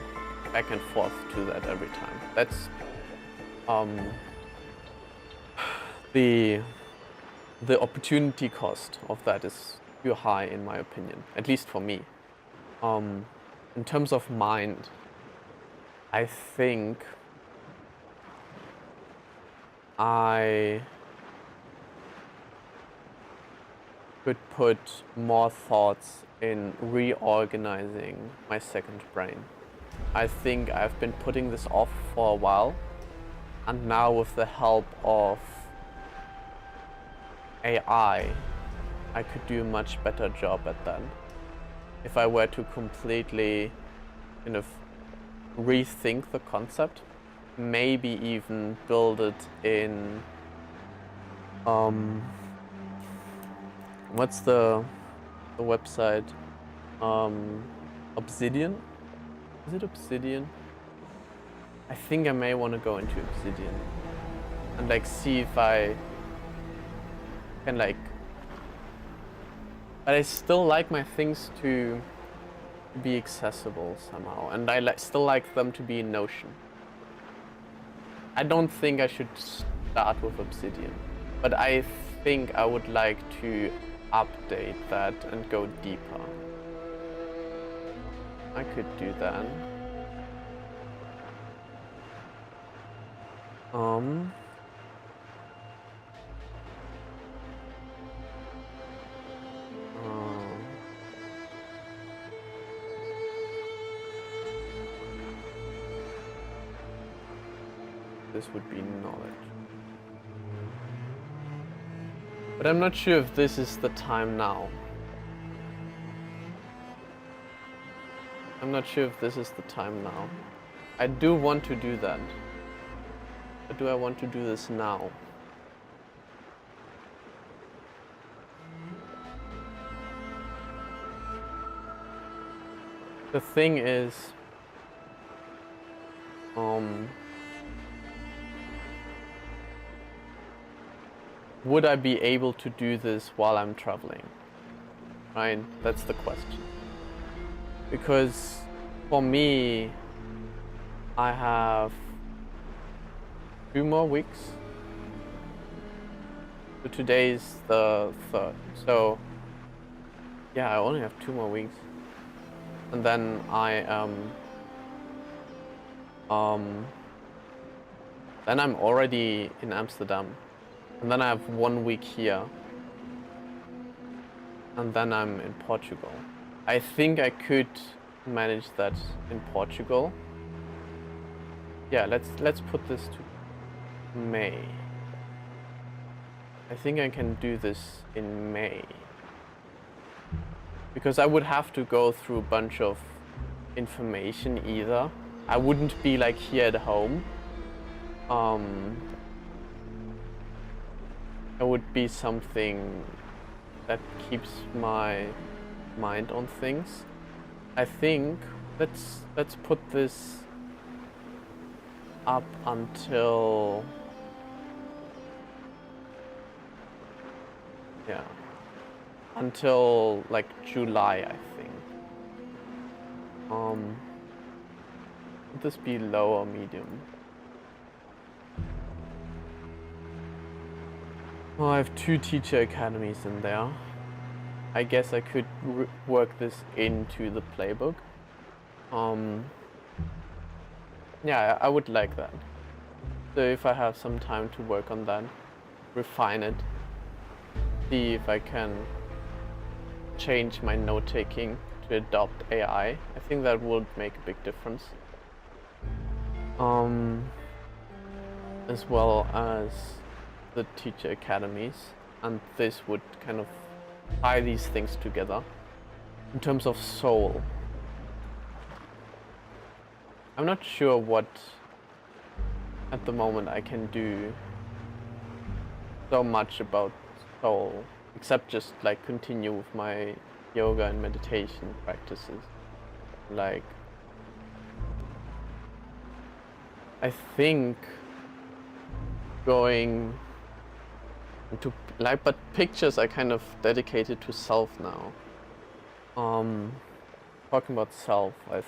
back and forth to that every time. That's the opportunity cost of that is too high, in my opinion, at least for me. In terms of mind, I think I could put more thoughts in reorganizing my second brain. I think I've been putting this off for a while, and now with the help of AI, I could do a much better job at that. If I were to completely kind of rethink the concept, maybe even build it in what's the website? Obsidian? Is it Obsidian? I think I may want to go into Obsidian and like see if I can like, but I still like my things to be accessible somehow, and I still like them to be in Notion. I don't think I should start with Obsidian, but I think I would like to update that and go deeper. I could do that. This would be knowledge. But I'm not sure if this is the time now. I'm not sure if this is the time now. I do want to do that. But do I want to do this now? The thing is, would I be able to do this while I'm traveling? Right? That's the question. Because for me, I have 2 more weeks. So today's the 3rd. So yeah, I only have 2 more weeks. And then then I'm already in Amsterdam. And then I have 1 week here. And then I'm in Portugal. I think I could manage that in Portugal. Yeah, let's put this to May. I think I can do this in May. Because I would have to go through a bunch of information either. I wouldn't be like here at home. It would be something that keeps my mind on things. I think let's put this up until until like July, I think. Would this be low or medium? Well, I have 2 teacher academies in there. I guess I could work this into the playbook. Yeah, I would like that. So if I have some time to work on that, refine it, see if I can change my note-taking to adopt AI, I think that would make a big difference. As well as the teacher academies, and this would kind of tie these things together. In terms of soul, I'm not sure what at the moment I can do so much about soul, except just like continue with my yoga and meditation practices. Like, I think going into like, but pictures are kind of dedicated to self now. Talking about self, I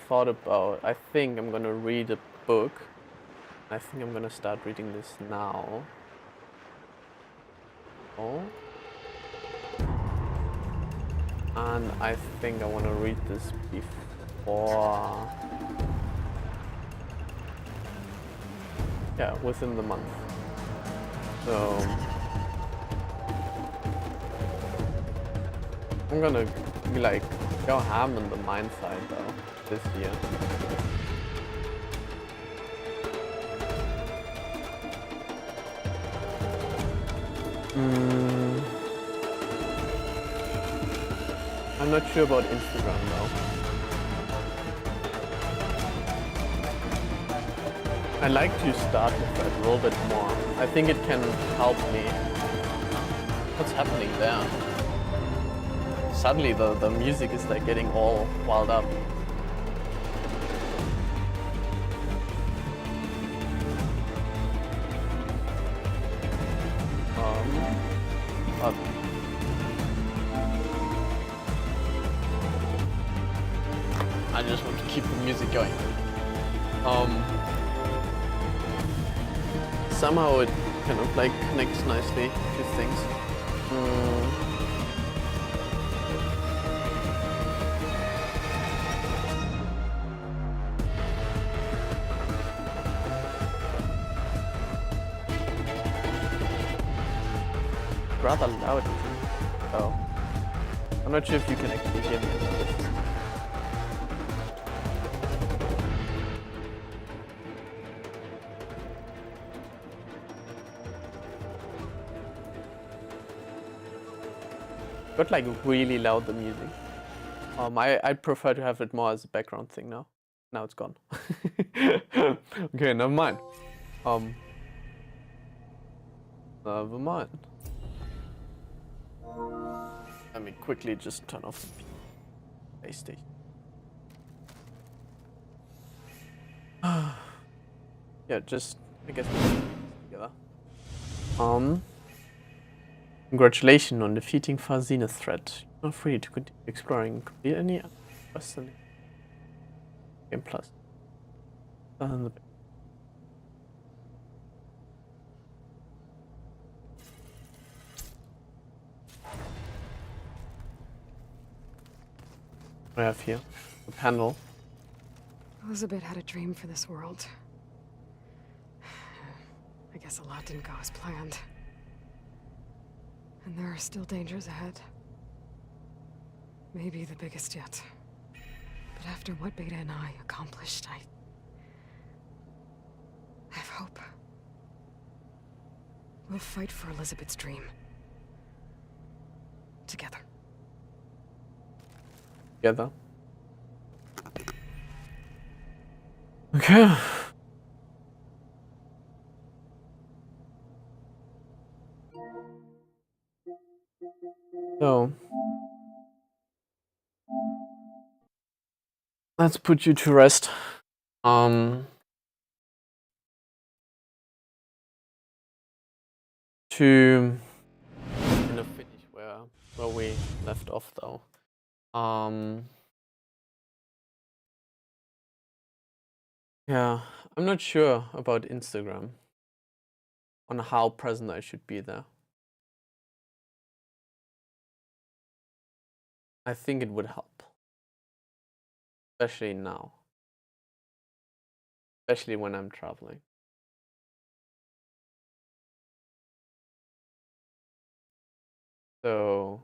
think I'm gonna read a book. I think I'm gonna start reading this now. And I think I wanna read this before, yeah, within the month. So I'm gonna like go ham on the mine side though this year. I'm not sure about Instagram though. I like to start with that a little bit more. I think it can help me. What's happening there? Suddenly the music is like getting all wild up. But I just want to keep the music going. Somehow it kind of like connects nicely to things. Rather loud. Oh. I'm not sure if you can actually hear me. Got like really loud the music. I'd prefer to have it more as a background thing now. Now it's gone. Okay, never mind. Never mind. Let me quickly just turn off the PlayStation. Yeah, just I guess we'll do this together. Congratulations on defeating far Zenith threat. You're free to continue exploring. Complete any quests in the game plus. I have here a panel. Elizabeth had a dream for this world. I guess a lot didn't go as planned. And there are still dangers ahead. Maybe the biggest yet. But after what Beta and I accomplished, I have hope. We'll fight for Elizabeth's dream. Together. Together. Okay. So let's put you to rest. To kind of finish where we left off though. Yeah, I'm not sure about Instagram on how present I should be there. I think it would help. Especially now. Especially when I'm traveling. So